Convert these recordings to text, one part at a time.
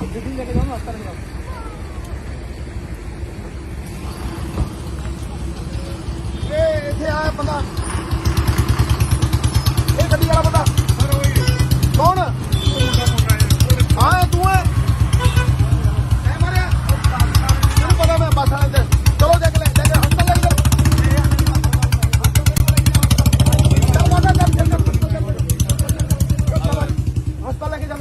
ਗੱਡੀ ਲੈ ਕੇ ਜਾਓ ਹਸਪਤਾਲ ਲੈ ਜਾਓ। ਇਹ ਇੱਥੇ ਆਇਆ ਬੰਦਾ, ਇਹ ਗੱਡੀ ਵਾਲਾ ਬੰਦਾ ਕੌਣ? ਹਾਂ ਤੂੰ ਹੈ ਮਾਰਿਆ ਤੈਨੂੰ ਪਤਾ ਮੈਂ ਬੱਸ ਵਾਲੇ ਤੇ ਚਲੋ ਦੇਖ ਲੈ ਹਸਪਤਾਲ ਲੈ ਚੱਲ। ਹਸਪਤਾਲ ਲੈ ਕੇ ਚੱਲ।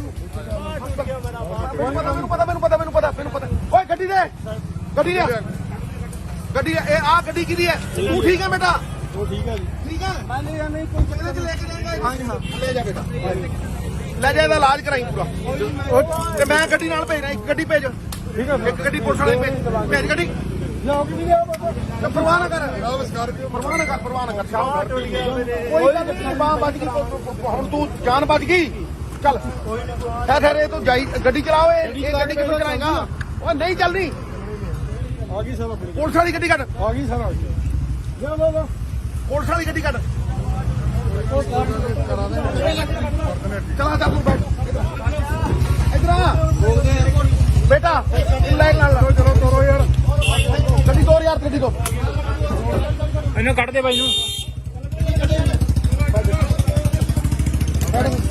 ਮੈਨੂੰ ਪਤਾ ਓਏ ਗੱਡੀ ਦੇ ਇਹ ਆ ਗੱਡੀ ਕਿਹਦੀ ਹੈ? ਤੂੰ ਠੀਕ ਹੈ ਬੇਟਾ? ਉਹ ਠੀਕ ਹੈ ਜੀ। ਠੀਕ ਹੈ ਮੈਂ ਨਹੀਂ ਕੋਈ ਇਹਦੇ ਚ ਲੈ ਕੇ ਜਾਏਗਾ। ਹਾਂ ਲੈ ਜਾ ਬੇਟਾ, ਲੈ ਜਾ, ਇਹਦਾ ਇਲਾਜ ਕਰਾਈ ਪੂਰਾ। ਤੇ ਮੈਂ ਗੱਡੀ ਨਾਲ ਭੇਜਣਾ, ਇੱਕ ਗੱਡੀ ਭੇਜ। ਠੀਕ ਹੈ, ਇੱਕ ਗੱਡੀ ਪੁਲਿਸ ਵਾਲੇ ਭੇਜ ਗੱਡੀ। ਪਰਵਾਹ ਨਾ ਕਰ, ਪਰਵਾਹ ਨਾ ਕਰ। ਸ਼ਾਮ ਕੋਈ ਗੱਲ ਨਹੀਂ, ਬਾਂਹ ਵੱਜ ਗਈ ਹੁਣ, ਤੂੰ ਜਾਨ ਬਚ ਗਈ। ਚੱਲ ਠਹਿਰੇ ਤੂੰ ਜਾਈ, ਗੱਡੀ ਚਲਾਓ। ਇਹ ਗੱਡੀ ਕਿੱਥੋਂ ਚਲਾਏਗਾ? ਉਹ ਨਹੀਂ ਚੱਲਣੀ। ਆ ਗਈ ਸਰ, ਪੁਲਿਸ ਵਾਲੀ ਗੱਡੀ ਕੱਢ। ਆ ਗਈ ਸਰ, ਪੁਲਿਸ ਵਾਲੀ ਗੱਡੀ ਕੱਢ। ਚਲਾ ਜਾ ਤੂੰ, ਬੈਠ ਇਧਰ ਆ ਬੇਟਾ, ਤੂੰ ਲੈ ਨਾਲ ਚਲੋ ਤੋਰੋ ਯਾਰ, ਗੱਡੀ ਤੋਰ ਯਾਰ, ਗੱਡੀ ਤੋਂ ਇਹਨੂੰ ਕੱਢ ਦੇ ਬਾਈ ਨੂੰ।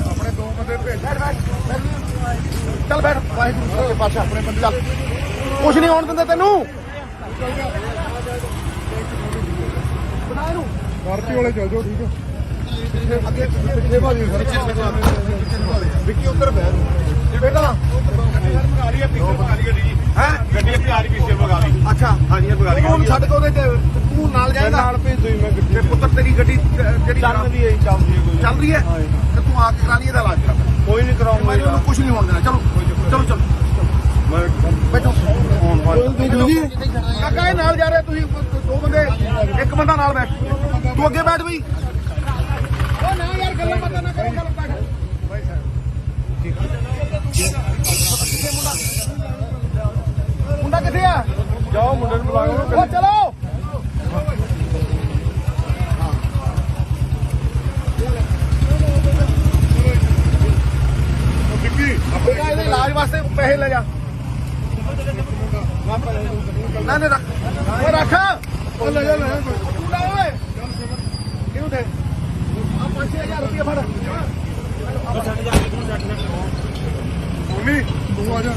ਆਪਣੇ ਦੋ ਬੰਦੇ ਭੇਜ, ਚੱਲ ਬੈਠ, ਵਾਹਿਗੁਰੂ ਦੇ ਪਾਸ਼ਾ ਆਪਣੇ ਬੰਦੇ। ਚੱਲ, ਕੁਛ ਨਹੀਂ ਹੋਣ ਦਿੰਦੇ ਤੈਨੂੰ। ਭਾਰਤੀ ਵਾਲੇ ਚੱਲ ਜਾਓ। ਠੀਕ ਹੈ, ਅੱਗੇ ਪਿੱਛੇ ਭਾਜੀ ਵਿੱਕੀ ਉੱਧਰ ਬੈਠ ਬੇਟਾ। ਹੈ ਗੱਡੀ ਆਪਣੀ ਆ ਰਹੀ, ਪਿੱਛੇ ਬਗਾ ਲਈ। ਅੱਛਾ ਹਾਂਜੀ, ਬਗਾ ਲਈ। ਉਹਨੂੰ ਛੱਡ ਕੇ ਉਹਦੇ ਚ ਤੂੰ ਨਾਲ ਜਾਏਗਾ? ਨਾਲ ਭੇਜ ਦੋ ਮੈਂ ਗੱਡੀ। ਪੁੱਤਰ ਤੇਰੀ ਗੱਡੀ ਜਿਹੜੀ ਚੱਲ ਰਹੀ ਹੈ ਤੇ ਤੂੰ ਆ ਕੇ ਕਰਾ ਲਈ ਇਹਦਾ ਇਲਾਜ। ਕੋਈ ਨਹੀਂ ਕਰਾਉਂਗਾ, ਮੈਂ ਉਹਨੂੰ ਕੁਛ ਨਹੀਂ ਹੋਣ ਦੇਣਾ। ਚਲੋ ਬੈਠੋ। ਕਾਕਾ ਇਹ ਨਾਲ ਜਾ ਰਿਹਾ, ਤੁਸੀਂ ਦੋ ਬੰਦੇ, ਇੱਕ ਬੰਦਾ ਨਾਲ ਬੈਠ। ਤੂੰ ਅੱਗੇ ਬੈਠ ਬਈ। ਉਹ ਨਾ ਯਾਰ, ਗੱਲਾਂ ਬਾਤਾਂ ਨਾ ਕਰੋ। ਚੱਲ ਬੈਠ। ਮੁੰਡਾ ਕਿੱਥੇ ਆ? ਜਾਓ ਮੁੰਡੇ ਨੂੰ ਬੁਲਾਓ। ਉਹ ਚਲੋ ਇਹਦੇ ਇਲਾਜ ਵਾਸਤੇ ਪੈਸੇ ਲੈ ਜਾ। ਨਾ ਰੱਖ, ਉਹ ਰੱਖ, ਉਹ ਲੈ ਜਾ। ਤੂੰ ਲੈ ਓਏ, ਕਿਹਨੂੰ ਦੇ ਆ 5-6,000 ਰੁਪਏ ਫੜ। ਮੰਮੀ ਤੂੰ ਆ ਜਾ,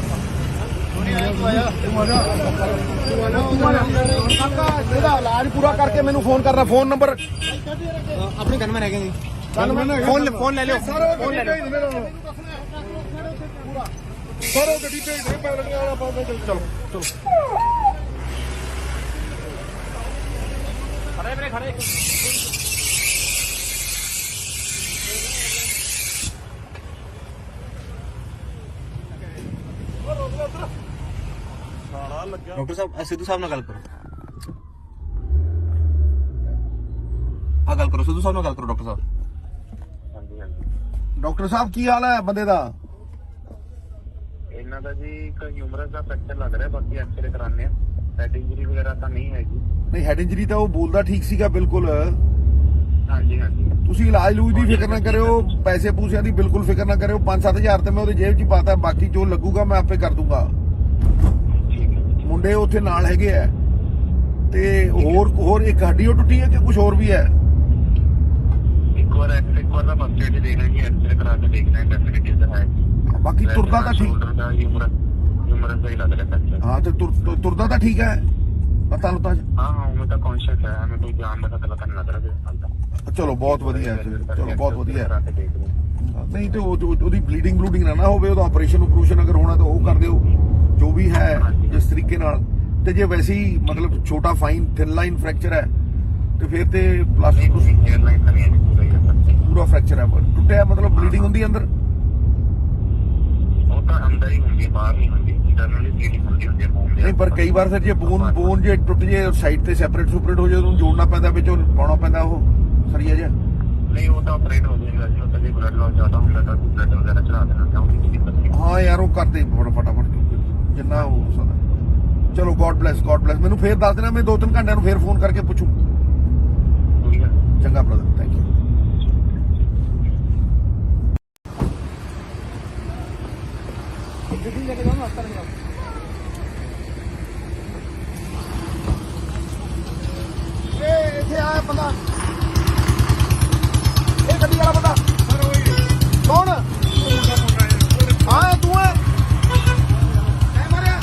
ਇਹਦਾ ਇਲਾਜ ਪੂਰਾ ਕਰਕੇ ਮੈਨੂੰ ਫੋਨ ਕਰਨਾ। ਫੋਨ ਨੰਬਰ ਆਪਣੇ ਗਨਮੈਨ ਹੈਗੇ ਜੀ, ਫੋਨ ਲੈ ਲਿਓ। ਫੋਨ ਲੈ ਲਿਓ ਸਰ, ਉਹ ਗੱਡੀ ਭੇਜ ਦੇ ਪੈਲਣ ਵਾਲਾ। ਚਲੋ ਖੜੇ डॉक्टर साहब सिद्धू साहब नाल गल करो। आ गल करो, सिद्धू साहब नाल गल करो। डॉक्टर साहब, ਡਾਕਟਰ ਸਾਹਿਬ ਕੀ ਹਾਲ ਹੈ ਬੰਦੇ ਦਾ? ਇਹਨਾਂ ਦਾ ਜੀ ਇੱਕ ਹਿਊਮਰਸ ਦਾ ਫ੍ਰੈਕਚਰ ਲੱਗ ਰਿਹਾ, ਬਾਕੀ ਐਕਸਰੇ ਕਰਾਣੇ ਆ। ਹੈਡ ਇੰਜਰੀ ਵਗੈਰਾ ਤਾਂ ਨਹੀਂ ਹੈਗੀ। ਨਹੀਂ, ਹੈਡ ਇੰਜਰੀ ਤਾਂ ਉਹ ਬੋਲਦਾ ਠੀਕ ਸੀਗਾ ਬਿਲਕੁਲ। ਹਾਂਜੀ ਤੁਸੀਂ ਇਲਾਜ ਲੂਜ ਦੀ ਫਿਕਰ ਨਾ ਕਰਿਓ, ਪੈਸੇ ਪੂਸਿਆਂ ਦੀ ਬਿਲਕੁਲ ਫਿਕਰ ਨਾ ਕਰਿਓ। 5-7 ਹਜ਼ਾਰ ਤੇ ਮੈਂ ਉਹਦੇ ਜੇਬ 'ਚ ਪਾਤਾ, ਬਾਕੀ ਜੋ ਲੱਗੂਗਾ ਮੈਂ ਆਪੇ ਕਰ ਦੂੰਗਾ। ਮੁੰਡੇ ਉੱਥੇ ਨਾਲ ਹੈਗੇ ਆ। ਤੇ ਹੋਰ ਇੱਕ ਹੱਡੀ ਉਹ ਟੁੱਟੀ ਹੈ ਕਿ ਕੁਝ ਹੋਰ ਵੀ ਹੈ? ਇੱਕ ਵਾਰ ਦਾ ਫਸਟ ਏਡ ਦੇਣਾ ਜੀ, ਐਕਸਰੇ ਕਰਾ ਕੇ ਦੇਖਣਾ ਹੈ ਡੈਫੀਨਿਟਲੀ ਤਾਂ ਹੈ। ਬਾਕੀ ਤੁਰਦਾ ਤਾਂ ਠੀਕ, ਹਿਊਮਰਸ ਦਾ ਹੀ ਲੱਗ ਰਿਹਾ ਫ੍ਰੈਕਚਰ। ਹਾਂ ਤੇ ਤੁਰਦਾ ਤਾਂ ਠੀਕ ਹੈ, ਪਤਾ ਲੁੱਤਾ? ਹਾਂ ਉਹ ਤਾਂ ਕੌਨਸ਼ੀਅਸ ਹੈ, ਹमें ਕੋਈ ਜਾਨ ਦਾ ਪਤਾ ਨਹੀਂ ਲੱਗ ਰਿਹਾ। ਚਲੋ ਬਹੁਤ ਵਧੀਆ, ਚਲੋ ਬਹੁਤ ਵਧੀਆ। ਨਹੀਂ ਤੇ ਉਹਦੀ ਬਲੀਡਿੰਗ ਨਾ ਹੋਵੇ, ਉਹਦਾ ਆਪਰੇਸ਼ਨ ਅਗਰ ਹੋਣਾ ਤਾਂ ਉਹ ਕਰ ਦਿਓ, ਜੋ ਵੀ ਹੈ ਜਿਸ ਤਰੀਕੇ ਨਾਲ। ਤੇ ਜੇ ਵੈਸੇ ਹੀ ਮਤਲਬ ਛੋਟਾ ਫਾਈਨ ਥਿਨ ਲਾਈਨ ਫ੍ਰੈਕਚਰ ਹੈ ਤੇ ਫਿਰ ਤੇ ਪਲਾਸਟਿਕ ਪੂਰਾ ਫ੍ਰੈਕਚਰ ਹੈ, ਟੁੱਟਿਆ ਮਤਲਬ ਬਲੀਡਿੰਗ ਹੁੰਦੀ ਅੰਦਰ। ਉਹ ਤਾਂ ਅੰਦਰ ਹੀ ਹੁੰਦੀ, ਬਾਹਰ ਨਹੀਂ ਹੁੰਦੀ। ਇੰਟਰਨਲੀ ਬਲੀਡਿੰਗ ਹੁੰਦੀ ਹੈ ਮੂੰਹ ਦੇ। ਨਹੀਂ ਪਰ ਕਈ ਵਾਰ ਫਿਰ ਜੇ ਬੋਨ ਜੇ ਟੁੱਟ ਜੇ ਸਾਈਡ ਤੇ ਸੈਪਰੇਟ ਹੋ ਜਾਏ, ਉਹਨੂੰ ਜੋੜਨਾ ਪੈਂਦਾ, ਵਿੱਚੋਂ ਪਾਉਣਾ ਪੈਂਦਾ ਉਹ ਸਰੀਆ ਜਿਹਾ। ਨਹੀਂ ਉਹ ਤਾਂ ਆਪਰੇਟ ਹੋ ਜਾਏਗਾ ਜੀ, ਉਹ ਤਾਂ ਜੇ ਬਲੱਡ ਲਾਸ ਜ਼ਿਆਦਾ ਹੁੰਦਾ ਤਾਂ ਬਲੱਡ ਵਗੈਰਾ ਚੜਾ ਦੇਣਾ ਚਾਹੁੰਦੀ। ਹਾਂ ਯਾਰ ਉਹ ਕਰਦੇ ਫਟਾਫਟ ਜਿੰਨਾ ਹੋ ਸਕਦਾ। ਚਲੋ ਗੋਡ ਬਲੈਸ ਮੈਨੂੰ ਫੇਰ ਦੱਸ ਦੇਣਾ, ਮੈਂ 2-3 ਘੰਟਿਆਂ ਨੂੰ ਫੇਰ ਫੋਨ ਕਰਕੇ ਪੁੱਛੂ। ਚੰਗਾ ਬ੍ਰਦਰ, ਥੈਂਕ ਯੂ। ਗੱਡੀ ਲੈ ਕੇ ਜਾਓ ਹਸਪਤਾਲ ਲੈ ਜਾਓ ਇਹ ਇੱਥੇ ਆਇਆ ਬੰਦਾ ਇਹ ਗੱਡੀ ਵਾਲਾ ਬੰਦਾ ਕੌਣ ਹਾਂ ਤੂੰ ਹੈ ਮੈਂ ਮਾਰਿਆ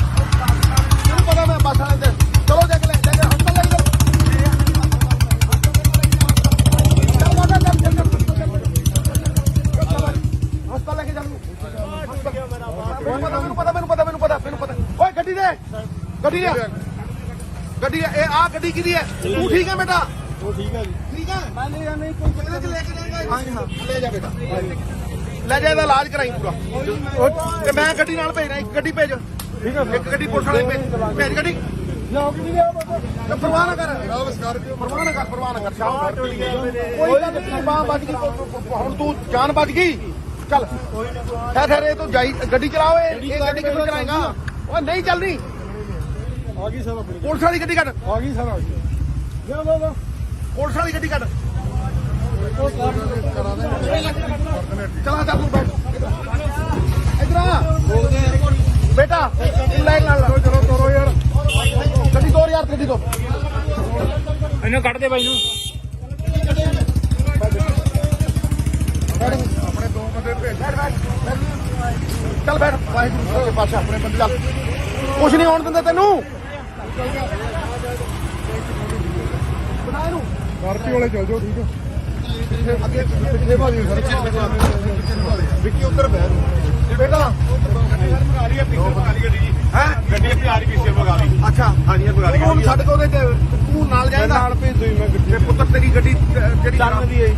ਤੈਨੂੰ ਪਤਾ ਮੈਂ ਬੱਸ ਵਾਲੇ ਤੇ ਚਲੋ ਦੇਖ ਲੈ ਹਸਪਤਾਲ ਲੈ ਕੇ ਹਸਪਤਾਲ ਲੈ ਕੇ ਜਾਊਂ ਮੈਨੂੰ ਪਤਾ ਓਏ ਗੱਡੀ ਦੇ ਗੱਡੀ ਇਹ ਆ ਗੱਡੀ ਕਿਹਦੀ ਹੈ ਤੂੰ ਠੀਕ ਹੈ ਬੇਟਾ ਉਹ ਠੀਕ ਹੈ ਜੀ ਠੀਕ ਹੈ ਮੈਂ ਲੈ ਜਾ ਨਹੀਂ ਕੋਈ ਇਹਦੇ ਚ ਲੈ ਕੇ ਜਾਏਗਾ ਹਾਂ ਜੀ ਹਾਂ ਲੈ ਜਾ ਬੇਟਾ ਲੈ ਜਾ ਇਹਦਾ ਇਲਾਜ ਕਰਾਈ ਪੂਰਾ ਤੇ ਮੈਂ ਗੱਡੀ ਨਾਲ ਭੇਜਣਾ ਇੱਕ ਗੱਡੀ ਭੇਜ ਠੀਕ ਹੈ ਇੱਕ ਗੱਡੀ ਪੁਲਿਸ ਵਾਲੇ ਭੇਜ ਗੱਡੀ ਲਿਆਓ ਕਿ ਨਹੀਂ ਲਿਆਓ ਤੇ ਪਰਵਾਹ ਨਾ ਕਰ ਪਰਵਾਹ ਨਾ ਕਰ ਸ਼ਾਮ ਕੋਈ ਗੱਲ ਨਹੀਂ ਬਾਹ ਵੱਜ ਗਈ ਹੁਣ ਤੂੰ ਜਾਨ ਬਚ ਗਈ ਚੱਲ ਠਹਿਰ ਇਹ ਤੂੰ ਜਾਈ ਗੱਡੀ ਚਲਾਓ ਇਹ ਗੱਡੀ ਕਿੱਥੋਂ ਚਲਾਏਗਾ ਓਏ ਨਹੀਂ ਚੱਲਦੀ ਆ ਗਈ ਸਰ ਆਪਣੀ ਪੁਲਿਸ ਵਾਲੀ ਗੱਡੀ ਕੱਢ ਆ ਗਈ ਸਰ ਆ ਗਈ ਲਿਆਓ ਪੁਲਿਸ ਵਾਲੀ ਗੱਡੀ ਕੱਢ ਚਲਾ ਚੱਲ ਤੂੰ ਬੈਠ ਇਧਰ ਆ ਬੇਟਾ ਤੂੰ ਲੈ ਨਾਲ ਚਲੋ ਤੋਰੋ ਯਾਰ ਗੱਡੀ ਤੋਰ ਯਾਰ ਗੱਡੀ ਤੋਂ ਇਹਨੂੰ ਕੱਢ ਦੇ ਬਾਈ ਨੂੰ ਆਪਣੇ ਦੋ ਬੰਦੇ ਭੇਜ ਚੱਲ ਬੈਠ ਵਾਹਿਗੁਰੂ ਦੇ ਪਾਸੇ ਆਪਣੇ ਬੰਦੇ ਚੱਲ ਕੁਛ ਨਹੀਂ ਹੋਣ ਦਿੰਦੇ ਤੈਨੂੰ ਬਣਾ ਇਹਨੂੰ ਪਾਰਟੀ ਵਾਲੇ ਚੱਲ ਜਾਓ ਠੀਕ ਹੈ ਅੱਗੇ ਪਿੱਛੇ ਭਾਜੀ ਵਿੱਕੀ ਉੱਧਰ ਬੈਠ ਬੇਟਾ ਮੰਗਾ ਲਈ ਹੈ ਗੱਡੀ ਆਪਣੀ ਆ ਰਹੀ ਪੀਸੀਆਰ ਮੰਗਾ ਲਈ ਅੱਛਾ ਹਾਂਜੀ ਇਹ ਮੰਗਾ ਲਈ ਤੂੰ ਛੱਡ ਕੇ ਉਹਦੇ ਤੇ ਤੂੰ ਨਾਲ ਜਾਏਗਾ ਨਾਲ ਭੇਜ ਦੋ ਮੈਂ ਗੱਡੀ ਤੇ ਪੁੱਤਰ ਤੇਰੀ ਗੱਡੀ ਜਿਹੜੀ ਚੱਲਦੀ ਹੈ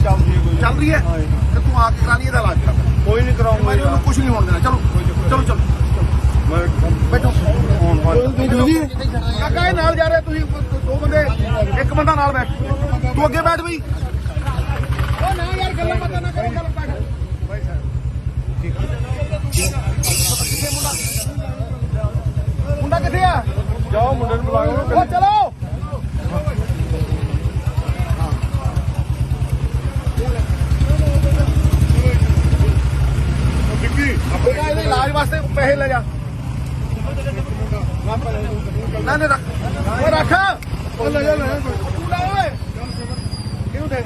ਚੱਲ ਰਹੀ ਹੈ ਤੇ ਤੂੰ ਆ ਕੇ ਕਰਾ ਲਈ ਇਹਦਾ ਇਲਾਜ ਕਰਾ ਕੋਈ ਨਹੀਂ ਕਰਾਉਂਗਾ ਮੈਨੂੰ ਉਹਨੂੰ ਕੁਝ ਨਹੀਂ ਹੋਣ ਦੇਣਾ ਚਲੋ ਬੈਠੋ ਕਾਕਾ ਇਹ ਨਾਲ ਜਾ ਰਿਹਾ ਤੁਸੀਂ ਦੋ ਬੰਦੇ ਇੱਕ ਬੰਦਾ ਨਾਲ ਬੈਠ ਤੂੰ ਅੱਗੇ ਬੈਠ ਬਈ ਉਹ ਨਾ ਯਾਰ ਗੱਲਾਂ ਬਾਤਾਂ ਨਾ ਕਰੋ ਗੱਲ ਬੈਠ ਮੁੰਡਾ ਕਿੱਥੇ ਆ ਜਾਓ ਮੁੰਡੇ ਨੂੰ ਬੁਲਾ ਲਓ ਉਹ ਚਲੋ ਬੇਟਾ ਇਹਦੇ ਇਲਾਜ ਵਾਸਤੇ ਪੈਸੇ ਲੈ ਜਾ ਨਾ ਰੱਖ ਓਏ ਰੱਖ ਉਹ ਲੈ ਜਾ ਤੂੰ ਲੈ ਓਏ ਕਿਉਂ ਦੇ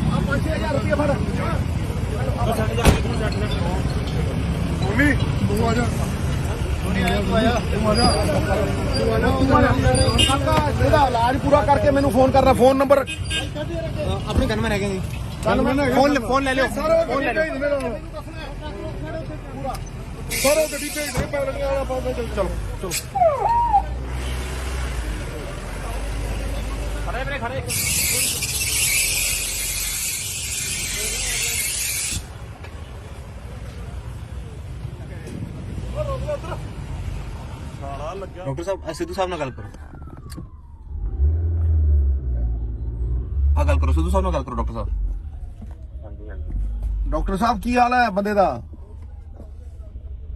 ਆ 5000 ਰੁਪਏ ਫੜ ਮੰਮੀ ਤੂੰ ਆ ਜਾ ਕਾਕਾ ਇਹਦਾ ਇਲਾਜ ਪੂਰਾ ਕਰਕੇ ਮੈਨੂੰ ਫੋਨ ਕਰਨਾ ਫੋਨ ਨੰਬਰ ਆਪਣੇ ਗਨਮੈਨ ਹੈਗੇ ਜੀ ਫੋਨ ਲੈ ਲਿਓ ਫੋਨ ਲੈ ਲਿਓ ਸਾਰਾ ਗੱਡੀ ਭੇਜ ਦੇ ਪੈਲਣੀਆਂ ਵਾਲਾ ਪਾਉਂਦੇ ਚਲੋ ਖੜੇ ਡਾਕਟਰ ਸਾਹਿਬ ਸਿੱਧੂ ਸਾਹਿਬ ਨਾਲ ਗੱਲ ਕਰੋ ਆ ਗੱਲ ਕਰੋ ਸਿੱਧੂ ਸਾਹਿਬ ਨਾਲ ਗੱਲ ਕਰੋ ਡਾਕਟਰ ਸਾਹਿਬ ਹਾਂਜੀ ਹਾਂਜੀ ਡਾਕਟਰ ਸਾਹਿਬ ਕੀ ਹਾਲ ਹੈ ਬੰਦੇ ਦਾ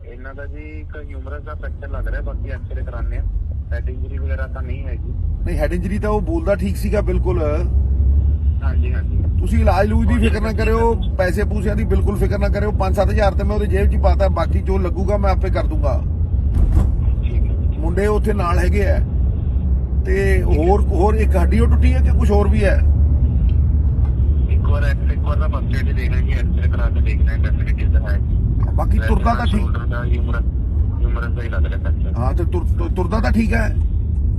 ਇਹਨਾਂ ਦਾ ਜੀ ਇੱਕ ਹਿਊਮਰਸ ਦਾ ਫ੍ਰੈਕਚਰ ਲੱਗ ਰਿਹਾ ਬਾਕੀ ਐਕਸਰੇ ਕਰਾਣੇ ਆ ਹੈਡ ਇੰਜਰੀ ਵਗੈਰਾ ਤਾਂ ਨਹੀਂ ਹੈਗੀ ਨਹੀਂ ਹੈਡ ਇੰਜਰੀ ਤਾਂ ਉਹ ਬੋਲਦਾ ਠੀਕ ਸੀਗਾ ਬਿਲਕੁਲ ਹਾਂਜੀ ਹਾਂਜੀ ਤੁਸੀਂ ਇਲਾਜ ਲੂਜ ਦੀ ਫਿਕਰ ਨਾ ਕਰਿਓ ਪੈਸੇ ਪੂਸਿਆਂ ਦੀ ਬਿਲਕੁਲ ਫਿਕਰ ਨਾ ਕਰਿਓ 5-7000 ਤੇ ਮੈਂ ਉਹਦੇ ਜੇਬ 'ਚ ਹੀ ਪਾਤਾ ਬਾਕੀ ਜੋ ਲੱਗੂਗਾ ਮੈਂ ਆਪੇ ਕਰ ਦੂੰਗਾ ਠੀਕ ਹੈ ਮੁੰਡੇ ਉੱਥੇ ਨਾਲ ਹੈਗੇ ਆ ਤੇ ਹੋਰ ਇੱਕ ਹੱਡੀ ਉਹ ਟੁੱਟੀ ਹੈ ਕਿ ਕੁਝ ਹੋਰ ਵੀ ਹੈ ਇੱਕ ਵਾਰ ਦਾ ਫਸਟ ਏਡ ਦੇਖਣਾ ਜੀ ਐਕਸਰੇ ਕਰਾ ਕੇ ਦੇਖਣਾ ਹੈ ਡੈਫੀਨਿਟਲੀ ਤਾਂ ਹੈ ਬਾਕੀ ਤੁਰਦਾ ਤਾਂ ਠੀਕ ਸ਼ੋਲਡਰ ਦਾ ਹਿਊਮਰਸ ਦਾ ਹੀ ਲੱਗ ਰਿਹਾ ਫ੍ਰੈਕਚਰ ਹਾਂ ਤੇ ਤੁਰਦਾ ਤਾਂ ਠੀਕ ਹੈ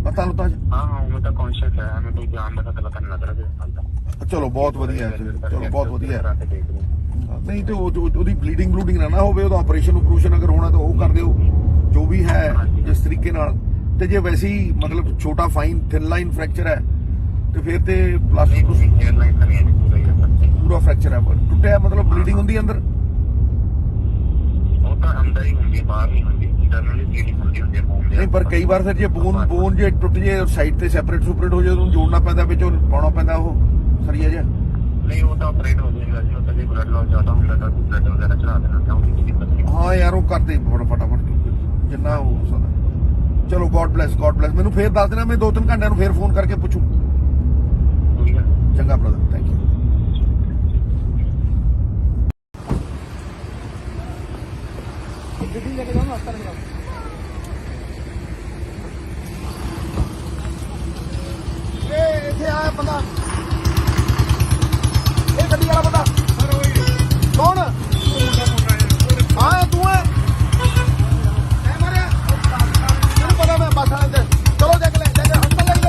ਪਤਾ ਲੁੱਤਾ ਹਾਂ ਮੈਂ ਤਾਂ ਕੌਨਸ਼ੀਅਸ ਹੈ ਮੈਂ ਕੋਈ ਜਾਨ ਦਾ ਤਾਂ ਨਹੀਂ ਲੱਗ ਰਿਹਾ ਚਲੋ ਬਹੁਤ ਵਧੀਆ ਹੈ ਚਲੋ ਬਹੁਤ ਵਧੀਆ ਕਰਾ ਕੇ ਦੇਖ ਲਓ ਨਹੀਂ ਤੇ ਉਹਦੀ ਬਲੀਡਿੰਗ ਨਾ ਹੋਵੇ ਉਹਦਾ ਆਪਰੇਸ਼ਨ ਅਗਰ ਹੋਣਾ ਤਾਂ ਉਹ ਕਰ ਦਿਓ ਜੋ ਵੀ ਹੈ ਜਿਸ ਤਰੀਕੇ ਨਾਲ ਤੇ ਜੇ ਵੈਸੇ ਹੀ ਮਤਲਬ ਛੋਟਾ ਫਾਈਨ ਥਿਨ ਲਾਈਨ ਫ੍ਰੈਕਚਰ ਹੈ ਤੇ ਫਿਰ ਤੇ ਪਲਾਸਟਿਕ ਏਅਰ ਲਾਈਨ ਤਾਂ ਨਹੀਂ ਹੈ ਪੂਰਾ ਹੀ ਹੈ ਪੂਰਾ ਫ੍ਰੈਕਚਰ ਹੈ ਟੁੱਟਿਆ ਮਤਲਬ ਬਲੀਡਿੰਗ ਹੁੰਦੀ ਹੈ ਅੰਦਰ ਉਹ ਤਾਂ ਅੰਦਰ ਹੀ ਹੁੰਦੀ ਹੈ ਬਾਹਰ ਨਹੀਂ ਹੁੰਦੀ ਇੰਟਰਨਲੀ ਬਲੀਡਿੰਗ ਹੁੰਦੀ ਹੈ ਹੋਮ ਦੇ ਨਹੀਂ ਪਰ ਕਈ ਵਾਰ ਫਿਰ ਜੇ ਬੋਨ ਜੇ ਟੁੱਟ ਜੇ ਸਾਈਡ ਤੇ ਸੈਪਰੇਟ ਹੋ ਜੇ ਉਹਨੂੰ ਜੋੜਨਾ ਪੈਂਦਾ ਵਿੱਚ ਉਹ ਪਾਉਣਾ ਪੈਂਦਾ ਉਹ ਸਰੀਆ ਜਿਹਾ ਨਹੀਂ ਉਹ ਤਾਂ ਆਪਰੇਟ ਹੋ ਜਾਏਗਾ ਜੀ ਉਹ ਤਾਂ ਜੇ ਬਲੱਡ ਲਾਸ ਜ਼ਿਆਦਾ ਹੁੰਦਾ ਤਾਂ ਬਲੱਡ ਵਗੈਰਾ ਚੜਾ ਦੇਣਾ ਕਿਉਂਕਿ ਕਿਸੇ ਦਿੱਕਤ ਨਹੀਂ ਹਾਂ ਯਾਰ ਉਹ ਕਰਦੇ ਫਟਾਫਟ ਜਿੰਨਾ ਹੋ ਸਕਦਾ ਚਲੋ ਗੋਡ ਬlesਸ ਮੈਨੂੰ ਫੇਰ ਦੱਸ ਦੇਣਾ ਮੈਂ 2-3 ਘੰਟਿਆਂ ਨੂੰ ਫੇਰ ਫੋਨ ਕਰਕੇ ਪੁੱਛੂ ਕੋਈ ਗੱਲ ਨਹੀਂ। ਚੰਗਾ ਬ੍ਰਦਰ ਥੈਂਕ ਯੂ ਗੱਡੀ ਲੈ ਕੇ ਜਾਓ ਹਸਪਤਾਲ ਇਹ ਇੱਥੇ ਆਇਆ ਬੰਦਾ, ਇਹ ਗੱਡੀ ਵਾਲਾ ਬੰਦਾ ਕੌਣ? ਹਾਂ ਤੂੰ ਹੈ ਮਾਰਿਆ ਤੈਨੂੰ ਪਤਾ ਮੈਂ ਬੱਸ ਵਾਲੇ ਤੇ ਚਲੋ ਦੇਖ ਲੈ ਹਸਪਤਾਲ ਲੈ ਕੇ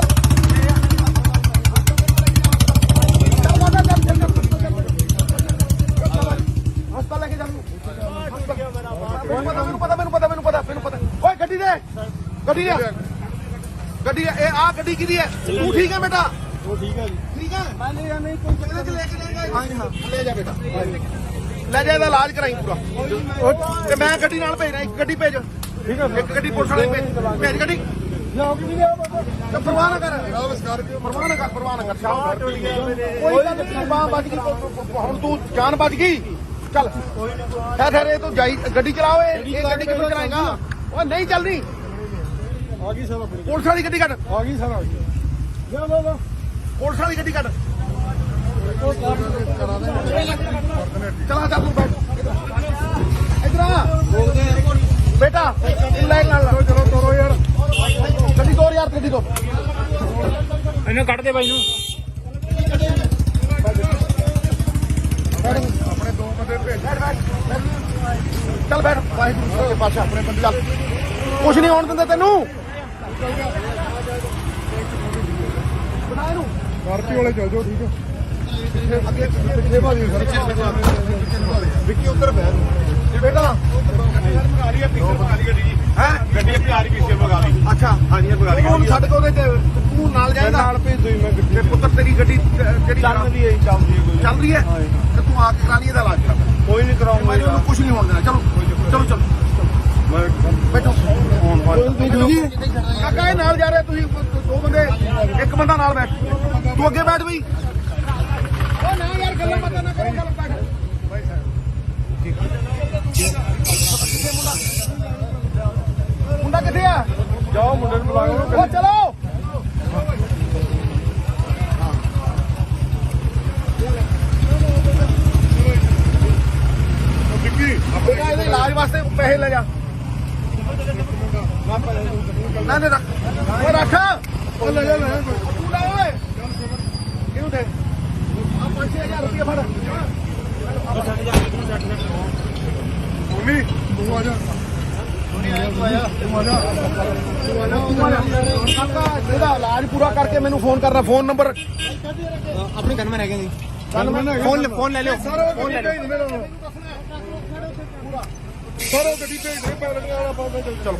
ਹਸਪਤਾਲ ਲੈ ਕੇ ਜਾ ਮੈਨੂੰ ਪਤਾ ਓਏ ਗੱਡੀ ਦੇ ਗੱਡੀ ਇਹ ਆ ਗੱਡੀ ਕਿਹਦੀ ਹੈ? ਤੂੰ ਠੀਕ ਹੈ ਬੇਟਾ? ਉਹ ਠੀਕ ਹੈ ਜੀ। ਠੀਕ ਹੈ ਮੈਂ ਲੈ ਨਹੀਂ ਕੋਈ ਇਹਦੇ ਚ ਲੈ ਕੇ ਜਾਏਗਾ। ਹਾਂ ਲੈ ਜਾ ਬੇਟਾ, ਲੈ ਜਾ, ਇਹਦਾ ਇਲਾਜ ਕਰਾਈ ਪੂਰਾ। ਤੇ ਮੈਂ ਗੱਡੀ ਨਾਲ ਭੇਜਣਾ, ਇੱਕ ਗੱਡੀ ਭੇਜ। ਠੀਕ ਹੈ ਇੱਕ ਗੱਡੀ ਪੁਲਿਸ ਵਾਲੇ ਭੇਜ ਗੱਡੀ। ਲਿਆਓ ਕਿ ਵੀਰੇ ਤੇ ਪਰਵਾਹ ਨਾ ਕਰ, ਪਰਵਾਹ ਨਾ ਕਰ ਸ਼ਾਮ ਕੋਈ ਗੱਲ ਨਹੀਂ, ਬਾਹ ਵੱਜ ਗਈ ਹੁਣ ਤੂੰ ਜਾਨ ਬਚ ਗਈ। ਚੱਲ ਠਹਿਰ ਇਹ ਤੂੰ ਜਾਈ ਗੱਡੀ ਚਲਾਓ। ਇਹ ਗੱਡੀ ਕਿੱਥੋਂ ਚਲਾਏਗਾ? ਉਹ ਨਹੀਂ ਚੱਲਦੀ। ਆ ਗਈ ਸਰ ਆਪਣੀ ਪੁਲਿਸ ਵਾਲੀ ਗੱਡੀ ਕੱਢ, ਆ ਗਈ ਸਰ ਆ ਗਈ। ਲਓ ਪੁਲਿਸ ਵਾਲੀ ਗੱਡੀ ਕੱਢ। ਚਲਾ ਚੱਲ ਤੂੰ ਬੈਠ ਇੱਧਰ ਆ ਬੇਟਾ, ਲੈ ਨਾਲ ਚਲੋ ਤੋਰੋ ਯਾਰ। ਗੱਡੀ ਤੋਰ ਯਾਰ, ਗੱਡੀ ਤੋਰ। ਇਹਨੂੰ ਕੱਢ ਦੇ ਬਾਈ ਨੂੰ। ਆਪਣੇ ਦੋ ਬੰਦੇ ਭੇਜ। ਚੱਲ ਬੈਠ, ਵਾਹਿਗੁਰੂ ਦੇ ਪਾਸ਼ਾ ਆਪਣੇ ਬੰਦੇ। ਚੱਲ ਕੁਛ ਨਹੀਂ ਹੋਣ ਦਿੰਦੇ ਤੈਨੂੰ। ਬਣਾ ਇਹਨੂੰ ਕਾਰਪੀ ਵਾਲੇ ਚੱਲ ਜਾਓ। ਠੀਕ ਹੈ ਅੱਗੇ ਪਿੱਛੇ ਭਾਜੀ ਸਰ ਵਿੱਕੀ ਉੱਧਰ ਬਹਿ ਬੇਟਾ ਆ ਰਹੀ ਹੈ ਗੱਡੀ ਜੀ। ਹੈ ਗੱਡੀ ਅੱਗੇ ਆ ਰਹੀ ਪਿੱਛੇ ਭਗਾ ਲਈ। ਅੱਛਾ ਹਾਂਜੀ ਇਹ ਭਗਾ ਲਈ। ਹੁਣ ਛੱਡ ਕੇ ਉਹਦੇ ਚ ਤੂੰ ਨਾਲ ਜਾਏਗਾ। ਨਾਲ ਭੇਜ ਦੋ ਮੈਂ ਗੱਡੀ। ਤੇ ਪੁੱਤਰ ਤੇਰੀ ਗੱਡੀ ਜਿਹੜੀ ਚੱਲਦੀ ਹੈ ਕੋਈ ਚੱਲ ਰਹੀ ਹੈ ਤੇ ਤੂੰ ਆ ਕੇ ਕਰਾ ਲਈ ਇਹਦਾ ਇਲਾਜ ਕਰਾ। ਕੋਈ ਨਹੀਂ ਕਰਾਉਂਗਾ ਮੈਂ ਉਹਨੂੰ ਕੁਛ ਨਹੀਂ ਹੋਣ ਦੇਣਾ। ਚਲੋ ਮੈਂ ਬੈਠੋ। ਬੈਠੋ ਜੀ। ਕਾਕਾ ਇਹ ਨਾਲ ਜਾ ਰਿਹਾ, ਤੁਸੀਂ ਦੋ ਬੰਦੇ, ਇੱਕ ਬੰਦਾ ਨਾਲ ਬੈਠ। ਤੂੰ ਅੱਗੇ ਬੈਠ ਬਈ। ਉਹ ਨਾ ਯਾਰ ਗੱਲਾਂ ਬਾਤਾਂ ਨਾ ਕਰੋ, ਚੱਲ ਬੈਠ। ਮੁੰਡਾ ਕਿੱਥੇ ਆ? ਜਾਓ ਮੁੰਡੇ ਨੂੰ ਬੁਲਾਓ। ਉਹ ਚਲੋ ਵਿੱਕੀ ਬੇਟਾ ਇਹਦੇ ਇਲਾਜ ਵਾਸਤੇ ਪੈਸੇ ਲੈ ਜਾ। ਨਾ ਨਾ ਰੱਖ, ਉਹ ਰੱਖ। ਉਹ ਲੈ ਜਾ ਲੈ ਤੂੰ ਲੈ ਓਏ, ਕਿਉਂ ਦੇ ਆ 5-6000 ਰੁਪਏ ਫੜ। ਮੰਮੀ ਤੂੰ ਆ ਜਾ। ਕਾਕਾ ਇਹਦਾ ਇਲਾਜ ਪੂਰਾ ਕਰਕੇ ਮੈਨੂੰ ਫੋਨ ਕਰਨਾ। ਫੋਨ ਨੰਬਰ ਆਪਣੀ ਗਨਮੈਨ ਹੈਗੇ ਜੀ। ਫੋਨ ਲੈ ਲਿਓ। ਫੋਨ ਲੈ ਲਓ। ਸਰ ਉਹ ਗੱਡੀ ਭੇਜ ਦੇ ਪੈਲਣੀਆਂ ਵਾਲਾ ਪਾਉਂਦੇ। ਚਲੋ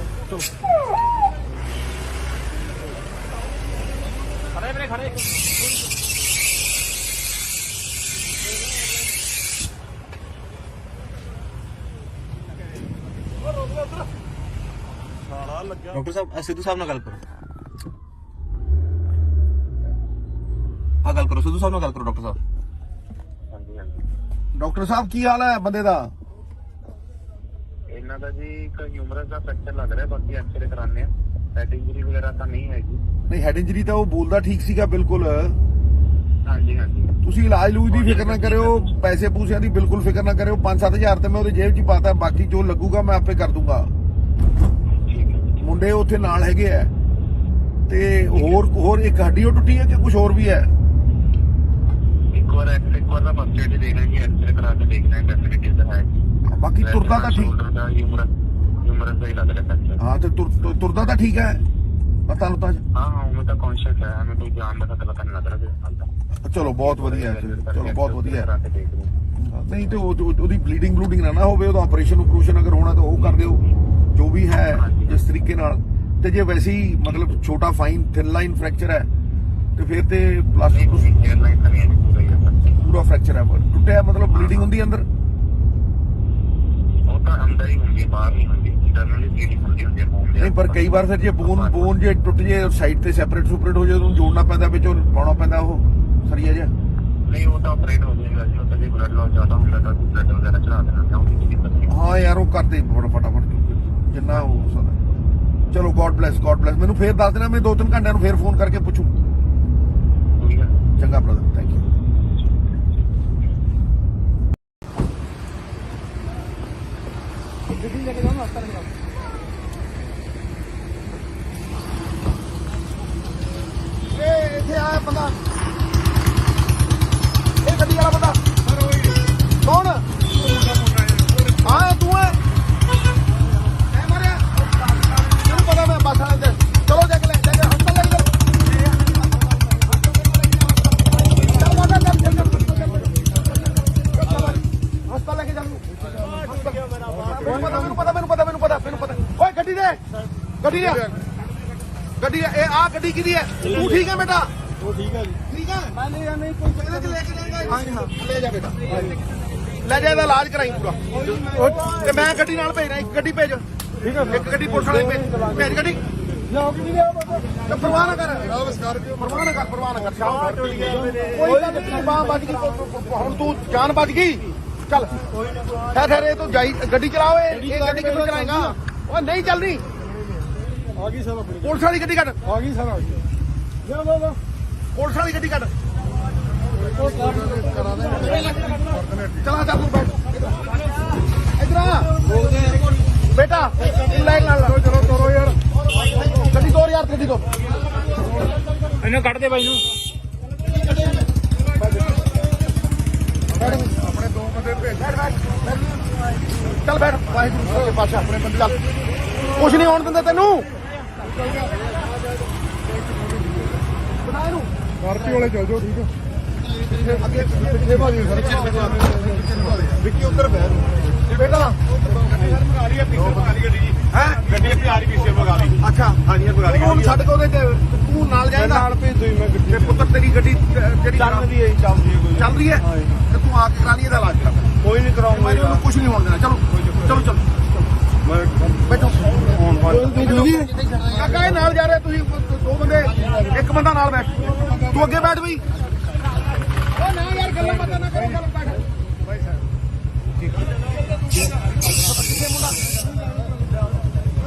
ਖੜੇ ਡਾਕਟਰ ਸਾਹਿਬ ਸਿੱਧੂ ਸਾਹਿਬ ਨਾਲ ਗੱਲ ਕਰੋ। ਆ ਗੱਲ ਕਰੋ, ਸਿੱਧੂ ਸਾਹਿਬ ਨਾਲ ਗੱਲ ਕਰੋ ਡਾਕਟਰ ਸਾਹਿਬ। ਹਾਂਜੀ ਹਾਂਜੀ। ਡਾਕਟਰ ਸਾਹਿਬ ਕੀ ਹਾਲ ਹੈ ਬੰਦੇ ਦਾ? ਇਹਨਾਂ ਦਾ ਜੀ ਇੱਕ ਹਿਊਮਰਸ ਦਾ ਫ੍ਰੈਕਚਰ ਲੱਗ ਰਿਹਾ, ਬਾਕੀ ਐਕਸਰੇ ਕਰਾਣੇ ਆ। ਹੈਡ ਇੰਜਰੀ ਵਗੈਰਾ ਤਾਂ ਨਹੀਂ ਹੈਗੀ। ਨਹੀਂ ਹੈਡ ਇੰਜਰੀ ਤਾਂ ਉਹ ਬੋਲਦਾ ਠੀਕ ਸੀਗਾ ਬਿਲਕੁਲ। ਹਾਂਜੀ ਹਾਂਜੀ। ਤੁਸੀਂ ਇਲਾਜ ਲੂਜ ਦੀ ਫਿਕਰ ਨਾ ਕਰਿਓ, ਪੈਸੇ ਪੂਸਿਆਂ ਦੀ ਬਿਲਕੁਲ ਫਿਕਰ ਨਾ ਕਰਿਓ। 5-7 ਹਜ਼ਾਰ ਤੇ ਮੈਂ ਉਹਦੀ ਜੇਬ 'ਚ ਹੀ ਪਾਤਾ, ਬਾਕੀ ਜੋ ਲੱਗੂਗਾ ਮੈਂ ਆਪੇ ਕਰ ਦੂੰਗਾ। ਠੀਕ ਹੈ। ਮੁੰਡੇ ਉੱਥੇ ਨਾਲ ਹੈਗੇ ਆ ਤੇ ਹੋਰ ਇੱਕ ਹੱਡੀ ਉਹ ਟੁੱਟੀ ਹੈ ਕਿ ਕੁਝ ਹੋਰ ਵੀ ਹੈ? ਇੱਕ ਵਾਰ ਦਾ ਫਸਟ ਏਡ ਦੇਣਾ ਜੀ, ਐਕਸਰੇ ਕਰਾ ਕੇ ਦੇਖਣਾ ਹੈ ਡੈਫੀਨਿਟਲੀ ਤਾਂ ਹੈ। ਬਾਕੀ ਤੁਰਦਾ ਤਾਂ ਠੀਕ। ਹਿਊਮਰਸ ਦਾ ਹੀ ਲੱਗ ਰਿਹਾ ਫ੍ਰੈਕਚਰ। ਹਾਂ ਤੇ ਤੁਰਦਾ ਤਾਂ ਠੀਕ ਹੈ, ਪਤਾ ਲੁੱਤਾ ਹਾਂ ਉਹ ਤਾਂ ਕੌਨਸ਼ੀਅਸ ਹੈ, ਹमें ਕੋਈ ਜਾਨ ਦਾ ਖਤਰਾ ਤਾਂ ਨਹੀਂ ਲੱਗ ਰਿਹਾ। ਚਲੋ ਬਹੁਤ ਵਧੀਆ ਹੈ। ਚਲੋ ਬਹੁਤ ਵਧੀਆ ਹੈ। ਕਰਾ ਕੇ ਦੇਖ ਲਓ। ਨਹੀਂ ਤੇ ਉਹਦੀ ਬਲੀਡਿੰਗ ਨਾ ਹੋਵੇ, ਉਹਦਾ ਆਪਰੇਸ਼ਨ ਅਗਰ ਹੋਣਾ ਤਾਂ ਉਹ ਕਰ ਦਿਓ ਜੋ ਵੀ ਹੈ ਜਿਸ ਤਰੀਕੇ ਨਾਲ। ਤੇ ਜੇ ਵੈਸੇ ਹੀ ਮਤਲਬ ਛੋਟਾ ਫਾਈਨ ਥਿਨ ਲਾਈਨ ਫ੍ਰੈਕਚਰ ਹੈ ਤੇ ਫਿਰ ਤੇ ਪਲਾਸਟਿਕ 에ਅਰਲਾਈਨ ਤਾਂ ਨਹੀਂ ਹੈ, ਪੂਰਾ ਹੀ ਹੈ। ਪੂਰਾ ਫ੍ਰੈਕਚਰ ਹੈ, ਟੁੱਟਿਆ ਮਤਲਬ ਬਲੀਡਿੰਗ ਹੁੰਦੀ ਅੰਦਰ। ਉਹ ਤਾਂ ਅੰਦਰ ਹੀ ਹੁੰਦੀ ਹੈ, ਬਾਹਰ ਨਹੀਂ ਹੁੰਦੀ। ਇੰਟਰਨਲੀ ਬਲੀਡਿੰਗ ਹੁੰਦੀ ਹੈ ਮੂੰਹ ਦੇ। ਨਹੀਂ ਪਰ ਕਈ ਵਾਰ ਫਿਰ ਜੇ ਬੋਨ ਜੇ ਟੁੱਟ ਜੇ ਸਾਈਡ ਤੇ ਸੈਪਰੇਟ ਹੋ ਜਾਏ, ਉਹਨੂੰ ਜੋੜਨਾ ਪੈਂਦਾ, ਵਿੱਚ ਉਹ ਪਾਉਣਾ ਪੈਂਦਾ ਉਹ ਸਰੀਆ ਜਿਹਾ। ਨਹੀਂ ਉਹ ਤਾਂ ਆਪਰੇਟ ਹੋ ਜਾਏਗਾ ਜੀ। ਉਹ ਤਾਂ ਜੇ ਬਲੱਡ ਲਾਸ ਜ਼ਿਆਦਾ ਹੁੰਦਾ ਤਾਂ ਬਲੱਡ ਵਗੈਰਾ ਚੜਾ ਦੇਣਾ ਜਾਂ ਉਹਦੀ ਦਿੱਕਤ ਨਹੀਂ। ਹਾਂ ਯਾਰ ਉਹ ਕਰਦੇ ਫਟਾਫਟ ਜਿੰਨਾ ਹੋ ਸਕਦਾ। ਚਲੋ ਗੋਡ ਬlesਸ ਮੈਨੂੰ ਫੇਰ ਦੱਸ ਦੇਣਾ, ਮੈਂ 2-3 ਘੰਟਿਆਂ ਨੂੰ ਫੇਰ ਫੋਨ ਕਰਕੇ ਪੁੱਛੂ। ਠੀਕ ਹੈ। ਚੰਗਾ ਬ੍ਰਦਰ, ਥੈਂਕ ਯੂ। ਗੱਡੀ ਲੈ ਕੇ ਜਾਓ ਹਸਪਤਾਲ। ਬੰਦਾ ਇਹ ਗੱਡੀ ਵਾਲਾ ਬੰਦਾ ਕੌਣ ਹਾਂ ਤੂੰ ਹੈ ਐ ਮਾਰਿਆ ਤੈਨੂੰ ਪਤਾ ਮੈਂ ਬੱਸ ਵਾਲੇ ਦੇ ਚਲੋ ਜਾ ਕੇ ਲੈ ਜਾ ਕੇ ਹਸਪਤਾਲ ਲੈ ਕੇ ਹਸਪਤਾਲ ਲੈ ਕੇ ਜਾ ਮੈਨੂੰ ਪਤਾ ਓਏ ਗੱਡੀ ਦੇ ਗੱਡੀ ਇਹ ਆ ਗੱਡੀ ਕਿਹਦੀ ਹੈ ਤੂੰ ਠੀਕ ਹੈ ਬੇਟਾ ਉਹ ਠੀਕ ਹੈ ਜੀ ਠੀਕ ਹੈ ਮੈਂ ਲੈ ਜਾਣਾ ਕੋਈ ਇਹਦੇ ਚ ਲੈ ਕੇ ਜਾਏਗਾ ਹਾਂ ਲੈ ਜਾ ਬੇਟਾ ਲੈ ਜਾ ਇਹਦਾ ਇਲਾਜ ਕਰਾਈ ਪੂਰਾ ਤੇ ਮੈਂ ਗੱਡੀ ਨਾਲ ਭੇਜ ਰਿਹਾ ਇੱਕ ਗੱਡੀ ਭੇਜ ਠੀਕ ਹੈ ਇੱਕ ਗੱਡੀ ਪੁਲਿਸ ਵਾਲੇ ਭੇਜ ਗੱਡੀ ਲਿਆਓ ਕਿ ਨਹੀਂ ਲਿਆਓ ਬਾਬਾ ਤੇ ਪਰਵਾਹ ਨਾ ਕਰ ਰਾਵ ਸਕਾਰਪੀਓ ਪਰਵਾਹ ਨਾ ਕਰ ਸ਼ਾਮ ਕੋਈ ਗੱਲ ਨਹੀਂ ਬਾਹ ਵੱਜ ਗਈ ਹੁਣ ਤੂੰ ਜਾਨ ਬਚ ਗਈ ਚੱਲ ਠਹਿਰ ਇਹ ਤੂੰ ਜਾਈ ਗੱਡੀ ਚਲਾਓ ਇਹ ਗੱਡੀ ਕਿੱਥੋਂ ਚਲਾਏਗਾ ਉਹ ਨਹੀਂ ਚੱਲਦੀ ਆ ਗਈ ਸਰ ਆਪਣੀ ਪੁਲਿਸ ਵਾਲੀ ਗੱਡੀ ਕੱਢ ਆ ਗਈ ਸਰ ਆ ਗਈ ਜਾ ਬਾਬਾ ਪੁਲਿਸ ਵਾਲੀ ਗੱਡੀ ਕੱਢ ਉਹ ਕਰਾ ਦੇ ਚਲਾ ਚੱਲ ਤੂੰ ਬੈਠ ਇਧਰ ਆ ਬੇਟਾ ਲੈ ਨਾਲ ਚਲੋ ਤੋਰੋ ਯਾਰ ਗੱਡੀ ਤੋਰ ਯਾਰ ਗੱਡੀ ਤੋਂ ਇਹਨੂੰ ਕੱਢ ਦੇ ਬਾਈ ਨੂੰ ਆਪਣੇ ਦੋ ਬੰਦੇ ਭੇਜ ਚੱਲ ਬੈਠ ਵਾਹਿਗੁਰੂ ਸੱਚੇ ਪਾਤਸ਼ਾਹ ਆਪਣੇ ਬੰਦੇ ਚੱਲ ਕੁਛ ਨਹੀਂ ਹੋਣ ਦਿੰਦੇ ਤੈਨੂੰ ਬਣਾ ਇਹਨੂੰ ਸਕਾਰਪੀਓ ਵਾਲੇ ਚੱਲ ਜਾਓ ਠੀਕ ਹੈ ਅੱਗੇ ਪਿੱਛੇ ਭਾਜੀ ਸਰ ਵਿੱਕੀ ਉੱਧਰ ਬਹਿ ਬੇਟਾ ਹੈ ਗੱਡੀ ਆਪਣੀ ਆ ਰਹੀ ਪੀਛੇ ਭਗਾ ਲਈ ਅੱਛਾ ਹਾਂਜੀ ਇਹ ਬਗਾਲੀ ਉਹਨੂੰ ਛੱਡ ਕੇ ਉਹਦੇ ਤੇ ਤੂੰ ਨਾਲ ਜਾਏਗਾ ਨਾਲ ਭੇਜ ਦੋ ਮੈਂ ਗੱਡੀ ਤੇ ਪੁੱਤਰ ਤੇਰੀ ਗੱਡੀ ਜਿਹੜੀ ਚੱਲਦੀ ਹੈ ਕੋਈ ਚੱਲ ਰਹੀ ਹੈ ਤੇ ਤੂੰ ਆ ਕੇ ਕਰਾ ਲਈ ਇਹਦਾ ਇਲਾਜ ਕਰਾ ਕੋਈ ਨਹੀਂ ਕਰਾਉਂਗਾ ਮੈਂ ਉਹਨੂੰ ਕੁਝ ਨਹੀਂ ਹੋਣ ਦੇਣਾ ਚਲੋ ਬੈਠੋ ਕਾਕਾ ਇਹ ਨਾਲ ਜਾ ਰਿਹਾ ਤੁਸੀਂ ਦੋ ਬੰਦੇ ਇੱਕ ਬੰਦਾ ਨਾਲ ਬੈਠ ਤੂੰ ਅੱਗੇ ਬੈਠ ਬਈ ਓ ਨਾ ਯਾਰ ਗੱਲਾਂ ਬਾਤਾਂ ਨਾ ਕਰੋ ਗੱਲ ਬੈਠ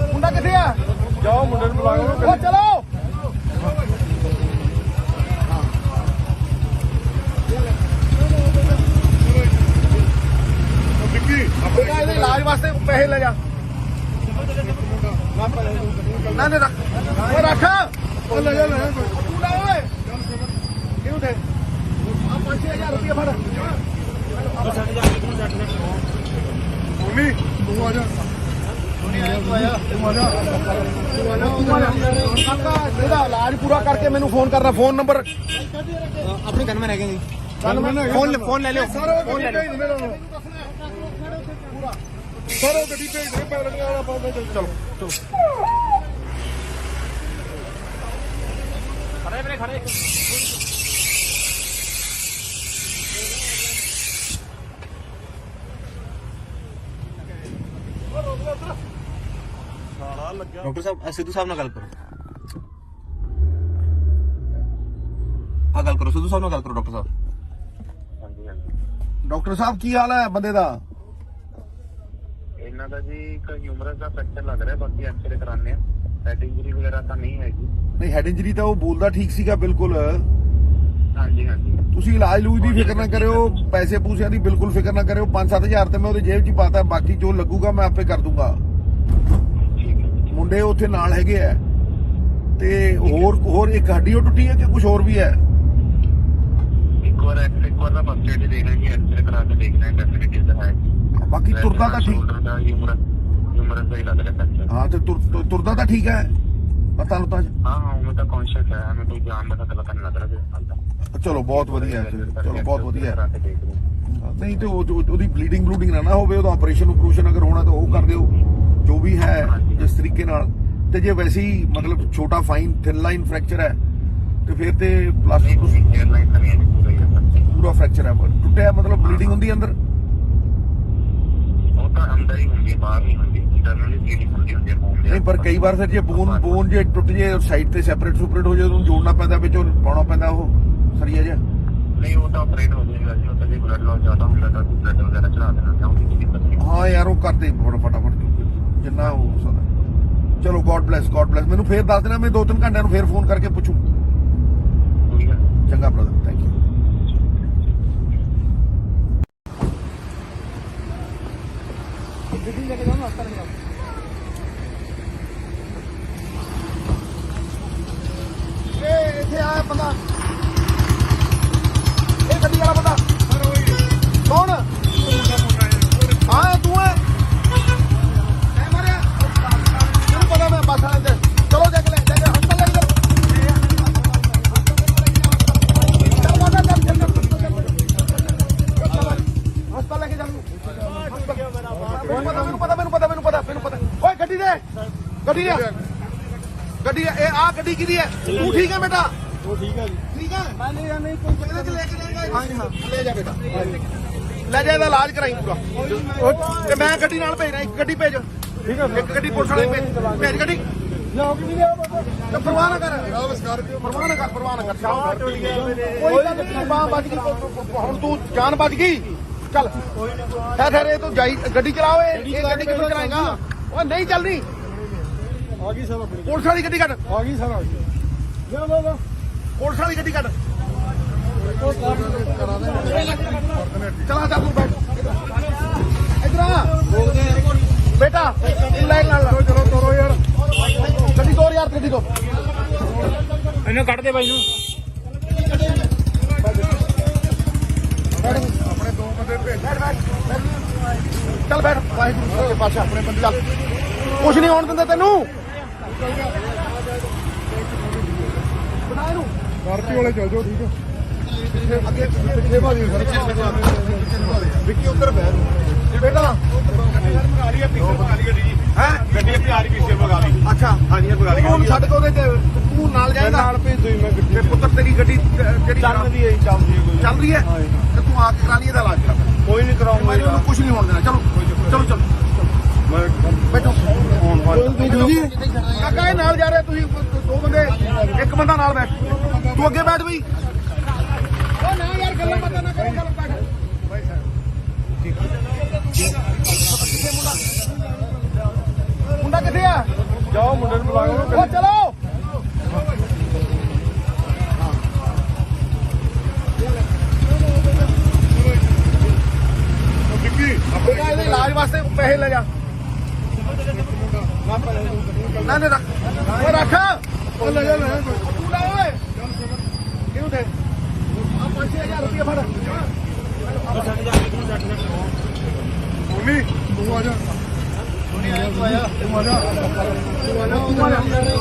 ਮੁੰਡਾ ਕਿੱਥੇ ਆ ਜਾਓ ਮੁੰਡੇ ਨੂੰ ਬੁਲਾਓ ਓ ਚਲੋ ਵਿੱਕੀ ਬੇਟਾ ਇਹਦੇ ਇਲਾਜ ਵਾਸਤੇ ਪੈਸੇ ਲੈ ਜਾ ਨਾ ਨਾ ਰੱਖ ਓ ਰੱਖ ਉਹ ਲੈ ਜਾ ਤੂੰ ਲੈ ਓਏ ਕਿਉਂ ਦੇ ਆ 5000 ਰੁਪਏ ਫੜ ਮੰਮੀ ਤੂੰ ਆ ਜਾ ਇਹਦਾ ਇਲਾਜ ਪੂਰਾ ਕਰਕੇ ਮੈਨੂੰ ਫੋਨ ਕਰਨਾ ਫੋਨ ਨੰਬਰ ਆਪਣੇ ਗਨਮੈਨ ਹੈਗੇ ਜੀ ਫੋਨ ਲੈ ਲਿਓ ਫੋਨ ਲੈ ਲਓ ਸਰ ਉਹ ਗੱਡੀ ਭੇਜ ਦੇ ਪੈਦਲ ਵਾਲਾ ਪਾਉਂਦਾ ਚਲੋ ਖੜੇ ਵੀਰੇ ਖੜੇ ਡਾਕਟਰ ਸਾਹਿਬ ਸਿੱਧੂ ਸਾਹਿਬ ਨਾਲ ਗੱਲ ਕਰੋ ਆ ਗੱਲ ਕਰੋ ਸਿੱਧੂ ਸਾਹਿਬ ਨਾਲ ਗੱਲ ਕਰੋ ਡਾਕਟਰ ਸਾਹਿਬ ਹਾਂਜੀ ਹਾਂਜੀ ਡਾਕਟਰ ਸਾਹਿਬ ਕੀ ਹਾਲ ਹੈ ਬੰਦੇ ਦਾ ਇਹਨਾਂ ਦਾ ਜੀ ਇੱਕ ਹਿਊਮਰਸ ਦਾ ਫ੍ਰੈਕਚਰ ਲੱਗ ਰਿਹਾ ਬਾਕੀ ਐਕਸਰੇ ਕਰਾਣੇ ਆ ਹੈਡ ਇੰਜਰੀ ਵਗੈਰਾ ਤਾਂ ਨਹੀਂ ਹੈਗੀ ਨਹੀਂ ਹੈਡ ਇੰਜਰੀ ਤਾਂ ਉਹ ਬੋਲਦਾ ਠੀਕ ਸੀਗਾ ਬਿਲਕੁਲ ਹਾਂਜੀ ਹਾਂਜੀ ਤੁਸੀਂ ਇਲਾਜ ਲੂਜ ਦੀ ਫਿਕਰ ਨਾ ਕਰਿਓ ਪੈਸੇ ਪੂਸਿਆਂ ਦੀ ਬਿਲਕੁਲ ਫਿਕਰ ਨਾ ਕਰਿਓ 5-7 ਤੇ ਮੈਂ ਉਹਦੇ ਜੇਬ 'ਚ ਹੀ ਪਾਤਾ ਬਾਕੀ ਜੋ ਲੱਗੂਗਾ ਮੈਂ ਆਪੇ ਕਰ ਦੂੰਗਾ ਠੀਕ ਹੈ ਮੁੰਡੇ ਉੱਥੇ ਨਾਲ ਹੈਗੇ ਆ ਤੇ ਹੋਰ ਇੱਕ ਹੱਡੀ ਉਹ ਟੁੱਟੀ ਹੈ ਕਿ ਕੁਝ ਹੋਰ ਵੀ ਹੈ ਇੱਕ ਵਾਰ ਦਾ ਫਸਟ ਏਡ ਦੇਣਾ ਜੀ ਐਕਸਰੇ ਕਰਾ ਕੇ ਦੇਖਣਾ ਹੈ ਡੈਫੀਨਿਟਲੀ ਤਾਂ ਹੈ ਬਾਕੀ ਤੁਰਦਾ ਤਾਂ ਠੀਕ ਸ਼ੋਲਡਰ ਦਾ ਹਿਊਮਰਸ ਦਾ ਹੀ ਲੱਗ ਰਿਹਾ ਫ੍ਰੈਕਚਰ ਹਾਂ ਤੇ ਤੁਰਦਾ ਤਾਂ ਠੀਕ ਹੈ ਪਤਾ ਲੁੱਤਾ ਹਾਂ ਮੈਂ ਤਾਂ ਕੌਨਸ਼ੀਅਸ ਹੈ ਮੈਂ ਕੋਈ ਜਾਨ ਦਾ ਪਤਾ ਨਹੀਂ ਲੱਗ ਰਿਹਾ ਚਲੋ ਬਹੁਤ ਵਧੀਆ ਹੈ ਚਲੋ ਬਹੁਤ ਵਧੀਆ ਕਰਾ ਹੈ ਕੇ ਦੇਖ ਲਓ ਨਹੀਂ ਤੇ ਉਹਦੀ ਬਲੀਡਿੰਗ ਨਾ ਹੋਵੇ ਉਹਦਾ ਆਪਰੇਸ਼ਨ ਅਗਰ ਹੋਣਾ ਤਾਂ ਉਹ ਕਰ ਦਿਓ ਜੋ ਵੀ ਹੈ ਜਿਸ ਤਰੀਕੇ ਨਾਲ ਤੇ ਜੇ ਵੈਸੇ ਹੀ ਮਤਲਬ ਛੋਟਾ ਫਾਈਨ ਥਿਨ ਲਾਈਨ ਫ੍ਰੈਕਚਰ ਹੈ ਤੇ ਫਿਰ ਤੇ ਪਲਾਸਟਿਕ ਏਅਰ ਲਾਈਨ ਤਾਂ ਨਹੀਂ ਪੂਰਾ ਫ੍ਰੈਕਚਰ ਹੈ ਟੁੱਟਿਆ ਮਤਲਬ ਬਲੀਡਿੰਗ ਹੁੰਦੀ ਅੰਦਰ ਉਹ ਤਾਂ ਅੰਦਰ ਹੀ ਹੁੰਦੀ ਹੈ ਬਾਹਰ ਨਹੀਂ ਹੁੰਦੀ ਇੰਟਰਨਲੀ ਬਲੀਡਿੰਗ ਹੁੰਦੀ ਹੈ ਬੋਨ ਦੇ ਨਹੀਂ ਪਰ ਕਈ ਵਾਰ ਫਿਰ ਜੇ ਬੋਨ ਜੇ ਟੁੱਟ ਜੇ ਸਾਈਡ ਤੇ ਸੈਪਰੇਟ ਹੋ ਜਾਏ ਉਹਨੂੰ ਜੋੜਨਾ ਪੈਂਦਾ ਵਿੱਚ ਉਹ ਪਾਉਣਾ ਪੈਂਦਾ ਉਹ ਸਰੀਆ ਜਿਹਾ ਨਹੀਂ ਉਹ ਤਾਂ ਆਪਰੇਟ ਹੋ ਜਾਏਗਾ ਜੀ ਉਹ ਤਾਂ ਜੇ ਬਲੱਡ ਲਾਸ ਜ਼ਿਆਦਾ ਹੁੰਦਾ ਤਾਂ ਬਲੱਡ ਵਗੈਰਾ ਚੜਾ ਦੇਣਾ ਚਾਹੁੰਦੀ ਕੋਈ ਦਿੱਕਤ ਨਹੀਂ ਹਾਂ ਯਾਰ ਉਹ ਕਰਦੇ ਫਟਾਫਟ ਜਿੰਨਾ ਹੋ ਸਕਦਾ ਚਲੋ ਗੋਡ ਬlesਸ ਮੈਨੂੰ ਫੇਰ ਦੱਸ ਦੇਣਾ ਮੈਂ 2-3 ਘੰਟਿਆਂ ਨੂੰ ਫੇਰ ਫੋਨ ਕਰਕੇ ਪੁੱਛੂ ਕੋਈ ਗੱਲ ਨਹੀਂ। ਚੰਗਾ ਬ੍ਰਦਰ ਥੈਂਕ ਯੂ ਗੱਡੀ ਲੈ ਕੇ ਜਾਓ ਹਸਪਤਾਲ ਲੈ ਇਹ ਇੱਥੇ ਆਇਆ ਬੰਦਾ ਗੱਡੀ ਦੇ ਗੱਡੀ ਇਹ ਆ ਗੱਡੀ ਕਿਹਦੀ ਹੈ ਤੂੰ ਠੀਕ ਹੈ ਬੇਟਾ ਉਹ ਠੀਕ ਹੈ ਜੀ ਠੀਕ ਹੈ ਮੈਂ ਲੈ ਜਾਣਾ ਕੋਈ ਇਹਦੇ ਚ ਲੈ ਕੇ ਜਾਏਗਾ ਹਾਂ ਜੀ ਹਾਂ ਲੈ ਜਾ ਬੇਟਾ ਲੈ ਜਾ ਇਹਦਾ ਇਲਾਜ ਕਰਾਈ ਪੂਰਾ ਤੇ ਮੈਂ ਗੱਡੀ ਨਾਲ ਭੇਜ ਰਿਹਾ ਇੱਕ ਗੱਡੀ ਭੇਜ ਠੀਕ ਹੈ ਇੱਕ ਗੱਡੀ ਪੁਲਿਸ ਵਾਲੇ ਭੇਜ ਗੱਡੀ ਲਿਆਓ ਕਿ ਨਹੀਂ ਲਿਆਓ ਬਾਬਾ ਤੇ ਪਰਵਾਹ ਨਾ ਕਰ ਆਹ ਸਕਾਰਪੀਓ ਪਰਵਾਹ ਨਾ ਕਰ ਕੋਈ ਗੱਲ ਨਹੀਂ ਬਾਹ ਬਚ ਗਈ ਹੁਣ ਤੂੰ ਜਾਨ ਬਚ ਗਈ ਚੱਲ ਠਹਿਰ ਇਹ ਤੂੰ ਜਾਈ ਗੱਡੀ ਚਲਾਓ ਇਹ ਗੱਡੀ ਕਿੱਥੋਂ ਚਲਾਏਗਾ ਉਹ ਨਹੀਂ ਚੱਲਣੀ ਆ ਗਈ ਸਰ ਆਪਣੀ ਪੁਲਿਸ ਵਾਲੀ ਗੱਡੀ ਕੱਢ ਆ ਗਈ ਸਰ ਆ ਗਈ ਲਿਆਓ ਬਾਬਾ ਪੁਲਿਸ ਵਾਲੀ ਗੱਡੀ ਕੱਢ ਉਹ ਕਾਰ ਕਰਾ ਦੇ ਚਲਾ ਚੱਲ ਤੂੰ ਬੈਠ ਇਧਰ ਆ ਬੇਟਾ ਲੈ ਨਾਲ ਚਲੋ ਤੋਰੋ ਯਾਰ ਗੱਡੀ ਤੋਰ ਯਾਰ ਗੱਡੀ ਤੋਂ ਇਹਨੂੰ ਕੱਢ ਦੇ ਬਾਈ ਨੂੰ ਆਪਣੇ ਦੋ ਬੰਦੇ ਭੇਜ ਚੱਲ ਬੈਠ ਵਾਹਿਗੁਰੂ ਦੇ ਪਾਸੇ ਆਪਣੇ ਬੰਦੇ ਚੱਲ ਕੁਛ ਨਹੀਂ ਹੋਣ ਦਿੰਦੇ ਤੈਨੂੰ ਬਣਾ ਇਹਨੂੰ ਸਕਾਰਪੀਓ ਵਾਲੇ ਚੱਲ ਜਾਓ ਠੀਕ ਹੈ ਅੱਗੇ ਪਿੱਛੇ ਭਾਜੀ ਸਰ ਵਿੱਕੀ ਉੱਧਰ ਬਹਿ ਬੇਟਾ ਮੰਗਾ ਲਈ ਪਿੱਛੇ ਮੰਗਾ ਲਈ ਗੱਡੀ ਜੀ ਹੈ ਗੱਡੀ ਆਪਣੀ ਆ ਰਹੀ ਪਿੱਛੇ ਮੰਗਾ ਲਈ ਅੱਛਾ ਹਾਂਜੀ ਇਹ ਮੰਗਾ ਲਈ ਤੂੰ ਛੱਡ ਕੇ ਉਹਦੇ ਤੇ ਤੂੰ ਨਾਲ ਜਾਏਗਾ ਨਾਲ ਭੇਜ ਦੋ ਮੈਂ ਗੱਡੀ ਤੇ ਪੁੱਤਰ ਤੇਰੀ ਗੱਡੀ ਜਿਹੜੀ ਚੱਲਦੀ ਹੈ ਚੱਲਦੀ ਹੈ ਕੋਈ ਚੱਲ ਰਹੀ ਹੈ ਤੇ ਤੂੰ ਆ ਕੇ ਕਰਾ ਲਈ ਇਹਦਾ ਇਲਾਜ ਕਰਾ ਕੋਈ ਨਹੀਂ ਕਰਾਉਂਗਾ ਮੈਨੂੰ ਉਹਨੂੰ ਕੁਝ ਨਹੀਂ ਹੋਣ ਦੇਣਾ ਚਲੋ ਚਲੋ ਚਲੋ ਬੈਠੋ ਕਾਕਾ ਇਹ ਨਾਲ ਜਾ ਰਿਹਾ ਤੁਸੀਂ ਦੋ ਬੰਦੇ ਇੱਕ ਬੰਦਾ ਨਾਲ ਬੈਠ ਤੂੰ ਅੱਗੇ ਬੈਠ ਬਈ ਉਹ ਨਾ ਯਾਰ ਗੱਲਾਂ ਬਾਤਾਂ ਨਾ ਕਰੋ ਗੱਲ ਬੈਠ ਮੁੰਡਾ ਕਿੱਥੇ ਆ ਜਾਓ ਮੁੰਡੇ ਨੂੰ ਬੁਲਾਓ ਉਹ ਚਲੋ ਵਿੱਕੀ ਬੇਟਾ ਇਹਦੇ ਇਲਾਜ ਵਾਸਤੇ ਪੈਸੇ ਲੈ ਜਾ ਨਾ ਨਾ ਰੱਖ ਓਏ ਰੱਖ ਉਹ ਲੈ ਜਾ ਲੈ ਤੂੰ ਲੈ ਓਏ ਕਿਉਂ ਦੇ ਆ 5000 ਰੁਪਏ ਫੜ ਮੰਮੀ ਤੂੰ ਆ ਜਾ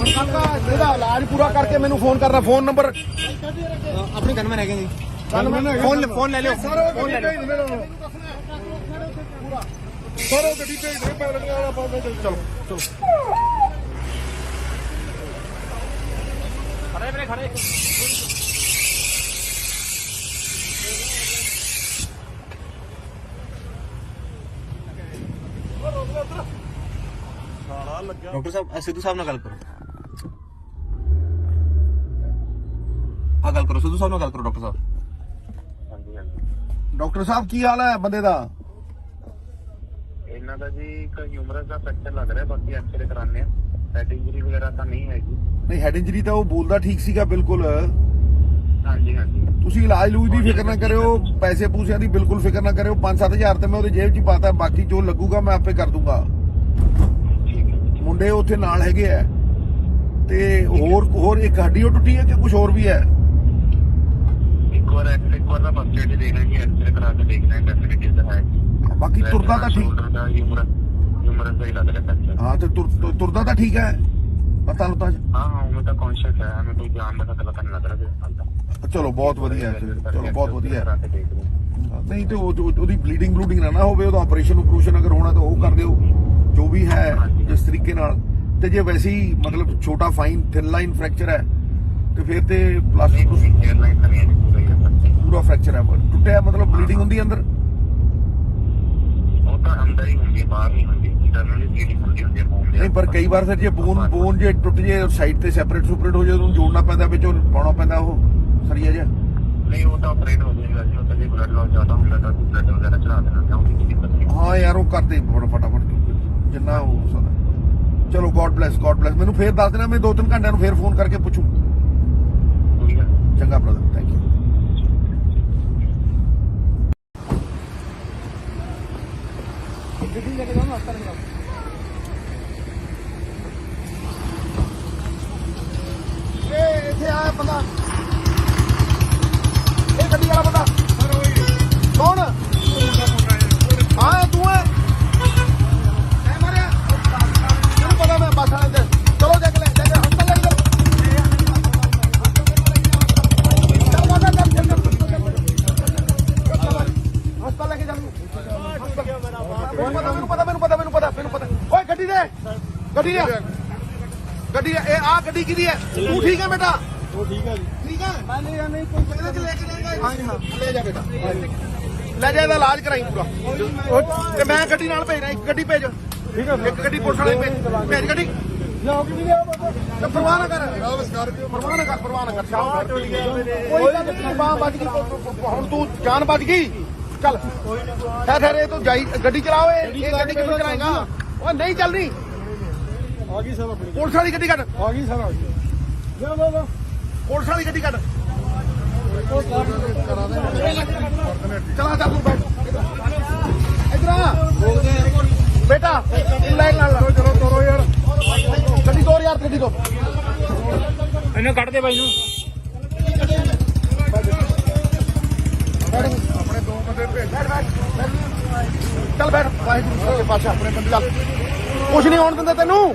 ਕਾਕਾ ਇਹਦਾ ਇਲਾਜ ਪੂਰਾ ਕਰਕੇ ਮੈਨੂੰ ਫੋਨ ਕਰਨਾ ਫੋਨ ਨੰਬਰ ਆਪਣੀ ਗਨਮੈਨ ਹੈਗੇ ਜੀ ਫੋਨ ਲੈ ਲਿਓ ਫੋਨ ਲੈ ਲਓ ਸਰ ਉਹ ਗੱਡੀ ਭੇਜ ਦੇ ਪੈਲਟ ਵਾਲਾ ਪਾਉਂਦੇ ਚਲੋ ਚਲੋ ਖੜੇ ਵੀਰੇ ਖੜੇ ਡਾਕਟਰ ਸਾਹਿਬ ਸਿੱਧੂ ਸਾਹਿਬ ਨਾਲ ਗੱਲ ਕਰੋ ਆ ਗੱਲ ਕਰੋ ਸਿੱਧੂ ਸਾਹਿਬ ਨਾਲ ਗੱਲ ਕਰੋ ਡਾਕਟਰ ਸਾਹਿਬ ਹਾਂਜੀ ਹਾਂਜੀ ਡਾਕਟਰ ਸਾਹਿਬ ਕੀ ਹਾਲ ਹੈ ਬੰਦੇ ਦਾ ਇਹਨਾਂ ਦਾ ਜੀ ਇੱਕ ਹਿਊਮਰਸ ਦਾ ਫ੍ਰੈਕਚਰ ਲੱਗ ਰਿਹਾ ਬਾਕੀ ਐਕਸਰੇ ਕਰਾਣੇ ਆ ਹੈਡ ਇੰਜਰੀ ਵਗੈਰਾ ਤਾਂ ਨਹੀਂ ਹੈਗੀ ਨਹੀਂ ਹੈਡ ਇੰਜਰੀ ਤਾਂ ਉਹ ਬੋਲਦਾ ਠੀਕ ਸੀਗਾ ਬਿਲਕੁਲ ਹਾਂਜੀ ਹਾਂਜੀ ਤੁਸੀਂ ਇਲਾਜ ਲੂਜ ਦੀ ਫਿਕਰ ਨਾ ਕਰਿਓ ਪੈਸੇ ਪੂਸਿਆਂ ਦੀ ਬਿਲਕੁਲ ਫਿਕਰ ਨਾ ਕਰਿਓ 5-7 ਤੇ ਮੈਂ ਉਹਦੇ ਜੇਬ 'ਚ ਹੀ ਪਾਤਾ ਬਾਕੀ ਜੋ ਲੱਗੂਗਾ ਮੈਂ ਆਪੇ ਕਰ ਦੂੰਗਾ ਠੀਕ ਹੈ ਮੁੰਡੇ ਉੱਥੇ ਨਾਲ ਹੈਗੇ ਆ ਤੇ ਹੋਰ ਇੱਕ ਹੱਡੀ ਉਹ ਟੁੱਟੀ ਹੈ ਕਿ ਕੁਝ ਹੋਰ ਵੀ ਹੈ ਇੱਕ ਵਾਰ ਦਾ ਫਸਟ ਏਡ ਦੇਣਾ ਜੀ ਐਕਸਰੇ ਕਰਾ ਕੇ ਦੇਖਣਾ ਹੈ ਡੈਫੀਨਿਟਲੀ ਤਾਂ ਹੈ ਬਾਕੀ ਤੁਰਦਾ ਤਾਂ ਠੀਕ ਸ਼ੋਲਡਰ ਦਾ ਹਿਊਮਰਸ ਦਾ ਹੀ ਲੱਗ ਰਿਹਾ ਫ੍ਰੈਕਚਰ ਹਾਂ ਤੇ ਤੁਰਦਾ ਤਾਂ ਠੀਕ ਹੈ ਪਤਾ ਲੁੱਤਾ ਹਾਂ ਮੈਂ ਤਾਂ ਕੌਨਸ਼ੀਅਸ ਹੈ ਮੈਂ ਕੋਈ ਜਾਨ ਦਾ ਖਤਰਾ ਤਾਂ ਨਹੀਂ ਲੱਗ ਰਿਹਾ ਹਾਲ ਤੱਕ ਚਲੋ ਬਹੁਤ ਵਧੀਆ ਹੈ ਚਲੋ ਬਹੁਤ ਵਧੀਆ ਹੈ ਕਰਾ ਕੇ ਦੇਖ ਲਓ ਨਹੀਂ ਤੇ ਉਹਦੀ ਬਲੀਡਿੰਗ ਨਾ ਹੋਵੇ ਉਹਦਾ ਆਪਰੇਸ਼ਨ ਅਗਰ ਹੋਣਾ ਤਾਂ ਉਹ ਕਰ ਦਿਓ ਜੋ ਵੀ ਹੈ ਜਿਸ ਤਰੀਕੇ ਨਾਲ ਤੇ ਜੇ ਵੈਸੇ ਹੀ ਮਤਲਬ ਛੋਟਾ ਫਾਈਨ ਥਿਨ ਲਾਈਨ ਫ੍ਰੈਕਚਰ ਹੈ ਤੇ ਫਿਰ ਤੇ ਪਲਾਸਟਿਕ ਏਅਰ ਲਾਈਨ ਤਾਂ ਨਹੀਂ ਹੈ ਪੂਰਾ ਹੀ ਹੈ ਪੂਰਾ ਫ੍ਰੈਕਚਰ ਹੈ ਟੁੱਟਿਆ ਮਤਲਬ ਬਲੀਡਿੰਗ ਹੁੰਦੀ ਅੰਦਰ ਉਹ ਤਾਂ ਅੰਦਰ ਹੀ ਹੁੰਦੀ ਹੈ ਬਾਹਰ ਨਹੀਂ ਹੁੰਦੀ ਇੰਟਰਨਲੀ ਬਲੀਡਿੰਗ ਹੁੰਦੀ ਹੈ ਬੋਨ ਦੇ ਨਹੀਂ ਪਰ ਕਈ ਵਾਰ ਫਿਰ ਜੇ ਬੋਨ ਜੇ ਟੁੱਟ ਜੇ ਸਾਈਡ ਤੇ ਸੈਪਰੇਟ ਹੋ ਜਾਏ ਉਹਨੂੰ ਜੋੜਨਾ ਪੈਂਦਾ ਵਿੱਚ ਉਹ ਪਾਉਣਾ ਪੈਂਦਾ ਉਹ ਸਰੀਆ ਜਿਹਾ ਨਹੀਂ ਉਹ ਤਾਂ ਆਪਰੇਟ ਹੋ ਜਾਏਗਾ ਜੀ ਉਹ ਤਾਂ ਜੇ ਬਲੱਡ ਲਾਸ ਜ਼ਿਆਦਾ ਹੁੰਦਾ ਤਾਂ ਬਲੱਡ ਵਗੈਰਾ ਚੜਾ ਦੇਣਾ ਚਾਹੁੰਦੀ ਕੋਈ ਦਿੱਕਤ ਨਹੀਂ ਹਾਂ ਯਾਰ ਉਹ ਕਰਦੇ ਫਟਾਫਟ ਜਿੰਨਾ ਹੋ ਸਕਦਾ ਚਲੋ ਗੋਡ ਬlesਸ ਮੈਨੂੰ ਫੇਰ ਦੱਸ ਦੇਣਾ ਮੈਂ 2-3 ਘੰਟਿਆਂ ਨੂੰ ਫੇਰ ਫੋਨ ਕਰਕੇ ਪੁੱਛੂ ਕੋਈ ਗੱਲ ਨਹੀਂ। ਚੰਗਾ ਬ੍ਰਦਰ ਥੈਂਕ ਯੂ ਗੱਡੀ ਲੈ ਕੇ ਜਾਓ ਹਸਪਤਾਲ ਜਾਓ ਇਹ ਇੱਥੇ ਆਇਆ ਬੰਦਾ ਇਹ ਗੱਡੀ ਵਾਲਾ ਬੰਦਾ ਕੌਣ ਹਾਂ ਤੂੰ ਹੈ ਐ ਮਾਰਿਆ ਤੈਨੂੰ ਪਤਾ ਮੈਂ ਬੱਸ ਵਾਲੇ ਦੇ ਚਲੋ ਜਾ ਕੇ ਹਸਪਤਾਲ ਲੈ ਕੇ ਹਸਪਤਾਲ ਲੈ ਕੇ ਜਾਊਂ ਮੈਨੂੰ ਪਤਾ ਓਏ ਗੱਡੀ ਦੇ ਗੱਡੀ ਲਿਆ ਗੱਡੀ ਇਹ ਆ ਗੱਡੀ ਕਿਹਦੀ ਹੈ ਤੂੰ ਠੀਕ ਹੈ ਬੇਟਾ ਉਹ ਠੀਕ ਹੈ ਜੀ ਠੀਕ ਹੈ ਮੈਂ ਲੈ ਜਾਣਾ ਕੋਈ ਇਹਦੇ ਚ ਲੈ ਕੇ ਜਾਏਗਾ ਹਾਂ ਜੀ ਹਾਂ ਲੈ ਜਾ ਬੇਟਾ ਲੈ ਜਾ ਇਹਦਾ ਇਲਾਜ ਕਰਾਈ ਪੂਰਾ ਤੇ ਮੈਂ ਗੱਡੀ ਨਾਲ ਭੇਜਣਾ ਇੱਕ ਗੱਡੀ ਭੇਜ ਠੀਕ ਹੈ ਇੱਕ ਗੱਡੀ ਪੁਲਿਸ ਵਾਲੇ ਭੇਜ ਗੱਡੀ ਲਿਆਓ ਕਿ ਨਹੀਂ ਲਿਆਓ ਬਾਬਾ ਤੇ ਪਰਵਾਹ ਨਾ ਕਰ ਪਰਵਾਹ ਨਾ ਕਰ ਸ਼ਾਮ ਕੋਈ ਗੱਲ ਨਹੀਂ ਬਾਹ ਬਚ ਗਈ ਹੁਣ ਤੂੰ ਜਾਨ ਬਚ ਗਈ ਚੱਲ ਠਹਿਰ ਇਹ ਤੂੰ ਜਾਈ ਗੱਡੀ ਚਲਾਓ ਇਹ ਗੱਡੀ ਕਿਵੇਂ ਚਲਾਏਗਾ ਉਹ ਨਹੀਂ ਚੱਲਣੀ ਆ ਗਈ ਸਰ ਆਪਣੀ ਪੁਲਿਸ ਵਾਲੀ ਗੱਡੀ ਕੱਢ ਆ ਗਈ ਸਰ ਆ ਗਈ ਲਿਆਓ ਬਾਬਾ ਪੁਲਿਸ ਵਾਲੀ ਗੱਡੀ ਕੱਢ ਉਹ ਕਾਰ ਚਲਾ ਚੱਲ ਤੂੰ ਬੈਠ ਇਧਰ ਆ ਬੇਟਾ ਲੈ ਨਾਲ ਚਲੋ ਤੋਰੋ ਯਾਰ ਗੱਡੀ ਤੋਰ ਯਾਰ ਗੱਡੀ ਤੋਂ ਇਹਨੂੰ ਕੱਢ ਦੇ ਬਾਈ ਨੂੰ ਆਪਣੇ ਦੋ ਬੰਦੇ ਭੇਜ ਚੱਲ ਬੈਠ ਵਾਹਿਗੁਰੂ ਸੱਚੇ ਪਾਤਸ਼ਾਹ ਆਪਣੇ ਬੰਦੇ ਚੱਲ ਕੁਛ ਨਹੀਂ ਹੋਣ ਦਿੰਦੇ ਤੈਨੂੰ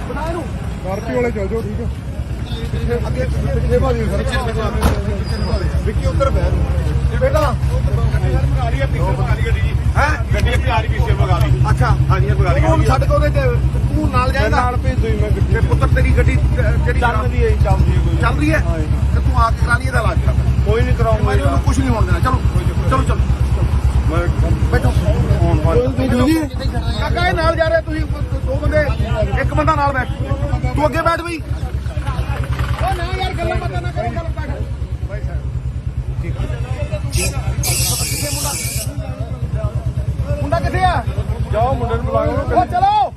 ਬਣਾ ਇਹਨੂੰ ਕਾਰਪੀ ਵਾਲੇ ਚੱਲ ਜਾਓ ਠੀਕ ਹੈ ਅੱਗੇ ਪਿੱਛੇ ਭਾਜੀ ਵਿੱਕੀ ਉੱਧਰ ਬਹਿ ਬੇਟਾ ਹੈ ਗੱਡੀ ਪਿਆਰੀ ਪਿੱਛੇ ਭਗਾ ਲਈ ਅੱਛਾ ਹਾਂਜੀ ਇਹ ਭਗਾ ਲਈ ਤੂੰ ਛੱਡ ਕੇ ਉਹਦੇ ਤੇ ਤੂੰ ਨਾਲ ਜਾਏਗਾ ਨਾਲ ਭੇਜ ਦੋ ਮੈਂ ਗੱਡੀ ਤੇ ਪੁੱਤਰ ਤੇਰੀ ਗੱਡੀ ਜਿਹੜੀ ਚੱਲਦੀ ਹੈ ਚੱਲਦੀ ਹੈ ਕੋਈ ਚੱਲ ਰਹੀ ਹੈ ਤੇ ਤੂੰ ਆ ਕੇ ਕਰਾ ਲਈ ਇਹਦਾ ਇਲਾਜ ਕਰਾ ਕੋਈ ਨਹੀਂ ਕਰਾਉਂਗਾ ਮੈਨੂੰ ਕੁਝ ਨਹੀਂ ਹੋਣ ਦੇਣਾ ਚਲੋ ਚਲੋ ਬੈਠੋ ਕਾਕਾ ਇਹ ਨਾਲ ਜਾ ਰਿਹਾ ਤੁਸੀਂ ਦੋ ਬੰਦੇ ਇੱਕ ਬੰਦਾ ਨਾਲ ਬੈਠ ਤੂੰ ਅੱਗੇ ਬੈਠ ਬਈ ਉਹ ਨਾ ਯਾਰ ਗੱਲਾਂ ਬਾਤਾਂ ਨਾ ਕਰੋ ਗੱਲ ਬੈਠ ਮੁੰਡਾ ਕਿੱਥੇ ਆ ਜਾਓ ਮੁੰਡੇ ਨੂੰ ਬੁਲਾਓ ਉਹ ਚਲੋ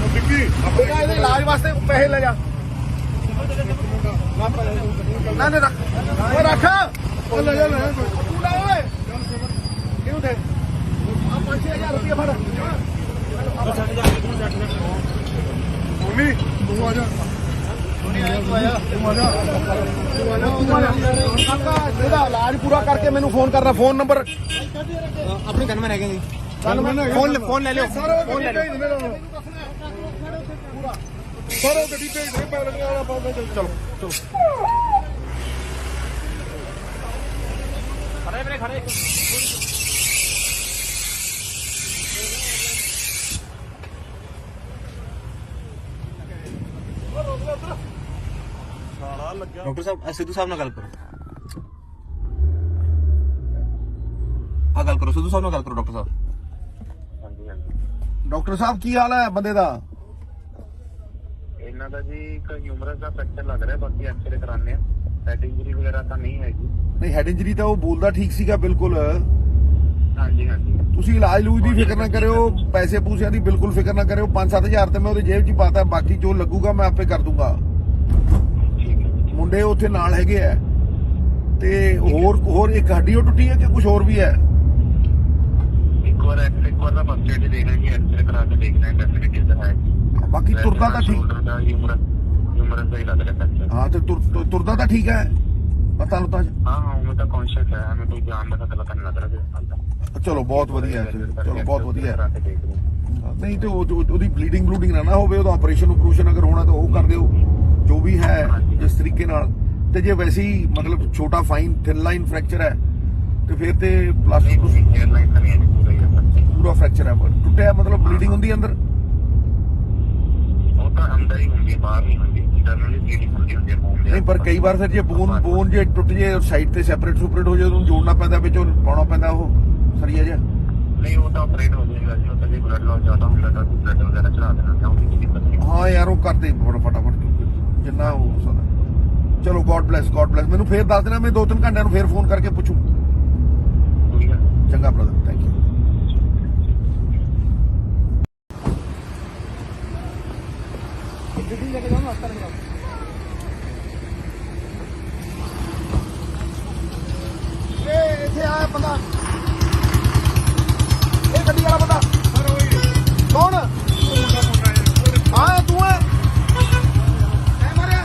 ਵਿੱਕੀ ਬੇਟਾ ਇਹਦੇ ਇਲਾਜ ਵਾਸਤੇ ਪੈਸੇ ਲੈ ਜਾ ਨਾ ਨਾ ਰੱਖ ਉਹ ਰੱਖ ਉਹ ਲੈ ਜਾ ਤੂੰ ਲੈ ਓਏ ਕਿਉਂ ਦੇ ਆ 5-6000 ਰੁਪਏ ਫੜ ਮੰਮੀ ਤੂੰ ਆ ਜਾ ਕਾਕਾ ਇਹਦਾ ਇਲਾਜ ਪੂਰਾ ਕਰਕੇ ਮੈਨੂੰ ਫੋਨ ਕਰਨਾ ਫੋਨ ਨੰਬਰ ਆਪਣੀ ਗਨਮੈਨ ਹੈਗੇ ਜੀ ਫੋਨ ਲੈ ਲਿਓ ਫੋਨ ਲੈ ਲਓ ਸਾਰਾ ਗੱਡੀ ਭੇਜ ਦੇ ਪਾਇਲਟ ਵਾਲਾ ਬੰਦਾ ਚਲੋ ਚਲੋ ਖੜੇ ਵੀਰੇ ਖੜੇ ਡਾਕਟਰ ਸਾਹਿਬ ਸਿੱਧੂ ਸਾਹਿਬ ਨਾਲ ਗੱਲ ਕਰੋ ਆ ਗੱਲ ਕਰੋ ਸਿੱਧੂ ਸਾਹਿਬ ਨਾਲ ਗੱਲ ਕਰੋ ਡਾਕਟਰ ਸਾਹਿਬ ਹਾਂਜੀ ਹਾਂਜੀ ਡਾਕਟਰ ਸਾਹਿਬ ਕੀ ਹਾਲ ਹੈ ਬੰਦੇ ਦਾ ਇਹਨਾਂ ਦਾ ਜੀ ਇੱਕ ਹਿਊਮਰਸ ਦਾ ਫ੍ਰੈਕਚਰ ਲੱਗ ਰਿਹਾ ਬਾਕੀ ਐਕਸਰੇ ਕਰਾਣੇ ਆ ਹੈਡ ਇੰਜਰੀ ਵਗੈਰਾ ਤਾਂ ਨਹੀਂ ਹੈਗੀ ਨਹੀਂ ਹੈਡ ਇੰਜਰੀ ਤਾਂ ਉਹ ਬੋਲਦਾ ਠੀਕ ਸੀਗਾ ਬਿਲਕੁਲ ਹਾਂਜੀ ਹਾਂਜੀ ਤੁਸੀਂ ਇਲਾਜ ਲੂਜ ਦੀ ਫਿਕਰ ਨਾ ਕਰਿਓ ਪੈਸੇ ਪੂਸਿਆਂ ਦੀ ਬਿਲਕੁਲ ਫਿਕਰ ਨਾ ਕਰਿਓ 5-7 ਤੇ ਮੈਂ ਉਹਦੇ ਜੇਬ 'ਚ ਹੀ ਪਾਤਾ ਬਾਕੀ ਜੋ ਲੱਗੂਗਾ ਮੈਂ ਆਪੇ ਕਰ ਦੂੰਗਾ ਠੀਕ ਹੈ ਮੁੰਡੇ ਉੱਥੇ ਨਾਲ ਹੈਗੇ ਆ ਤੇ ਹੋਰ ਇੱਕ ਹੱਡੀ ਉਹ ਟੁੱਟੀ ਹੈ ਕਿ ਕੁਝ ਹੋਰ ਵੀ ਹੈ ਇੱਕ ਵਾਰ ਦਾ ਫਸਟ ਏਡ ਦੇਣਾ ਜੀ ਐਕਸਰੇ ਕਰਾ ਕੇ ਦੇਖਣਾ ਹੈ ਡੈਫੀਨਿਟਲੀ ਤਾਂ ਹੈ ਬਾਕੀ ਤੁਰਦਾ ਤਾਂ ਠੀਕ ਸ਼ੋਲਡਰ ਦਾ ਹਿਊਮਰਸ ਦਾ ਹੀ ਲੱਗ ਰਿਹਾ ਫ੍ਰੈਕਚਰ ਹਾਂ ਤੇ ਤੁਰਦਾ ਤਾਂ ਠੀਕ ਹੈ ਪਤਾ ਲੁੱਤਾ ਹਾਂ ਮੈਂ ਤਾਂ ਕੌਨਸ਼ੀਅਸ ਹੈ ਮੈਂ ਕੋਈ ਜਾਨ ਦਾ ਖਤਰਾ ਤਾਂ ਨਹੀਂ ਲੱਗ ਰਿਹਾ ਚਲੋ ਬਹੁਤ ਵਧੀਆ ਹੈ ਚਲੋ ਬਹੁਤ ਵਧੀਆ ਕਰਾ ਹੈ ਕੇ ਦੇਖ ਲਓ ਨਹੀਂ ਤੇ ਉਹਦੀ ਬਲੀਡਿੰਗ ਨਾ ਹੋਵੇ ਉਹਦਾ ਆਪਰੇਸ਼ਨ ਅਗਰ ਹੋਣਾ ਤਾਂ ਉਹ ਕਰ ਦਿਓ ਜੋ ਵੀ ਹੈ ਜਿਸ ਤਰੀਕੇ ਨਾਲ ਤੇ ਜੇ ਵੈਸੇ ਹੀ ਮਤਲਬ ਛੋਟਾ ਫਾਈਨ ਥਿਨ ਲਾਈਨ ਫ੍ਰੈਕਚਰ ਹੈ ਤੇ ਫਿਰ ਤੇ ਪਲਾਸਟਿਕ ਏਅਰ ਲਾਈਨ ਤਾਂ ਨਹੀਂ ਹੈ ਪੂਰਾ ਹੀ ਹੈ ਪੂਰਾ ਫ੍ਰੈਕਚਰ ਹੈ ਟੁੱਟਿਆ ਮਤਲਬ ਬਲੀਡਿੰਗ ਹੁੰਦੀ ਅੰਦਰ ਉਹ ਤਾਂ ਅੰਦਰ ਹੀ ਹੁੰਦੀ ਹੈ ਬਾਹਰ ਨਹੀਂ ਹੁੰਦੀ ਇੰਟਰਨਲੀ ਬਲੀਡਿੰਗ ਹੁੰਦੀ ਹੈ ਬੋਨ ਦੇ ਨਹੀਂ ਪਰ ਕਈ ਵਾਰ ਫਿਰ ਜੇ ਬੋਨ ਜੇ ਟੁੱਟ ਜੇ ਸਾਈਡ ਤੇ ਸੈਪਰੇਟ ਹੋ ਜਾਏ ਉਹਨੂੰ ਜੋੜਨਾ ਪੈਂਦਾ ਵਿੱਚੋਂ ਪਾਉਣਾ ਪੈਂਦਾ ਉਹ ਸਰੀਆ ਜਿਹਾ ਨਹੀਂ ਉਹ ਤਾਂ ਆਪਰੇਟ ਹੋ ਜਾਏਗਾ ਜੀ ਉਹ ਤਾਂ ਜੇ ਬਲੱਡ ਲਾਸ ਜ਼ਿਆਦਾ ਹੁੰਦਾ ਤਾਂ ਬਲੱਡ ਵਗੈਰਾ ਚੜਾ ਦੇਣਾ ਚਾਹੁੰਦੀ ਕਿ ਦਿੱਕਤ ਨਹੀਂ ਹਾਂ ਯਾਰ ਉਹ ਕਰਦੇ ਫਟਾਫਟ ਜਿੰਨਾ ਹੋ ਸਕਦਾ ਚਲੋ ਗੋਡ ਬlesਸ ਮੈਨੂੰ ਫੇਰ ਦੱਸ ਦੇਣਾ ਮੈਂ 2-3 ਘੰਟਿਆਂ ਨੂੰ ਫੇਰ ਫੋਨ ਕਰਕੇ ਪੁੱਛੂ ਕੋਈ ਗੱਲ ਨਹੀਂ। ਚੰਗਾ ਬ੍ਰਦਰ ਥੈਂਕ ਯੂ ਗੱਡੀ ਲੈ ਕੇ ਜਾਓ ਹਸਪਤਾਲ ਜਾਓ ਇਹ ਇੱਥੇ ਆਇਆ ਬੰਦਾ ਇਹ ਗੱਡੀ ਵਾਲਾ ਬੰਦਾ ਕੌਣ ਹਾਂ ਤੂੰ ਹੈ ਮੈਂ ਮਾਰਿਆ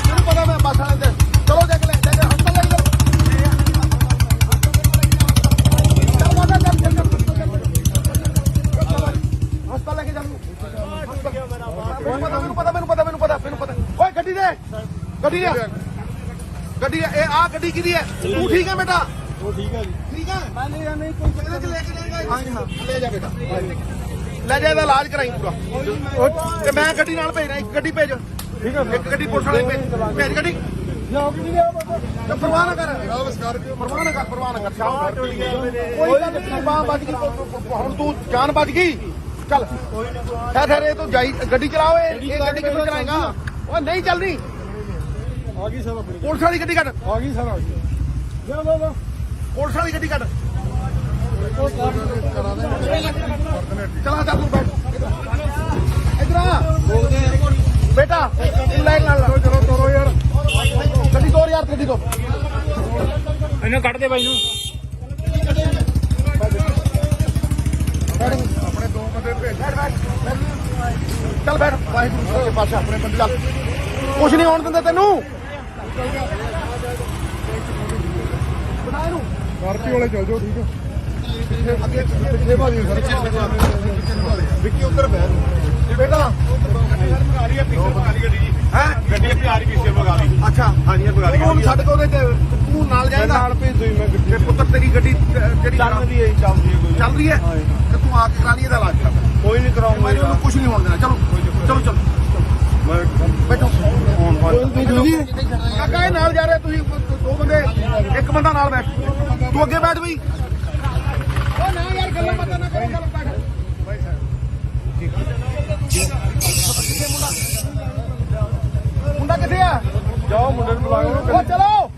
ਤੈਨੂੰ ਪਤਾ ਮੈਂ ਬੱਸ ਵਾਲੇ ਤੇ ਚਲੋ ਜਾ ਕੇ ਹਸਪਤਾਲ ਲੈ ਕੇ ਹਸਪਤਾਲ ਲੈ ਕੇ ਜਾ ਮੈਨੂੰ ਪਤਾ ਓਏ ਗੱਡੀ ਦੇ ਗੱਡੀ ਇਹ ਆ ਗੱਡੀ ਕਿਹਦੀ ਹੈ ਤੂੰ ਠੀਕ ਹੈ ਬੇਟਾ ਉਹ ਠੀਕ ਹੈ ਜੀ ਠੀਕ ਹੈ ਮੈਂ ਲੈ ਜਾਣੇ ਕੋਈ ਇਹਦੇ ਚ ਲੈ ਕੇ ਜਾਏਗਾ ਹਾਂ ਜੀ, ਹਾਂ। ਲੈ ਜਾ ਬੇਟਾ ਲੈ ਜਾ ਇਹਦਾ ਇਲਾਜ ਕਰਾਈ ਪੂਰਾ ਤੇ ਮੈਂ ਗੱਡੀ ਨਾਲ ਭੇਜਣਾ ਇੱਕ ਗੱਡੀ ਭੇਜ ਠੀਕ ਹੈ ਇੱਕ ਗੱਡੀ ਪੁਲਿਸ ਵਾਲੀ ਭੇਜ ਗੱਡੀ ਜਾਓ ਕਿ ਨਹੀਂ ਤੇ ਪਰਵਾਹ ਨਾ ਕਰ ਸਕਾਰਪੀਓ ਪਰਵਾਹ ਨਾ ਕਰ ਸ਼ਾਮ ਕੋਈ ਗੱਲ ਨਹੀਂ ਬਾਹ ਵੱਜ ਗਈ ਹੁਣ ਤੂੰ ਜਾਨ ਬਚ ਗਈ ਚੱਲ ਠਹਿਰ ਇਹ ਤੂੰ ਜਾਈ ਗੱਡੀ ਚਲਾਓ ਇਹ ਗੱਡੀ ਕਿੱਥੋਂ ਚਲਾਏਗਾ ਉਹ ਨਹੀਂ ਚੱਲਦੀ ਆ ਗਈ ਸਰ ਆਪਣੀ ਪੁਲਿਸ ਵਾਲੀ ਗੱਡੀ ਕੱਢ ਆ ਗਈ ਸਰ ਆ ਗਈ ਲੋ ਪੁਲਿਸ ਵਾਲੀ ਗੱਡੀ ਕੱਢ ਚਲਾ ਚੱਲ ਤੂੰ ਬੈਠ ਇਧਰ ਆ ਬੇਟਾ ਤੂੰ ਲੈ ਨਾਲ ਚਲੋ ਤੋਰੋ ਯਾਰ ਗੱਡੀ ਤੋਰ ਯਾਰ ਗੱਡੀ ਤੋਂ ਇਹਨੂੰ ਕੱਢ ਦੇ ਬਾਈ ਨੂੰ ਆਪਣੇ ਦੋ ਬੰਦੇ ਭੇਜ ਚੱਲ ਬੈਠ ਵਾਹਿਗੁਰੂ ਦੇ ਪਾਸ਼ਾ ਆਪਣੇ ਬੰਦੇ ਚੱਲ ਕੁਛ ਨਹੀਂ ਹੋਣ ਦਿੰਦੇ ਤੈਨੂੰ ਬਣਾ ਇਹਨੂੰ ਸਕਾਰਪੀਓ ਵਾਲੇ ਚੱਲ ਜਾਓ ਠੀਕ ਹੈ ਅੱਗੇ ਪਿੱਛੇ ਭਾਜੀ ਸਰ ਵਿੱਕੀ ਉੱਧਰ ਬਹਿ ਬੇਟਾ ਆ ਰਹੀ ਹੈ ਪਿੱਛੇ ਆ ਰਹੀ ਗੱਡੀ ਜੀ ਹੈ ਗੱਡੀ ਅੱਗੇ ਆ ਰਹੀ ਪਿੱਛੇ ਭਗਾ ਲਈ ਅੱਛਾ ਹਾਂਜੀ ਇਹ ਭਗਾ ਲਈ ਹੁਣ ਛੱਡ ਕੇ ਉਹਦੇ ਤੇ ਤੂੰ ਨਾਲ ਜਾਏਗਾ ਨਾਲ ਭੇਜ ਦੋ ਮੈਂ ਗੱਡੀ ਤੇ ਪੁੱਤਰ ਤੇਰੀ ਗੱਡੀ ਜਿਹੜੀ ਚੱਲਦੀ ਹੈ ਚੱਲਦੀ ਹੈ ਕੋਈ ਚੱਲ ਰਹੀ ਹੈ ਤੇ ਤੂੰ ਆ ਕੇ ਕਰਾ ਲਈ ਇਹਦਾ ਇਲਾਜ ਕਰਾ ਕੋਈ ਨਹੀਂ ਕਰਾਉਂਗਾ ਮੈਂ ਉਹਨੂੰ ਕੁਝ ਨਹੀਂ ਹੋਣ ਦੇਣਾ ਚਲੋ ਚਲੋ ਚਲੋ ਮੈਂ ਬੈਠੋ ਜਲਦੀ ਕਾਕਾ ਇਹ ਨਾਲ ਜਾ ਰਿਹਾ ਤੁਸੀਂ ਦੋ ਬੰਦੇ ਇੱਕ ਬੰਦਾ ਨਾਲ ਬੈਠ ਤੂੰ ਅੱਗੇ ਬੈਠ ਬਈ ਉਹ ਨਾ ਯਾਰ ਗੱਲਾਂ ਬਾਤਾਂ ਨਾ ਕਰੋ ਚੱਲ ਬੈਠ ਮੁੰਡਾ ਕਿੱਥੇ ਆ ਜਾਓ ਮੁੰਡੇ ਨੂੰ ਬੁਲਾਓ ਉਹ ਚਲੋ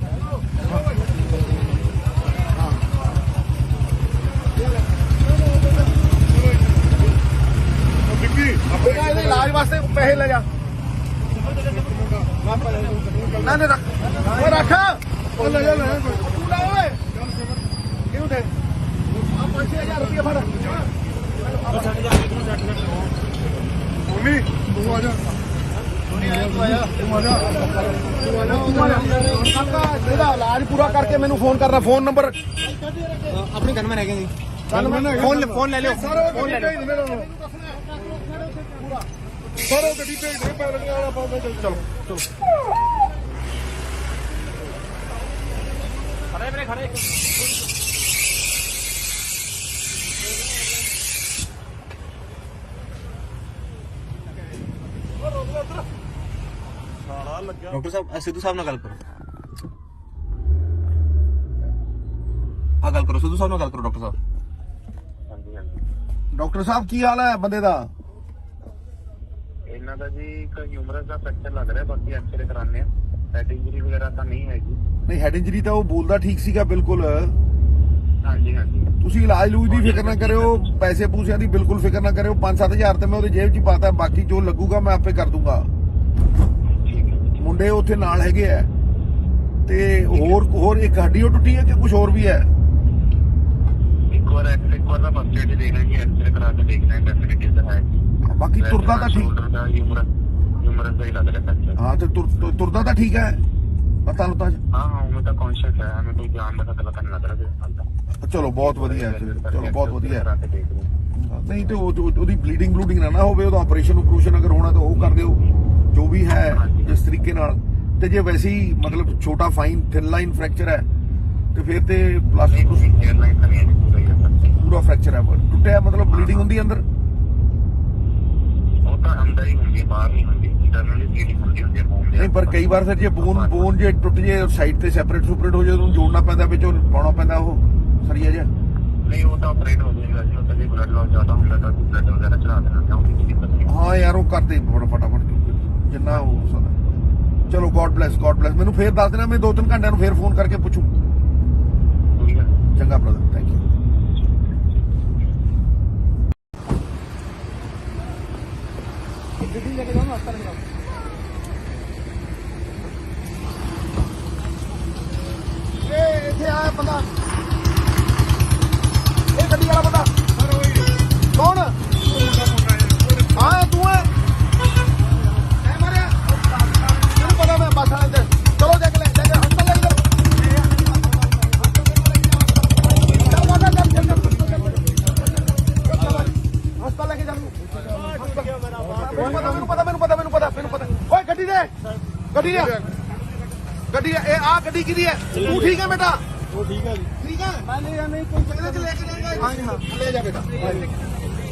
ਵਿੱਕੀ ਬੇਟਾ ਇਹਦੇ ਇਲਾਜ ਵਾਸਤੇ ਪੈਸੇ ਲੈ ਜਾ ਨਾ ਨਾ ਰੱਖ ਉਹ ਰੱਖ ਉਹ ਲੈ ਜਾ ਲੈ ਤੂੰ ਲੈ ਓਏ ਕਿਉਂ ਦੇ ਆ 5000 ਰੁਪਏ ਫੜ ਮੰਮੀ ਤੂੰ ਆ ਜਾ ਕਾਕਾ ਇਹਦਾ ਇਲਾਜ ਪੂਰਾ ਕਰਕੇ ਮੈਨੂੰ ਫੋਨ ਕਰਨਾ ਫੋਨ ਨੰਬਰ ਆਪਣੀ ਗਨਮੈਨ ਹੈਗੇ ਜੀ ਫੋਨ ਲੈ ਲਿਓ ਫੋਨ ਲੈ ਜਾ ਸਾਰਾ ਗੱਡੀ ਭੇਜ ਦੇ ਪੈ ਲੱਗਿਆ ਵਾਲਾ ਪਾਉਂਦਾ ਚਲੋ ਚਲੋ ਡਾਕਟਰ ਸਾਹਿਬ ਸਿੱਧੂ ਸਾਹਿਬ ਨਾਲ ਗੱਲ ਕਰੋ ਆ ਗੱਲ ਕਰੋ ਸਿੱਧੂ ਸਾਹਿਬ ਨਾਲ ਗੱਲ ਕਰੋ ਡਾਕਟਰ ਸਾਹਿਬ ਹਾਂਜੀ ਹਾਂਜੀ ਡਾਕਟਰ ਸਾਹਿਬ ਕੀ ਹਾਲ ਹੈ ਬੰਦੇ ਦਾ ਇਹਨਾਂ ਦਾ ਜੀ ਇੱਕ ਹਿਊਮਰਸ ਦਾ ਫ੍ਰੈਕਚਰ ਲੱਗ ਰਿਹਾ ਬਾਕੀ ਐਕਸਰੇ ਕਰਾਣੇ ਆ ਹੈਡ ਇੰਜਰੀ ਵਗੈਰਾ ਤਾਂ ਨਹੀਂ ਹੈਗੀ ਨਹੀਂ ਹੈਡ ਇੰਜਰੀ ਤਾਂ ਉਹ ਬੋਲਦਾ ਠੀਕ ਸੀਗਾ ਬਿਲਕੁਲ ਹਾਂਜੀ ਹਾਂਜੀ ਤੁਸੀਂ ਇਲਾਜ ਲੂਜ ਦੀ ਫਿਕਰ ਨਾ ਕਰਿਓ ਪੈਸੇ ਪੂਸਿਆਂ ਦੀ ਬਿਲਕੁਲ ਫਿਕਰ ਨਾ ਕਰਿਓ 5-7000 ਤੇ ਮੈਂ ਉਹਦੀ ਜੇਬ 'ਚ ਹੀ ਪਾਤਾ ਬਾਕੀ ਜੋ ਲੱਗੂਗਾ ਮੈਂ ਆਪੇ ਕਰ ਦੂੰਗਾ ਠੀਕ ਹੈ ਮੁੰਡੇ ਉੱਥੇ ਨਾਲ ਹੈਗੇ ਆ ਤੇ ਹੋਰ ਇੱਕ ਹੱਡੀ ਉਹ ਟੁੱਟੀ ਹੈ ਕਿ ਕੁਝ ਹੋਰ ਵੀ ਹੈ ਇੱਕ ਵਾਰ ਦਾ ਫਸਟ ਏਡ ਦੇਣਾ ਜੀ ਐਕਸਰੇ ਕਰਾ ਕੇ ਦੇਖਣਾ ਹੈ ਡੈਫੀਨਿਟਲੀ ਤਾਂ ਹੈ ਬਾਕੀ ਤੁਰਦਾ ਤਾਂ ਠੀਕ ਸ਼ੋਲਡਰ ਦਾ ਹਿਊਮਰਸ ਦਾ ਹੀ ਲੱਗ ਰਿਹਾ ਫ੍ਰੈਕਚਰ ਹਾਂ ਤੇ ਤੁਰਦਾ ਤਾਂ ਠੀਕ ਹੈ ਪਤਾ ਲੁੱਤਾ ਹਾਂ ਹਾਂ ਮੈਂ ਤਾਂ ਕੌਨਸ਼ੀਅਸ ਹੈ ਹमें ਕੋਈ ਜਾਨ ਦਾ ਖਤਰਾ ਤਾਂ ਨਹੀਂ ਲੱਗ ਰਿਹਾ ਚਲੋ ਬਹੁਤ ਵਧੀਆ ਹੈ ਚਲੋ ਬਹੁਤ ਵਧੀਆ ਹੈ ਕਰਾ ਕੇ ਦੇਖ ਲਓ ਨਹੀਂ ਤੇ ਉਹਦੀ ਬਲੀਡਿੰਗ ਨਾ ਹੋਵੇ ਉਹਦਾ ਆਪਰੇਸ਼ਨ ਅਗਰ ਹੋਣਾ ਤਾਂ ਉਹ ਕਰ ਦਿਓ ਜੋ ਵੀ ਹੈ ਜਿਸ ਤਰੀਕੇ ਨਾਲ ਤੇ ਜੇ ਵੈਸੇ ਹੀ ਮਤਲਬ ਛੋਟਾ ਫਾਈਨ ਥਿਨ ਲਾਈਨ ਫ੍ਰੈਕਚਰ ਹੈ ਤੇ ਫਿਰ ਤੇ ਪਲਾਸਟਿਕ 에ਅਰਲਾਈਨ ਤਾਂ ਨਹੀਂ ਹੈ ਪੂਰਾ ਹੀ ਹੈ ਪੂਰਾ ਫ੍ਰੈਕਚਰ ਹੈ ਟੁੱਟਿਆ ਮਤਲਬ ਬਲੀਡਿੰਗ ਹੁੰਦੀ ਅੰਦਰ ਉਹ ਤਾਂ ਅੰਦਰ ਹੀ ਹੁੰਦੀ ਹੈ ਬਾਹਰ ਨਹੀਂ ਹੁੰਦੀ ਇੰਟਰਨਲੀ ਬਲੀਡਿੰਗ ਹੁੰਦੀ ਹੈ ਹੋਮ ਦੇ ਨਹੀਂ ਪਰ ਕਈ ਵਾਰ ਫਿਰ ਜੇ ਬੋਨ ਜੇ ਟੁੱਟ ਜੇ ਸਾਈਡ ਤੇ ਸੈਪਰੇਟ ਹੋ ਜੇ ਉਹਨੂੰ ਜੋੜਨਾ ਪੈਂਦਾ ਵਿੱਚ ਉਹ ਪਾਉਣਾ ਪੈਂਦਾ ਉਹ ਸਰੀਆ ਜਿਹਾ ਨਹੀਂ ਉਹ ਤਾਂ ਆਪਰੇਟ ਹੋ ਜਾਏਗਾ ਜੀ ਉਹ ਤਾਂ ਜੇ ਬਲੱਡ ਲਾਸ ਜ਼ਿਆਦਾ ਹੁੰਦਾ ਤਾਂ ਬਲੱਡ ਵਗੈਰਾ ਚੜਾ ਦੇਣਾ ਜਾਂ ਉਹਦੀ ਦਿੱਕਤ ਨਹੀਂ ਹਾਂ ਯਾਰ ਉਹ ਕਰਦੇ ਫਟਾਫਟ ਜਿੰਨਾ ਹੋ ਸਕਦਾ ਚਲੋ ਗੋਡ ਬlesਸ ਮੈਨੂੰ ਫੇਰ ਦੱਸ ਦੇਣਾ ਮੈਂ 2-3 ਘੰਟਿਆਂ ਨੂੰ ਫੇਰ ਫੋਨ ਕਰਕੇ ਪੁੱਛੂ ਠੀਕ ਹੈ ਚੰਗਾ ਬ੍ਰਦਰ ਥੈਂਕ ਯੂ ਗੱਡੀ ਲੈ ਕੇ ਜਾਓ ਹਸਪਤਾਲ ਲੈ ਜਾਓ ਇਹ ਇੱਥੇ ਆਇਆ ਬੰਦਾ ਇਹ ਗੱਡੀ ਵਾਲਾ ਬੰਦਾ ਕੌਣ ਹਾਂ ਤੂੰ ਹੈ ਐ ਮਾਰਿਆ ਤੈਨੂੰ ਪਤਾ ਮੈਂ ਬੱਸ ਵਾਲੇ ਤੇ ਚਲੋ ਜਾ ਕੇ ਹਸਪਤਾਲ ਲੈ ਜਾ ਹਸਪਤਾਲ ਲੈ ਕੇ ਜਾ ਮੈਨੂੰ ਪਤਾ ਓਏ ਗੱਡੀ ਦੇ ਗੱਡੀ ਇਹ ਆ ਗੱਡੀ ਕਿਹਦੀ ਹੈ ਤੂੰ ਠੀਕ ਹੈ ਬੇਟਾ ਉਹ ਠੀਕ ਹੈ ਜੀ ਠੀਕ ਹੈ ਮੈਂ ਲੈ ਜਾਂਦੇ ਕੋਈ ਇਹਦੇ ਚ ਲੈ ਕੇ ਜਾਏਗਾ ਹਾਂ ਜੀ, ਹਾਂ। ਲੈ ਜਾ ਬੇਟਾ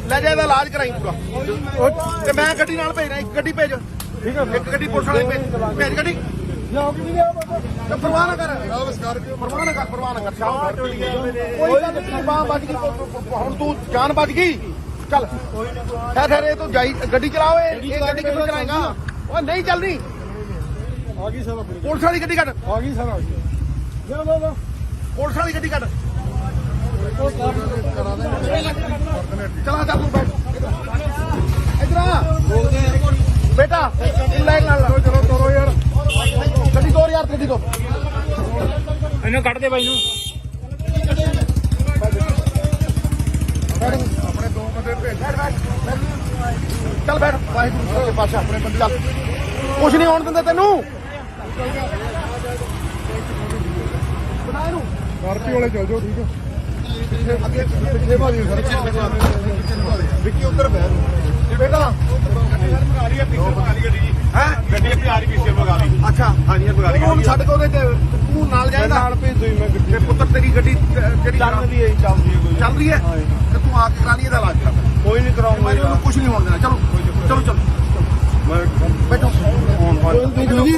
ਲੈ ਜਾ ਇਹਦਾ ਇਲਾਜ ਕਰਾਈ ਪੂਰਾ ਤੇ ਮੈਂ ਗੱਡੀ ਨਾਲ ਭੇਜਣਾ ਇੱਕ ਗੱਡੀ ਭੇਜ ਠੀਕ ਹੈ ਇੱਕ ਗੱਡੀ ਪੁਲਿਸ ਵਾਲੇ ਭੇਜ ਗੱਡੀ ਲਿਆਓ ਕਿ ਨਹੀਂ ਤੇ ਪਰਵਾਹ ਨਾ ਕਰ ਸਕਾਰਪੀਓ ਪਰਵਾਹ ਨਾ ਕਰ ਸ਼ਾਮ ਕੋਈ ਗੱਲ ਨਹੀਂ ਬਾਹ ਵੱਜ ਗਈ ਹੁਣ ਤੂੰ ਜਾਨ ਬਚ ਗਈ ਚੱਲ ਠਹਿਰ ਇਹ ਤੂੰ ਜਾਈ ਗੱਡੀ ਚਲਾਓ ਇਹ ਗੱਡੀ ਕਿੱਥੋਂ ਚਲਾਏਗਾ ਉਹ ਨਹੀਂ ਚੱਲਦੀ ਆ ਗਈ ਸਰ ਆਪਣੀ ਪੁਲਿਸ ਵਾਲੀ ਗੱਡੀ ਕੱਢ ਆ ਗਈ ਸਰ ਆ ਗਈ ਲੋ ਪੁਲਿਸ ਵਾਲੀ ਗੱਡੀ ਕੱਢ ਚਲਾ ਚੱਲ ਤੂੰ ਬੈਠ ਇਧਰ ਆ ਬੇਟਾ ਲਾਈਨ ਨਾਲ ਚਲੋ ਤੋਰੋ ਯਾਰ ਗੱਡੀ ਤੋਰ ਯਾਰ ਗੱਡੀ ਤੋਂ ਇਹਨੂੰ ਕੱਢ ਦੇ ਬਾਈ ਨੂੰ ਆਪਣੇ ਦੋ ਬੰਦੇ ਭੇਜ ਚੱਲ ਬੈਠ ਵਾਹਿਗੁਰੂ ਦੇ ਪਾਸ਼ਾ ਆਪਣੇ ਬੰਦੇ ਚੱਲ ਕੁਛ ਨਹੀਂ ਹੋਣ ਦਿੰਦੇ ਤੈਨੂੰ ਬਣਾ ਇਹਨੂੰ ਸਕਾਰਪੀਓ ਵਾਲੇ ਚੱਲ ਜਾਓ ਠੀਕ ਹੈ ਅੱਗੇ ਪਿੱਛੇ ਭਾਜੀ ਸਰ ਵਿੱਕੀ ਉੱਧਰ ਬਹਿ ਬੇਟਾ ਆ ਰਹੀ ਹੈ ਪਿੱਛੇ ਆ ਰਹੀ ਗੱਡੀ ਜੀ ਹੈ ਗੱਡੀ ਅੱਗੇ ਆ ਰਹੀ ਪਿੱਛੇ ਭਗਾ ਲਈ ਅੱਛਾ ਹਾਂਜੀ ਇਹ ਭਗਾ ਲਈ ਉਹਨੂੰ ਛੱਡ ਕੇ ਉਹਦੇ ਤੇ ਤੂੰ ਨਾਲ ਜਾਏਗਾ ਨਾਲ ਭੇਜ ਦੋ ਮੈਂ ਗੱਡੀ ਤੇ ਪੁੱਤਰ ਤੇਰੀ ਗੱਡੀ ਜਿਹੜੀ ਚੱਲਦੀ ਹੈ ਚੱਲਦੀ ਹੈ ਕੋਈ ਚੱਲ ਰਹੀ ਹੈ ਤੇ ਤੂੰ ਆ ਕੇ ਕਰਾ ਲਈ ਇਹਦਾ ਇਲਾਜ ਕਰਾ ਕੋਈ ਨਹੀਂ ਕਰਾਉਂਗਾ ਮੈਂ ਉਹਨੂੰ ਕੁਝ ਨਹੀਂ ਹੋਣ ਦੇਣਾ ਚਲੋ ਚਲੋ ਮੈਂ ਬੈਠੋ ਜੀ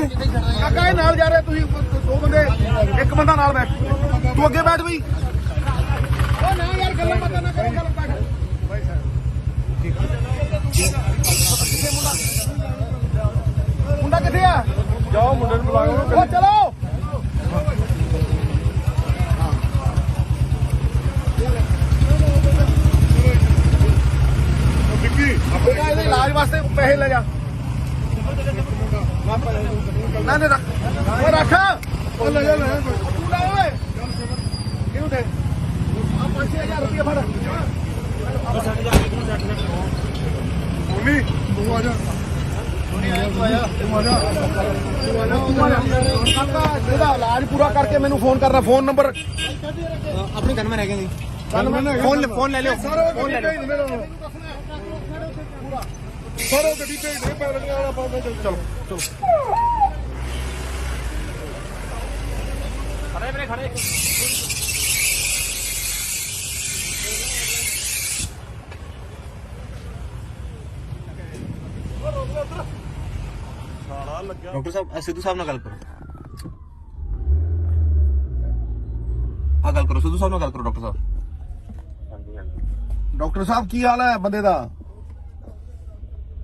ਕਾਕਾ ਇਹ ਨਾਲ ਜਾ ਰਿਹਾ ਤੁਸੀਂ ਦੋ ਬੰਦੇ ਇੱਕ ਬੰਦਾ ਨਾਲ ਬੈਠ ਤੂੰ ਅੱਗੇ ਬੈਠ ਬਈ ਉਹ ਨਾ ਯਾਰ ਗੱਲਾਂ ਬਾਤਾਂ ਨਾ ਕਰੋ ਗੱਲ ਬੈਠ ਮੁੰਡਾ ਕਿੱਥੇ ਆ ਜਾਓ ਮੁੰਡੇ ਨੂੰ ਬੁਲਾਓ ਉਹ ਚਲੋ ਵਿੱਕੀ ਬੇਟਾ ਇਹਦੇ ਇਲਾਜ ਵਾਸਤੇ ਪੈਸੇ ਲੈ ਜਾ ਨਾ ਨਾ ਰੱਖ ਉਹ ਰੱਖ ਉਹ ਲੈ ਜਾ ਲੈ ਤੂੰ ਲੈ ਓਏ ਕਿਉਂ ਦੇ ਆ 5000 ਰੁਪਏ ਫੜ ਮੰਮੀ ਤੂੰ ਆ ਜਾ ਕਾਕਾ ਇਹਦਾ ਇਲਾਜ ਪੂਰਾ ਕਰਕੇ ਮੈਨੂੰ ਫੋਨ ਕਰਨਾ ਫੋਨ ਨੰਬਰ ਆਪਣੀ ਗਨਮੈਨ ਹੈਗੇ ਜੀ ਫੋਨ ਲੈ ਲਿਓ ਫੋਨ ਲੈ ਜਾ ਸਾਰਾ ਗੱਡੀ ਭੇਜ ਦੇ ਪੈਦਲ ਵਾਲਾ ਪਾਉਂਦੇ ਚਲੋ ਚਲੋ ਖੜੇ ਵੀਰੇ ਖੜੇ ਡਾਕਟਰ ਸਾਹਿਬ ਸਿੱਧੂ ਸਾਹਿਬ ਨਾਲ ਗੱਲ ਕਰੋ ਆ ਗੱਲ ਕਰੋ ਸਿੱਧੂ ਸਾਹਿਬ ਨਾਲ ਗੱਲ ਕਰੋ ਡਾਕਟਰ ਸਾਹਿਬ ਹਾਂਜੀ ਹਾਂਜੀ ਡਾਕਟਰ ਸਾਹਿਬ ਕੀ ਹਾਲ ਹੈ ਬੰਦੇ ਦਾ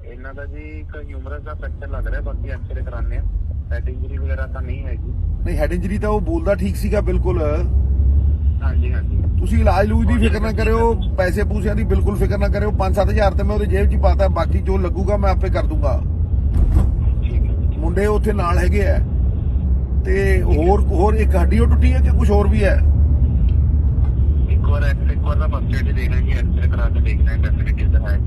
ਇਹਨਾਂ ਦਾ ਜੀ ਇੱਕ ਹਿਊਮਰਸ ਦਾ ਫ੍ਰੈਕਚਰ ਲੱਗ ਰਿਹਾ ਬਾਕੀ ਐਕਸਰੇ ਕਰਾਣੇ ਆ ਹੈਡ ਇੰਜਰੀ ਵਗੈਰਾ ਤਾਂ ਨਹੀਂ ਹੈਗੀ ਨਹੀਂ ਹੈਡ ਇੰਜਰੀ ਤਾਂ ਉਹ ਬੋਲਦਾ ਠੀਕ ਸੀਗਾ ਬਿਲਕੁਲ ਹਾਂਜੀ ਹਾਂਜੀ ਤੁਸੀਂ ਇਲਾਜ ਲੂਜ ਦੀ ਫਿਕਰ ਨਾ ਕਰਿਓ ਪੈਸੇ ਪੂਸਿਆਂ ਦੀ ਬਿਲਕੁਲ ਫਿਕਰ ਨਾ ਕਰਿਓ 5-7000 ਤੇ ਮੈਂ ਉਹਦੀ ਜੇਬ 'ਚ ਹੀ ਪਾਤਾ ਬਾਕੀ ਜੋ ਲੱਗੂਗਾ ਮੈਂ ਆਪੇ ਕਰ ਦੂੰਗਾ ਠੀਕ ਹੈ ਮੁੰਡੇ ਉੱਥੇ ਨਾਲ ਹੈਗੇ ਆ ਤੇ ਹੋਰ ਇੱਕ ਹੱਡੀ ਉਹ ਟੁੱਟੀ ਹੈ ਕਿ ਕੁਝ ਹੋਰ ਵੀ ਹੈ ਇੱਕ ਵਾਰ ਦਾ ਫਸਟ ਏਡ ਦੇਣਾ ਜੀ ਐਕਸਰੇ ਕਰਾ ਕੇ ਦੇਖਣਾ ਹੈ ਡੈਫੀਨਿਟਲੀ ਤਾਂ ਹੈ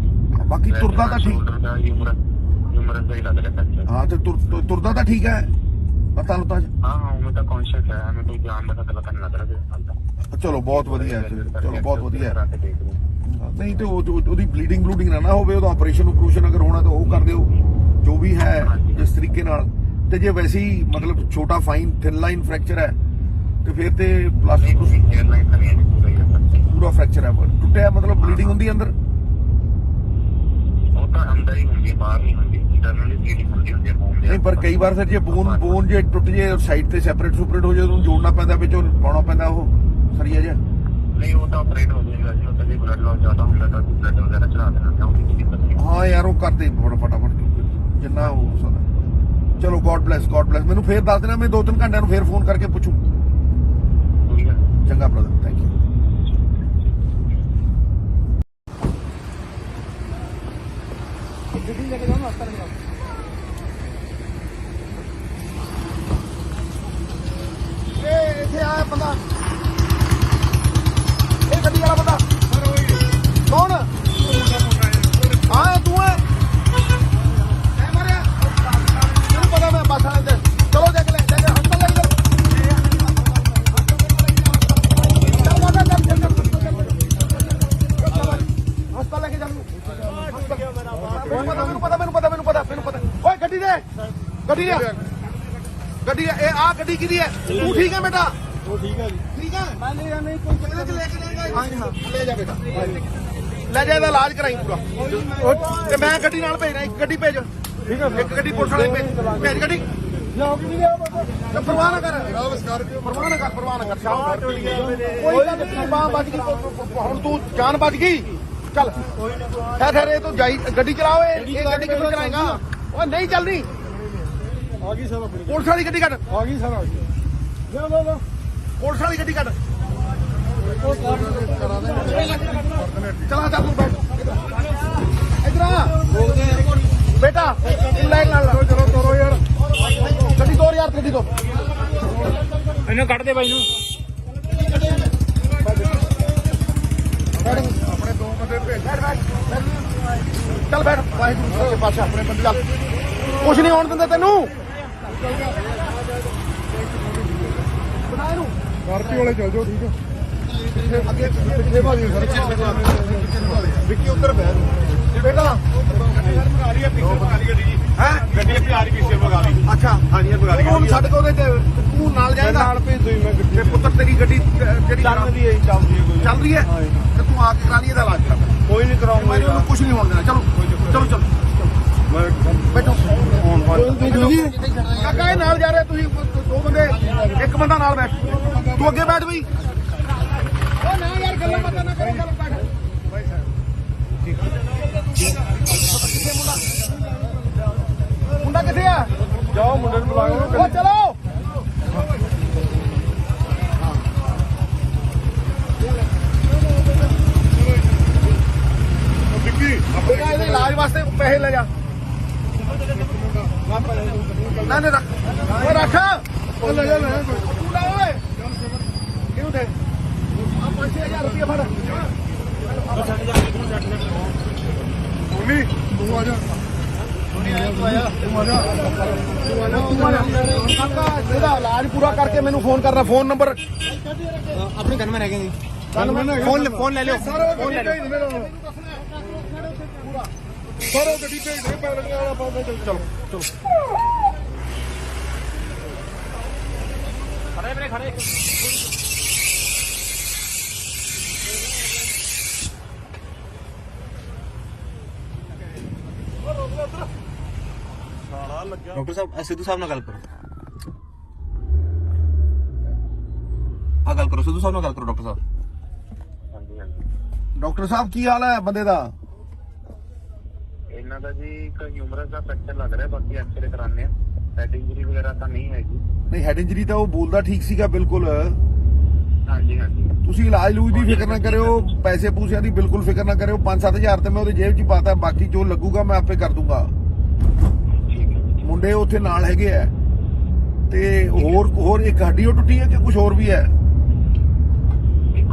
ਬਾਕੀ ਤੁਰਦਾ ਤਾਂ ਠੀਕ ਸ਼ੋਲਡਰ ਦਾ ਹਿਊਮਰਸ ਦਾ ਹੀ ਲੱਗ ਰਿਹਾ ਫ੍ਰੈਕਚਰ ਹਾਂ ਤੇ ਤੁਰਦਾ ਤਾਂ ਠੀਕ ਹੈ ਪਤਾ ਲੁੱਤਾ ਹਾਂ ਹਾਂ ਮੈਂ ਤਾਂ ਕੌਨਸ਼ੀਅਸ ਹੈ ਮੈਂ ਕੋਈ ਜਾਨ ਦਾ ਖਤਰਾ ਤਾਂ ਨਹੀਂ ਲੱਗ ਰਿਹਾ ਚਲੋ ਬਹੁਤ ਵਧੀਆ ਹੈ ਚਲੋ ਬਹੁਤ ਵਧੀਆ ਹੈ ਕਰਾ ਕੇ ਦੇਖ ਲਓ ਨਹੀਂ ਤੇ ਉਹਦੀ ਬਲੀਡਿੰਗ ਨਾ ਹੋਵੇ ਉਹਦਾ ਆਪਰੇਸ਼ਨ ਅਗਰ ਹੋਣਾ ਤਾਂ ਉਹ ਕਰ ਦਿਓ ਜੋ ਵੀ ਹੈ ਇਸ ਤਰੀਕੇ ਨਾਲ ਤੇ ਜੇ ਵੈਸੇ ਹੀ ਮਤਲਬ ਛੋਟਾ ਫਾਈਨ ਥਿਨ ਲਾਈਨ ਫ੍ਰੈਕਚਰ ਹੈ ਤੇ ਫਿਰ ਤੇ ਪਲਾਸਟਿਕ 에ਅਰਲਾਈਨ ਤਾਂ ਨਹੀਂ ਹੈ ਪੂਰਾ ਹੀ ਹੈ ਪੂਰਾ ਫ੍ਰੈਕਚਰ ਹੈ ਟੁੱਟਿਆ ਮਤਲਬ ਬਲੀਡਿੰਗ ਹੁੰਦੀ ਅੰਦਰ ਉਹ ਤਾਂ ਅੰਦਰ ਹੀ ਹੁੰਦੀ ਹੈ ਬਾਹਰ ਨਹੀਂ ਹੁੰਦੀ ਇੰਟਰਨਲੀ ਬਲੀਡਿੰਗ ਹੁੰਦੀ ਹੈ ਹੋਮ ਦੇ ਨਹੀਂ ਪਰ ਕਈ ਵਾਰ ਫਿਰ ਜੇ ਬੋਨ ਜੇ ਟੁੱਟ ਜੇ ਸਾਈਡ ਤੇ ਸੈਪਰੇਟ ਹੋ ਜਾਏ ਉਹਨੂੰ ਜੋੜਨਾ ਪੈਂਦਾ ਵਿੱਚ ਉਹ ਪਾਉਣਾ ਪੈਂਦਾ ਉਹ ਸਰੀਆ ਜਿਹਾ ਨਹੀਂ ਉਹ ਤਾਂ ਆਪਰੇਟ ਹੋ ਜਾਏਗਾ ਜੀ ਉਹ ਤਾਂ ਜੇ ਬਲੱਡ ਲਾਸ ਜ਼ਿਆਦਾ ਹੁੰਦਾ ਤਾਂ ਬਲੱਡ ਵਗੈਰਾ ਚੜਾ ਦੇਣਾ ਜਾਂ ਉਹਦੀ ਕੋਈ ਦਿੱਕਤ ਨਹੀਂ ਹਾਂ ਯਾਰ ਉਹ ਕਰਦੇ ਫਟਾਫਟ ਜਿੰਨਾ ਹੋ ਸਕਦਾ ਚਲੋ ਗੋਡ ਬlesਸ ਮੈਨੂੰ ਫੇਰ ਦੱਸ ਦੇਣਾ ਮੈਂ 2-3 ਘੰਟਿਆਂ ਨੂੰ ਫੇਰ ਫੋਨ ਕਰਕੇ ਪੁੱਛੂ ਕੋਈ ਗੱਲ ਨਹੀਂ। ਚੰਗਾ ਬ੍ਰਦਰ ਥੈਂਕ ਯੂ ਗੱਡੀ ਲੈ ਕੇ ਜਾਓ ਹਸਪਤਾਲ ਲੈ ਜਾਓ ਇਹ ਇੱਥੇ ਆਇਆ ਬੰਦਾ ਇਹ ਗੱਡੀ ਵਾਲਾ ਬੰਦਾ ਕੌਣ ਹਾਂ ਤੂੰ ਹੈ ਮੈਂ ਮਾਰਿਆ ਤੈਨੂੰ ਪਤਾ ਮੈਂ ਬੱਸ ਵਾਲੇ ਤੇ ਚਲੋ ਦੇਖ ਲੈ ਹਸਪਤਾਲ ਲੈ ਹਸਪਤਾਲ ਲੈ ਕੇ ਜਾਨੂੰ ਮੈਨੂੰ ਪਤਾ ਓਏ ਗੱਡੀ ਦੇ ਇਹ ਆ ਗੱਡੀ ਕੀ ਦੀ ਹੈ ਤੂੰ ਠੀਕ ਹੈ ਬੇਟਾ ਉਹ ਠੀਕ ਹੈ ਜੀ ਠੀਕ ਹੈ ਮੈਂ ਲੈ ਨਹੀਂ ਕੋਈ ਕਿਹਦੇ ਚ ਲੈ ਕੇ ਜਾਏਗਾ ਹਾਂ ਜੀ, ਹਾਂ। ਲੈ ਜਾ ਬੇਟਾ ਲੈ ਜਾ ਇਹਦਾ ਇਲਾਜ ਕਰਾਈ ਪੂਰਾ ਤੇ ਮੈਂ ਗੱਡੀ ਨਾਲ ਭੇਜਣਾ ਇੱਕ ਗੱਡੀ ਭੇਜ ਠੀਕ ਹੈ ਇੱਕ ਗੱਡੀ ਪੁਲਿਸ ਵਾਲੇ ਭੇਜ ਗੱਡੀ ਲਿਆਓ ਕਿ ਨਹੀਂ ਲਿਆਓ ਬਾਬਾ ਤੇ ਪਰਵਾਹ ਨਾ ਕਰ ਜਨਾਬ ਸਕਾਰਪੀਓ ਪਰਵਾਹ ਨਾ ਕਰ ਸ਼ਾਮ ਕੋਈ ਗੱਲ ਨਹੀਂ ਬਾਹ ਬਚ ਗਈ ਹੁਣ ਤੂੰ ਜਾਨ ਬਚ ਗਈ ਚੱਲ ਠਹਿਰ ਇਹ ਤੂੰ ਜਾਈ ਗੱਡੀ ਚਲਾਓ ਇਹ ਗੱਡੀ ਕਿੱਥੋਂ ਚਲਾਏਗਾ ਉਹ ਨਹੀਂ ਚੱਲਦੀ ਆ ਗਈ ਸਰ ਆਪਣੀ ਪੁਲਿਸ ਵਾਲੀ ਗੱਡੀ ਕੱਢ ਆ ਗਈ ਸਰ ਆ ਗਈ ਲਿਆਓ ਪੁਲਿਸ ਵਾਲੀ ਗੱਡੀ ਕੱਢ ਕਰਾ ਦੇਣਗੇ ਚਲਾ ਚੱਲ ਤੂੰ ਬੈਠ ਇਧਰ ਆ ਬੇਟਾ ਲੈ ਨਾਲ ਚਲੋ ਤੋਰੋ ਯਾਰ ਗੱਡੀ ਤੋਰ ਯਾਰ ਗੱਡੀ ਤੋਂ ਇਹਨੂੰ ਕੱਢ ਦੇ ਬਾਈ ਨੂੰ ਆਪਣੇ ਦੋ ਬੰਦੇ ਭੇਜ ਚੱਲ ਬੈਠ ਵਾਹਿਗੁਰੂ ਸੱਚੇ ਪਾਤਸ਼ਾਹ ਆਪਣੇ ਬੰਦੇ ਚੱਲ ਕੁਛ ਨਹੀਂ ਹੋਣ ਦਿੰਦੇ ਤੈਨੂੰ ਬਣਾ ਇਹਨੂੰ ਸਕਾਰਪੀਓ ਵਾਲੇ ਚੱਲ ਜਾਓ ਠੀਕ ਹੈ ਅੱਗੇ ਪਿੱਛੇ ਭਾਜੀ ਸਰ ਵਿੱਕੀ ਉੱਧਰ ਬਹਿ ਬੇਟਾ ਹੈ ਗੱਡੀ ਅੱਗੇ ਆ ਰਹੀ ਪਿੱਛੇ ਵਗਾ ਲਈ ਅੱਛਾ ਹਾਂਜੀ ਵਗਾ ਲਈ ਉਹਨੂੰ ਛੱਡ ਕੇ ਉਹਦੇ ਤੇ ਤੂੰ ਨਾਲ ਜਾਏਗਾ ਨਾਲ ਭੇਜ ਦੋ ਮੈਂ ਗੱਡੀ ਤੇ ਪੁੱਤਰ ਤੇਰੀ ਗੱਡੀ ਜਿਹੜੀ ਚੱਲਦੀ ਹੈ ਚੱਲਦੀ ਹੈ ਕੋਈ ਚੱਲ ਰਹੀ ਹੈ ਤੇ ਤੂੰ ਆ ਕੇ ਕਰਾ ਲਈ ਇਹਦਾ ਇਲਾਜ ਕਰਾ ਕੋਈ ਨਹੀਂ ਕਰਾਉਂਗਾ ਮੈਨੂੰ ਉਹਨੂੰ ਕੁਝ ਨਹੀਂ ਹੋਣ ਦੇਣਾ ਚਲੋ ਬੈਠੋ ਕਾਕਾ ਇਹ ਨਾਲ ਜਾ ਰਹੇ ਤੁਸੀਂ ਦੋ ਬੰਦੇ ਇੱਕ ਬੰਦਾ ਨਾਲ ਬੈਠ ਤੂੰ ਅੱਗੇ ਬੈਠ ਬਈ ਉਹ ਨਾ ਯਾਰ ਗੱਲਾਂ ਬਾਤਾਂ ਨਾ ਕਰੋ ਚੱਲ ਬੈਠ ਮੁੰਡਾ ਕਿੱਥੇ ਆ ਜਾਓ ਮੁੰਡੇ ਨੂੰ ਬੁਲਾਓ ਉਹ ਚਲੋ ਵਿੱਕੀ ਬੇਟਾ ਇਹਦੇ ਇਲਾਜ ਵਾਸਤੇ ਪੈਸੇ ਲੈ ਜਾ ਨਾ ਨਾ ਰੱਖ ਓਏ ਰੱਖ ਉਹ ਲੈ ਜਾ ਤੂੰ ਲੈ ਓਏ ਕਿਉਂ ਦੇ ਆ 5000 ਰੁਪਏ ਫੜ ਉਨੀ ਤੂੰ ਆ ਜਾ ਕਾਕਾ ਇਹਦਾ ਇਲਾਜ ਪੂਰਾ ਕਰਕੇ ਮੈਨੂੰ ਫੋਨ ਕਰਨਾ ਫੋਨ ਨੰਬਰ ਆਪਣੀ ਗਨਮੈਨ ਹੈਗੇ ਜੀ ਫੋਨ ਲੈ ਲਿਓ ਫੋਨ ਲੈ ਲੈ ਸਾਰਾ ਗੱਡੀ ਭੇਜ ਦੇ ਪੈਰ ਵਾਲਾ ਪਾਉਂਦੇ ਚਲੋ ਖੜੇ ਵੀਰੇ ਖੜੇ ਡਾਕਟਰ ਸਾਹਿਬ ਸਿੱਧੂ ਸਾਹਿਬ ਨਾਲ ਗੱਲ ਕਰੋ ਆ ਗੱਲ ਕਰੋ ਸਿੱਧੂ ਸਾਹਿਬ ਨਾਲ ਗੱਲ ਕਰੋ ਡਾਕਟਰ ਸਾਹਿਬ ਹਾਂਜੀ ਹਾਂਜੀ ਡਾਕਟਰ ਸਾਹਿਬ ਕੀ ਹਾਲ ਹੈ ਬੰਦੇ ਦਾ ਇਹਨਾਂ ਦਾ ਜੀ ਇੱਕ ਹਿਊਮਰਸ ਦਾ ਫ੍ਰੈਕਚਰ ਲੱਗ ਰਿਹਾ ਬਾਕੀ ਐਕਸਰੇ ਕਰਾਣੇ ਆ ਹੈਡ ਇੰਜਰੀ ਵਗੈਰਾ ਤਾਂ ਨਹੀਂ ਹੈਗੀ ਨਹੀਂ ਹੈਡ ਇੰਜਰੀ ਤਾਂ ਉਹ ਬੋਲਦਾ ਠੀਕ ਸੀਗਾ ਬਿਲਕੁਲ ਹਾਂਜੀ ਹਾਂਜੀ ਤੁਸੀਂ ਇਲਾਜ ਲੂਜ ਦੀ ਫਿਕਰ ਨਾ ਕਰਿਓ ਪੈਸੇ ਪੂਸਿਆਂ ਦੀ ਬਿਲਕੁਲ ਫਿਕਰ ਨਾ ਕਰਿਓ 5-7000 ਤੇ ਮੈਂ ਉਹਦੇ ਜੇਬ 'ਚ ਹੀ ਪਾਤਾ ਬਾਕੀ ਜੋ ਲੱਗੂਗਾ ਮੈਂ ਆਪੇ ਕਰ ਦੂੰਗਾ ਠੀਕ ਹੈ ਮੁੰਡੇ ਉੱਥੇ ਨਾਲ ਹੈਗੇ ਆ ਤੇ ਹੋਰ ਇੱਕ ਹੱਡੀ ਉਹ ਟੁੱਟੀ ਹੈ ਕਿ ਕੁਝ ਹੋਰ ਵੀ ਹੈ ਇੱਕ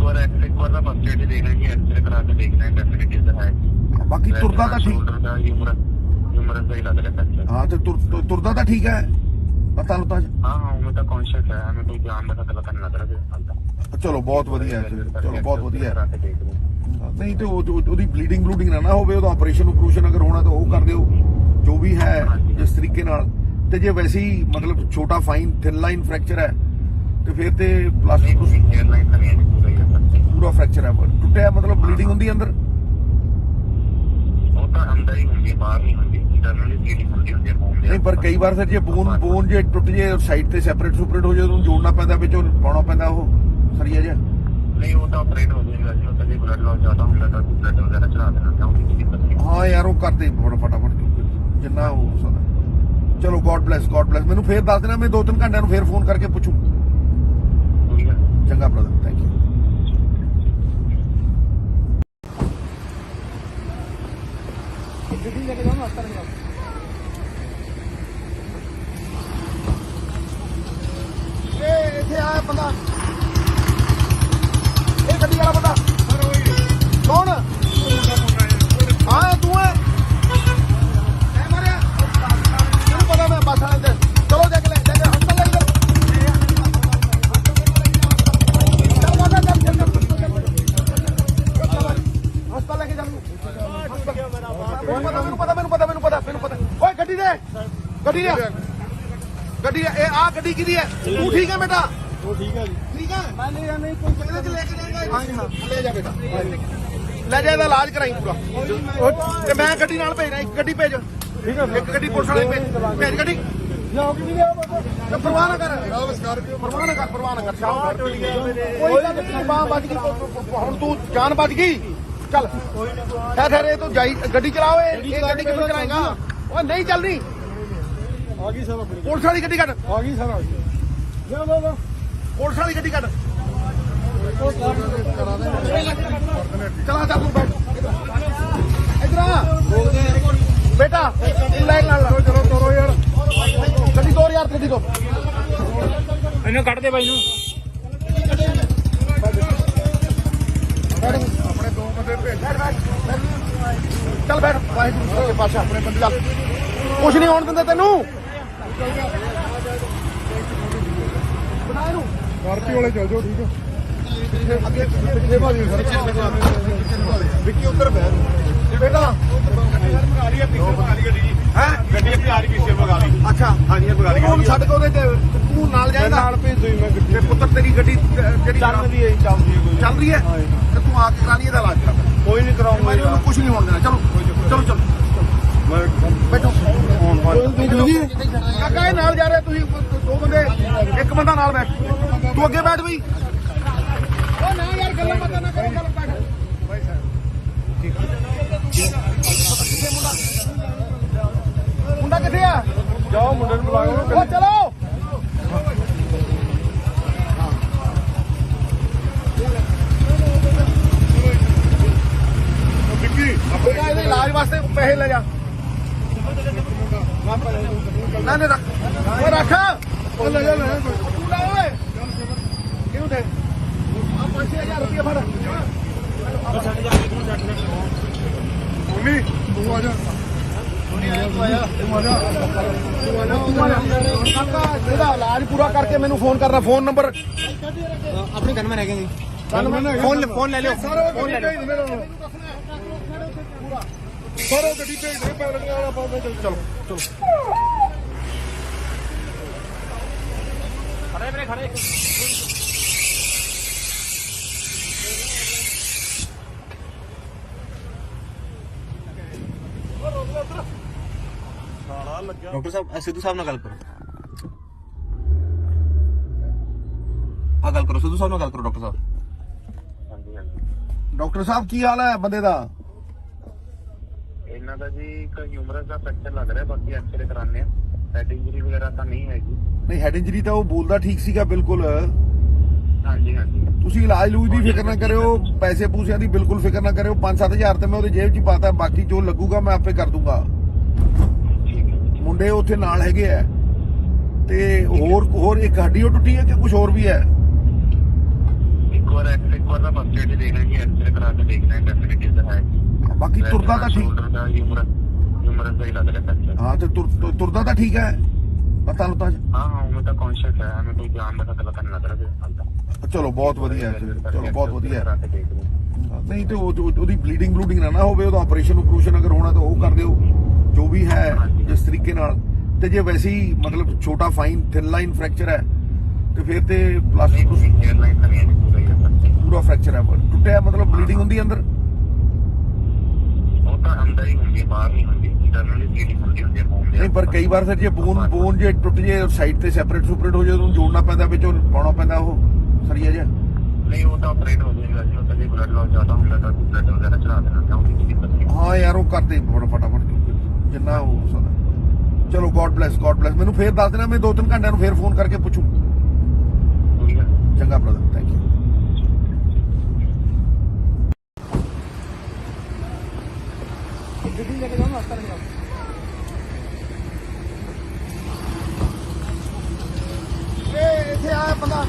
ਵਾਰ ਦਾ ਫਸਟ ਏਡ ਦੇਣਾ ਜੀ ਐਕਸਰੇ ਕਰਾ ਕੇ ਦੇਖਣਾ ਹੈ ਡੈਫੀਨਿਟਲੀ ਤਾਂ ਹੈ ਬਾਕੀ ਤੁਰਦਾ ਤਾਂ ਠੀਕ ਸ਼ੋਲਡਰ ਦਾ ਹਿਊਮਰਸ ਦਾ ਹੀ ਲੱਗ ਰਿਹਾ ਫ੍ਰੈਕਚਰ ਹਾਂ ਤੇ ਤੁਰਦਾ ਤਾਂ ਠੀਕ ਹੈ ਪਤਾ ਲੁੱਤਾ ਹਾਂ ਉਹ ਤਾਂ ਕੌਨਸ਼ੀਅਸ ਹੈ ਹमें ਕੋਈ ਜਾਨ ਦਾ ਖਤਰਾ ਨਹੀਂ ਲੱਗ ਰਿਹਾ ਜਿਸ ਹਾਲ ਦਾ ਚਲੋ ਬਹੁਤ ਵਧੀਆ ਹੈ ਚਲੋ ਬਹੁਤ ਵਧੀਆ ਕਰਾ ਹੈ ਕੇ ਦੇਖ ਲਓ ਨਹੀਂ ਤੇ ਉਹਦੀ ਬਲੀਡਿੰਗ ਨਾ ਹੋਵੇ ਉਹਦਾ ਆਪਰੇਸ਼ਨ ਅਗਰ ਹੋਣਾ ਤਾਂ ਉਹ ਕਰ ਦਿਓ ਜੋ ਵੀ ਹੈ ਜਿਸ ਤਰੀਕੇ ਨਾਲ ਤੇ ਜੇ ਵੈਸੇ ਹੀ ਮਤਲਬ ਛੋਟਾ ਫਾਈਨ ਥਿਨ ਲਾਈਨ ਫ੍ਰੈਕਚਰ ਹੈ ਤੇ ਫਿਰ ਤੇ ਪਲਾਸਟਿਕ 에ਅਰਲਾਈਨ ਤਾਂ ਨਹੀਂ ਹੈ ਪੂਰਾ ਹੀ ਹੈ ਪੂਰਾ ਫ੍ਰੈਕਚਰ ਹੈ ਟੁੱਟਿਆ ਮਤਲਬ ਬਲੀਡਿੰਗ ਹੁੰਦੀ ਅੰਦਰ ਉਹ ਤਾਂ ਅੰਦਰ ਹੀ ਹੁੰਦੀ ਹੈ ਬਾਹਰ ਨਹੀਂ ਹੁੰਦੀ ਇੰਟਰਨਲੀ ਬਲੀਡਿੰਗ ਹੁੰਦੀ ਹੈ ਮੂੰਹ ਦੇ ਨਹੀਂ ਪਰ ਕਈ ਵਾਰ ਫਿਰ ਜੇ ਬੋਨ ਜੇ ਟੁੱਟ ਜੇ ਸਾਈਡ ਤੇ ਸੈਪਰੇਟ ਹੋ ਜਾਏ ਉਹਨੂੰ ਜੋੜਨਾ ਪੈਂਦਾ ਵਿੱਚੋਂ ਪਾਉਣਾ ਪੈਂਦਾ ਉਹ ਸਰੀਆ ਜਿਹਾ ਨਹੀਂ ਉਹ ਤਾਂ ਆਪਰੇਟ ਹੋ ਜਾਏਗਾ ਜੀ ਉਹ ਤਾਂ ਜੇ ਬਲੱਡ ਲਾਸ ਜ਼ਿਆਦਾ ਹੁੰਦਾ ਤਾਂ ਬਲੱਡ ਵਗੈਰਾ ਚੜਾ ਦੇਣਾ ਤਾਂ ਉਹਦੀ ਕੋਈ ਦਿੱਕਤ ਨਹੀਂ ਹਾਂ ਯਾਰ ਉਹ ਕਰਦੇ ਫਟਾਫਟ ਜਿੰਨਾ ਹੋ ਸਕਦਾ ਚਲੋ ਗੋਡ ਬlesਸ ਮੈਨੂੰ ਫੇਰ ਦੱਸ ਦੇਣਾ ਮੈਂ 2-3 ਘੰਟਿਆਂ ਨੂੰ ਫੇਰ ਫੋਨ ਕਰਕੇ ਪੁੱਛੂ ਕੋਈ ਗੱਲ ਨਹੀਂ। ਚੰਗਾ ਬ੍ਰਦਰ ਥੈਂਕ ਯੂ ਗੱਡੀ ਲੈ ਕੇ ਜਾਓ ਹਸਪਤਾਲ ਲਿਆਓ ਇਹ ਇੱਥੇ ਆਇਆ ਬੰਦਾ ਇਹ ਗੱਡੀ ਵਾਲਾ ਬੰਦਾ ਕੌਣ ਹਾਂ ਤੂੰ ਹੈ ਮੈਂ ਮਾਰਿਆ ਤੈਨੂੰ ਪਤਾ ਮੈਂ ਬੱਸ ਵਾਲੇ ਤੇ ਚਲੋ ਦੇਖ ਲੈ ਹਸਪਤਾਲ ਲੈ ਹਸਪਤਾਲ ਲੈ ਕੇ ਜਾਊਂ ਮੈਨੂੰ ਪਤਾ ਓਏ ਗੱਡੀ ਦੇ ਇਹ ਆ ਗੱਡੀ ਕੀ ਚਾਹੀਦੀ ਹੈ ਤੂੰ ਠੀਕ ਹੈ ਬੇਟਾ ਉਹ ਠੀਕ ਹੈ ਜੀ ਠੀਕ ਹੈ ਮੈਂ ਲੈ ਜਾਂ ਨਹੀਂ ਕੋਈ ਇਹਦੇ ਚ ਲੈ ਕੇ ਜਾਏਗਾ ਹਾਂ ਜੀ, ਹਾਂ। ਲੈ ਜਾ ਬੇਟਾ ਲੈ ਜਾ ਇਹਦਾ ਇਲਾਜ ਕਰਾਈ ਪੂਰਾ ਤੇ ਮੈਂ ਗੱਡੀ ਨਾਲ ਭੇਜਣਾ ਇੱਕ ਗੱਡੀ ਭੇਜ ਠੀਕ ਹੈ ਇੱਕ ਗੱਡੀ ਪੁਲਿਸ ਵਾਲੇ ਭੇਜ ਗੱਡੀ ਜਾਓ ਕਿ ਨਹੀਂ ਆਓ ਤੇ ਪਰਵਾਹ ਨਾ ਕਰ ਸਕਾਰਪੀਓ ਪਰਵਾਹ ਨਾ ਕਰ ਸ਼ਾਮ ਕੋਈ ਗੱਲ ਨਹੀਂ ਬਾਹ ਬਚ ਗਈ ਹੁਣ ਤੂੰ ਜਾਨ ਬਚ ਗਈ ਚੱਲ ਠਹਿਰ ਇਹ ਤੂੰ ਜਾਈ ਗੱਡੀ ਚਲਾਓ ਇਹ ਗੱਡੀ ਕਿੱਥੋਂ ਚਲਾਏਗਾ ਉਹ ਨਹੀਂ ਚੱਲਦੀ ਆ ਗਈ ਸਰ ਆਪਣੀ ਪੁਲਿਸ ਵਾਲੀ ਗੱਡੀ ਕੱਢ ਆ ਗਈ ਸਰ ਆ ਗਈ ਜਾ ਪੁਲਿਸ ਵਾਲੀ ਗੱਡੀ ਕੱਢ ਚਲਾ ਚੱਲ ਤੂੰ ਬੈਠ ਇਧਰ ਆ ਬੇਟਾ ਲੈ ਨਾਲ ਚਲੋ ਤੋਰੋ ਯਾਰ ਗੱਡੀ ਤੋਰ ਯਾਰ ਗੱਡੀ ਤੋਂ ਇਹਨੂੰ ਕੱਢ ਦੇ ਬਾਈ ਨੂੰ ਆਪਣੇ ਦੋ ਬੰਦੇ ਭੇਜ ਚੱਲ ਬੈਠ ਵਾਹਿਗੁਰੂ ਦੇ ਪਾਸ਼ਾ ਆਪਣੇ ਬੰਦੇ ਚੱਲ ਕੁਛ ਨਹੀਂ ਹੋਣ ਦਿੰਦੇ ਤੈਨੂੰ ਬਣਾ ਇਹਨੂੰ ਸਕਾਰਪੀਓ ਵਾਲੇ ਚੱਲ ਜਾਓ ਠੀਕ ਹੈ ਅੱਗੇ ਪਿੱਛੇ ਭਾਜੀ ਵਿੱਕੀ ਉੱਧਰ ਬਹਿ ਬੇਟਾ ਹੈ ਗੱਡੀ ਅੱਗੇ ਆ ਰਹੀ ਪਿੱਛੇ ਭਗਾ ਲਈ ਅੱਛਾ ਹਾਂਜੀ ਭਗਾ ਲਈ ਉਹਨੂੰ ਛੱਡ ਕੇ ਉਹਦੇ ਤੇ ਤੂੰ ਨਾਲ ਜਾਏਗਾ ਨਾਲ ਭੇਜ ਦੋ ਮੈਂ ਗੱਡੀ ਤੇ ਪੁੱਤਰ ਤੇਰੀ ਗੱਡੀ ਜਿਹੜੀ ਚੱਲਦੀ ਹੈ ਕੋਈ ਚੱਲ ਰਹੀ ਹੈ ਤੇ ਤੂੰ ਆ ਕੇ ਕਰਾ ਲਈ ਇਹਦਾ ਇਲਾਜ ਕਰਾ ਕੋਈ ਨਹੀਂ ਕਰਾਉਂਗਾ ਮੈਨੂੰ ਉਹਨੂੰ ਕੁਝ ਨਹੀਂ ਹੋਣ ਦੇਣਾ ਚਲੋ ਚਲੋ ਬੈਠੋ ਕਾਕਾ ਇਹ ਨਾਲ ਜਾ ਰਹੇ ਤੁਸੀਂ ਦੋ ਬੰਦੇ ਇੱਕ ਬੰਦਾ ਨਾਲ ਬੈਠ ਤੂੰ ਅੱਗੇ ਬੈਠ ਬਈ ਉਹ ਨਾ ਯਾਰ ਗੱਲਾਂ ਬਾਤਾਂ ਨਾ ਕਰੋ ਚੱਲ ਬੈਠ ਮੁੰਡਾ ਕਿੱਥੇ ਆ ਜਾਓ ਮੁੰਡੇ ਨੂੰ ਬੁਲਾਓ ਉਹ ਚਲੋ ਵਿੱਕੀ ਬੇਟਾ ਇਹਦੇ ਇਲਾਜ ਵਾਸਤੇ ਪੈਸੇ ਲੈ ਜਾ ਨਾ ਨਾ ਰੱਖ ਓਏ ਰੱਖ ਉਹ ਲੈ ਜਾ ਲੈ ਤੂੰ ਲੈ ਓਏ ਕਿਹਨੂੰ ਦੇ ਆ 5000 ਰੁਪਏ ਫੜ ਮੰਮੀ ਤੂੰ ਆ ਜਾ ਕਾਕਾ ਇਹਦਾ ਇਲਾਜ ਪੂਰਾ ਕਰਕੇ ਮੈਨੂੰ ਫੋਨ ਕਰਨਾ ਫੋਨ ਨੰਬਰ ਆਪਣੇ ਗਨਮੈਨ ਹੈਗੇ ਜੀ ਫੋਨ ਲੈ ਲਿਓ ਫੋਨ ਲੈ ਲੈ ਸਾਰਾ ਗੱਡੀ ਭੇਜ ਦੇ ਪੈਰ ਵਾਲਾ ਪਾਉਂਦੇ ਚਲੋ ਖੜੇ ਵੀਰੇ ਖੜੇ ਡਾਕਟਰ ਸਾਹਿਬ ਸਿੱਧੂ ਸਾਹਿਬ ਨਾਲ ਗੱਲ ਕਰੋ ਆ ਗੱਲ ਕਰੋ ਸਿੱਧੂ ਸਾਹਿਬ ਨਾਲ ਗੱਲ ਕਰੋ ਡਾਕਟਰ ਸਾਹਿਬ ਹਾਂਜੀ ਹਾਂਜੀ ਡਾਕਟਰ ਸਾਹਿਬ ਕੀ ਹਾਲ ਹੈ ਬੰਦੇ ਦਾ ਇਹਨਾਂ ਦਾ ਜੀ ਇੱਕ ਹਿਊਮਰਸ ਦਾ ਫ੍ਰੈਕਚਰ ਲੱਗ ਰਿਹਾ ਬਾਕੀ ਐਕਸਰੇ ਕਰਾਣੇ ਆ ਹੈਡ ਇੰਜਰੀ ਵਗੈਰਾ ਤਾਂ ਨਹੀਂ ਹੈਗੀ ਨਹੀਂ ਹੈਡ ਇੰਜਰੀ ਤਾਂ ਉਹ ਬੋਲਦਾ ਠੀਕ ਸੀਗਾ ਬਿਲਕੁਲ ਹਾਂਜੀ ਹਾਂਜੀ ਤੁਸੀਂ ਇਲਾਜ ਲੂਜ ਦੀ ਫਿਕਰ ਨਾ ਕਰਿਓ ਪੈਸੇ ਪੂਸਿਆਂ ਦੀ ਬਿਲਕੁਲ ਫਿਕਰ ਨਾ ਕਰਿਓ 5-7000 ਤੇ ਮੈਂ ਉਹਦੇ ਜੇਬ 'ਚ ਹੀ ਪਾਤਾ ਬਾਕੀ ਜੋ ਲੱਗੂਗਾ ਮੈਂ ਆਪੇ ਕਰ ਦੂੰਗਾ ਠੀਕ ਹੈ ਮੁੰਡੇ ਉੱਥੇ ਨਾਲ ਹੈਗੇ ਆ ਤੇ ਹੋਰ ਇੱਕ ਹੱਡੀ ਉਹ ਟੁੱਟੀ ਹੈ ਕਿ ਕੁਝ ਹੋਰ ਵੀ ਹੈ ਇੱਕ ਵਾਰ ਦਾ ਫਸਟ ਏਡ ਦੇਣਾ ਜੀ ਐਕਸਰੇ ਕਰਾ ਕੇ ਦੇਖਣਾ ਹੈ ਡੈਫੀਨਿਟਲੀ ਤਾਂ ਹੈ ਬਾਕੀ ਤੁਰਦਾ ਤਾਂ ਠੀਕ ਸ਼ੋਲਡਰ ਦਾ ਹਿਊਮਰਸ ਦਾ ਹੀ ਲੱਗ ਰਿਹਾ ਫ੍ਰੈਕਚਰ ਹਾਂ ਤੇ ਤੁਰਦਾ ਤਾਂ ਠੀਕ ਹੈ ਪਤਾ ਲੁੱਤਾ ਹਾਂ ਉਹ ਤਾਂ ਕੌਨਸ਼ੀਅਸ ਹੈ ਹमें ਕੋਈ ਜਾਨ ਦਾ ਪਤਾ ਨਹੀਂ ਲੱਗ ਰਿਹਾ ਜੀ ਹਾਲ ਤੱਕ ਚਲੋ ਬਹੁਤ ਵਧੀਆ ਹੈ, ਚਲੋ ਬਹੁਤ ਵਧੀਆ ਕਰਾ ਹੈ। ਕੇ ਦੇਖ ਲਓ ਨਹੀਂ ਤੇ ਉਹਦੀ ਬਲੀਡਿੰਗ ਨਾ ਹੋਵੇ ਉਹਦਾ ਆਪਰੇਸ਼ਨ ਅਗਰ ਹੋਣਾ ਤਾਂ ਉਹ ਕਰ ਦਿਓ ਜੋ ਵੀ ਹੈ ਜਿਸ ਤਰੀਕੇ ਨਾਲ ਤੇ ਜੇ ਵੈਸੇ ਹੀ ਮਤਲਬ ਛੋਟਾ ਫਾਈਨ ਥਿਨ ਲਾਈਨ ਫ੍ਰੈਕਚਰ ਹੈ ਤੇ ਫਿਰ ਤੇ ਪਲਾਸਟਿਕ ਏਅਰ ਲਾਈਨ ਤਾਂ ਨਹੀਂ ਹੈ ਪੂਰਾ ਹੀ ਹੈ ਪੂਰਾ ਫ੍ਰੈਕਚਰ ਹੈ ਟੁੱਟਿਆ ਮਤਲਬ ਬਲੀਡਿੰਗ ਹੁੰਦੀ ਅੰਦਰ ਉਹ ਤਾਂ ਅੰਦਰ ਹੀ ਹੁੰਦੀ ਹੈ ਬਾਹਰ ਨਹੀਂ ਹੁੰਦੀ ਇੰਟਰਨਲੀ ਬਲੀਡਿੰਗ ਹੁੰਦੀ ਹੈ ਮੂੰਹ ਦੇ ਨਹੀਂ ਪਰ ਕਈ ਵਾਰ ਫਿਰ ਜੇ ਬੋਨ ਜੇ ਟੁੱਟ ਜੇ ਸਾਈਡ ਤੇ ਸੈਪਰੇਟ ਹੋ ਜਾਏ ਉਹਨੂੰ ਜੋੜਨਾ ਪੈਂਦਾ ਵਿੱਚੋਂ ਪਾਉਣਾ ਪੈਂਦਾ ਉਹ ਸਰੀਆ ਜਿਹਾ ਨਹੀਂ ਉਹ ਤਾਂ ਆਪਰੇਟ ਹੋ ਜਾਏਗਾ ਜੀ ਉਹ ਤਾਂ ਜੇ ਬਲੱਡ ਲਾਸ ਜ਼ਿਆਦਾ ਹੁੰਦਾ ਤਾਂ ਬਲੱਡ ਵਗੈਰਾ ਚੜਾ ਦੇਣਾ ਤਾਂ ਉਹਦੀ ਕੋਈ ਦਿੱਕਤ ਨਹੀਂ ਹਾਂ ਯਾਰ ਉਹ ਕਰਦੇ ਫਟਾਫਟ ਜਿੰਨਾ ਹੋ ਸਕਦਾ ਚਲੋ ਗੋਡ ਬlesਸ ਮੈਨੂੰ ਫੇਰ ਦੱਸ ਦੇਣਾ ਮੈਂ 2-3 ਘੰਟਿਆਂ ਨੂੰ ਫੇਰ ਫੋਨ ਕਰਕੇ ਪੁੱਛੂ ਠੀਕ ਹੈ ਚੰਗਾ ਬ੍ਰਦਰ ਥੈਂਕ ਯੂ ਗੱਡੀ ਲੈ ਕੇ ਜਾਓ ਨਾ ਹਸਪਤਾਲ ਜਾਓ ਇਹ ਇੱਥੇ ਆਇਆ ਬੰਦਾ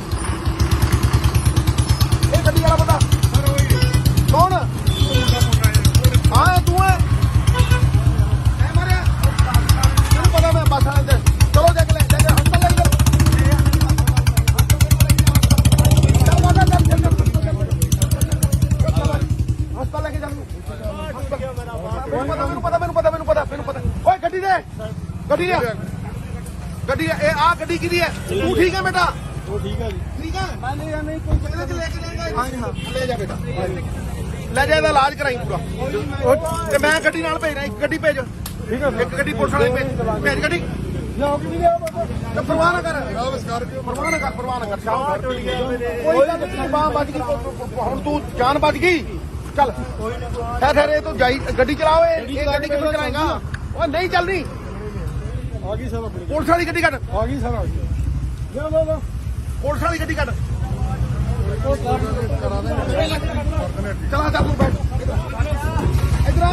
ਇਹ ਗੱਡੀ ਵਾਲਾ ਬੰਦਾ ਕੌਣ ਹਾਂ ਤੂੰ ਹੈ ਐ ਮਾਰਿਆ ਤੈਨੂੰ ਪਤਾ ਮੈਂ ਬੱਸ ਆਲੇ ਤੇ ਚਲੋ ਜਾ ਕੇ ਹਸਪਤਾਲ ਲੈ ਕੇ ਹਸਪਤਾਲ ਲੈ ਕੇ ਜਾ ਮੈਨੂੰ ਪਤਾ ਓਏ ਗੱਡੀ ਦੇ ਗੱਡੀ ਇਹ ਆ ਗੱਡੀ ਕਿਹਦੀ ਹੈ? ਤੂੰ ਠੀਕ ਹੈ ਬੇਟਾ? ਉਹ ਠੀਕ ਹੈ ਜੀ ਠੀਕ ਹੈ। ਮੈਂ ਲੈ ਜਾਂ ਨਹੀਂ ਕੋਈ ਇਹਦੇ ਚ ਲੈ ਕੇ ਜਾਏਗਾ? ਹਾਂਜੀ ਹਾਂ ਲੈ ਜਾ ਬੇਟਾ, ਲੈ ਜਾ, ਇਹਦਾ ਇਲਾਜ ਕਰਾਈ ਪੂਰਾ। ਤੇ ਮੈਂ ਗੱਡੀ ਨਾਲ ਭੇਜਣਾ, ਇੱਕ ਗੱਡੀ ਭੇਜ, ਠੀਕ ਹੈ ਇੱਕ ਗੱਡੀ ਪੁਲਿਸ ਵਾਲੇ ਭੇਜ ਗੱਡੀ। ਲਿਆਓ ਕਿ ਨਹੀਂ ਲਿਆਓ ਬਾਬਾ ਤੇ ਪਰਵਾਹ ਨਾ ਕਰ, ਸਕਾਰਪੀਓ ਪਰਵਾਹ ਨਾ ਕਰ, ਪਰਵਾਹ ਨਾ ਕਰ। ਕੋਈ ਗੱਲ ਨਹੀਂ, ਬਾਹ ਬਚ ਗਈ, ਹੁਣ ਤੂੰ ਜਾਨ ਬਚ ਗਈ। ਚੱਲ ਠਹਿਰ, ਇਹ ਤੂੰ ਜਾਈ ਗੱਡੀ ਚਲਾਓ। ਇਹ ਗੱਡੀ ਕਿੱਥੋਂ ਚਲਾਏਗਾ? ਉਹ ਨਹੀਂ ਚੱਲਣੀ। ਆ ਗਈ ਸਰ ਆਪਣੀ ਪੁਲਿਸ ਵਾਲੀ ਗੱਡੀ ਕੱਢ, ਆ ਗਈ ਸਰ ਆ ਗਈ ਲਿਆਓ ਬਾਬਾ ਪੁਲਿਸ ਵਾਲੀ ਗੱਡੀ ਕੱਢ। ਉਹ ਕਾਰ ਚਲਾ ਚੱਲ ਤੂੰ ਬੈਠ ਇਧਰ ਆ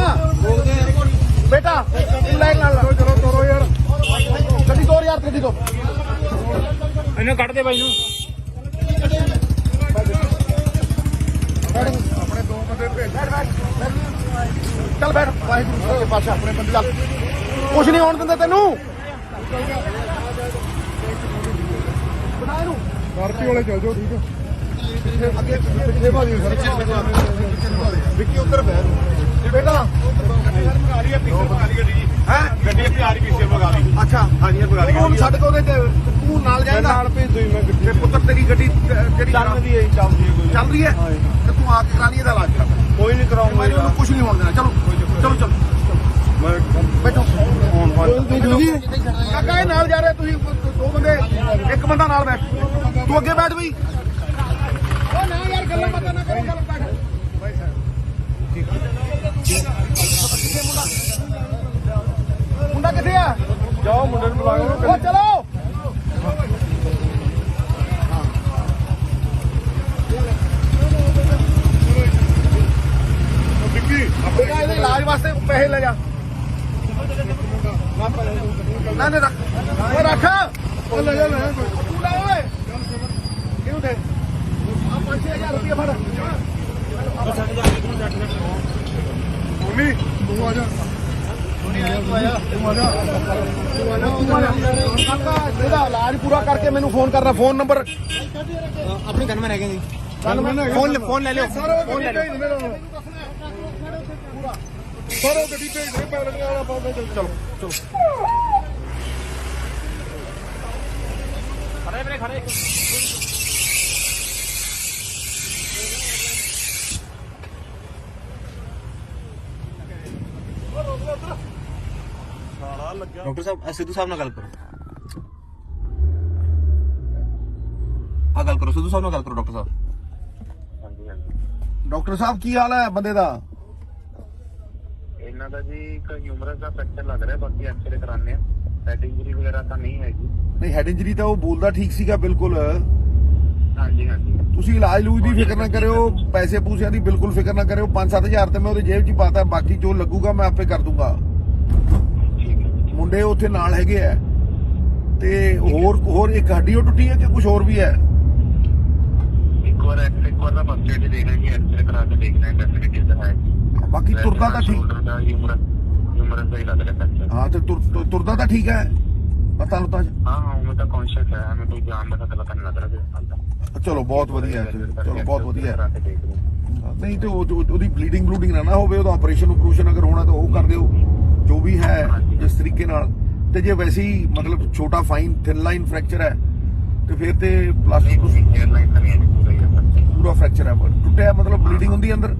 ਬੇਟਾ, ਤੂੰ ਲੈ ਨਾਲ ਚਲੋ ਤੋਰੋ ਯਾਰ ਗੱਡੀ ਤੋਰ ਯਾਰ, ਗੱਡੀ ਤੋਂ ਇਹਨੂੰ ਕੱਢ ਦੇ ਬਾਈ ਨੂੰ ਆਪਣੇ ਦੋ ਬੰਦੇ ਭੇਜ ਚੱਲ ਬੈਠ। ਵਾਹਿਗੁਰੂ ਸੱਚੇ ਪਾਤਸ਼ਾਹ, ਆਪਣੇ ਬੰਦੇ ਚੱਲ, ਕੁਛ ਨਹੀਂ ਹੋਣ ਦਿੰਦੇ ਤੈਨੂੰ। ਬਣਾ ਇਹਨੂੰ ਸਕਾਰਪੀਓ ਵਾਲੇ ਚੱਲ ਜਾਓ। ਠੀਕ ਹੈ ਅੱਗੇ ਪਿੱਛੇ ਭਾਜੀ ਵਿੱਕੀ ਉੱਧਰ ਬਹਿ ਬੇਟਾ। ਹੈ ਗੱਡੀ ਆਪਣੀ ਆ ਰਹੀ ਪਿੱਛੇ ਭਗਾ ਲਈ ਅੱਛਾ, ਹਾਂਜੀ ਇਹ ਭਗਾ ਲਈ ਤੂੰ ਛੱਡ ਕੇ ਉਹਦੇ ਤੇ ਤੂੰ ਨਾਲ ਜਾਏਗਾ? ਨਾਲ ਭੇਜ ਦੋ ਮੈਂ ਗੱਡੀ ਤੇ ਪੁੱਤਰ ਤੇਰੀ ਗੱਡੀ ਜਿਹੜੀ ਚੱਲਦੀ ਹੈ ਚੱਲਦੀ ਹੈ ਕੋਈ ਚੱਲ ਰਹੀ ਹੈ, ਤੇ ਤੂੰ ਆ ਕੇ ਕਰਾ ਲਈ ਇਹਦਾ ਇਲਾਜ ਕਰਾ। ਕੋਈ ਨਹੀਂ ਕਰਾਉਂਗਾ ਮੈਂ ਉਹਨੂੰ ਕੁਝ ਨਹੀਂ ਹੋਣ ਦੇਣਾ। ਚਲੋ ਚਲੋ ਚਲੋ ਬੈਠੋ। ਕਾਕਾ ਇਹ ਨਾਲ ਜਾ ਰਿਹਾ, ਤੁਸੀਂ ਦੋ ਬੰਦੇ, ਇੱਕ ਬੰਦਾ ਨਾਲ ਬੈਠ। ਤੂੰ ਅੱਗੇ ਬੈਠ ਬਈ। ਉਹ ਨਾ ਯਾਰ, ਗੱਲਾਂ ਬਾਤਾਂ ਨਾ ਕਰੋ, ਗੱਲ ਬੈਠ। ਮੁੰਡਾ ਕਿੱਥੇ ਆ? ਜਾਓ ਮੁੰਡੇ ਨੂੰ ਬੁਲਾਓ ਉਹ ਚਲੋ। ਵਿੱਕੀ ਬੇਟਾ, ਇਹਦੇ ਇਲਾਜ ਵਾਸਤੇ ਪੈਸੇ ਲੈ ਜਾ। ਨਾ ਨਾ ਰੱਖ, ਉਹ ਰੱਖ। ਉਹ ਲੈ ਜਾ ਤੂੰ ਲੈ ਓਏ, ਕਿਉਂ ਦੇ ਆ 5-6000 ਰੁਪਏ ਫੜ। ਮੰਮੀ ਤੂੰ ਆ ਜਾ ਕਾਕਾ, ਇਹਦਾ ਇਲਾਜ ਪੂਰਾ ਕਰਕੇ ਮੈਨੂੰ ਫੋਨ ਕਰਨਾ। ਫੋਨ ਨੰਬਰ ਆਪਣੇ ਗਨਮੈਨ ਹੈਗੇ ਜੀ ਫੋਨ ਲੈ ਲਿਓ। ਫੋਨ ਲੈ ਲਓ। ਸਰ ਉਹ ਗੱਡੀ ਭੇਜ ਦੇ ਪੈਲਟ ਵਾਲਾ ਪਾਉਂਦੇ। ਚਲੋ ਚਲੋ ਖੜੇ ਵੀਰੇ ਖੜੇ ਡਾਕਟਰ ਸਾਹਿਬ ਸਿੱਧੂ ਸਾਹਿਬ ਨਾਲ ਗੱਲ ਕਰੋ। ਆ ਗੱਲ ਕਰੋ, ਸਿੱਧੂ ਸਾਹਿਬ ਨਾਲ ਗੱਲ ਕਰੋ ਡਾਕਟਰ ਸਾਹਿਬ। ਹਾਂਜੀ ਹਾਂਜੀ ਡਾਕਟਰ ਸਾਹਿਬ, ਕੀ ਹਾਲ ਹੈ ਬੰਦੇ ਦਾ? ਇਹਨਾਂ ਦਾ ਜੀ ਇੱਕ ਹਿਊਮਰਸ ਦਾ ਫ੍ਰੈਕਚਰ ਲੱਗ ਰਿਹਾ, ਬਾਕੀ ਐਕਸਰੇ ਕਰਾਣੇ ਆ। ਹੈਡ ਇੰਜਰੀ ਵਗੈਰਾ ਤਾਂ ਨਹੀਂ ਹੈਗੀ। ਨਹੀਂ, ਹੈਡ ਇੰਜਰੀ ਤਾਂ ਉਹ ਬੋਲਦਾ ਠੀਕ ਸੀਗਾ ਬਿਲਕੁਲ। ਹਾਂਜੀ ਹਾਂਜੀ ਤੁਸੀਂ ਇਲਾਜ ਲੂਜ ਦੀ ਫਿਕਰ ਨਾ ਕਰਿਓ, ਪੈਸੇ ਪੂਸਿਆਂ ਦੀ ਬਿਲਕੁਲ ਫਿਕਰ ਨਾ ਕਰਿਓ। 5-7 ਤੇ ਮੈਂ ਉਹਦੇ ਜੇਬ 'ਚ ਹੀ ਪਾਤਾ, ਬਾਕੀ ਜੋ ਲੱਗੂਗਾ ਮੈਂ ਆਪੇ ਕਰ ਦੂੰਗਾ। ਠੀਕ ਹੈ। ਮੁੰਡੇ ਉੱਥੇ ਨਾਲ ਹੈਗੇ ਆ, ਤੇ ਹੋਰ ਇੱਕ ਹੱਡੀ ਉਹ ਟੁੱਟੀ ਹੈ ਕਿ ਕੁਝ ਹੋਰ ਵੀ ਹੈ? ਇੱਕ ਵਾਰ ਦਾ ਫਸਟ ਏਡ ਦੇਣਾ ਜੀ, ਐਕਸਰੇ ਕਰਾ ਕੇ ਦੇਖਣਾ ਹੈ ਡੈਫੀਨਿਟਲੀ ਤਾਂ ਹੈ ਜੀ। ਬਾਕੀ ਤੁਰਦਾ ਤਾਂ ਠੀਕ। ਸ਼ੋਲਡਰ ਦਾ ਹਿਊਮਰਸ ਦਾ ਹੀ ਲੱਗ ਰਿਹਾ ਫ੍ਰੈਕਚਰ। ਹਾਂ, ਤੇ ਤੁਰਦਾ ਤਾਂ ਠੀਕ ਹੈ, ਪਤਾ ਲੁੱਤਾ ਹਾਂ ਹਾਂ ਮੈਂ ਤਾਂ ਕੌਨਸ਼ੀਅਸ ਹੈ, ਮੈਂ ਕੋਈ ਜਾਨ ਦਾ ਪਤਾ ਨਹੀਂ ਲੱਗ ਰਿਹਾ ਜੀ ਹਾਲ ਤੱਕ। ਚਲੋ ਬਹੁਤ ਵਧੀਆ ਹੈ, ਚਲੋ ਬਹੁਤ ਵਧੀਆ ਹੈ। ਕਰਾ ਕੇ ਦੇਖ ਲਓ। ਨਹੀਂ ਤੇ ਉਹਦੀ ਬਲੀਡਿੰਗ ਨਾ ਹੋਵੇ, ਉਹਦਾ ਆਪਰੇਸ਼ਨ ਅਗਰ ਹੋਣਾ ਤਾਂ ਉਹ ਕਰ ਦਿਓ, ਜੋ ਵੀ ਹੈ ਜਿਸ ਤਰੀਕੇ ਨਾਲ। ਤੇ ਜੇ ਵੈਸੇ ਹੀ ਮਤਲਬ ਛੋਟਾ ਫਾਈਨ ਥਿਨ ਲਾਈਨ ਫ੍ਰੈਕਚਰ ਹੈ ਤੇ ਫਿਰ ਤੇ ਪਲਾਸਟਿਕ ਏਅਰ ਲਾਈਨ ਤਾਂ ਨਹੀਂ ਹੈ, ਪੂਰਾ ਹੀ ਹੈ। ਪੂਰਾ ਫ੍ਰੈਕਚਰ ਹੈ, ਟੁੱਟਿਆ ਮਤਲਬ ਬਲੀਡਿੰਗ ਹੁੰਦੀ ਅੰਦਰ?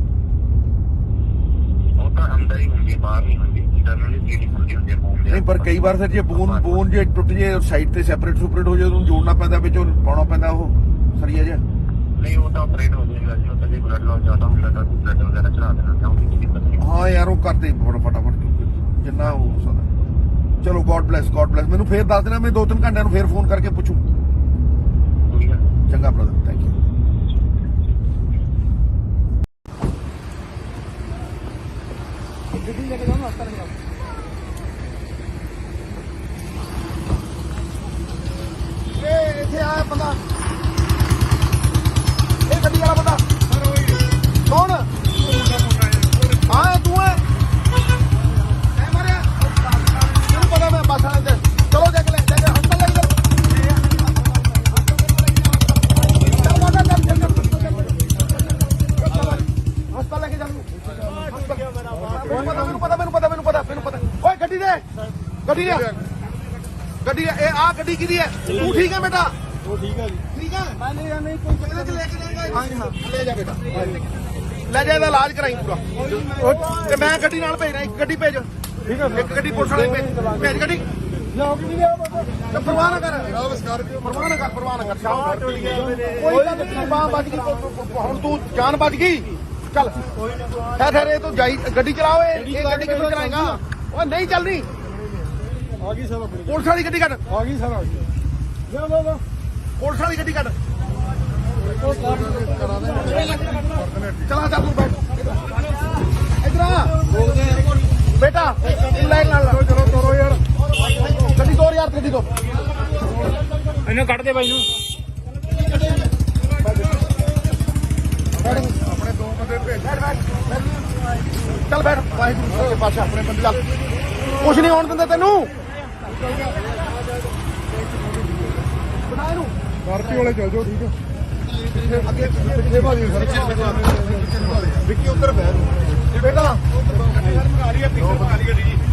ਉਹ ਤਾਂ ਅੰਦਰ ਹੀ ਹੁੰਦੀ ਹੈ, ਬਾਹਰ ਨਹੀਂ ਹੁੰਦੀ। ਇੰਟਰਨਲੀ ਬਲੀਡਿੰਗ ਹੁੰਦੀ ਹੈ ਬੋਨ ਦੇ। ਨਹੀਂ, ਪਰ ਕਈ ਵਾਰ ਫਿਰ ਜੇ ਬੋਨ ਜੇ ਟੁੱਟ ਜੇ ਸਾਈਡ ਤੇ ਸੈਪਰੇਟ ਹੋ ਜਾਏ, ਉਹਨੂੰ ਜੋੜਨਾ ਪੈਂਦਾ, ਵਿੱਚੋਂ ਪਾਉਣਾ ਪੈਂਦਾ ਉਹ ਸਰੀਆ ਜਿਹਾ। ਨਹੀਂ ਉਹ ਤਾਂ ਆਪਰੇਟ ਹੋ ਜਾਏਗਾ ਜੀ, ਉਹ ਤਾਂ ਜੇ ਬਲੱਡ ਲਾਸ ਜ਼ਿਆਦਾ ਹੁੰਦਾ ਤਾਂ ਬਲੱਡ ਵਗੈਰਾ ਚੜਾ ਦੇਣਾ, ਤਾਂ ਉਹਦੀ ਕੋਈ ਦਿੱਕਤ ਨਹੀਂ। ਹਾਂ ਯਾਰ, ਉਹ ਕਰਦੇ ਫਟਾਫਟ ਜਿੰਨਾ ਹੋ ਸਕਦਾ। ਚਲੋ ਗੋਡ ਬlesਸ। ਮੈਨੂੰ ਫੇਰ ਦੱਸ ਦੇਣਾ, ਮੈਂ 2-3 ਘੰਟਿਆਂ ਨੂੰ ਫੇਰ ਫੋਨ ਕਰਕੇ ਪੁੱਛੂ। ਕੋਈ ਗੱਲ ਨਹੀਂ। ਚੰਗਾ ਬ੍ਰਦਰ, ਥੈਂਕ ਯੂ। ਗੱਡੀ ਲੈ ਕੇ ਜਾਓ ਨਾ ਹਸਪਤਾਲ ਜਾਓ ਇਹ ਇੱਥੇ ਆਇਆ ਬੰਦਾ, ਇਹ ਗੱਡੀ ਵਾਲਾ ਬੰਦਾ ਕੌਣ? ਹਾਂ ਤੂੰ ਹੈ? ਮੈਂ ਮਾਰਿਆ ਤੈਨੂੰ ਪਤਾ, ਮੈਂ ਬੱਸ ਵਾਲੇ ਤੇ। ਚਲੋ ਜਾ ਕੇ ਹਸਪਤਾਲ ਲੈ ਕੇ ਹਸਪਤਾਲ ਲੈ ਕੇ ਜਾ। ਮੈਨੂੰ ਪਤਾ। ਓਏ ਗੱਡੀ ਦੇ ਗੱਡੀ ਇਹ ਆ ਗੱਡੀ ਕਿਹਦੀ ਹੈ ਤੂੰ ਠੀਕ ਹੈ ਬੇਟਾ ਉਹ ਠੀਕ ਹੈ ਜੀ ਠੀਕ ਹੈ ਮੈਂ ਨਹੀਂ ਨਹੀਂ ਕੋਈ ਇਹਦੇ ਚ ਲੈ ਕੇ ਜਾਏਗਾ ਹਾਂਜੀ ਹਾਂ ਲੈ ਜਾ ਬੇਟਾ ਲੈ ਜਾ ਇਹਦਾ ਇਲਾਜ ਕਰਾਈ ਪੂਰਾ ਤੇ ਮੈਂ ਗੱਡੀ ਨਾਲ ਭੇਜ ਰਿਹਾ ਇੱਕ ਗੱਡੀ ਭੇਜ ਠੀਕ ਹੈ ਇੱਕ ਗੱਡੀ ਪੁਲਿਸ ਵਾਲੇ ਭੇਜ ਗੱਡੀ ਲਿਆਓ ਕਿ ਨਹੀਂ ਲਿਆਓ ਬਾਬਾ ਤੇ ਪਰਵਾਹ ਨਾ ਕਰ ਨਮਸਕਾਰ ਜੀ ਪਰਵਾਹ ਨਾ ਕਰ ਸ਼ਾਮ ਕੋਈ ਗੱਲ ਨਹੀਂ ਬਾਹ ਬਚ ਗਈ ਹੁਣ ਤੂੰ ਜਾਨ ਬਚ ਗਈ ਚੱਲ ਠਹਿਰ ਇਹ ਤੂੰ ਜਾਈ ਗੱਡੀ ਚਲਾਓ ਇਹ ਗੱਡੀ ਕਿਵੇਂ ਚਲਾਏਗਾ ਉਹ ਨਹੀਂ ਚੱਲਣੀ ਆ ਗਈ ਸਰ ਆਪਣੀ ਪੁਲਿਸ ਵਾਲੀ ਗੱਡੀ ਕੱਢ ਆ ਗਈ ਸਰ ਆ ਗਈ ਲਿਆਓ ਬਾਬਾ ਪੁਲਿਸ ਵਾਲੀ ਗੱਡੀ ਕੱਢ ਉਹ ਕਰਾ ਦੇ ਚਲਾ ਚੱਲ ਤੂੰ ਬੈਠ ਇਧਰ ਆ ਬੇਟਾ ਲੈ ਨਾਲ ਚਲੋ ਤੋਰੋ ਯਾਰ ਗੱਡੀ ਤੋਰ ਯਾਰ ਗੱਡੀ ਤੋਂ ਇਹਨੂੰ ਕੱਢ ਦੇ ਬਾਈ ਨੂੰ ਆਪਣੇ ਦੋ ਬੰਦੇ ਭੇਜ ਚੱਲ ਬੈਠ ਵਾਹਿਗੁਰੂ ਦੇ ਪਾਸੇ ਆਪਣੇ ਬੰਦੇ ਚੱਲ ਕੁਛ ਨਹੀਂ ਹੋਣ ਦਿੰਦੇ ਤੈਨੂੰ ਬਣਾ ਇਹਨੂੰ ਪਾਰਟੀ ਵਾਲੇ ਚੱਲ ਜਾਓ ਠੀਕ ਹੈ ਅੱਗੇ ਪਿੱਛੇ ਭਾਜੀ ਵਿੱਕੀ ਉੱਧਰ ਬਹਿ ਬੇਟਾ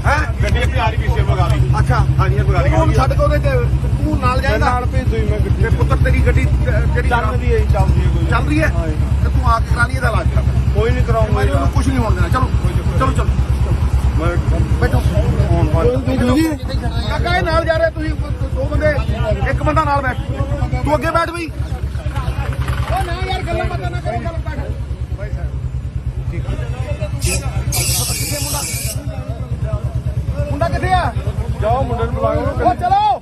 ਹੈ ਗੱਡੀ ਆਪਣੀ ਆ ਰਹੀ ਪਿੱਛੇ ਭਗਾ ਲਈ ਅੱਛਾ ਹਾਂਜੀ ਇਹ ਭਗਾ ਲਈ ਤੂੰ ਛੱਡ ਕੇ ਉਹਦੇ ਤੇ ਤੂੰ ਨਾਲ ਜਾਏਗਾ ਨਾਲ ਭੇਜ ਦੋ ਮੈਂ ਗੱਡੀ ਤੇ ਪੁੱਤਰ ਤੇਰੀ ਗੱਡੀ ਜਿਹੜੀ ਚੱਲਦੀ ਹੈ ਕੋਈ ਚੱਲ ਰਹੀ ਹੈ ਤੇ ਤੂੰ ਆ ਕੇ ਕਰਾ ਲਈ ਇਹਦਾ ਇਲਾਜ ਕਰਾ ਕੋਈ ਨਹੀਂ ਕਰਾਉਂਗਾ ਮੈਨੂੰ ਉਹਨੂੰ ਕੁਝ ਨਹੀਂ ਹੋਣ ਦੇਣਾ ਚਲੋ ਚਲੋ ਬੈਠੋ ਕਾਕਾ ਇਹ ਨਾਲ ਜਾ ਰਿਹਾ ਤੁਸੀਂ ਦੋ ਬੰਦੇ ਇੱਕ ਬੰਦਾ ਨਾਲ ਬੈਠ ਤੂੰ ਅੱਗੇ ਬੈਠ ਬਈ ਉਹ ਨਾ ਯਾਰ ਗੱਲਾਂ ਬਾਤਾਂ ਨਾ ਕਰੋ ਗੱਲ ਬੈਠ ਕਿੱਥੇ ਮੁੰਡਾ ਕਿੱਥੇ ਆ ਜਾਓ ਮੁੰਡੇ ਨੂੰ ਬੁਲਾ ਲਓ ਉਹ ਚਲੋ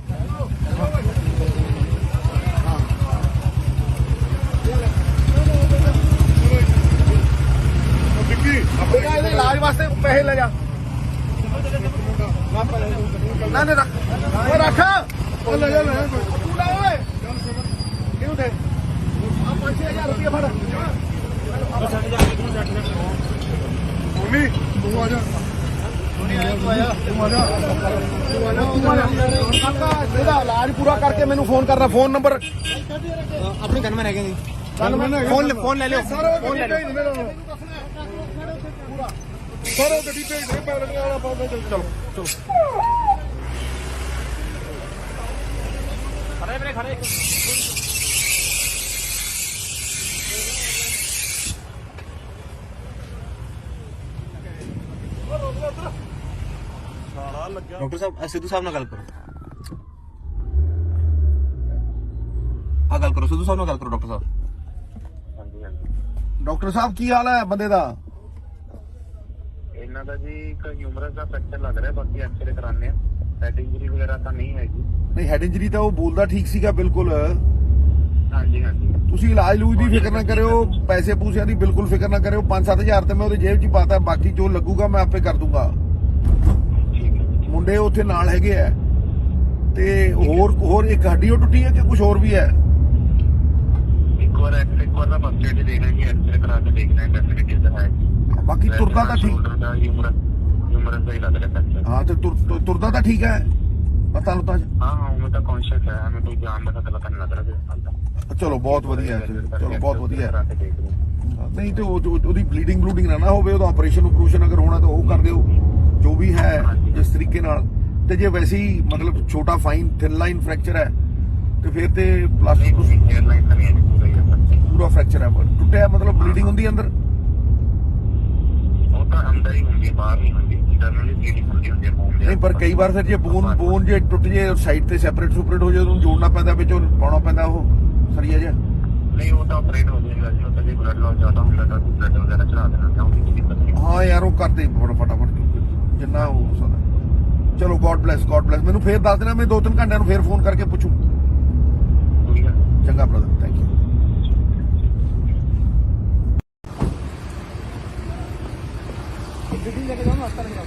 ਵਿੱਕੀ ਬੇਟਾ ਇਹਦੇ ਇਲਾਜ ਵਾਸਤੇ ਪੈਸੇ ਲੈ ਜਾ ਨਾ ਨਾ ਰੱਖ ਓਏ ਰੱਖ ਉਹ ਲੈ ਜਾ ਤੂੰ ਲੈ ਓਏ ਕਿਉਂ ਦੇ ਆ 5000 ਰੁਪਏ ਫੜ ਮੰਮੀ ਤੂੰ ਆ ਜਾ ਕਾਕਾ ਇਹਦਾ ਇਲਾਜ ਪੂਰਾ ਕਰਕੇ ਮੈਨੂੰ ਫੋਨ ਕਰਨਾ ਫੋਨ ਨੰਬਰ ਆਪਣੇ ਗਨਮੈਨ ਹੈਗੇ ਜੀ ਫੋਨ ਲੈ ਲਿਓ ਫੋਨ ਲੈ ਲਓ ਸਾਰਾ ਗੱਡੀ ਭੇਜ ਦੇ ਪੈਲਟ ਵਾਲਾ ਪਾਉਂਦਾ ਚਲੋ ਚਲੋ ਖੜੇ ਵੀਰੇ ਖੜੇ ਡਾਕਟਰ ਸਾਹਿਬ ਸਿੱਧੂ ਸਾਹਿਬ ਨਾਲ ਗੱਲ ਕਰੋ ਆ ਗੱਲ ਕਰੋ ਸਿੱਧੂ ਸਾਹਿਬ ਨਾਲ ਗੱਲ ਕਰੋ ਡਾਕਟਰ ਸਾਹਿਬ ਹਾਂਜੀ ਹਾਂਜੀ ਡਾਕਟਰ ਸਾਹਿਬ ਕੀ ਹਾਲ ਹੈ ਬੰਦੇ ਦਾ ਇਹਨਾਂ ਦਾ ਜੀ ਇੱਕ ਹਿਊਮਰਸ ਦਾ ਫ੍ਰੈਕਚਰ ਲੱਗ ਰਿਹਾ ਬਾਕੀ ਐਕਸਰੇ ਕਰਾਣੇ ਆ ਹੈਡ ਇੰਜਰੀ ਵਗੈਰਾ ਤਾਂ ਨਹੀਂ ਹੈਗੀ ਨਹੀਂ ਹੈਡ ਇੰਜਰੀ ਤਾਂ ਉਹ ਬੋਲਦਾ ਠੀਕ ਸੀਗਾ ਬਿਲਕੁਲ ਹਾਂਜੀ ਹਾਂਜੀ ਤੁਸੀਂ ਇਲਾਜ ਲੂਜ ਦੀ ਫਿਕਰ ਨਾ ਕਰਿਓ ਪੈਸੇ ਪੂਸਿਆਂ ਦੀ ਬਿਲਕੁਲ ਫਿਕਰ ਨਾ ਕਰਿਓ 5-7 ਤੇ ਮੈਂ ਉਹਦੇ ਜੇਬ 'ਚ ਹੀ ਪਾਤਾ ਬਾਕੀ ਜੋ ਲੱਗੂਗਾ ਮੈਂ ਆਪੇ ਕਰ ਦੂੰਗਾ ਠੀਕ ਹੈ ਮੁੰਡੇ ਉੱਥੇ ਨਾਲ ਹੈਗੇ ਆ ਤੇ ਹੋਰ ਇੱਕ ਹੱਡੀ ਉਹ ਟੁੱਟੀ ਹੈ ਕਿ ਕੁਝ ਹੋਰ ਵੀ ਹੈ ਇੱਕ ਵਾਰ ਦਾ ਫਸਟ ਏਡ ਦੇਣਾ ਜੀ ਐਕਸਰੇ ਕਰਾ ਕੇ ਦੇਖਣਾ ਹੈ ਡੈਫੀਨਿਟਲੀ ਤਾਂ ਹੈ ਬਾਕੀ ਤੁਰਦਾ ਤਾਂ ਠੀਕ ਸ਼ੋਲਡਰ ਦਾ ਹਿਊਮਰਸ ਦਾ ਹੀ ਲੱਗ ਰਿਹਾ ਫ੍ਰੈਕਚਰ ਹਾਂ ਤੇ ਤੁਰਦਾ ਤਾਂ ਠੀਕ ਹੈ ਪਤਾ ਲੁੱਤਾ ਹਾਂ ਮੈਂ ਤਾਂ ਕੌਨਸ਼ੀਅਸ ਹੈ ਮੈਂ ਕੋਈ ਜਾਨ ਦਾ ਪਤਾ ਨਹੀਂ ਲੱਗ ਰਿਹਾ ਚਲੋ ਬਹੁਤ ਵਧੀਆ ਹੈ ਚਲੋ ਬਹੁਤ ਵਧੀਆ ਕਰਾ ਹੈ ਕੇ ਦੇਖ ਲਓ ਨਹੀਂ ਤੇ ਉਹਦੀ ਬਲੀਡਿੰਗ ਨਾ ਹੋਵੇ ਉਹਦਾ ਆਪਰੇਸ਼ਨ ਅਗਰ ਹੋਣਾ ਤਾਂ ਉਹ ਕਰ ਦਿਓ ਜੋ ਵੀ ਹੈ ਜਿਸ ਤਰੀਕੇ ਨਾਲ ਤੇ ਜੇ ਵੈਸੇ ਹੀ ਮਤਲਬ ਛੋਟਾ ਫਾਈਨ ਥਿਨ ਲਾਈਨ ਫ੍ਰੈਕਚਰ ਹੈ ਤੇ ਫਿਰ ਤੇ ਪਲਾਸਟਿਕ ਹੇਅਰ ਲਾਈਨ ਤਾਂ ਨਹੀਂ ਹੈ ਪੂਰਾ ਹੀ ਹੈ ਪੂਰਾ ਫ੍ਰੈਕਚਰ ਹੈ ਟੁੱਟਿਆ ਮਤਲਬ ਬਲੀਡਿੰਗ ਹੁੰਦੀ ਅੰਦਰ ਉਹ ਤਾਂ ਅੰਦਰ ਹੀ ਹੁੰਦੀ ਹੈ ਬਾਹਰ ਨਹੀਂ ਹੁੰਦੀ ਇੰਟਰਨਲੀ ਬਲੀਡਿੰਗ ਹੁੰਦੀ ਹੈ ਬੋਨ ਦੇ ਨਹੀਂ ਪਰ ਕਈ ਵਾਰ ਫਿਰ ਜੇ ਬੋਨ ਜੇ ਟੁੱਟ ਜੇ ਸਾਈਡ ਤੇ ਸੈਪਰੇਟ ਹੋ ਜਾਏ ਉਹਨੂੰ ਜੋੜਨਾ ਪੈਂਦਾ ਵਿੱਚ ਉਹ ਪਾਉਣਾ ਪੈਂਦਾ ਉਹ ਸਰੀਆ ਜਿਹਾ ਨਹੀਂ ਉਹ ਤਾਂ ਆਪਰੇਟ ਹੋ ਜਾਏਗਾ ਜੀ ਉਹ ਤਾਂ ਜੇ ਬਲੱਡ ਲਾਸ ਜ਼ਿਆਦਾ ਹੁੰਦਾ ਤਾਂ ਬਲੱਡ ਵਗੈਰਾ ਚੜਾ ਦੇਣਾ ਚਾਹੁੰਦੀ ਕੋਈ ਦਿੱਕਤ ਨਹੀਂ ਹਾਂ ਯਾਰ ਉਹ ਕਰਦੇ ਫਟਾਫਟ ਜਿੰਨਾ ਹੋ ਸਕਦਾ ਚਲੋ ਗੋਡ ਬlesਸ ਮੈਨੂੰ ਫੇਰ ਦੱਸ ਦੇਣਾ ਮੈਂ 2-3 ਘੰਟਿਆਂ ਨੂੰ ਫੇਰ ਫੋਨ ਕਰਕੇ ਪੁੱਛੂ ਕੋਈ ਗੱਲ ਨਹੀਂ। ਚੰਗਾ ਬ੍ਰਦਰ ਥੈਂਕ ਯੂ ਗੱਡੀ ਲੈ ਕੇ ਜਾਓ ਹਸਪਤਾਲ ਲੈ ਜਾਓ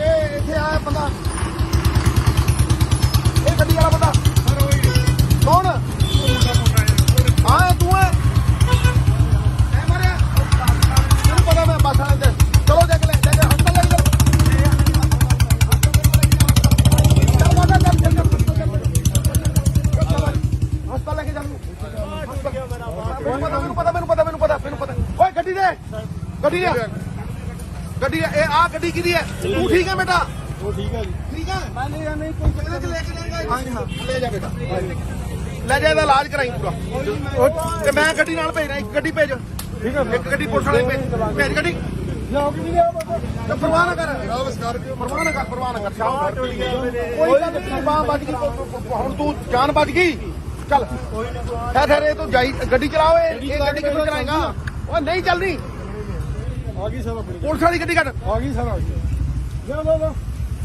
ਇਹ ਇੱਥੇ ਆਇਆ ਬੰਦਾ ਇਹ ਗੱਡੀ ਵਾਲਾ ਬੰਦਾ ਕੌਣ ਹਾਂ ਤੂੰ ਹੈ ਮੈਂ ਮਾਰਿਆ ਤੈਨੂੰ ਪਤਾ ਮੈਂ ਬੱਸ ਵਾਲੇ ਤੇ ਚਲੋ ਜਾ ਕੇ ਹਸਪਤਾਲ ਲੈ ਕੇ ਹਸਪਤਾਲ ਲੈ ਕੇ ਜਾ ਮੈਨੂੰ ਪਤਾ ਓਏ ਗੱਡੀ ਦੇ ਗੱਡੀ ਹੈ ਇਹ ਆ ਗੱਡੀ ਕਿਹਦੀ ਹੈ ਤੂੰ ਠੀਕ ਹੈ ਬੇਟਾ ਉਹ ਠੀਕ ਹੈ ਜੀ ਠੀਕ ਹੈ ਮੈਂ ਲੈ ਨਹੀਂ ਕੋਈ ਇਹਦੇ ਚ ਲੈ ਕੇ ਜਾਏਗਾ ਹਾਂ ਜੀ, ਹਾਂ। ਲੈ ਜਾ ਬੇਟਾ ਲੈ ਜਾ ਇਹਦਾ ਇਲਾਜ ਕਰਾਈ ਪੂਰਾ ਤੇ ਮੈਂ ਗੱਡੀ ਨਾਲ ਭੇਜਣਾ ਇੱਕ ਗੱਡੀ ਭੇਜ ਠੀਕ ਹੈ ਇੱਕ ਗੱਡੀ ਪੁਲਿਸ ਵਾਲੇ ਭੇਜ ਗੱਡੀ ਲਿਆਓ ਕਿ ਲਿਆਓ ਤੇ ਪਰਵਾਹ ਨਾ ਕਰ ਸਕਾਰਪੀਓ ਪਰਵਾਹ ਨਾ ਕਰ ਸ਼ਾਮ ਕੋਈ ਗੱਲ ਨਹੀਂ ਬਾਹ ਵੱਜ ਗਈ ਹੁਣ ਤੂੰ ਜਾਨ ਬਚ ਗਈ ਚੱਲ ਠਹਿਰ ਇਹ ਤੂੰ ਜਾਈ ਗੱਡੀ ਚਲਾਓ ਇਹ ਗੱਡੀ ਕਿੱਥੋਂ ਚਲਾਏਗਾ ਉਹ ਨਹੀਂ ਚੱਲਦੀ ਆ ਗਈ ਸਰ ਆਪਣੀ ਪੁਲਿਸ ਵਾਲੀ ਗੱਡੀ ਕੱਢ ਆ ਗਈ ਸਰ ਆ ਗਈ ਲਓ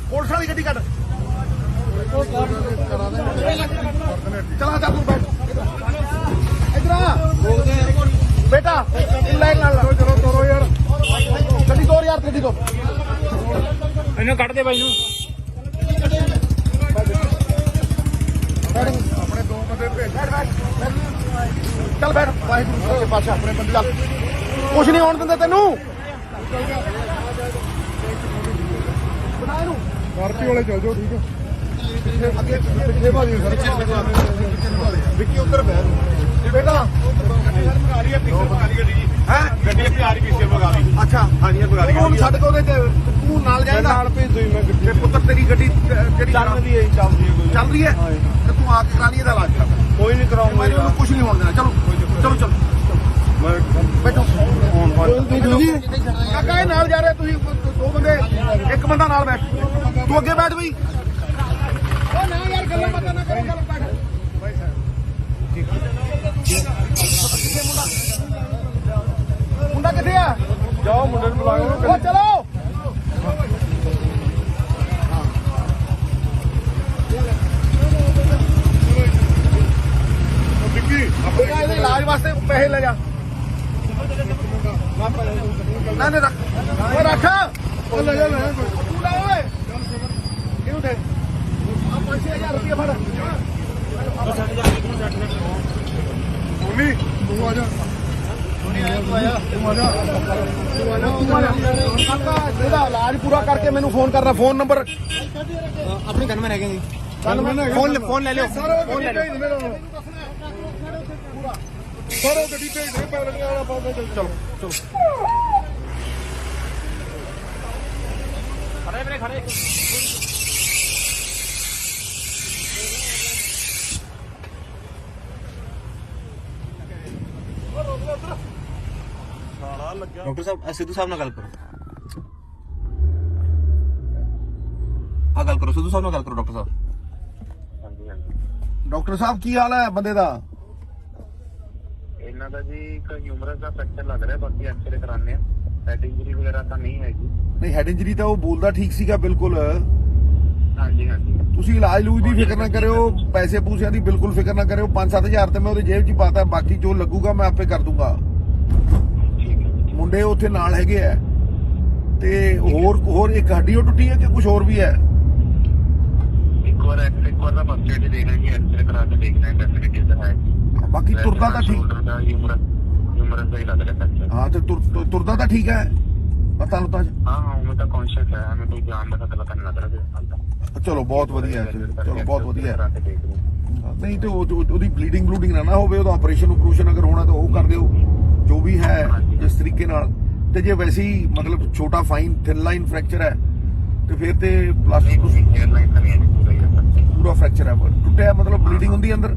ਪੁਲਿਸ ਵਾਲੀ ਗੱਡੀ ਕੱਢ ਚਲਾ ਜਾ ਤੂੰ ਬੈਠ ਇਧਰ ਆ ਬੇਟਾ ਲੈ ਨਾਲ ਚਲੋ ਤੋਰੋ ਯਾਰ ਗੱਡੀ ਤੋਰ ਯਾਰ ਗੱਡੀ ਤੋਂ ਇਹਨੂੰ ਕੱਢ ਦੇ ਬਾਈ ਨੂੰ ਆਪਣੇ ਦੋ ਬੰਦੇ ਭੇਜ ਚੱਲ ਬੈਠ ਵਾਹਿਗੁਰੂ ਸੱਚੇ ਪਾਤਸ਼ਾਹ ਆਪਣੇ ਬੰਦੇ ਚੱਲ ਕੁਛ ਨਹੀਂ ਹੋਣ ਦਿੰਦੇ ਤੈਨੂੰ ਬਣਾ ਇਹਨੂੰ ਸਕਾਰਪੀਓ ਵਾਲੇ ਚੱਲ ਜਾਓ ਠੀਕ ਹੈ ਅੱਗੇ ਪਿੱਛੇ ਭਾਜੀ ਸਰ ਵਿੱਕੀ ਉੱਧਰ ਬਹਿ ਬੇਟਾ ਆ ਰਹੀ ਹੈ ਪਿੱਛੇ ਆ ਰਹੀ ਗੱਡੀ ਜੀ ਹੈ ਗੱਡੀ ਅੱਗੇ ਆ ਰਹੀ ਪਿੱਛੇ ਭਗਾ ਲਈ ਅੱਛਾ ਹਾਂਜੀ ਇਹ ਭਗਾ ਲਈ ਹੁਣ ਛੱਡ ਕੇ ਉਹਦੇ ਤੇ ਤੂੰ ਨਾਲ ਜਾਏਗਾ ਨਾਲ ਭੇਜ ਦੋ ਮੈਂ ਗੱਡੀ ਤੇ ਪੁੱਤਰ ਤੇਰੀ ਗੱਡੀ ਜਿਹੜੀ ਚੱਲਦੀ ਹੈ ਚੱਲਦੀ ਹੈ ਚੱਲ ਰਹੀ ਹੈ ਤੇ ਤੂੰ ਆ ਕੇ ਕਰਾ ਲਈ ਇਹਦਾ ਇਲਾਜ ਕਰਾ ਕੋਈ ਨਹੀਂ ਕਰਾਉਂਗਾ ਮੈਂ ਉਹਨੂੰ ਕੁਝ ਨਹੀਂ ਹੋਣ ਦੇਣਾ ਚਲੋ ਚਲੋ ਮੈਂ ਬੈਠੋ ਹੁਣ ਜੀ ਕਾਕਾ ਇਹ ਨਾਲ ਜਾ ਰਿਹਾ ਤੁਸੀਂ ਦੋ ਬੰਦੇ ਇੱਕ ਬੰਦਾ ਨਾਲ ਬੈਠ ਤੂੰ ਅੱਗੇ ਬੈਠ ਬਈ ਉਹ ਨਾ ਯਾਰ ਗੱਲਾਂ ਬਾਤਾਂ ਨਾ ਕਰੋ ਚੱਲ ਬੈਠ ਮੁੰਡਾ ਕਿੱਥੇ ਆ ਜਾਓ ਮੁੰਡੇ ਨੂੰ ਬੁਲਾਓ ਉਹ ਚਲੋ ਵਿੱਕੀ ਬੇਟਾ ਇਹਦੇ ਇਲਾਜ ਵਾਸਤੇ ਪੈਸੇ ਲੈ ਜਾ ਨਾ ਨਾ ਰੱਖ ਉਹ ਰੱਖ ਉਹ ਲੈ ਜਾ ਤੂੰ ਲੈ ਓਏ ਕਿਉਂ ਦੇ ਆ 5000 ਰੁਪਏ ਫੜ ਮੰਮੀ ਤੂੰ ਆ ਜਾ ਕਾਕਾ ਇਹਦਾ ਇਲਾਜ ਪੂਰਾ ਕਰਕੇ ਮੈਨੂੰ ਫੋਨ ਕਰਨਾ ਫੋਨ ਨੰਬਰ ਆਪਣੇ ਗਨਮੈਨ ਹੈਗੇ ਜੀ ਫੋਨ ਲੈ ਲਿਓ ਫੋਨ ਲੈ ਲੈ ਸਾਰਾ ਗੱਡੀ ਭੇਜ ਦੇ ਪੈਦਲ ਵਾਲਾ ਪਾਉਂਦੇ ਚਲੋ ਡਾਕਟਰ ਸਾਹਿਬ ਸਿੱਧੂ ਸਾਹਿਬ ਨਾਲ ਗੱਲ ਕਰੋ ਆ ਗੱਲ ਕਰੋ ਸਿੱਧੂ ਸਾਹਿਬ ਨਾਲ ਗੱਲ ਕਰੋ ਡਾਕਟਰ ਸਾਹਿਬ ਹਾਂਜੀ ਹਾਂਜੀ ਡਾਕਟਰ ਸਾਹਿਬ ਕੀ ਹਾਲ ਹੈ ਬੰਦੇ ਦਾ ਇਹਨਾਂ ਦਾ ਜੀ ਇੱਕ ਹਿਊਮਰਸ ਦਾ ਫ੍ਰੈਕਚਰ ਲੱਗ ਰਿਹਾ ਬਾਕੀ ਐਕਸਰੇ ਕਰਾਣੇ ਆ ਹੈਡ ਇੰਜਰੀ ਵਗੈਰਾ ਤਾਂ ਨਹੀਂ ਹੈਗੀ ਨਹੀਂ ਹੈਡ ਇੰਜਰੀ ਤਾਂ ਉਹ ਬੋਲਦਾ ਠੀਕ ਸੀਗਾ ਬਿਲਕੁਲ ਹਾਂਜੀ ਹਾਂਜੀ ਤੁਸੀਂ ਇਲਾਜ ਲੂਜ ਦੀ ਫਿਕਰ ਨਾ ਕਰਿਓ ਪੈਸੇ ਪੂਸਿਆਂ ਦੀ ਬਿਲਕੁਲ ਫਿਕਰ ਨਾ ਕਰਿਓ 5-7000 ਤੇ ਮੈਂ ਉਹਦੀ ਜੇਬ 'ਚ ਹੀ ਪਾਤਾ ਬਾਕੀ ਜੋ ਲੱਗੂਗਾ ਮੈਂ ਆਪੇ ਕਰ ਦੂੰਗਾ ਠੀਕ ਹੈ ਮੁੰਡੇ ਉੱਥੇ ਨਾਲ ਹੈਗੇ ਆ ਤੇ ਹੋਰ ਇੱਕ ਹੱਡੀ ਉਹ ਟੁੱਟੀ ਹੈ ਕਿ ਕੁਝ ਹੋਰ ਵੀ ਹੈ ਇੱਕ ਵਾਰ ਦਾ ਫਸਟ ਏਡ ਦੇਣਾ ਜੀ ਐਕਸਰੇ ਕਰਾ ਕੇ ਦੇਖਣਾ ਹੈ ਡੈਫੀਨਿਟਲੀ ਤਾਂ ਹੈ ਜੀ ਬਾਕੀ ਤੁਰਦਾ ਤਾਂ ਠੀਕ ਸ਼ੋਲਡਰ ਦਾ ਹਿਊਮਰਸ ਦਾ ਹੀ ਲੱਗ ਰਿਹਾ ਫ੍ਰੈਕਚਰ ਹਾਂ ਤੇ ਤੁਰਦਾ ਤਾਂ ਠੀਕ ਹੈ ਪਤਾ ਲੁੱਤਾ ਹਾਂ ਮੈਂ ਤਾਂ ਕੌਨਸ਼ੀਅਸ ਹੈ ਮੈਂ ਕੋਈ ਜਾਨ ਦਾ ਖਤਰਾ ਤਾਂ ਨਹੀਂ ਲੱਗ ਰਿਹਾ ਹਾਲ ਤਾਂ ਚਲੋ ਬਹੁਤ ਵਧੀਆ ਹੈ ਚਲੋ ਬਹੁਤ ਵਧੀਆ ਹੈ ਕਰਾ ਕੇ ਦੇਖ ਲਓ ਨਹੀਂ ਤੇ ਉਹਦੀ ਬਲੀਡਿੰਗ ਨਾ ਹੋਵੇ ਉਹਦਾ ਆਪਰੇਸ਼ਨ ਅਗਰ ਹੋਣਾ ਤਾਂ ਉਹ ਕਰ ਦਿਓ ਜੋ ਵੀ ਹੈ ਇਸ ਤਰੀਕੇ ਨਾਲ ਤੇ ਜੇ ਵੈਸੇ ਹੀ ਮਤਲਬ ਛੋਟਾ ਫਾਈਨ ਥਿਨ ਲਾਈਨ ਫ੍ਰੈਕਚਰ ਹੈ ਤੇ ਫਿਰ ਤੇ ਪਲਾਸਟਿਕ 에ਅਰਲਾਈਨ ਤਾਂ ਨਹੀਂ ਹੈ ਪੂਰਾ ਹੀ ਹੈ ਪੂਰਾ ਫ੍ਰੈਕਚਰ ਹੈ ਟੁੱਟਿਆ ਮਤਲਬ ਬਲੀਡਿੰਗ ਹੁੰਦੀ ਅੰਦਰ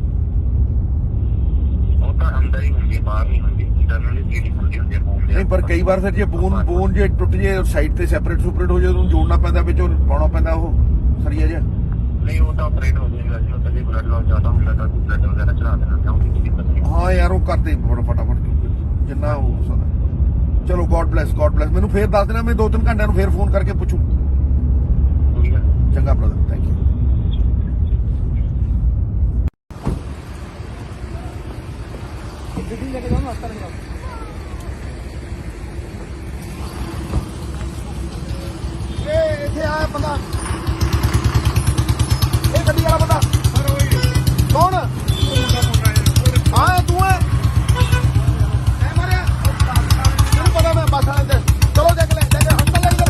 ਉਹ ਤਾਂ ਅੰਦਰ ਹੀ ਹੁੰਦੀ ਹੈ ਬਾਹਰ ਨਹੀਂ ਹੁੰਦੀ ਇੰਟਰਨਲੀ ਬਲੀਡਿੰਗ ਹੁੰਦੀ ਹੈ ਹੋਮ ਨਹੀਂ ਪਰ ਕਈ ਵਾਰ ਫਿਰ ਜੇ ਬੋਨ ਜੇ ਟੁੱਟ ਜੇ ਸਾਈਡ ਤੇ ਸੈਪਰੇਟ ਹੋ ਜੇ ਉਹਨੂੰ ਜੋੜਨਾ ਪੈਂਦਾ ਵਿੱਚ ਉਹ ਪਾਉਣਾ ਪੈਂਦਾ ਉਹ ਸਰੀਆ ਜਿਹਾ ਨਹੀਂ ਉਹ ਤਾਂ ਆਪਰੇਟ ਹੋ ਜਾਏਗਾ ਜੀ ਉਹ ਤਾਂ ਜੇ ਬਲੱਡ ਲਾਸ ਜ਼ਿਆਦਾ ਹੁੰਦਾ ਤਾਂ ਬਲੱਡ ਵਗੈਰਾ ਚੜਾ ਦੇਣਾ ਜਾਂ ਉਹਦੀ ਕੋਈ ਦਿੱਕਤ ਨਹੀਂ ਹਾਂ ਯਾਰ ਉਹ ਕਰਦੇ ਫਟਾਫਟ ਜਿੰਨਾ ਹੋ ਸਕਦਾ ਚਲੋ ਗੋਡ ਬlesਸ ਮੈਨੂੰ ਫੇਰ ਦੱਸ ਦੇਣਾ ਮੈਂ 2-3 ਘੰਟਿਆਂ ਨੂੰ ਫੇਰ ਫੋਨ ਕਰਕੇ ਪੁੱਛੂ ਕੋਈ ਗੱਲ ਨਹੀਂ। ਚੰਗਾ ਬ੍ਰਦਰ ਥੈਂਕ ਯੂ ਗੱਡੀ ਲੈ ਕੇ ਜਾਓ ਹਸਪਤਾਲ ਜਾਓ ਇਹ ਇੱਥੇ ਆਇਆ ਬੰਦਾ ਇਹ ਗੱਡੀ ਵਾਲਾ ਬੰਦਾ ਕੌਣ ਹਾਂ ਤੂੰ ਹੈ ਮੈਂ ਮਾਰਿਆ ਤੈਨੂੰ ਪਤਾ ਮੈਂ ਬੱਸ ਵਾਲੇ ਤੇ ਚਲੋ ਜਾ ਕੇ ਹਸਪਤਾਲ ਲੈ ਕੇ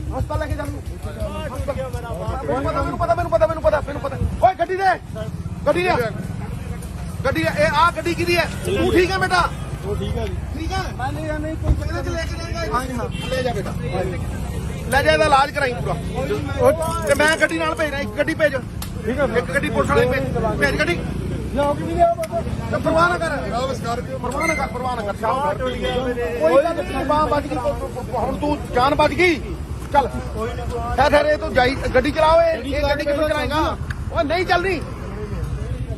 ਹਸਪਤਾਲ ਲੈ ਕੇ ਜਾ ਮੈਨੂੰ ਪਤਾ ਓਏ ਗੱਡੀ ਦੇ ਗੱਡੀ ਇਹ ਆ ਗੱਡੀ ਕਿਹਦੀ ਹੈ ਤੂੰ ਠੀਕ ਹੈ ਬੇਟਾ ਉਹ ਠੀਕ ਹੈ ਜੀ ਠੀਕ ਹੈ ਮੈਂ ਲੈ ਜਾਣਾ ਕੋਈ ਇਹਦੇ ਚ ਲੈ ਕੇ ਜਾਏਗਾ ਹਾਂ ਜੀ, ਹਾਂ। ਲੈ ਜਾ ਬੇਟਾ ਲੈ ਜਾ ਇਹਦਾ ਇਲਾਜ ਕਰਾਈ ਪੂਰਾ ਤੇ ਮੈਂ ਗੱਡੀ ਨਾਲ ਭੇਜਣਾ ਇੱਕ ਗੱਡੀ ਭੇਜ ਠੀਕ ਹੈ ਇੱਕ ਗੱਡੀ ਪੁਲਿਸ ਵਾਲੇ ਭੇਜ ਗੱਡੀ ਲਿਆਓ ਕਿ ਲਿਆਓ ਤੇ ਪਰਵਾਹ ਨਾ ਕਰ ਨਮਸਕਾਰ ਜੀ ਪਰਵਾਹ ਨਾ ਕਰ ਸ਼ਾਮ ਕੋਈ ਗੱਲ ਨਹੀਂ ਬਾਹ ਵੱਜ ਗਈ ਹੁਣ ਤੂੰ ਜਾਨ ਬਚ ਗਈ ਚੱਲ ਠਹਿਰ ਇਹ ਤੂੰ ਜਾਈ ਗੱਡੀ ਚਲਾਓ ਇਹ ਗੱਡੀ ਕਿੱਥੋਂ ਚਲਾਏਗਾ ਓਏ ਨਹੀਂ ਚੱਲਦੀ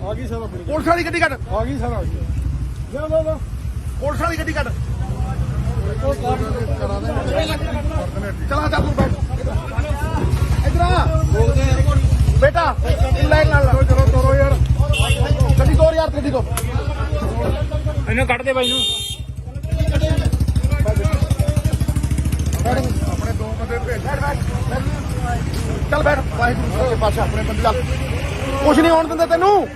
ਆ ਗਈ ਸਰ ਆਪਣੀ ਪੁਲਿਸ ਵਾਲੀ ਗੱਡੀ ਕੱਢ ਆ ਗਈ ਸਰ ਆ ਗਈ ਲਓ ਪੁਲਿਸ ਵਾਲੀ ਗੱਡੀ ਕੱਢ ਚਲਾ ਚੱਲ ਤੂੰ ਬੈਠ ਇਧਰ ਆ ਬੇਟਾ ਲਾਈਨ ਨਾਲ ਚਲੋ ਤੋਰੋ ਯਾਰ ਗੱਡੀ ਤੋਰ ਯਾਰ ਗੱਡੀ ਤੋਂ ਇਹਨੂੰ ਕੱਢ ਦੇ ਬਾਈ ਨੂੰ ਆਪਣੇ ਦੋ ਬੰਦੇ ਭੇਜ ਚੱਲ ਬੈਠ ਵਾਹਿਗੁਰੂ ਦੇ ਪਾਸੇ ਆਪਣੇ ਬੰਦੇ ਚੱਲ ਕੁਛ ਨਹੀਂ ਹੋਣ ਦਿੰਦੇ ਤੈਨੂੰ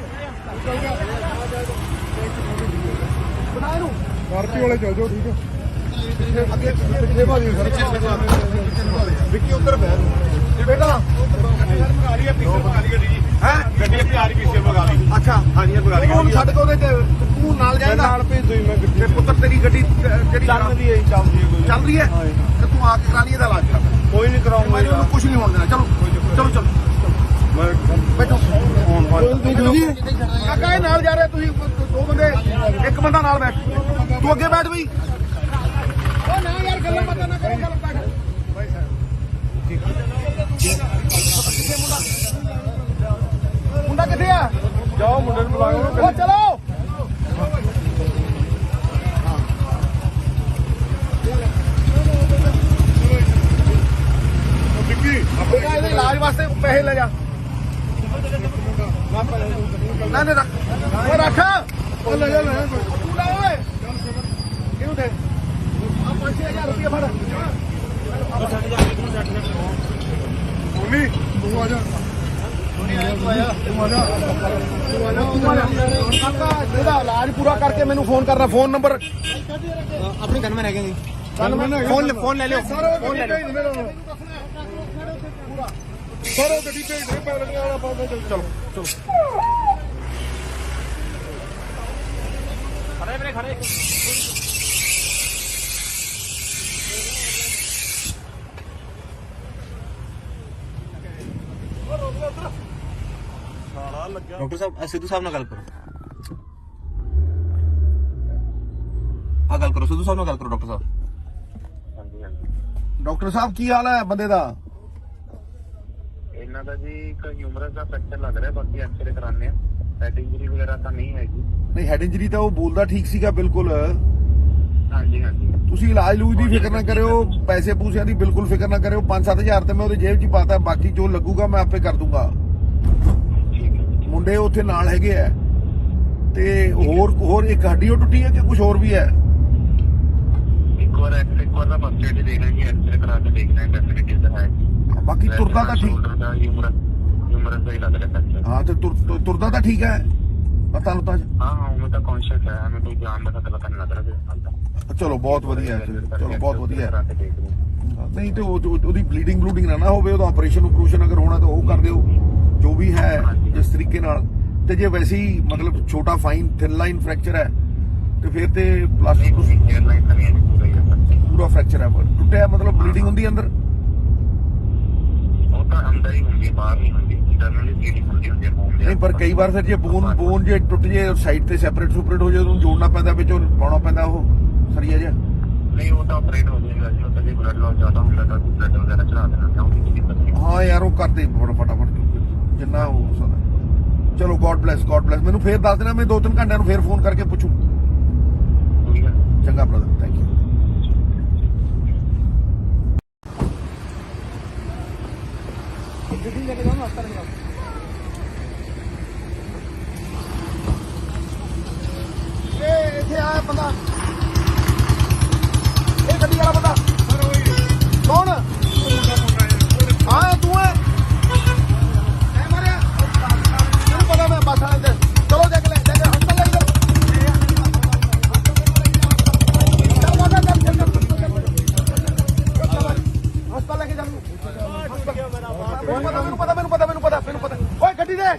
ਬਣਾ ਇਹਨੂੰ ਆਰਪੀ ਵਾਲੇ ਚੱਲ ਜਾਓ ਠੀਕ ਹੈ ਅੱਗੇ ਪਿੱਛੇ ਭਾਜੀ ਸਰ ਵਿੱਕੀ ਉੱਧਰ ਬਹਿ ਬੇਟਾ ਆ ਰਹੀ ਹੈ ਪਿੱਛੇ ਆ ਰਹੀ ਗੱਡੀ ਜੀ ਹੈ ਗੱਡੀ ਅੱਗੇ ਆ ਰਹੀ ਪਿੱਛੇ ਭਗਾ ਲਈ ਅੱਛਾ ਹਾਂਜੀ ਇਹ ਭਗਾ ਲਈ ਹੁਣ ਛੱਡ ਕੇ ਉਹਦੇ ਤੇ ਤੂੰ ਨਾਲ ਜਾਏਗਾ ਨਾਲ ਭੇਜ ਦੋ ਮੈਂ ਗੱਡੀ ਤੇ ਪੁੱਤਰ ਤੇਰੀ ਗੱਡੀ ਜਿਹੜੀ ਚੱਲਦੀ ਹੈ ਚੱਲਦੀ ਹੈ ਚੱਲ ਰਹੀ ਹੈ ਤੇ ਤੂੰ ਆ ਕੇ ਕਰਾ ਲਈ ਇਹਦਾ ਇਲਾਜ ਕਰਾ ਕੋਈ ਨਹੀਂ ਕਰਾਉਂਗਾ ਮੈਨੂੰ ਉਹਨੂੰ ਕੁਝ ਨਹੀਂ ਹੋਣ ਦੇਣਾ ਚਲੋ ਚਲੋ ਮੈਂ ਬੈਠੋ ਜੀ ਕਾਕਾ ਇਹ ਨਾਲ ਜਾ ਰਿਹਾ ਤੁਸੀਂ ਦੋ ਬੰਦੇ ਇੱਕ ਬੰਦਾ ਨਾਲ ਬੈਠ ਤੂੰ ਅੱਗੇ ਬੈਠ ਬਈ ਉਹ ਨਾ ਯਾਰ ਗੱਲਾਂ ਬਾਤਾਂ ਨਾ ਕਰੋ ਚੱਲ ਬੈਠ ਮੁੰਡਾ ਕਿੱਥੇ ਆ ਜਾਓ ਮੁੰਡੇ ਨੂੰ ਬੁਲਾਓ ਉਹ ਚਲੋ ਵਿੱਕੀ ਬੇਟਾ ਇਹਦੇ ਇਲਾਜ ਵਾਸਤੇ ਪੈਸੇ ਲੈ ਜਾ ਨਾ ਨਾ ਰੱਖ ਉਹ ਰੱਖ ਉਹ ਲੈ ਜਾ ਤੂੰ ਲੈ ਓਏ ਕਿਉਂ ਦੇ ਆ 5000 ਰੁਪਏ ਫੜ ਮੰਮੀ ਤੂੰ ਆ ਜਾ ਕਾਕਾ ਇਹਦਾ ਇਲਾਜ ਪੂਰਾ ਕਰਕੇ ਮੈਨੂੰ ਫੋਨ ਕਰਨਾ ਫੋਨ ਨੰਬਰ ਆਪਣੀ ਗਨਮੈਨ ਹੈਗੇ ਜੀ ਫੋਨ ਲੈ ਲਿਓ ਫੋਨ ਲੈ ਜਾ ਸਰ ਉਹ ਗੱਡੀ ਭੇਜ ਦੇ ਪੈਰ ਲੱਗਿਆ ਵਾਲਾ ਪਾਉਂਦੇ ਚਲੋ ਚਲੋ ਖੜੇ ਵੀਰੇ ਖੜੇ ਡਾਕਟਰ ਸਾਹਿਬ ਸਿੱਧੂ ਸਾਹਿਬ ਨਾਲ ਗੱਲ ਕਰੋ ਆ ਗੱਲ ਕਰੋ ਸਿੱਧੂ ਸਾਹਿਬ ਨਾਲ ਗੱਲ ਕਰੋ ਡਾਕਟਰ ਸਾਹਿਬ ਹਾਂਜੀ ਹਾਂਜੀ ਡਾਕਟਰ ਸਾਹਿਬ ਕੀ ਹਾਲ ਹੈ ਬੰਦੇ ਦਾ ਇਹਨਾਂ ਦਾ ਜੀ ਇੱਕ ਹਿਊਮਰਸ ਦਾ ਫ੍ਰੈਕਚਰ ਲੱਗ ਰਿਹਾ ਬਾਕੀ ਐਕਸਰੇ ਕਰਾਣੇ ਆ ਹੈਡ ਇੰਜਰੀ ਵਗੈਰਾ ਤਾਂ ਨਹੀਂ ਹੈਗੀ ਨਹੀਂ ਹੈਡ ਇੰਜਰੀ ਤਾਂ ਉਹ ਬੋਲਦਾ ਠੀਕ ਸੀਗਾ ਬਿਲਕੁਲ ਹਾਂਜੀ ਹਾਂਜੀ ਤੁਸੀਂ ਇਲਾਜ ਲੂਜ ਦੀ ਫਿਕਰ ਨਾ ਕਰਿਓ ਪੈਸੇ ਪੂਸਿਆਂ ਦੀ ਬਿਲਕੁਲ ਫਿਕਰ ਨਾ ਕਰਿਓ 5-7000 ਤੇ ਮੈਂ ਉਹਦੀ ਜੇਬ 'ਚ ਹੀ ਪਾਤਾ ਬਾਕੀ ਜੋ ਲੱਗੂਗਾ ਮੈਂ ਆਪੇ ਕਰ ਦੂੰਗਾ ਠੀਕ ਹੈ ਮੁੰਡੇ ਉੱਥੇ ਨਾਲ ਹੈਗੇ ਆ ਤੇ ਹੋਰ ਇੱਕ ਹੱਡੀ ਉਹ ਟੁੱਟੀ ਹੈ ਕਿ ਕੁਝ ਹੋਰ ਵੀ ਹੈ ਇੱਕ ਵਾਰ ਦਾ ਫਸਟ ਏਡ ਦੇਣਾ ਜੀ ਐਕਸਰੇ ਕਰਾ ਕੇ ਦੇਖਣਾ ਹੈ ਡੈਫੀਨਿਟਲੀ ਤਾਂ ਹੈ ਜੀ ਬਾਕੀ ਤੁਰਦਾ ਤਾਂ ਠੀਕ ਸ਼ੋਲਡਰ ਦਾ ਹਿਊਮਰਸ ਦਾ ਹੀ ਲੱਗ ਰਿਹਾ ਫ੍ਰੈਕਚਰ ਹਾਂ ਤੇ ਤੁਰਦਾ ਤਾਂ ਠੀਕ ਹੈ ਪਤਾ ਲੁੱਤਾ ਹਾਂ ਉਹ ਤਾਂ ਕੌਨਸ਼ੀਅਸ ਹੈ ਹमें ਕੋਈ ਜਾਨ ਦਾ ਖਤਰਾ ਤਾਂ ਨਹੀਂ ਲੱਗ ਰਿਹਾ ਚਲੋ ਬਹੁਤ ਵਧੀਆ ਹੈ ਚਲੋ ਬਹੁਤ ਵਧੀਆ ਹੈ ਕਰਾ ਕੇ ਦੇਖ ਲਓ ਨਹੀਂ ਤੇ ਉਹਦੀ ਬਲੀਡਿੰਗ ਨਾ ਹੋਵੇ ਉਹਦਾ ਆਪਰੇਸ਼ਨ ਅਗਰ ਹੋਣਾ ਤਾਂ ਉਹ ਕਰ ਦਿਓ ਜੋ ਵੀ ਹੈ ਜਿਸ ਤਰੀਕੇ ਨਾਲ ਤੇ ਜੇ ਵੈਸੇ ਹੀ ਮਤਲਬ ਛੋਟਾ ਫਾਈਨ ਥਿਨ ਲਾਈਨ ਫ੍ਰੈਕਚਰ ਹੈ ਤੇ ਫਿਰ ਤੇ ਪਲਾਸਟਿਕ 에ਅਰਲਾਈਨ ਤਾਂ ਨਹੀਂ ਹੈ ਪੂਰਾ ਹੀ ਹੈ ਪੂਰਾ ਫ੍ਰੈਕਚਰ ਹੈ ਟੁੱਟਿਆ ਮਤਲਬ ਬਲੀਡਿੰਗ ਹੁੰਦੀ ਅੰਦਰ ਉਹ ਤਾਂ ਅੰਦਰ ਹੀ ਹੁੰਦੀ ਹੈ ਬਾਹਰ ਨਹੀਂ ਹੁੰਦੀ ਇੰਟਰਨਲੀ ਬਲੀਡਿੰਗ ਹੁੰਦੀ ਹੈ ਹੋਮ ਨਹੀਂ ਪਰ ਕਈ ਵਾਰ ਫਿਰ ਜੇ ਬੋਨ ਜੇ ਟੁੱਟ ਜੇ ਸਾਈਡ ਤੇ ਸੈਪਰੇਟ ਹੋ ਜੇ ਉਹਨੂੰ ਜੋੜਨਾ ਪੈਂਦਾ ਵਿੱਚ ਉਹ ਪਾਉਣਾ ਪੈਂਦਾ ਉਹ ਸਰੀਆ ਜਿਹਾ ਨਹੀਂ ਉਹ ਤਾਂ ਆਪਰੇਟ ਹੋ ਜਾਏਗਾ ਜੀ ਉਹ ਤਾਂ ਜੇ ਬਲੱਡ ਲਾਸ ਜ਼ਿਆਦਾ ਹੁੰਦਾ ਤਾਂ ਬਲੱਡ ਵਗੈਰਾ ਚੜਾ ਦੇਣਾ ਜਾਂ ਉਹਦੀ ਦਿੱਕਤ ਨਹੀਂ ਹਾਂ ਯਾਰ ਉਹ ਕਰਦੇ ਫਟਾਫਟ ਜਿੰਨਾ ਹੋ ਸਕਦਾ ਚਲੋ ਗੋਡ ਬlesਸ ਮੈਨੂੰ ਫੇਰ ਦੱਸ ਦੇਣਾ ਮੈਂ 2-3 ਘੰਟਿਆਂ ਨੂੰ ਫੇਰ ਫੋਨ ਕਰਕੇ ਪੁੱਛੂ ਕੋਈ ਗੱਲ ਨਹੀਂ। ਚੰਗਾ ਬ੍ਰਦਰ ਥੈਂਕ ਯੂ ਗੱਡੀ ਲੈ ਕੇ ਜਾਓ ਹਸਪਤਾਲ ਲੈ ਜਾਓ ਇਹ ਇੱਥੇ ਆਇਆ ਬੰਦਾ ਇਹ ਗੱਡੀ ਵਾਲਾ ਬੰਦਾ ਕੌਣ ਹਾਂ ਤੂੰ ਹੈ ਐ ਮਾਰਿਆ ਤੈਨੂੰ ਪਤਾ ਮੈਂ ਬੱਸ ਵਾਲੇ ਤੇ ਚਲੋ ਦੇਖ ਲੈ ਹਸਪਤਾਲ ਲੈ ਹਸਪਤਾਲ ਲੈ ਕੇ ਜਾਨੂੰ ਮੈਨੂੰ ਪਤਾ ਓਏ ਗੱਡੀ ਦੇ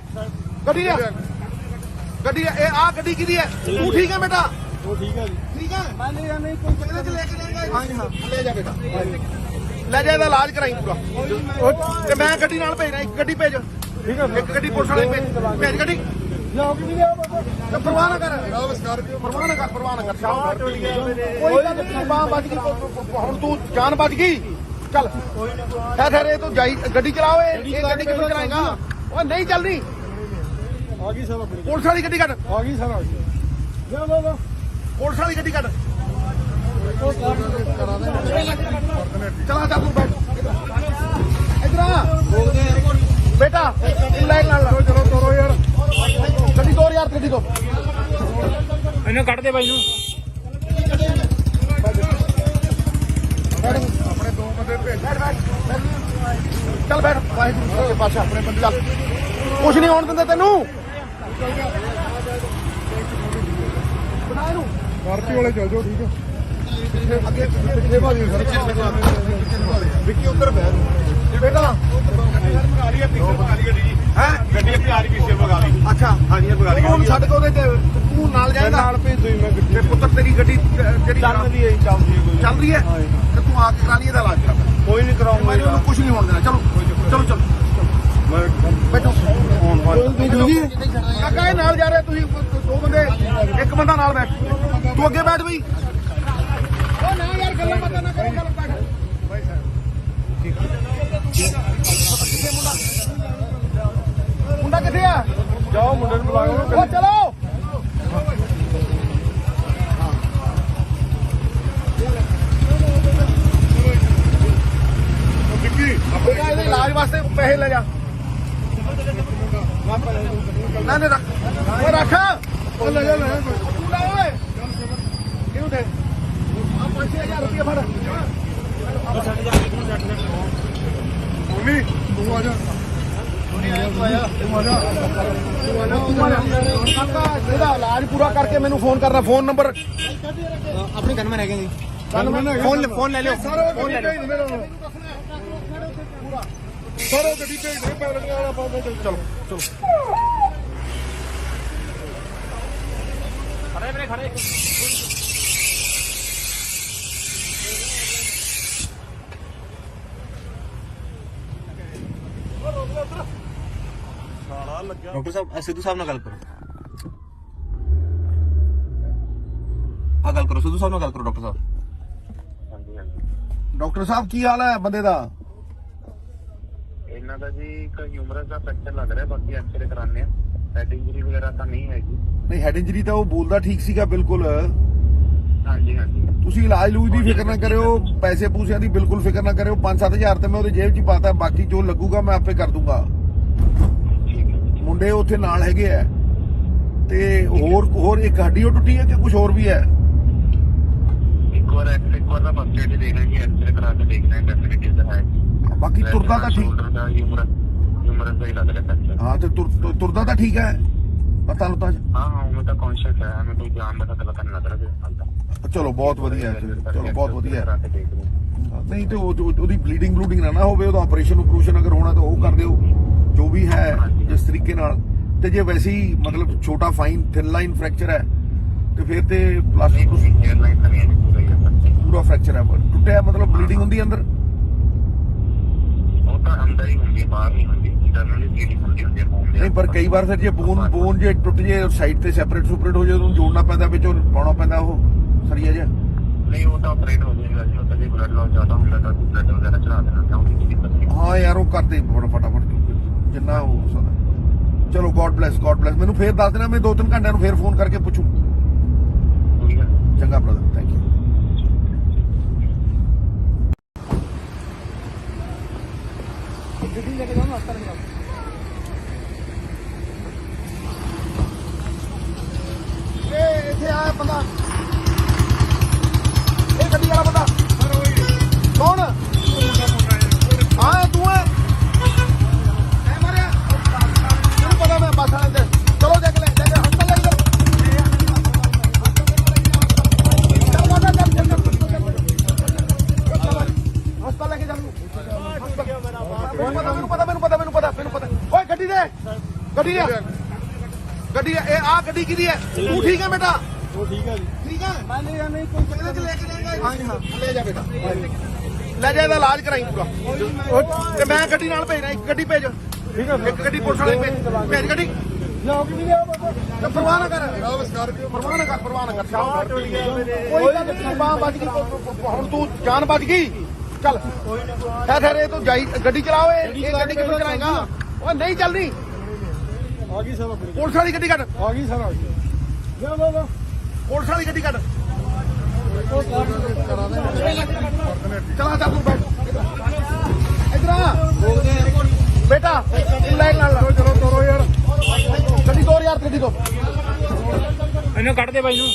ਗੱਡੀ ਇਹ ਆ ਗੱਡੀ ਕਿਹਦੀ ਹੈ ਤੂੰ ਠੀਕ ਹੈ ਬੇਟਾ ਉਹ ਠੀਕ ਹੈ ਜੀ ਠੀਕ ਹੈ ਮੈਂ ਲੈ ਜਾਂ ਨਹੀਂ ਕੋਈ ਇਹਦੇ ਚ ਲੈ ਕੇ ਜਾਏਗਾ ਹਾਂ ਜੀ, ਹਾਂ। ਲੈ ਜਾ ਬੇਟਾ ਲੈ ਜਾ ਇਹਦਾ ਇਲਾਜ ਕਰਾਈ ਪੂਰਾ ਤੇ ਮੈਂ ਗੱਡੀ ਨਾਲ ਭੇਜਣਾ ਇੱਕ ਗੱਡੀ ਭੇਜ ਠੀਕ ਹੈ ਇੱਕ ਗੱਡੀ ਪੁਲਿਸ ਵਾਲੇ ਭੇਜ ਗੱਡੀ ਜਾਓ ਕਿ ਨਹੀਂ ਬਾਬਾ ਤੇ ਪਰਵਾਹ ਨਾ ਕਰ ਜਨਾਬ ਸਕਾਰਪੀਓ ਪਰਵਾਹ ਨਾ ਕਰ ਸ਼ਾਮ ਕੋਈ ਗੱਲ ਨਹੀਂ ਬਾਹ ਬਚ ਗਈ ਹੁਣ ਤੂੰ ਜਾਨ ਬਚ ਗਈ ਚੱਲ ਠਹਿਰ ਇਹ ਤੂੰ ਜਾਈ ਗੱਡੀ ਚਲਾਓ ਇਹ ਗੱਡੀ ਕਿੱਥੋਂ ਚਲਾਏਗਾ ਉਹ ਨਹੀਂ ਚੱਲਦੀ ਆ ਗਈ ਸਰ ਆਪਣੀ ਪੁਲਿਸ ਵਾਲੀ ਗੱਡੀ ਕੱਢ ਆ ਗਈ ਸਰ ਆ ਗਈ ਜਾ ਬਾਬਾ ਪੁਲਿਸ ਵਾਲੀ ਗੱਡੀ ਕੱਢ ਉਹ ਕਾਰ ਚਲਾ ਜਾ ਤੂੰ ਬੈਠ ਇਧਰ ਆ ਬੇਟਾ ਲੈ ਨਾਲ ਚਲੋ ਤੋਰੋ ਯਾਰ ਗੱਡੀ ਤੋਰ ਯਾਰ ਗੱਡੀ ਤੋਂ ਇਹਨੂੰ ਕੱਢ ਦੇ ਬਾਈ ਨੂੰ ਆਪਣੇ ਦੋ ਬੰਦੇ ਭੇਜ ਚੱਲ ਬੈਠ ਵਾਹਿਗੁਰੂ ਦੇ ਪਾਸ਼ਾ ਆਪਣੇ ਬੰਦੇ ਚੱਲ ਕੁਛ ਨਹੀਂ ਹੋਣ ਦਿੰਦੇ ਤੈਨੂੰ ਬਣਾ ਇਹਨੂੰ ਸਕਾਰਪੀਓ ਵਾਲੇ ਚੱਲ ਜਾਓ ਠੀਕ ਹੈ ਅੱਗੇ ਪਿੱਛੇ ਭਾਜੀ ਸਰ ਵਿੱਕੀ ਉੱਧਰ ਬਹਿ ਬੇਟਾ ਮੰਗਾ ਲਈ ਪਿੱਛੇ ਮੰਗਾ ਲਈ ਗੱਡੀ ਜੀ ਹੈ ਗੱਡੀ ਆਪਣੀ ਆ ਰਹੀ ਪਿੱਛੇ ਮੰਗਾ ਲਈ ਅੱਛਾ ਹਾਂਜੀ ਇਹ ਮੰਗਾ ਲਈ ਉਹਨੂੰ ਛੱਡ ਕੇ ਉਹਦੇ ਤੇ ਤੂੰ ਨਾਲ ਜਾਏਗਾ ਨਾਲ ਭੇਜ ਦੋ ਮੈਂ ਗੱਡੀ ਤੇ ਪੁੱਤਰ ਤੇਰੀ ਗੱਡੀ ਜਿਹੜੀ ਚੱਲਦੀ ਹੈ ਚੱਲਦੀ ਹੈ ਕੋਈ ਚੱਲ ਰਹੀ ਹੈ ਤੇ ਤੂੰ ਆ ਕੇ ਕਰਾ ਲਈ ਇਹਦਾ ਇਲਾਜ ਕਰਾ ਕੋਈ ਨਹੀਂ ਕਰਾਉਂਗਾ ਮੈਨੂੰ ਉਹਨੂੰ ਕੁਝ ਨਹੀਂ ਹੋਣ ਦੇਣਾ ਚਲੋ ਬੈਠੋ ਕਾਕਾ ਇਹ ਨਾਲ ਜਾ ਰਹੇ ਤੁਸੀਂ ਦੋ ਬੰਦੇ ਇੱਕ ਬੰਦਾ ਨਾਲ ਬੈਠ ਤੂੰ ਅੱਗੇ ਬੈਠ ਬਈ ਉਹ ਨਾ ਯਾਰ ਗੱਲਾਂ ਬਾਤਾਂ ਨਾ ਕਰੋ ਗੱਲ ਬੈਠ ਮੁੰਡਾ ਕਿੱਥੇ ਆ ਜਾਓ ਮੁੰਡੇ ਨੂੰ ਬੁਲਾਓ ਉਹ ਚਲੋ ਵਿੱਕੀ ਬੇਟਾ ਇਹਦੇ ਇਲਾਜ ਵਾਸਤੇ ਪੈਸੇ ਲੈ ਜਾ ਨਾ ਨਾ ਰੱਖ ਓਏ ਰੱਖ ਉਹ ਲੈ ਜਾ ਤੂੰ ਲੈ ਓਏ ਕਿਉਂ ਦੇ ਆ 5000 ਰੁਪਏ ਫੜ ਮੰਮੀ ਤੂੰ ਆ ਜਾ ਕਾਕਾ ਇਹਦਾ ਇਲਾਜ ਪੂਰਾ ਕਰਕੇ ਮੈਨੂੰ ਫੋਨ ਕਰਨਾ ਫੋਨ ਨੰਬਰ ਆਪਣੇ ਗਨਮੈਨ ਹੈਗੇ ਜੀ ਫੋਨ ਲੈ ਲਿਓ ਫੋਨ ਲੈ ਲੈ ਸਾਰਾ ਗੱਡੀ ਭੇਜ ਦੇ ਪੈਰ ਵਾਲਾ ਪਾਉਂਦੇ ਚਲੋ ਖੜੇ ਵੀਰੇ ਖੜੇ ਡਾਕਟਰ ਸਾਹਿਬ ਸਿੱਧੂ ਸਾਹਿਬ ਨਾਲ ਗੱਲ ਕਰੋ ਆ ਗੱਲ ਕਰੋ ਸਿੱਧੂ ਸਾਹਿਬ ਨਾਲ ਗੱਲ ਕਰੋ ਡਾਕਟਰ ਸਾਹਿਬ ਹਾਂਜੀ ਹਾਂਜੀ ਡਾਕਟਰ ਸਾਹਿਬ ਕੀ ਹਾਲ ਹੈ ਬੰਦੇ ਦਾ ਇਹਨਾਂ ਦਾ ਜੀ ਇੱਕ ਹਿਊਮਰਸ ਦਾ ਫ੍ਰੈਕਚਰ ਲੱਗ ਰਿਹਾ ਬਾਕੀ ਐਕਸਰੇ ਕਰਾਣੇ ਆ ਹੈਡ ਇੰਜਰੀ ਵਗੈਰਾ ਤਾਂ ਨਹੀਂ ਹੈਗੀ ਨਹੀਂ ਹੈਡ ਇੰਜਰੀ ਤਾਂ ਉਹ ਬੋਲਦਾ ਠੀਕ ਸੀਗਾ ਬਿਲਕੁਲ ਹਾਂਜੀ ਹਾਂਜੀ ਤੁਸੀਂ ਇਲਾਜ ਲੂਜ ਦੀ ਫਿਕਰ ਨਾ ਕਰਿਓ ਪੈਸੇ ਪੂਸਿਆਂ ਦੀ ਬਿਲਕੁਲ ਫਿਕਰ ਨਾ ਕਰਿਓ 5-7000 ਤੇ ਮੈਂ ਉਹਦੇ ਜੇਬ 'ਚ ਹੀ ਪਾਤਾ ਬਾਕੀ ਜੋ ਲੱਗੂਗਾ ਮੈਂ ਆਪੇ ਕਰ ਦੂੰਗਾ ਠੀਕ ਹੈ ਮੁੰਡੇ ਉੱਥੇ ਨਾਲ ਹੈਗੇ ਆ ਤੇ ਹੋਰ ਇੱਕ ਹੱਡੀ ਉਹ ਟੁੱਟੀ ਹੈ ਕਿ ਕੁਝ ਹੋਰ ਵੀ ਹੈ ਇੱਕ ਵਾਰ ਦਾ ਫਸਟ ਏਡ ਦੇਣਾ ਜੀ ਐਕਸਰੇ ਕਰਾ ਕੇ ਦੇਖਣਾ ਹੈ ਡੈਫੀਨਿਟਲੀ ਤਾਂ ਹੈ ਬਾਕੀ ਤੁਰਦਾ ਤਾਂ ਠੀਕ ਸ਼ੋਲਡਰ ਦਾ ਹਿਊਮਰਸ ਦਾ ਹੀ ਲੱਗ ਰਿਹਾ ਫ੍ਰੈਕਚਰ ਹਾਂ ਤੇ ਤੁਰਦਾ ਤਾਂ ਠੀਕ ਹੈ ਪਤਾ ਲੁੱਤਾ ਹਾਂ ਉਹ ਤਾਂ ਕੌਨਸ਼ੀਅਸ ਹੈ ਹमें कोई जान का पता नहीं लग रहा है हाल ਚਲੋ ਬਹੁਤ ਵਧੀਆ ਹੈ ਚਲੋ ਬਹੁਤ ਵਧੀਆ करा के देख रहे ਨਹੀਂ ਤੇ ਉਹਦੀ ਬਲੀਡਿੰਗ ਨਾ ਹੋਵੇ ਉਹਦਾ ਆਪਰੇਸ਼ਨ ਅਗਰ ਹੋਣਾ ਤਾਂ ਉਹ ਕਰ ਦਿਓ ਜੋ ਵੀ ਹੈ ਜਿਸ ਤਰੀਕੇ ਨਾਲ ਤੇ ਜੇ ਵੈਸੇ ਹੀ ਮਤਲਬ ਛੋਟਾ ਫਾਈਨ ਥਿਨ ਲਾਈਨ ਫ੍ਰੈਕਚਰ ਹੈ ਤੇ ਫਿਰ ਤੇ ਪਲਾਸਟਿਕ एयरलाइन का नहीं है पूरा ही है ਪੂਰਾ ਫ੍ਰੈਕਚਰ ਹੈ ਟੁੱਟਿਆ ਮਤਲਬ ਬਲੀਡਿੰਗ ਹੁੰਦੀ ਅੰਦਰ वो तो अंदर ही होंगी बाहर नहीं होंगी इंटरनली ब्लीडिंग होती है मुंह में ਨਹੀਂ ਪਰ ਕਈ ਵਾਰ ਫਿਰ ਜੇ ਬੋਨ ਜੇ ਟੁੱਟ ਜੇ ਸਾਈਡ ਤੇ ਸੈਪਰੇਟ ਹੋ ਜਾਏ ਉਹਨੂੰ ਜੋੜਨਾ ਪੈਂਦਾ ਵਿੱਚੋਂ ਪਾਉਣਾ ਪੈਂਦਾ ਉਹ ਸਰੀਆ ਜਿਹਾ नहीं वो तो ऑपरेट हो जाएगा जो तो ब्लड लॉस ज्यादा होता है तो ब्लड वगैरह चढ़ा देना चाहूंगी कोई दिक्कत नहीं ਹਾਂ ਯਾਰ ਉਹ ਕਰਦੇ ਫਟਾਫਟ ਜਿੰਨਾ ਹੋ ਸਕਦਾ ਚਲੋ ਗੋਡ ਬlesਸ ਮੈਨੂੰ ਫੇਰ ਦੱਸ ਦੇਣਾ ਮੈਂ 2-3 ਘੰਟਿਆਂ ਨੂੰ ਫੇਰ ਫੋਨ ਕਰਕੇ ਪੁੱਛੂ ठीक है ਚੰਗਾ ਬ੍ਰਦਰ ਥੈਂਕ ਯੂ ਗੱਡੀ ਲੈ ਕੇ ਜਾਓ ਹਸਪਤਾਲ ਜਾਓ ਇਹ ਇੱਥੇ ਆਇਆ ਬੰਦਾ ਇਹ ਗੱਡੀ ਵਾਲਾ ਬੰਦਾ ਕੌਣ ਹਾਂ ਤੂੰ ਹੈ ਐ ਮਾਰਿਆ ਤੈਨੂੰ ਪਤਾ ਮੈਂ ਬੱਸ ਵਾਲੇ ਤੇ ਚਲੋ ਦੇਖ ਲੈ ਹਸਪਤਾਲ ਲੈ ਹਸਪਤਾਲ ਲੈ ਕੇ ਜਾਨੂੰ ਮੈਨੂੰ ਪਤਾ ਓਏ ਗੱਡੀ ਦੇ ਗੱਡੀ ਇਹ ਆ ਗੱਡੀ ਕਿਹਦੀ ਹੈ ਤੂੰ ਠੀਕ ਹੈ ਬੇਟਾ ਉਹ ਠੀਕ ਹੈ ਜੀ ਠੀਕ ਹੈ ਮੈਂ ਲੈ ਜਾਂ ਨਹੀਂ ਕੋਈ ਇਹਦੇ ਚ ਲੈ ਕੇ ਜਾਏਗਾ ਹਾਂ ਜੀ, ਹਾਂ। ਲੈ ਜਾ ਬੇਟਾ ਲੈ ਜਾ ਇਹਦਾ ਇਲਾਜ ਕਰਾਈ ਪੂਰਾ ਤੇ ਮੈਂ ਗੱਡੀ ਨਾਲ ਭੇਜਣਾ ਇੱਕ ਗੱਡੀ ਭੇਜ ਠੀਕ ਹੈ ਇੱਕ ਗੱਡੀ ਪੁਲਿਸ ਵਾਲੇ ਭੇਜ ਗੱਡੀ ਲਿਆਓ ਕਿ ਨਹੀਂ ਲਿਆਓ ਬਾਬਾ ਤੇ ਪਰਵਾਹ ਨਾ ਕਰ ਜਨਾਬ ਸਕਾਰਪੀਓ ਪਰਵਾਹ ਨਾ ਕਰ ਸ਼ਾਮ ਕੋਈ ਗੱਲ ਨਹੀਂ ਬਾਹ ਬਚ ਗਈ ਹੁਣ ਤੂੰ ਜਾਨ ਬਚ ਗਈ ਚੱਲ ਠਹਿਰ ਇਹ ਤੂੰ ਜਾਈ ਗੱਡੀ ਚਲਾਓ ਇਹ ਗੱਡੀ ਕਿੱਥੋਂ ਚਲਾਏਗਾ ਉਹ ਨਹੀਂ ਚੱਲਦੀ ਆ ਗਈ ਸਰ ਆਪਣੀ ਪੁਲਿਸ ਵਾਲੀ ਗੱਡੀ ਕੱਢ ਆ ਗਈ ਸਰ ਆ ਗਈ ਲਿਆਓ ਬਾਬਾ ਪੁਲਿਸ ਵਾਲੀ ਗੱਡੀ ਕੱਢ ਉਹ ਕਾਰ ਚਲਾ ਚੱਲ ਤੂੰ ਬੈਠ ਇਧਰ ਆ ਬੇਟਾ ਤੂੰ ਲੈ ਨਾਲ ਚਲੋ ਤੋਰੋ ਯਾਰ ਗੱਡੀ ਤੋਰ ਯਾਰ ਗੱਡੀ ਤੋਂ ਇਹਨੂੰ ਕੱਢ ਦੇ ਬਾਈ ਨੂੰ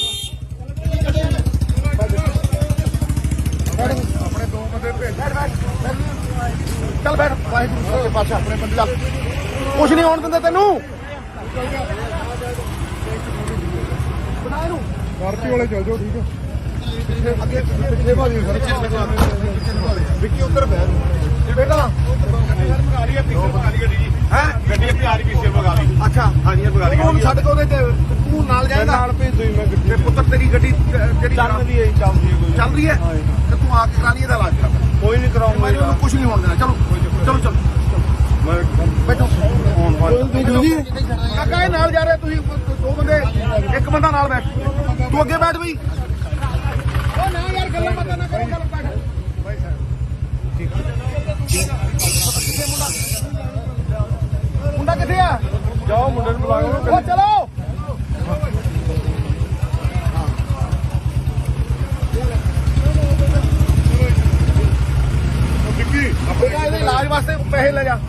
ਆਪਣੇ ਦੋ ਬੰਦੇ ਭੇਜ ਚੱਲ ਬੈਠ ਵਾਹਿਗੁਰੂ ਦੇ ਪਾਸ਼ਾ ਆਪਣੇ ਬੰਦੇ ਚੱਲ ਕੁਛ ਨਹੀਂ ਹੋਣ ਦਿੰਦੇ ਤੈਨੂੰ ਬਣਾ ਇਹਨੂੰ ਸਕਾਰਪੀਓ ਵਾਲੇ ਚੱਲ ਜਾਓ ਠੀਕ ਹੈ ਅੱਗੇ ਪਿੱਛੇ ਭਾਜੀ ਸਰ ਵਿੱਕੀ ਉੱਧਰ ਬੈਠ ਬੇਟਾ ਹੈ ਗੱਡੀ ਆਪਣੀ ਆ ਰਹੀ ਪਿੱਛੇ ਵਗਾ ਲਈ ਅੱਛਾ ਹਾਂਜੀ ਬਗਾ ਲਈ ਉਹਨੂੰ ਛੱਡ ਕੇ ਉਹਦੇ ਤੇ ਤੂੰ ਨਾਲ ਜਾਏਗਾ ਨਾਲ ਭੇਜ ਦੋ ਮੈਂ ਗੱਡੀ ਤੇ ਪੁੱਤਰ ਤੇਰੀ ਗੱਡੀ ਜਿਹੜੀ ਚੱਲਦੀ ਹੈ ਚੱਲਦੀ ਹੈ ਕੋਈ ਚੱਲ ਰਹੀ ਹੈ ਤੇ ਤੂੰ ਆ ਕੇ ਕਰਾ ਲਈ ਇਹਦਾ ਇਲਾਜ ਕਰਾ ਕੋਈ ਨਹੀਂ ਕਰਾਉਂਗਾ ਮੈਂ ਉਹਨੂੰ ਕੁਝ ਨਹੀਂ ਹੋਣ ਦੇਣਾ ਚਲੋ ਚਲੋ ਬੈਠੋ ਕਾਕਾ ਇਹ ਨਾਲ ਜਾ ਰਹੇ ਤੁਸੀਂ ਦੋ ਬੰਦੇ ਇੱਕ ਬੰਦਾ ਨਾਲ ਬੈਠ ਤੂੰ ਅੱਗੇ ਬੈਠ ਬਈ ਉਹ ਨਾ ਯਾਰ ਗੱਲਾਂ ਬਾਤਾਂ ਨਾ ਕਰੋ ਚੱਲ ਬੈਠ ਮੁੰਡਾ ਕਿੱਥੇ ਆ ਜਾਓ ਮੁੰਡੇ ਨੂੰ ਬੁਲਾਓ ਉਹ ਚਲੋ ਵਿੱਕੀ ਬੇਟਾ ਇਹਦੇ ਇਲਾਜ ਵਾਸਤੇ ਪੈਸੇ ਲੈ ਜਾ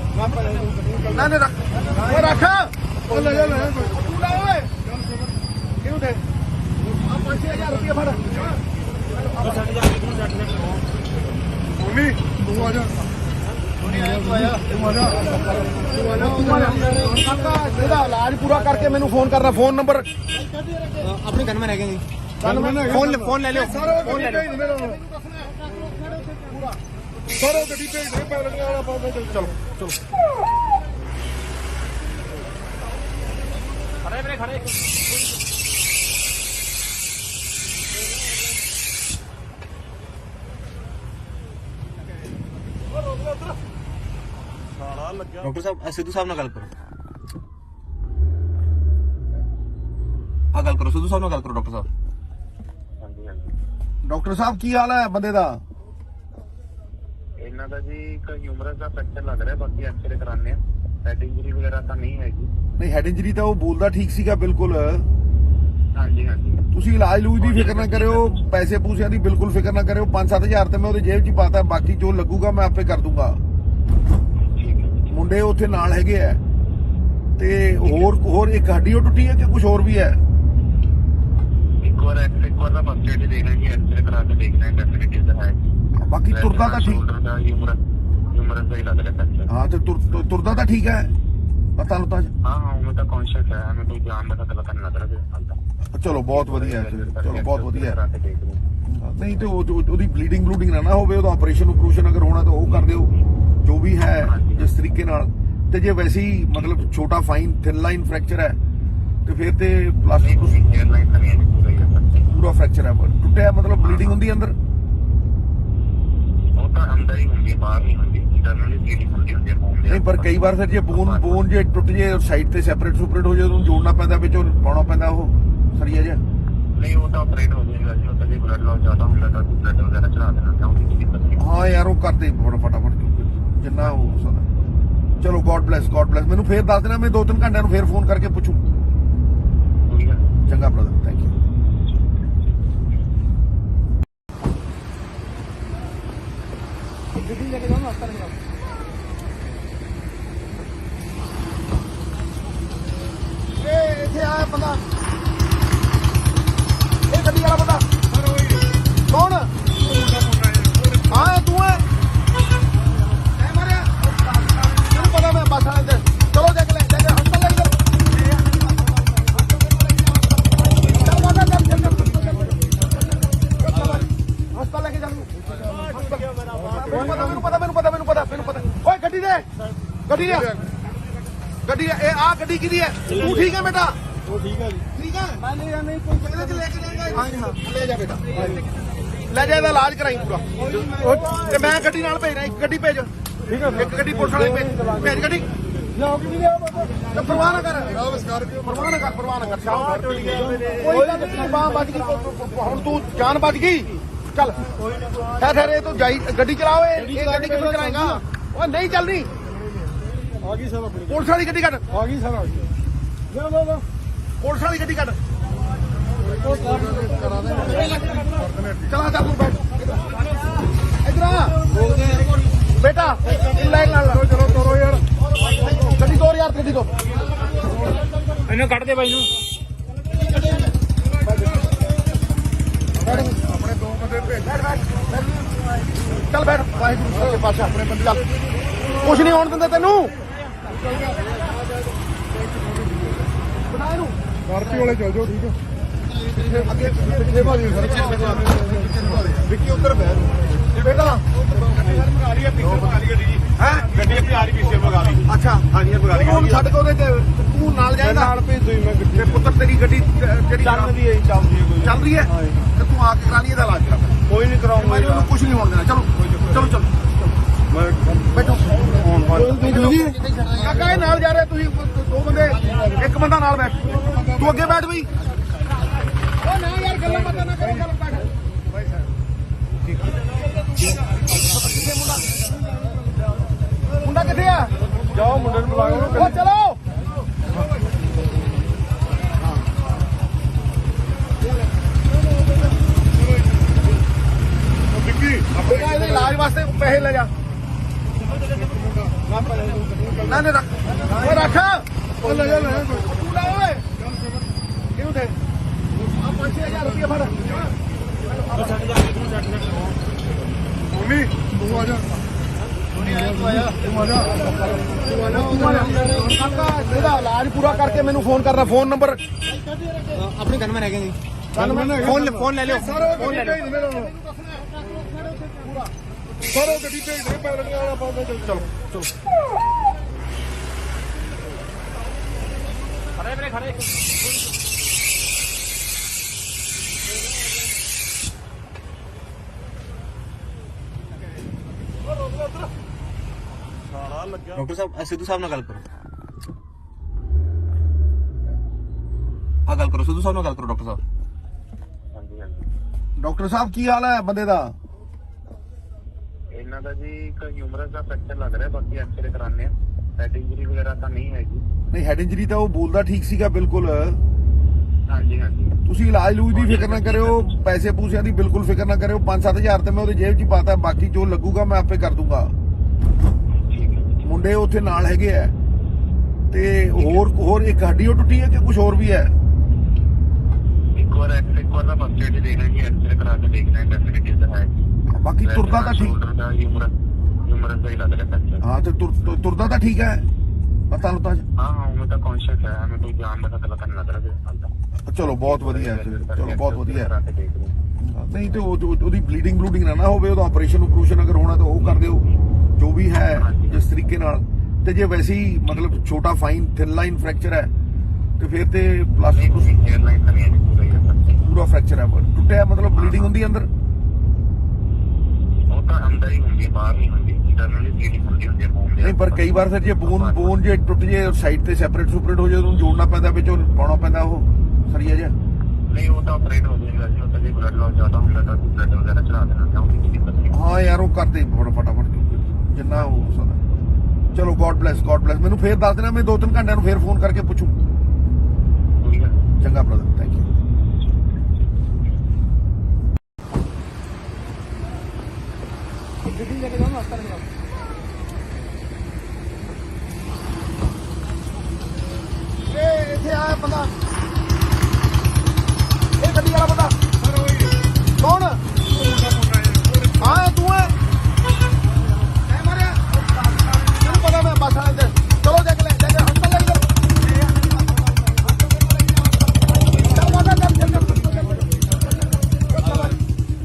ਨਾ ਨਾ ਰੱਖ ਓਏ ਰੱਖ ਉਹ ਲੈ ਜਾ ਤੂੰ ਲੈ ਓਏ ਕਿਹਨੂੰ ਦੇ ਆ 5000 ਰੁਪਏ ਫੜ ਮੰਮੀ ਤੂੰ ਆ ਜਾ ਕਾਕਾ ਇਹਦਾ ਇਲਾਜ ਪੂਰਾ ਕਰਕੇ ਮੈਨੂੰ ਫੋਨ ਕਰਨਾ ਫੋਨ ਨੰਬਰ ਆਪਣੇ ਗਨਮੈਨ ਹੈਗੇ ਜੀ ਫੋਨ ਲੈ ਲਿਓ ਫੋਨ ਲੈ ਲੈ ਸਾਰਾ ਗੱਡੀ ਭੇਜ ਦੇ ਪੈਲਟ ਵਾਲਾ ਪਾਉਂਦੇ ਚਲੋ ਖੜੇ ਵੀਰੇ ਖੜੇ ਡਾਕਟਰ ਸਾਹਿਬ ਸਿੱਧੂ ਸਾਹਿਬ ਨਾਲ ਗੱਲ ਕਰੋ ਆ ਗੱਲ ਕਰੋ ਸਿੱਧੂ ਸਾਹਿਬ ਨਾਲ ਗੱਲ ਕਰੋ ਡਾਕਟਰ ਸਾਹਿਬ ਹਾਂਜੀ ਹਾਂਜੀ ਡਾਕਟਰ ਸਾਹਿਬ ਕੀ ਹਾਲ ਹੈ ਬੰਦੇ ਦਾ ਇਹਨਾਂ ਦਾ ਜੀ ਇੱਕ ਹਿਊਮਰਸ ਦਾ ਫ੍ਰੈਕਚਰ ਲੱਗ ਰਿਹਾ ਬਾਕੀ ਐਕਸਰੇ ਕਰਾਣੇ ਆ ਹੈਡ ਇੰਜਰੀ ਵਗੈਰਾ ਤਾਂ ਨਹੀਂ ਹੈਗੀ ਨਹੀਂ ਹੈਡ ਇੰਜਰੀ ਤਾਂ ਉਹ ਬੋਲਦਾ ਠੀਕ ਸੀਗਾ ਬਿਲਕੁਲ ਹਾਂਜੀ ਹਾਂਜੀ ਤੁਸੀਂ ਇਲਾਜ ਲੂਜ ਦੀ ਫਿਕਰ ਨਾ ਕਰਿਓ ਪੈਸੇ ਪੂਸਿਆਂ ਦੀ ਬਿਲਕੁਲ ਫਿਕਰ ਨਾ ਕਰਿਓ 5-7000 ਤੇ ਮੈਂ ਉਹਦੇ ਜੇਬ 'ਚ ਹੀ ਪਾਤਾ ਬਾਕੀ ਜੋ ਲੱਗੂਗਾ ਮੈਂ ਆਪੇ ਕਰ ਦੂੰਗਾ ਠੀਕ ਹੈ ਮੁੰਡੇ ਉੱਥੇ ਨਾਲ ਹੈਗੇ ਆ ਤੇ ਹੋਰ ਇੱਕ ਹੱਡੀ ਉਹ ਟੁੱਟੀ ਹੈ ਕਿ ਕੁਝ ਹੋਰ ਵੀ ਹੈ ਇੱਕ ਵਾਰ ਦਾ ਫਸਟ ਏਡ ਦੇਣਾ ਜੀ ਐਕਸਰੇ ਕਰਾ ਕੇ ਦੇਖਣਾ ਹੈ ਡੈਫੀਨਿਟਲੀ ਤਾਂ ਹੈ ਬਾਕੀ ਤੁਰਦਾ ਤਾਂ ਠੀਕ ਸ਼ੋਲਡਰ ਦਾ ਹਿਊਮਰਸ ਦਾ ਹੀ ਲੱਗ ਰਿਹਾ ਫ੍ਰੈਕਚਰ ਹਾਂ ਤੇ ਤੁਰਦਾ ਤਾਂ ਠੀਕ ਹੈ ਪਤਾ ਲੁੱਤਾ ਹਾਂ ਉਹ ਤਾਂ ਕੌਨਸ਼ੀਅਸ ਹੈ ਹमें ਕੋਈ ਜਾਨ ਦਾ ਖਤਰਾ ਨਹੀਂ ਲੱਗ ਰਿਹਾ ਜੀ ਹਾਲ ਤੱਕ ਚਲੋ ਬਹੁਤ ਵਧੀਆ ਹੈ ਚਲੋ ਬਹੁਤ ਵਧੀਆ ਕਰਾ ਹੈ ਕੇ ਦੇਖ ਲਓ ਨਹੀਂ ਤੇ ਉਹਦੀ ਬਲੀਡਿੰਗ ਨਾ ਹੋਵੇ ਉਹਦਾ ਆਪਰੇਸ਼ਨ ਅਗਰ ਹੋਣਾ ਤਾਂ ਉਹ ਕਰ ਦਿਓ ਜੋ ਵੀ ਹੈ ਜਿਸ ਤਰੀਕੇ ਨਾਲ ਤੇ ਜੇ ਵੈਸੇ ਹੀ ਮਤਲਬ ਛੋਟਾ ਫਾਈਨ ਥਿਨ ਲਾਈਨ ਫ੍ਰੈਕਚਰ ਹੈ ਤੇ ਫਿਰ ਤੇ ਪਲਾਸਟਿਕ 에ਅਰਲਾਈਨ ਤਾਂ ਨਹੀਂ ਹੈ ਪੂਰਾ ਹੀ ਹੈ ਪੂਰਾ ਫ੍ਰੈਕਚਰ ਹੈ ਟੁੱਟਿਆ ਮਤਲਬ ਬਲੀਡਿੰਗ ਹੁੰਦੀ ਅੰਦਰ ਉਹ ਤਾਂ ਅੰਦਰ ਹੀ ਹੁੰਦੀ ਹੈ ਬਾਹਰ ਨਹੀਂ ਹੁੰਦੀ ਇੰਟਰਨਲੀ ਬਲੀਡਿੰਗ ਹੁੰਦੀ ਹੈ ਮੂੰਹ ਦੇ ਨਹੀਂ ਪਰ ਕਈ ਵਾਰ ਫਿਰ ਜੇ ਬੋਨ ਜੇ ਟੁੱਟ ਜੇ ਸਾਈਡ ਤੇ ਸੈਪਰੇਟ ਹੋ ਜਾਏ ਉਹਨੂੰ ਜੋੜਨਾ ਪੈਂਦਾ ਵਿੱਚੋਂ ਪਾਉਣਾ ਪੈਂਦਾ ਉਹ ਸਰੀਆ ਜਿਹਾ ਨਹੀਂ ਉਹ ਤਾਂ ਆਪਰੇਟ ਹੋ ਜਾਏਗਾ ਜੀ ਉਹ ਤਾਂ ਜੇ ਬਲੱਡ ਲਾਸ ਜ਼ਿਆਦਾ ਹੁੰਦਾ ਤਾਂ ਬਲੱਡ ਵਗੈਰਾ ਚੜਾ ਦੇਣਾ ਤਾਂ ਉਹਦੀ ਕੋਈ ਦਿੱਕਤ ਨਹੀਂ ਹਾਂ ਯਾਰ ਉਹ ਕਰਦੇ ਫਟਾਫਟ ਜਿੰਨਾ ਹੋ ਸਕਦਾ ਚਲੋ ਗੋਡ ਬlesਸ ਮੈਨੂੰ ਫੇਰ ਦੱਸ ਦੇਣਾ ਮੈਂ 2-3 ਘੰਟਿਆਂ ਨੂੰ ਫੇਰ ਫੋਨ ਕਰਕੇ ਪੁੱਛੂ ਕੋਈ ਗੱਲ ਨਹੀਂ। ਚੰਗਾ ਬ੍ਰਦਰ ਥੈਂਕ ਯੂ ਗੱਡੀ ਲੈ ਕੇ ਜਾਓ ਨਾ ਹਸਪਤਾਲ ਜਾਓ ਇਹ ਇੱਥੇ ਆਇਆ ਬੰਦਾ ਇਹ ਗੱਡੀ ਵਾਲਾ ਬੰਦਾ ਕੌਣ ਹਾਂ ਇਹ ਤੂੰ ਹੈ ਐ ਮਾਰਿਆ ਤੈਨੂੰ ਪਤਾ ਮੈਂ ਬੱਸ ਵਾਲੇ ਤੇ ਚਲੋ ਦੇਖ ਲੈ ਹਸਪਤਾਲ ਲੈ ਕੇ ਹਸਪਤਾਲ ਲੈ ਕੇ ਜਾ ਮੈਨੂੰ ਪਤਾ ਓਏ ਗੱਡੀ ਦੇ ਗੱਡੀ ਇਹ ਆ ਗੱਡੀ ਕਿਹਦੀ ਹੈ? ਤੂੰ ਠੀਕ ਹੈ ਬੇਟਾ? ਉਹ ਠੀਕ ਹੈ ਜੀ। ਠੀਕ ਹੈ। ਮੈਂ ਲੈ ਜਾਣਾ ਕੋਈ ਇਹਦੇ ਚ ਲੈ ਕੇ ਜਾਏਗਾ? ਹਾਂ ਜੀ ਹਾਂ। ਲੈ ਜਾ ਬੇਟਾ, ਲੈ ਜਾ, ਇਹਦਾ ਇਲਾਜ ਕਰਾਈ ਪੂਰਾ। ਤੇ ਮੈਂ ਗੱਡੀ ਨਾਲ ਭੇਜ ਰਿਹਾ, ਇੱਕ ਗੱਡੀ ਭੇਜ। ਠੀਕ ਹੈ ਇੱਕ ਗੱਡੀ ਪੁਲਿਸ ਵਾਲੀ ਭੇਜ ਗੱਡੀ। ਲਿਆਓ ਕਿ ਨਹੀਂ ਲਿਆਓ ਬਾਬਾ। ਤੇ ਪਰਵਾਹ ਨਾ ਕਰ, ਪਰਵਾਹ ਨਾ ਕਰ, ਪਰਵਾਹ ਨਾ ਕਰ। ਕੋਈ ਗੱਲ ਨਹੀਂ, ਬਾਹ ਬਚ ਗਈ, ਹੁਣ ਤੂੰ ਜਾਨ ਬਚ ਗਈ। ਚੱਲ ਠਹਿਰ, ਇਹ ਤੂੰ ਜਾਈ ਗੱਡੀ ਚਲਾਓ। ਇਹ ਗੱਡੀ ਕਿੱਥੋਂ ਚਲਾਏਗਾ? ਉਹ ਨਹੀਂ ਚੱਲਣੀ। ਆ ਗਈ ਸਰ ਆਪਣੀ। ਪੁਲਿਸ ਵਾਲੀ ਗੱਡੀ ਕੱਢ, ਆ ਗਈ ਸਰ ਆ ਗਈ। ਲਿਆਓ ਬਾਬਾ। ਪੁਲਿਸ ਵਾਲੀ ਗੱਡੀ ਕੱਢ। ਉਹ ਕਾਰ ਚਲਾ ਚੱਲ ਤੂੰ ਬੈਠ ਇਧਰ ਆ ਬੇਟਾ। ਲੈ ਚਲੋ ਤੋਰੋ ਯਾਰ, ਗੱਡੀ ਤੋਰ ਯਾਰ, ਗੱਡੀ ਤੋਰ। ਇਹਨੂੰ ਕੱਢ ਦੇ ਬਾਈ ਨੂੰ। ਆਪਣੇ ਦੋ ਬੰਦੇ ਭੇਜ। ਚੱਲ ਬੈਠ, ਵਾਹਿਗੁਰੂ ਸੱਚੇ ਪਾਤਸ਼ਾਹ ਆਪਣੇ ਬੰਦੇ। ਚੱਲ, ਕੁਛ ਨਹੀਂ ਹੋਣ ਦਿੰਦੇ ਤੈਨੂੰ। ਬਣਾ ਇਹਨੂੰ ਪਾਰਟੀ ਵਾਲੇ ਚੱਲ ਜਾਓ, ਠੀਕ ਹੈ। ਅੱਗੇ ਪਿੱਛੇ ਭਾਜੀ ਵਿੱਕੀ ਉੱਧਰ ਬੈਠ ਬੇਟਾ। ਹੈ ਗੱਡੀ ਆਪਣੀ ਆ ਰਹੀ ਪਿੱਛੇ ਭਗਾ ਲਈ। ਅੱਛਾ, ਹਾਂਜੀ ਇਹ ਭਗਾ ਲਈ। ਤੂੰ ਛੱਡ ਕੇ ਉਹਦੇ ਤੇ ਤੂੰ ਨਾਲ ਜਾਏਗਾ? ਨਾਲ ਭੇਜ ਦੋ ਮੈਂ ਗੱਡੀ। ਤੇ ਪੁੱਤਰ ਤੇਰੀ ਗੱਡੀ ਜਿਹੜੀ ਚੱਲਦੀ ਹੈ ਚੱਲਦੀ ਹੈ ਕੋਈ। ਚੱਲ ਰਹੀ ਹੈ, ਤੇ ਤੂੰ ਆ ਕੇ ਕਰਾ ਲਈ ਇਹਦਾ ਇਲਾਜ ਕਰਾ। ਕੋਈ ਨਹੀਂ ਕਰਾਉਂਗਾ ਮੈਨੂੰ ਉਹਨੂੰ ਕੁਝ ਨਹੀਂ ਹੋਣ ਦੇਣਾ। ਚਲੋ ਚਲੋ ਚਲੋ ਬੈਠੋ। ਕਾਕਾ ਇਹ ਨਾਲ ਜਾ ਰਿਹਾ, ਤੁਸੀਂ ਦੋ ਬੰਦੇ, ਇੱਕ ਬੰਦਾ ਨਾਲ ਬੈਠ। ਤੂੰ ਅੱਗੇ ਬੈਠ ਬਈ। ਉਹ ਨਾ ਯਾਰ, ਗੱਲਾਂ ਬਾਤਾਂ ਨਾ ਕਰੋ, ਗੱਲ ਬੈਠ। ਮੁੰਡਾ ਕਿੱਥੇ ਆ? ਜਾਓ ਮੁੰਡੇ ਨੂੰ ਬੁਲਾਓ। ਉਹ ਚਲੋ। ਵਿੱਕੀ ਬੇਟਾ ਇਹਦੇ ਇਲਾਜ ਵਾਸਤੇ ਪੈਸੇ ਲੈ ਜਾ। ਨਾ ਨਾ ਰੱਖ, ਉਹ ਰੱਖ। ਉਹ ਲੈ ਜਾ, ਲੈ ਜਾ। ਤੂੰ ਲੈ ਓਏ। ਕਿਉਂ ਤੇ ਆ 5-6000 ਰੁਪਏ ਫੜ। ਮੰਮੀ ਤੂੰ ਆ ਜਾ, ਕਾਕਾ ਇਹਦਾ ਇਲਾਜ ਪੂਰਾ ਕਰਕੇ ਮੈਨੂੰ ਫੋਨ ਕਰਨਾ। ਫੋਨ ਨੰਬਰ ਆਪਣੇ ਗਨਮੈਨ ਹੈਗੇ ਜੀ। ਫੋਨ ਫੋਨ ਲੈ ਲਿਓ। ਫੋਨ ਲੈ ਲੈ ਸਾਰਾ ਗੱਡੀ ਭੇਜ ਦੇ, ਪੈਦਲ ਵਾਲਾ ਪਾਉਂਦਾ। ਚਲੋ ਚਲੋ ਖੜੇ ਵੀਰੇ ਖੜੇ। ਡਾਕਟਰ ਸਾਹਿਬ ਸਿੱਧੂ ਸਾਹਿਬ ਨਾਲ ਗੱਲ ਕਰੋ। ਆ ਗੱਲ ਕਰੋ, ਸਿੱਧੂ ਸਾਹਿਬ ਨਾਲ ਗੱਲ ਕਰੋ ਡਾਕਟਰ ਸਾਹਿਬ। ਹਾਂਜੀ ਹਾਂਜੀ। ਡਾਕਟਰ ਸਾਹਿਬ ਕੀ ਹਾਲ ਹੈ ਬੰਦੇ ਦਾ? ਇਹਨਾਂ ਦਾ ਜੀ ਇੱਕ ਹਿਊਮਰਸ ਦਾ ਫ੍ਰੈਕਚਰ ਲੱਗ ਰਿਹਾ, ਬਾਕੀ ਐਕਸਰੇ ਕਰਾਣੇ ਆ। ਹੈਡ ਇੰਜਰੀ ਵਗੈਰਾ ਤਾਂ ਨਹੀਂ ਹੈਗੀ। ਨਹੀਂ, ਹੈਡ ਇੰਜਰੀ ਤਾਂ ਉਹ ਬੋਲਦਾ ਠੀਕ ਸੀਗਾ ਬਿਲਕੁਲ। ਹਾਂਜੀ ਹਾਂਜੀ। ਤੁਸੀਂ ਇਲਾਜ ਲੂਜ ਦੀ ਫਿਕਰ ਨਾ ਕਰਿਓ, ਪੈਸੇ ਪੂਸਿਆਂ ਦੀ ਬਿਲਕੁਲ ਫਿਕਰ ਨਾ ਕਰਿਓ। 5-7 ਹਜ਼ਾਰ ਤੇ ਮੈਂ ਉਹਦੀ ਜੇਬ 'ਚ ਹੀ ਪਾਤਾ, ਬਾਕੀ ਜੋ ਲੱਗੂਗਾ ਮੈਂ ਆਪੇ ਕਰ ਦੂੰਗਾ। ਠੀਕ ਹੈ। ਮੁੰਡੇ ਉੱਥੇ ਨਾਲ ਹੈਗੇ ਆ। ਤੇ ਹੋਰ ਇੱਕ ਹੱਡੀ ਉਹ ਟੁੱਟੀ ਹੈ ਕਿ ਕੁਝ ਹੋਰ ਵੀ ਹੈ? ਇੱਕ ਵਾਰ ਦਾ ਫਸਟ ਏਡ ਦੇਣਾ ਜੀ, ਐਕਸਰੇ ਕਰਾ ਕੇ ਦੇਖਣਾ ਹੈ, ਡੈਫੀਨਿਟਲੀ ਤਾਂ ਹੈ। ਬਾਕੀ ਤੁਰਦਾ ਤਾਂ ਠੀਕ। ਸ਼ੋਲਡਰ ਦਾ ਹਿਊਮਰਸ ਦਾ ਹੀ ਲੱਗ ਰਿਹਾ ਫ੍ਰੈਕਚਰ। ਹਾਂ, ਤੇ ਤੁਰਦਾ ਤਾਂ ਠੀਕ ਹੈ? ਪਤਾ ਲੁੱਤਾ ਹਾਂ ਹਾਂ, ਮੈਂ ਤਾਂ ਕੌਨਸ਼ੀਅਸ ਹੈ, ਮੈਂ ਕੋਈ ਜਾਨ ਦਾ ਖਤਰਾ ਤਾਂ ਨਹੀਂ ਲੱਗ ਰਿਹਾ ਜੀ ਹਾਲ ਤੱਕ। ਚਲੋ ਬਹੁਤ ਵਧੀਆ ਹੈ, ਚਲੋ ਬਹੁਤ ਵਧੀਆ ਹੈ। ਕਰਾ ਕੇ ਦੇਖ ਲਓ। ਨਹੀਂ ਤੇ ਉਹਦੀ ਬਲੀਡਿੰਗ ਨਾ ਹੋਵੇ, ਉਹਦਾ ਆਪਰੇਸ਼ਨ ਅਗਰ ਹੋਣਾ ਤਾਂ ਉਹ ਕਰ ਦਿਓ, ਜੋ ਵੀ ਹੈ ਜਿਸ ਤਰੀਕੇ ਨਾਲ। ਤੇ ਜੇ ਵੈਸੇ ਹੀ ਮਤਲਬ ਛੋਟਾ ਫਾਈਨ ਥਿਨ ਲਾਈਨ ਫ੍ਰੈਕਚਰ ਹੈ ਤੇ ਫਿਰ ਤੇ ਪਲਾਸਟਿਕ ਏਅਰ ਲਾਈਨ ਤਾਂ ਨਹੀਂ ਹੈ, ਪੂਰਾ ਹੀ ਹੈ। ਪੂਰਾ ਫ੍ਰੈਕਚਰ ਹੈ, ਟੁੱਟਿਆ ਮਤਲਬ ਬਲੀਡਿੰਗ ਹੁੰਦੀ ਅੰਦਰ? ਉਹ ਤਾਂ ਅੰਦਰ ਹੀ ਹੁੰਦੀ ਹੈ, ਬਾਹਰ ਨਹੀਂ ਹੁੰਦੀ। ਇੰਟਰਨਲੀ ਬਲੀਡਿੰਗ ਹੁੰਦੀ ਹੈ ਬੋਨ ਦੇ। ਨਹੀਂ, ਪਰ ਕਈ ਵਾਰ ਫਿਰ ਜੇ ਬੋਨ ਜੇ ਟੁੱਟ ਜੇ ਸਾਈਡ ਤੇ ਸੈਪਰੇਟ ਹੋ ਜਾਏ, ਉਹਨੂੰ ਜੋੜਨਾ ਪੈਂਦਾ, ਵਿੱਚੋਂ ਪਾਉਣਾ ਪੈਂਦਾ ਉਹ ਸਰੀਆ ਜਿਹਾ। ਨਹੀਂ, ਉਹ ਤਾਂ ਆਪਰੇਟ ਹੋ ਜਾਏਗਾ ਜੀ। ਉਹ ਤਾਂ ਜੇ ਬਲੱਡ ਲਾਸ ਜ਼ਿਆਦਾ ਹੁੰਦਾ ਤਾਂ ਬਲੱਡ ਵਗੈਰਾ ਚੜਾ ਦੇਣਾ, ਕਿਉਂਕਿ ਕੋਈ ਦਿੱਕਤ ਨਹੀਂ। ਹਾਂ ਯਾਰ, ਉਹ ਕਰਦੇ ਫਟਾਫਟ ਜਿੰਨਾ ਹੋ ਸਕਦਾ। ਚਲੋ ਗੋਡ ਬlesਸ। ਮੈਨੂੰ ਫੇਰ ਦੱਸ ਦੇਣਾ, ਮੈਂ 2-3 ਘੰਟਿਆਂ ਨੂੰ ਫੇਰ ਫੋਨ ਕਰਕੇ ਪੁੱਛੂ। ਕੋਈ ਗੱਲ ਨਹੀਂ। ਚੰਗਾ ਬ੍ਰਦਰ, ਥੈਂਕ ਯੂ। ਗੱਡੀ ਲੈ ਕੇ ਜਾਓ ਨਾ ਹਸਪਤਾਲ ਜਾਓ। ਇਹ ਇੱਥੇ ਆਇਆ ਬੰਦਾ, ਇਹ ਗੱਡੀ ਵਾਲਾ ਬੰਦਾ ਕੌਣ? ਹਾਂ ਤੂੰ ਹੈ? ਮੈਂ ਮਾਰਿਆ ਤੈਨੂੰ ਪਤਾ, ਮੈਂ ਬੱਸ ਵਾਲੇ ਤੇ। ਚਲੋ ਜਾ ਕੇ ਹਸਪਤਾਲ ਲੈ ਕੇ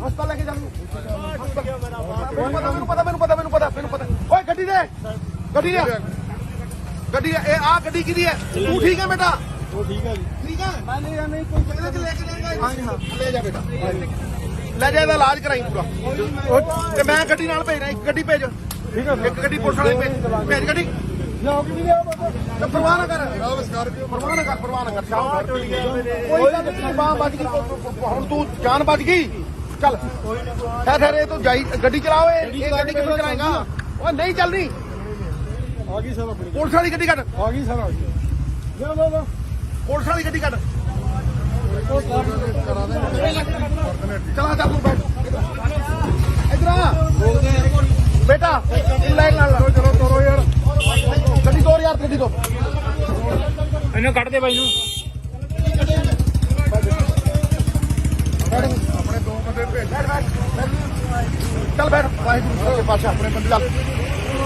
ਹਸਪਤਾਲ ਲੈ ਕੇ ਜਾ। ਮੈਨੂੰ ਪਤਾ। ਓਏ ਗੱਡੀ ਦੇ ਗੱਡੀ ਇਹ ਆ ਗੱਡੀ ਕਿਹਦੀ ਹੈ? ਤੂੰ ਠੀਕ ਹੈ ਬੇਟਾ? ਉਹ ਠੀਕ ਹੈ ਜੀ। ਠੀਕ ਹੈ। ਮੈਂ ਲੈ ਜਾਣਾ ਕੋਈ ਇਹਦੇ ਚ ਲੈ ਕੇ ਜਾਏਗਾ? ਹਾਂਜੀ ਹਾਂ। ਲੈ ਜਾ ਬੇਟਾ, ਲੈ ਜਾ, ਇਹਦਾ ਇਲਾਜ ਕਰਾਈ ਪੂਰਾ। ਤੇ ਮੈਂ ਗੱਡੀ ਨਾਲ ਭੇਜਣਾ, ਇੱਕ ਗੱਡੀ ਭੇਜ। ਠੀਕ ਹੈ ਇੱਕ ਗੱਡੀ ਪੁਲਿਸ ਵਾਲੇ ਭੇਜ ਗੱਡੀ। ਲਿਆਓ ਕਿ ਨਹੀਂ ਲਿਆਓ ਬਾਬਾ। ਤੇ ਪਰਵਾਹ ਨਾ ਕਰ, ਪਰਵਾਹ ਨਾ ਕਰ, ਪਰਵਾਹ ਨਾ ਕਰ। ਸ਼ਾਮ ਕੋਈ ਗੱਲ ਨਹੀਂ, ਬਾਹ ਬਚ ਗਈ, ਹੁਣ ਤੂੰ ਜਾਨ ਬਚ ਗਈ। ਚੱਲ ਠਹਿਰ, ਇਹ ਤੂੰ ਜਾਈ ਗੱਡੀ ਚਲਾਓ। ਇਹ ਗੱਡੀ ਕਿੱਥੋਂ ਚਲਾਏਗਾ? ਉਹ ਨਹੀਂ ਚੱਲਣੀ। ਆ ਗਈ ਸਰ ਆਪਣੀ। ਪੁਲਿਸ ਵਾਲੀ ਗੱਡੀ ਕੱਢ, ਆ ਗਈ ਸਰ, ਆ ਗਈ। ਲਿਆਓ ਬਾਬਾ। ਪੁਲਿਸ ਵਾਲੀ ਗੱਡੀ ਕੱਢ। ਉਹ ਕਾਰ ਕਰਾ ਦੇ। ਚਲਾ ਚੱਲ ਤੂੰ ਬੈਠ ਇਧਰ ਆ ਬੇਟਾ, ਲੈ ਨਾਲ ਚਲੋ ਤੋਰੋ ਯਾਰ। ਗੱਡੀ ਤੋਰ ਯਾਰ, ਗੱਡੀ ਤੋਂ ਇਹਨੂੰ ਕੱਢ ਦੇ ਬਾਈ ਨੂੰ। ਆਪਣੇ ਦੋ ਬੰਦੇ ਭੇਜ। ਚੱਲ ਬੈਠ, ਵਾਹਿਗੁਰੂ ਸੱਚੇ ਪਾਤਸ਼ਾਹ ਆਪਣੇ ਬੰਦੇ। ਚੱਲ,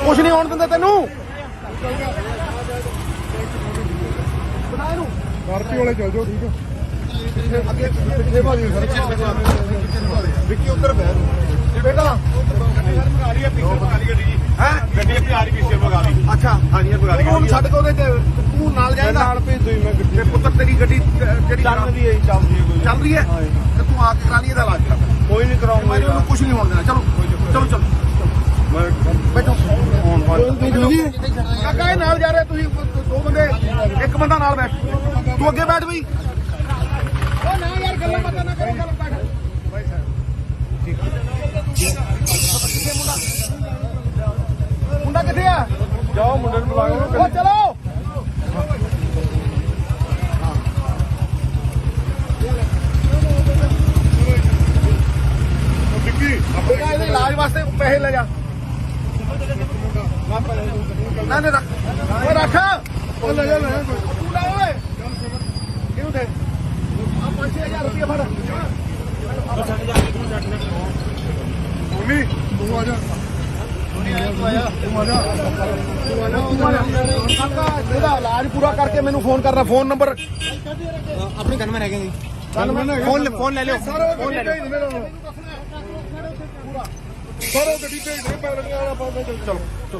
ਕੁਛ ਨਹੀਂ ਹੋਣ ਦਿੰਦੇ ਤੈਨੂੰ। ਬਣਾ ਇਹਨੂੰ ਕਾਰਪੀ ਵਾਲੇ ਚੱਲ ਜਾਓ। ਠੀਕ ਹੈ। ਅੱਗੇ ਪਿੱਛੇ ਭਾਜੀ ਵਿੱਕੀ ਉੱਧਰ ਬਹਿ ਬੇਟਾ। ਹੈ ਗੱਡੀ ਆਪਣੀ ਆ ਰਹੀ ਪਿੱਛੇ ਭਗਾ ਲਈ। ਅੱਛਾ, ਹਾਂਜੀ ਇਹ ਭਗਾ ਲਈ ਤੂੰ ਛੱਡ ਕੇ ਉਹਦੇ ਤੇ ਤੂੰ ਨਾਲ ਜਾਏਗਾ? ਨਾਲ ਭੇਜ ਦੋ ਮੈਂ ਗੱਡੀ। ਤੇ ਪੁੱਤਰ ਤੇਰੀ ਗੱਡੀ ਜਿਹੜੀ ਚੱਲਦੀ ਹੈ ਜੀ, ਚੱਲਦੀ ਹੈ ਕੋਈ। ਚੱਲ ਰਹੀ ਹੈ ਤੇ ਤੂੰ ਆ ਕੇ ਕਰਾ ਲਈ ਇਹਦਾ ਇਲਾਜ ਕਰਾ। ਕੋਈ ਨਹੀਂ ਕਰਾਉਂਗਾ ਮੈਨੂੰ ਉਹਨੂੰ ਕੁਝ ਨਹੀਂ ਹੋਣ ਦੇਣਾ। ਚਲੋ ਚਲੋ ਚਲੋ ਬੈਠੋ। ਕਾਕਾ ਇਹ ਨਾਲ ਜਾ ਰਿਹਾ, ਤੁਸੀਂ ਦੋ ਬੰਦੇ, ਇੱਕ ਬੰਦਾ ਨਾਲ ਬੈਠ। ਤੂੰ ਅੱਗੇ ਬੈਠ ਬਈ। ਉਹ ਨਾ ਯਾਰ, ਗੱਲਾਂ ਬਾਤਾਂ ਨਾ ਕਰੋ, ਗੱਲ ਬੈਠ। ਮੁੰਡਾ ਕਿੱਥੇ ਆ? ਜਾਓ ਮੁੰਡੇ ਨੂੰ ਬੁਲਾਓ। ਉਹ ਚਲੋ। ਵਿੱਕੀ ਬੇਟਾ ਇਹਦੇ ਇਲਾਜ ਵਾਸਤੇ ਪੈਸੇ ਲੈ ਜਾ। ਨਾ ਨਾ ਰੱਖ, ਉਹ ਰੱਖ। ਉਹ ਲੈ ਜਾ ਤੂੰ ਲੈ ਓਏ। ਕਿਉਂ ਦੇ ਆ 5-6000 ਰੁਪਏ ਫੜ। ਮੰਮੀ ਤੂੰ ਆ ਜਾ। ਕਾਕਾ ਇਹਦਾ ਇਲਾਜ ਪੂਰਾ ਕਰਕੇ ਮੈਨੂੰ ਫੋਨ ਕਰਨਾ। ਫੋਨ ਨੰਬਰ ਆਪਣੀ ਗਨਮੈਨ ਹੈਗੇ ਜੀ। ਫੋਨ ਲੈ ਲਿਓ। ਫੋਨ ਲੈ ਲੈ ਸਾਰਾ ਗੱਡੀ ਭੇਜ ਦੇ ਪੈਲਣ ਵਾਲਾ ਪਾਉਂਦਾ। ਚਲੋ ਚਲੋ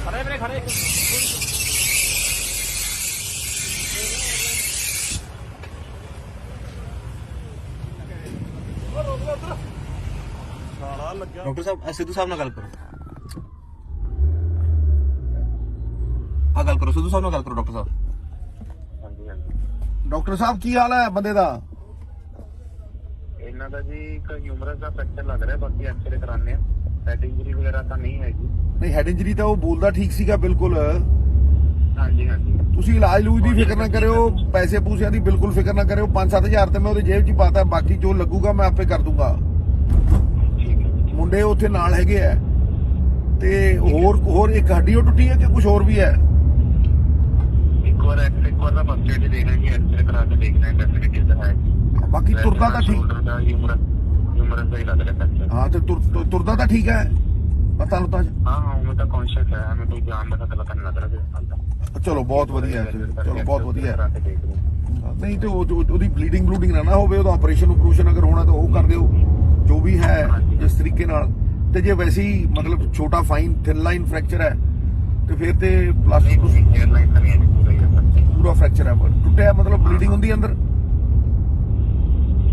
ਖੜੇ ਵੀਰੇ ਖੜੇ। ਡਾਕਟਰ ਸਾਹਿਬ ਸਿੱਧੂ ਸਾਹਿਬ ਨਾਲ ਗੱਲ ਕਰੋ। ਆ ਗੱਲ ਕਰੋ, ਸਿੱਧੂ ਸਾਹਿਬ ਨਾਲ ਗੱਲ ਕਰੋ ਡਾਕਟਰ ਸਾਹਿਬ। ਹਾਂਜੀ ਹਾਂਜੀ। ਡਾਕਟਰ ਸਾਹਿਬ ਕੀ ਹਾਲ ਹੈ ਬੰਦੇ ਦਾ? ਇਹਨਾਂ ਦਾ ਜੀ ਇੱਕ ਹਿਊਮਰਸ ਦਾ ਫ੍ਰੈਕਚਰ ਲੱਗ ਰਿਹਾ, ਬਾਕੀ ਐਕਸਰੇ ਕਰਾਣੇ ਆ। ਹੈਡ ਇੰਜਰੀ ਵਗੈਰਾ ਤਾਂ ਨਹੀਂ ਹੈਗੀ। ਨਹੀਂ, ਹੈਡ ਇੰਜਰੀ ਤਾਂ ਉਹ ਬੋਲਦਾ ਠੀਕ ਸੀਗਾ ਬਿਲਕੁਲ। ਹਾਂਜੀ ਹਾਂਜੀ। ਤੁਸੀਂ ਇਲਾਜ ਲੂਜ ਦੀ ਫਿਕਰ ਨਾ ਕਰਿਓ, ਪੈਸੇ ਪੂਸਿਆਂ ਦੀ ਬਿਲਕੁਲ ਫਿਕਰ ਨਾ ਕਰਿਓ। 5-7 ਤੇ ਮੈਂ ਉਹਦੀ ਜੇਬ 'ਚ ਹੀ ਪਾਤਾ, ਬਾਕੀ ਜੋ ਲੱਗੂਗਾ ਮੈਂ ਆਪੇ ਕਰ ਦੂੰਗਾ। ਠੀਕ ਹੈ। ਮੁੰਡੇ ਉੱਥੇ ਨਾਲ ਹੈਗੇ ਆ। ਤੇ ਹੋਰ ਇੱਕ ਹੱਡੀ ਉਹ ਟੁੱਟੀ ਹੈ ਕਿ ਕੁਝ ਹੋਰ ਵੀ ਹੈ? ਇੱਕ ਵਾਰ ਦਾ ਫਸਟ ਏਡ ਦੇਣਾ ਜੀ, ਐਕਸਰੇ ਕਰਾ ਕੇ ਦੇਖਣਾ ਹੈ ਡੈਫੀਨਿਟਲੀ ਤਾਂ ਹੈ ਜੀ। ਬਾਕੀ ਤੁਰਦਾ ਤਾਂ ਠੀਕ। ਸ਼ੋਲਡਰ ਦਾ ਹਿਊਮਰਸ ਦਾ ਹੀ ਲੱਗ ਰਿਹਾ ਫ੍ਰੈਕਚਰ। ਹਾਂ ਤੇ ਤੁਰਦਾ ਤਾਂ ਠੀਕ ਹੈ, ਪਤਾ ਲੁੱਤਾ ਹਾਂ ਹਾਂ, ਮੈਂ ਤਾਂ ਕੌਨਸ਼ੀਅਸ ਹੈ, ਮੈਂ ਕੋਈ ਜਾਨ ਦਾ ਖਤਰਾ ਤਾਂ ਨਹੀਂ ਲੱਗ ਰਿਹਾ ਜੀ ਹਾਲ ਤੱਕ। ਚਲੋ ਬਹੁਤ ਵਧੀਆ ਹੈ। ਚਲੋ ਬਹੁਤ ਵਧੀਆ ਕਰਾ ਹੈ। ਕੇ ਦੇਖ ਲਓ। ਨਹੀਂ ਤੇ ਉਹਦੀ ਬਲੀਡਿੰਗ ਨਾ ਹੋਵੇ, ਉਹਦਾ ਆਪਰੇਸ਼ਨ ਅਗਰ ਹੋਣਾ ਤਾਂ ਉਹ ਕਰ ਦਿਓ ਜੋ ਵੀ ਹੈ ਜਿਸ ਤਰੀਕੇ ਨਾਲ। ਤੇ ਜੇ ਵੈਸੇ ਹੀ ਮਤਲਬ ਛੋਟਾ ਫਾਈਨ ਥਿਨ ਲਾਈਨ ਫ੍ਰੈਕਚਰ ਹੈ ਤੇ ਫਿਰ ਤੇ ਪਲਾਸਟਿਕ 에ਅਰ ਲਾਈਨ ਤਾਂ ਨਹੀਂ ਹੈ, ਪੂਰਾ ਹੀ ਹੈ। ਪੂਰਾ ਫ੍ਰੈਕਚਰ ਹੈ, ਟੁੱਟਿਆ ਮਤਲਬ ਬਲੀਡਿੰਗ ਹੁੰਦੀ ਅੰਦਰ।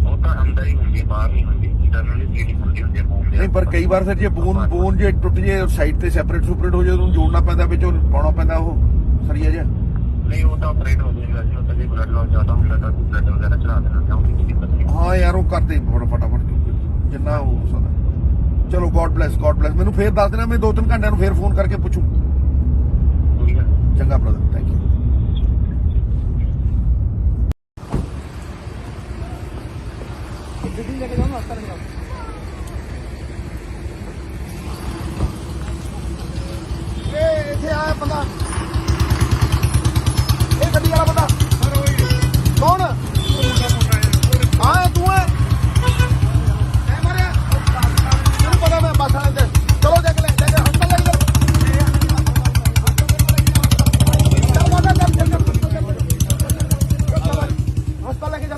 ਉਹ ਤਾਂ ਅੰਦਰ ਹੀ ਹੁੰਦੀ ਹੈ, ਬਾਹਰ ਨਹੀਂ ਹੁੰਦੀ। ਇੰਟਰਨਲੀ ਬਲੀਡਿੰਗ ਹੁੰਦੀ ਹੈ ਬੋਨ ਦੇ। ਨਹੀਂ ਪਰ ਕਈ ਵਾਰ ਫਿਰ ਜੇ ਬੋਨ ਜੇ ਟੁੱਟ ਜੇ ਸਾਈਡ ਤੇ ਸੈਪਰੇਟ ਹੋ ਜਾਏ, ਉਹਨੂੰ ਜੋੜਨਾ ਪੈਂਦਾ, ਵਿੱਚ ਉਹ ਪਾਉਣਾ ਪੈਂਦਾ ਉਹ ਸਰੀਆ ਜਿਹਾ। ਨਹੀਂ ਉਹ ਤਾਂ ਆਪਰੇਟ ਹੋ ਜਾਏਗਾ ਜੀ, ਉਹ ਤਾਂ ਜੇ ਬਲੱਡ ਲਾਸ ਜ਼ਿਆਦਾ ਹੁੰਦਾ ਤਾਂ ਬਲੱਡ ਵਗੈਰਾ ਚੜਾ ਦੇਣਾ, ਤਾਂ ਉਹਦੀ ਕੋਈ ਦਿੱਕਤ ਨਹੀਂ। ਹਾਂ ਯਾਰ ਉਹ ਕਰਦੇ ਫਟਾਫਟ ਜਿੰਨਾ ਹੋ ਸਕਦਾ। ਚਲੋ ਗੋਡ ਬlesਸ ਮੈਨੂੰ ਫੇਰ ਦੱਸ ਦੇਣਾ, ਮੈਂ 2-3 ਘੰਟਿਆਂ ਨੂੰ ਫੇਰ ਫੋਨ ਕਰਕੇ ਪੁੱਛੂ। ਕੋਈ ਗੱਲ ਨਹੀਂ। ਚੰਗਾ ਬ੍ਰਦਰ, ਥੈਂਕ ਯੂ। ਗੱਡੀ ਲੈ ਕੇ ਜਾਓ ਨਾ, ਹਸਪਤਾਲ ਲੈ ਜਾਓ। ਇਹ ਇੱਥੇ ਆਇਆ ਬੰਦਾ, ਇਹ ਗੱਡੀ ਵਾਲਾ ਬੰਦਾ ਕੌਣ? ਹਾਂ ਤੂੰ ਹੈ? ਮੈਂ ਮਾਰਿਆ ਤੈਨੂੰ ਪਤਾ, ਮੈਂ ਬੱਸ ਵਾਲੇ ਤੇ। ਚਲੋ ਜਾ ਕੇ ਹਸਪਤਾਲ ਲੈ ਜਾਓ। ਹਸਪਤਾਲ ਲੈ ਕੇ ਜਾਓ।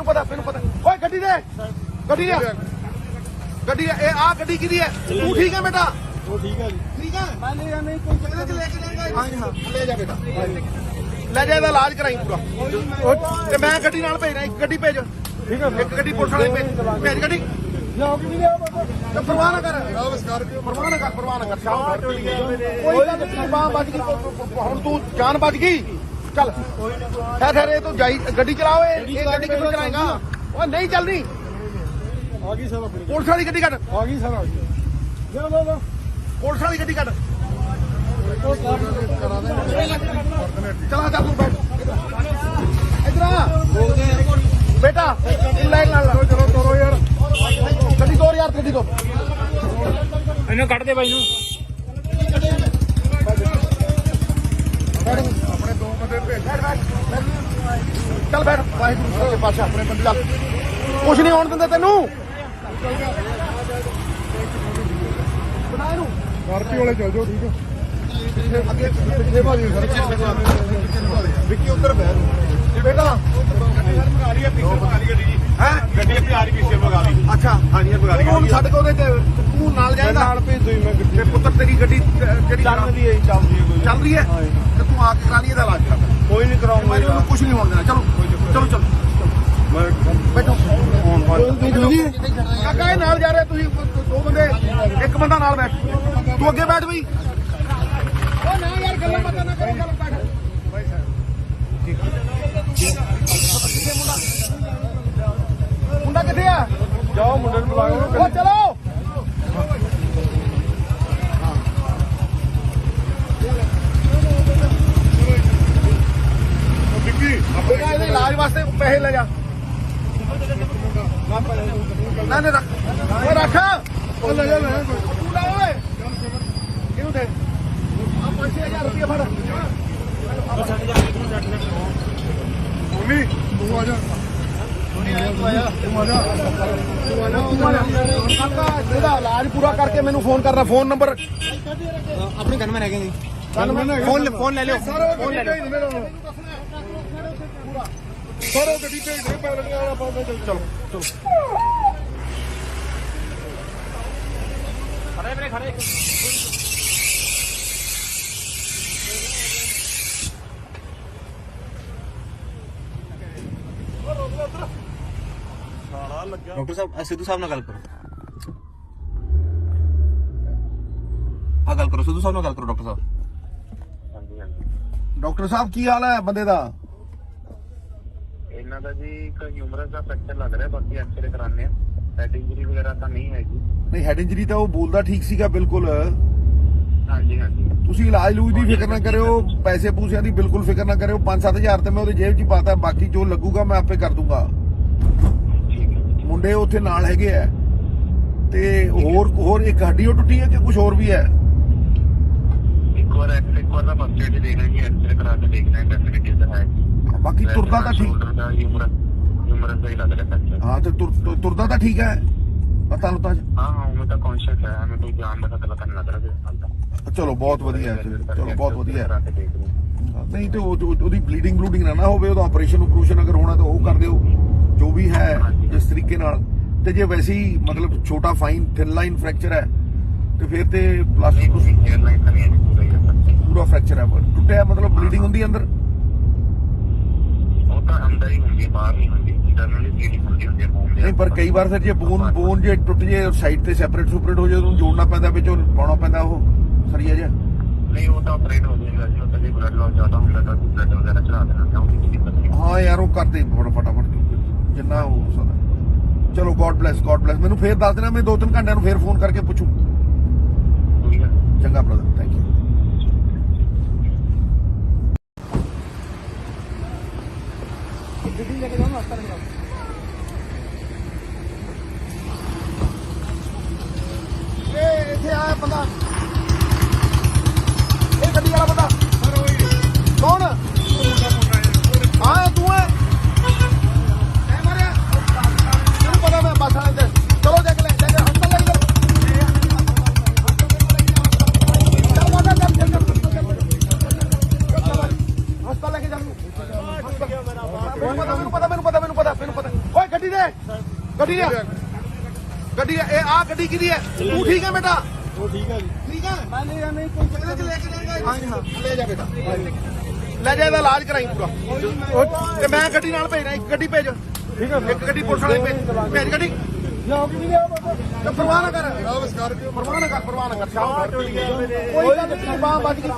ਮੈਨੂੰ ਪਤਾ। ਓਏ ਗੱਡੀ ਦੇ ਗੱਡੀ ਇਹ ਆ ਗੱਡੀ ਕਿਹਦੀ ਹੈ ਤੂੰ ਠੀਕ ਹੈ ਬੇਟਾ ਉਹ ਠੀਕ ਹੈ ਜੀ ਠੀਕ ਹੈ ਮੈਂ ਲੈ ਜਾਂਦੇ ਕੋਈ ਇਹਦੇ ਚ ਲੈ ਕੇ ਜਾਏਗਾ ਹਾਂ ਹਾਂ ਲੈ ਜਾ ਬੇਟਾ ਲੈ ਜਾ ਇਹਦਾ ਇਲਾਜ ਕਰਾਈ ਪੂਰਾ ਤੇ ਮੈਂ ਗੱਡੀ ਨਾਲ ਭੇਜਣਾ ਇੱਕ ਗੱਡੀ ਭੇਜ ਠੀਕ ਹੈ ਇੱਕ ਗੱਡੀ ਪੁਲਿਸ ਵਾਲੇ ਭੇਜ ਗੱਡੀ ਲਿਆਓ ਕਿ ਨਹੀਂ ਲਿਆਓ ਤੇ ਪਰਵਾਹ ਨਾ ਕਰ ਪਰਵਾਹ ਨਾ ਕਰ ਸ਼ਾਮ ਕੋਈ ਗੱਲ ਨਹੀਂ ਬਾਹ ਵੱਜ ਗਈ ਹੁਣ ਤੂੰ ਜਾਨ ਬਚ ਗਈ ਚੱਲ ਠਹਿਰ ਇਹ ਤੂੰ ਜਾਈ ਗੱਡੀ ਚਲਾਓ ਇਹ ਗੱਡੀ ਕਿੱਥੋਂ ਚਲਾਏਗਾ ਉਹ ਨਹੀਂ ਚੱਲਦੀ ਆ ਗਈ ਸਰ ਆਪਣੀ ਪੁਲਿਸ ਵਾਲੀ ਗੱਡੀ ਕੱਢ ਆ ਗਈ ਸਰ ਆ ਗਈ ਲਓ ਪੁਲਿਸ ਵਾਲੀ ਗੱਡੀ ਕੱਢ ਚਲਾ ਚੱਲ ਤੂੰ ਬੈਠ ਇਧਰ ਆ ਬੇਟਾ ਲਾਈਨ ਨਾਲ ਚਲੋ ਤੋਰੋ ਯਾਰ ਗੱਡੀ ਤੋਰ ਯਾਰ ਗੱਡੀ ਤੋਂ ਇਹਨੂੰ ਕੱਢ ਦੇ ਬਾਈ ਨੂੰ ਆਪਣੇ ਦੋ ਬੰਦੇ ਭੇਜ ਚੱਲ ਬੈਠ ਵਾਹਿਗੁਰੂ ਸੱਚੇ ਪਾਤਸ਼ਾਹ ਆਪਣੇ ਬੰਦੇ ਚੱਲ ਕੁਛ ਨਹੀਂ ਹੋਣ ਦਿੰਦੇ ਤੈਨੂੰ ਬਣਾ ਇਹਨੂੰ ਕਾਰਪੀ ਵਾਲੇ ਚੱਲ ਜਾਓ ਠੀਕ ਹੈ ਅੱਗੇ ਪਿੱਛੇ ਭਾਜੀ ਸਰ ਵਿੱਕੀ ਉੱਧਰ ਬਹਿ ਬੇਟਾ ਮਗਾ ਰਹੀ ਹੈ ਪਿੱਛੇ ਮਗਾ ਰਹੀ ਗੱਡੀ ਜੀ ਹੈ ਗੱਡੀ ਆਪਣੀ ਆ ਰਹੀ ਪਿੱਛੇ ਮਗਾ ਲਈ ਅੱਛਾ ਹਾਂਜੀ ਇਹ ਮਗਾ ਹੁਣ ਰਹੀ ਛੱਡ ਕੇ ਉਹਦੇ ਤੇ ਤੂੰ ਨਾਲ ਜਾਏਗਾ ਨਾਲ ਭੇਜ ਦੋ ਮੈਂ ਗੱਡੀ ਤੇ ਪੁੱਤਰ ਤੇਰੀ ਗੱਡੀ ਜਿਹੜੀ ਚੱਲਦੀ ਹੈ ਚੱਲਦੀ ਹੈ ਕੋਈ ਚੱਲ ਰਹੀ ਹੈ ਤੇ ਤੂੰ ਆ ਕੇ ਕਰਾ ਲਈ ਇਹਦਾ ਇਲਾਜ ਕਰਾ ਕੋਈ ਨਹੀਂ ਕਰਾਉਂਗਾ ਮੈਨੂੰ ਉਹਨੂੰ ਕੁਝ ਨਹੀਂ ਹੋਣ ਦੇਣਾ ਚਲੋ ਚਲੋ ਮੈਂ ਬੈਠੋ ਫੋਨ ਜੀ ਕਾਕਾ ਇਹ ਨਾਲ ਜਾ ਰਿਹਾ ਤੁਸੀਂ ਦੋ ਬੰਦੇ ਇੱਕ ਬੰਦਾ ਨਾਲ ਬੈਠ ਤੂੰ ਅੱਗੇ ਬੈਠ ਬਈ ਉਹ ਨਾ ਯਾਰ ਗੱਲਾਂ ਬਾਤਾਂ ਨਾ ਕਰੋ ਚੱਲ ਬੈਠ ਮੁੰਡਾ ਕਿੱਥੇ ਆ ਜਾਓ ਮੁੰਡੇ ਨੂੰ ਬੁਲਾਓ ਉਹ ਚਲੋ ਵਿੱਕੀ ਬੇਟਾ ਇਹਦੇ ਇਲਾਜ ਵਾਸਤੇ ਪੈਸੇ ਲੈ ਜਾ ਨਾ ਨਾ ਰੱਖ ਉਹ ਰੱਖ ਉਹ ਲੈ ਜਾ ਲੈ ਤੂੰ ਲੈ ਓਏ ਕਿਉਂ ਦੇ ਆ 5000 ਰੁਪਏ ਫੜ ਮੰਮੀ ਤੂੰ ਆ ਜਾ ਕਾਕਾ ਇਹਦਾ ਇਲਾਜ ਪੂਰਾ ਕਰਕੇ ਮੈਨੂੰ ਫੋਨ ਕਰਨਾ ਫੋਨ ਨੰਬਰ ਆਪਣੀ ਗਨਮੈਨ ਹੈਗੇ ਜੀ ਫੋਨ ਲੈ ਲਿਓ ਫੋਨ ਲੈ ਜਾ ਸਾਰਾ ਗੱਡੀ ਭੇਜ ਦੇ ਪੈਦਲ ਵਾਲਾ ਪਾਉਂਦੇ ਚਲੋ ਖੜੇ ਵੀਰੇ ਖੜੇ ਡਾਕਟਰ ਸਾਹਿਬ ਸਿੱਧੂ ਸਾਹਿਬ ਨਾਲ ਗੱਲ ਕਰੋ ਆ ਗੱਲ ਕਰੋ ਸਿੱਧੂ ਸਾਹਿਬ ਨਾਲ ਗੱਲ ਕਰੋ ਡਾਕਟਰ ਸਾਹਿਬ ਹਾਂਜੀ ਹਾਂਜੀ ਡਾਕਟਰ ਸਾਹਿਬ ਕੀ ਹਾਲ ਹੈ ਬੰਦੇ ਦਾ ਇਹਨਾਂ ਦਾ ਜੀ ਇੱਕ ਹਿਊਮਰਸ ਦਾ ਫ੍ਰੈਕਚਰ ਲੱਗ ਰਿਹਾ ਬਾਕੀ ਐਕਸਰੇ ਕਰਾਣੇ ਆ ਹੈਡ ਇੰਜਰੀ ਵਗੈਰਾ ਤਾਂ ਨਹੀਂ ਹੈਗੀ ਨਹੀਂ ਹੈਡ ਇੰਜਰੀ ਤਾਂ ਉਹ ਬੋਲਦਾ ਠੀਕ ਸੀਗਾ ਬਿਲਕੁਲ ਹਾਂਜੀ ਹਾਂਜੀ ਤੁਸੀਂ ਇਲਾਜ ਲੂਜ ਦੀ ਫਿਕਰ ਨਾ ਕਰਿਓ ਪੈਸੇ ਪੂਸਿਆਂ ਦੀ ਬਿਲਕੁਲ ਫਿਕਰ ਨਾ ਕਰਿਓ 5-7000 ਤੇ ਮੈਂ ਉਹਦੀ ਜੇਬ 'ਚ ਹੀ ਪਾਤਾ ਬਾਕੀ ਜੋ ਲੱਗੂਗਾ ਮੈਂ ਆਪੇ ਕਰ ਦੂੰਗਾ ਠੀਕ ਹੈ ਮੁੰਡੇ ਉੱਥੇ ਨਾਲ ਹੈਗੇ ਆ ਤੇ ਹੋਰ ਇੱਕ ਹੱਡੀ ਉਹ ਟੁੱਟੀ ਹੈ ਕਿ ਕੁਝ ਹੋਰ ਵੀ ਹੈ ਇੱਕ ਵਾਰ ਦਾ ਫਸਟ ਏਡ ਦੇਣਾ ਜੀ ਐਕਸਰੇ ਕਰਾ ਕੇ ਦੇਖਣਾ ਹੈ ਡੈਫੀਨਿਟਲੀ ਤਾਂ ਹੈ ਬਾਕੀ ਤੁਰਦਾ ਤਾਂ ਠੀਕ ਸ਼ੋਲਡਰ ਦਾ ਹਿਊਮਰਸ ਦਾ ਹੀ ਲੱਗ ਰਿਹਾ ਫ੍ਰੈਕਚਰ ਹਾਂ ਤੇ ਤੁਰਦਾ ਤਾਂ ਠੀਕ ਹੈ ਪਤਾ ਲੁੱਤਾ ਹਾਂ ਉਹ ਤਾਂ ਕੌਨਸ਼ੀਅਸ ਹੈ ਹमें ਕੋਈ ਜਾਨ ਦਾ ਖਤਰਾ ਤਾਂ ਨਹੀਂ ਲੱਗ ਰਿਹਾ ਚਲੋ ਬਹੁਤ ਵਧੀਆ ਚਲੋ ਬਹੁਤ ਵਧੀਆ ਕਰਾ ਕੇ ਦੇਖ ਲਓ ਨਹੀਂ ਤੇ ਉਹਦੀ ਬਲੀਡਿੰਗ ਨਾ ਹੋਵੇ ਉਹਦਾ ਆਪਰੇਸ਼ਨ ਅਗਰ ਹੋਣਾ ਤਾਂ ਉਹ ਕਰ ਦਿਓ ਜੋ ਵੀ ਹੈ ਇਸ ਤਰੀਕੇ ਨਾਲ ਤੇ ਜੇ ਵੈਸੇ ਹੀ ਮਤਲਬ ਛੋਟਾ ਫਾਈਨ ਥਿਨ ਲਾਈਨ ਫ੍ਰੈਕਚਰ ਹੈ ਤੇ ਫਿਰ ਤੇ ਪਲਾਸਟਿਕ 에ਅਰਲਾਈਨ ਤਾਂ ਨਹੀਂ ਹੈ ਪੂਰਾ ਹੀ ਹੈ ਪੂਰਾ ਫ੍ਰੈਕਚਰ ਹੈ ਟੁੱਟਿਆ ਮਤਲਬ ਬਲੀਡਿੰਗ ਹੁੰਦੀ ਅੰਦਰ ਉਹ ਤਾਂ ਅੰਦਰ ਹੀ ਹੁੰਦੀ ਹੈ ਬਾਹਰ ਨਹੀਂ ਹੁੰਦੀ ਇੰਟਰਨਲੀ ਬਲੀਡਿੰਗ ਹੁੰਦੀ ਹੈ ਹੋਮ ਦੇ ਨਹੀਂ ਪਰ ਕਈ ਵਾਰ ਫਿਰ ਜੇ ਬੋਨ ਜੇ ਟੁੱਟ ਜੇ ਸਾਈਡ ਤੇ ਸੈਪਰੇਟ ਹੋ ਜੇ ਉਹਨੂੰ ਜੋੜਨਾ ਪੈਂਦਾ ਵਿੱਚ ਉਹ ਪਾਉਣਾ ਪੈਂਦਾ ਉਹ ਸਰੀਆ ਜਿਹਾ ਨਹੀਂ ਉਹ ਤਾਂ ਆਪਰੇਟ ਹੋ ਜਾਏਗਾ ਜੀ ਉਹ ਤਾਂ ਜੇ ਬਲੱਡ ਲਾਸ ਜ਼ਿਆਦਾ ਹੁੰਦਾ ਤਾਂ ਬਲੱਡ ਵਗੈਰਾ ਚੜਾ ਦੇਣਾ ਜਾਂ ਉਹਦੀ ਕੋਈ ਦਿੱਕਤ ਨਹੀਂ ਹਾਂ ਯਾਰ ਉਹ ਕਰਦੇ ਫਟਾਫਟ ਜਿੰਨਾ ਹੋ ਸਕਦਾ ਚਲੋ ਗੋਡ ਬlesਸ ਮੈਨੂੰ ਫੇਰ ਦੱਸ ਦੇਣਾ ਮੈਂ 2-3 ਘੰਟਿਆਂ ਨੂੰ ਫੇਰ ਫੋਨ ਕਰਕੇ ਪੁੱਛੂ ਕੋਈ ਗੱਲ ਨਹੀਂ। ਚੰਗਾ ਬ੍ਰਦਰ ਥੈਂਕ ਯੂ ਗੱਡੀ ਲੈ ਕੇ ਜਾਓ ਹਸਪਤਾਲ ਲੈ ਜਾਓ ਇਹ ਇੱਥੇ ਆਇਆ ਬੰਦਾ ਇਹ ਗੱਡੀ ਵਾਲਾ ਬੰਦਾ ਕੌਣ ਹਾਂ ਤੂੰ ਹੈ ਮੈਂ ਮਾਰਿਆ ਤੈਨੂੰ ਪਤਾ ਮੈਂ ਬੱਸ ਵਾਲੇ ਤੇ ਚਲੋ ਦੇਖ ਲੈ ਹਸਪਤਾਲ ਲੈ ਜਾ ਹਸਪਤਾਲ ਲੈ ਕੇ ਜਾ ਮੈਨੂੰ ਪਤਾ ਓਏ ਗੱਡੀ ਦੇ ਗੱਡੀ ਇਹ ਆ ਗੱਡੀ ਕਿਹਦੀ ਹੈ ਤੂੰ ਠੀਕ ਹੈ ਬੇਟਾ ਉਹ ਠੀਕ ਹੈ ਜੀ ਠੀਕ ਹੈ ਮੈਂ ਲੈ ਜਾਂਦੇ ਕੋਈ ਇਹਦੇ ਚ ਲੈ ਕੇ ਜਾਏਗਾ ਹਾਂ ਹਾਂ ਲੈ ਜਾ ਬੇਟਾ ਲੈ ਜਾ ਇਹਦਾ ਇਲਾਜ ਕਰਾਈ ਪੂਰਾ ਤੇ ਮੈਂ ਗੱਡੀ ਨਾਲ ਭੇਜਣਾ ਇੱਕ ਗੱਡੀ ਭੇਜ ਠੀਕ ਹੈ ਇੱਕ ਗੱਡੀ ਪੁਲਿਸ ਵਾਲੇ ਭੇਜ ਗੱਡੀ ਲਿਆਓ ਕਿ ਨਹੀਂ ਤੇ ਪਰਵਾਹ ਨਾ ਕਰ ਨਮਸਕਾਰ ਜੀ ਪਰਵਾਹ ਨਾ ਕਰ ਸ਼ਾਮ ਕੋਈ ਗੱਲ ਨਹੀਂ ਬਾਹ ਵੱਜ ਗਈ